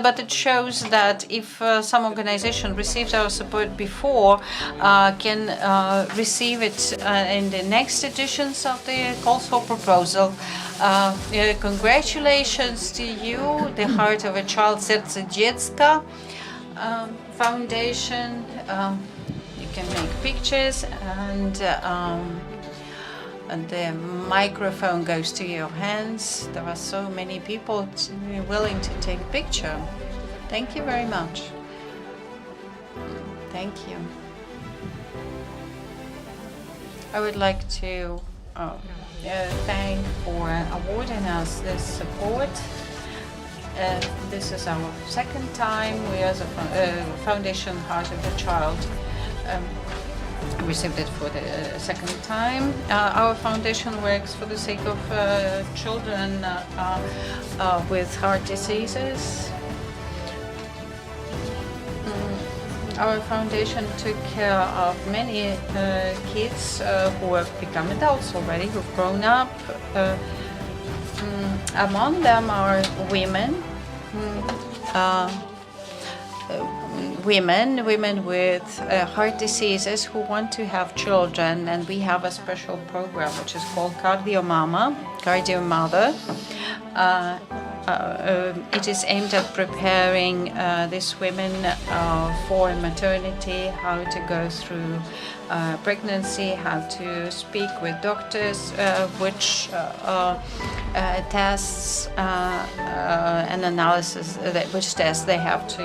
But it shows that if some organization received our support before, can receive it in the next editions of the calls for proposal. Congratulations to you, the Heart of a Child Serce Dziecka Foundation. You can make pictures and the microphone goes to your hands. There are so many people willing to take a picture. Thank you very much. Thank you. I would like to thank for awarding us this support. This is our second time we as a Foundation Heart of the Child received it for the second time. Our foundation works for the sake of children with heart diseases. Our foundation took care of many kids who have become adults already, who've grown up. Among them are women. Women with heart diseases who want to have children, and we have a special program which is called Cardio Mother. It is aimed at preparing these women for maternity, how to go through pregnancy, how to speak with doctors, which tests and analysis, which tests they have to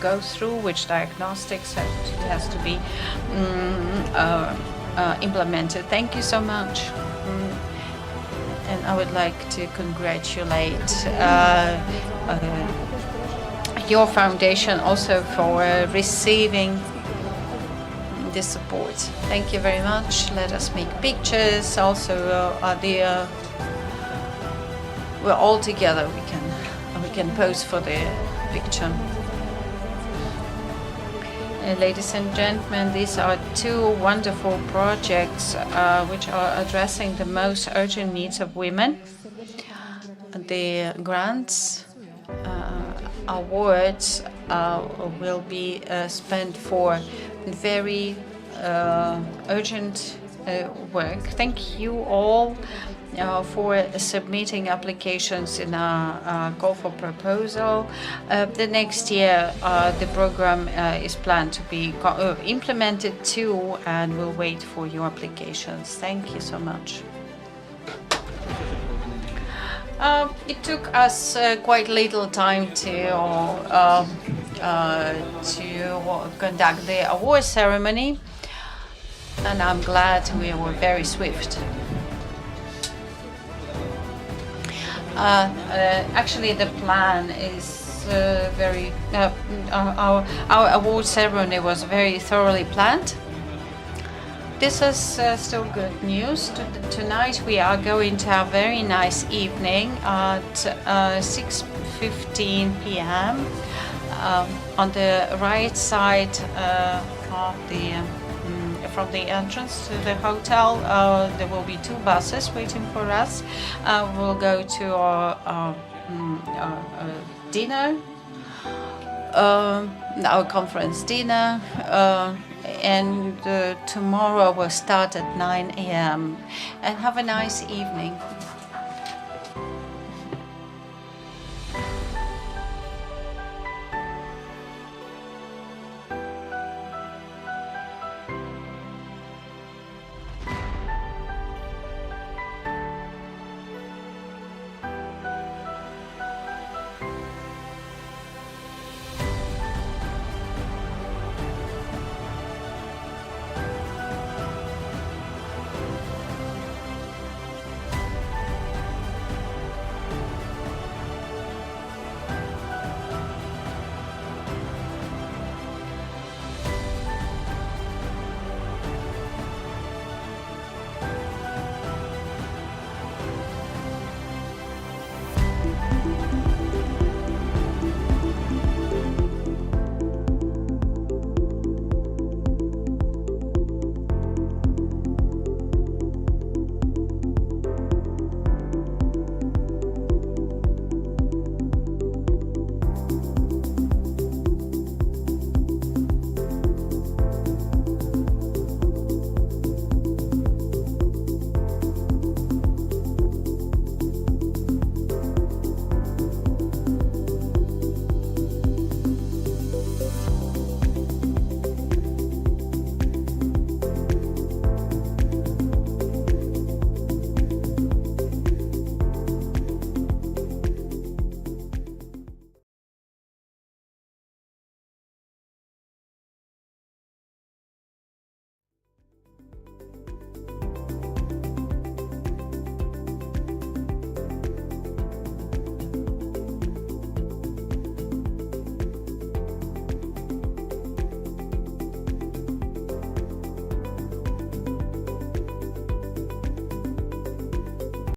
go through, which diagnostics has to be implemented. Thank you so much. And I would like to congratulate your foundation also for receiving this support. Thank you very much. Let us make pictures. Also, we're all together. We can pose for the picture. Ladies and gentlemen, these are two wonderful projects which are addressing the most urgent needs of women. The grants awards will be spent for very urgent work. Thank you all for submitting applications in a call for proposal. The next year, the program is planned to be implemented too, and we'll wait for your applications. Thank you so much. It took us quite little time to conduct the award ceremony. and I'm glad we were very swift. Actually, the plan is very. Our award ceremony was very thoroughly planned. This is still good news. Tonight we are going to have a very nice evening at 6:15 p.m. On the right side of from the entrance to the hotel, there will be 2 buses waiting for us. We'll go to our dinner, our conference dinner, and tomorrow we'll start at 9 a.m. and have a nice evening.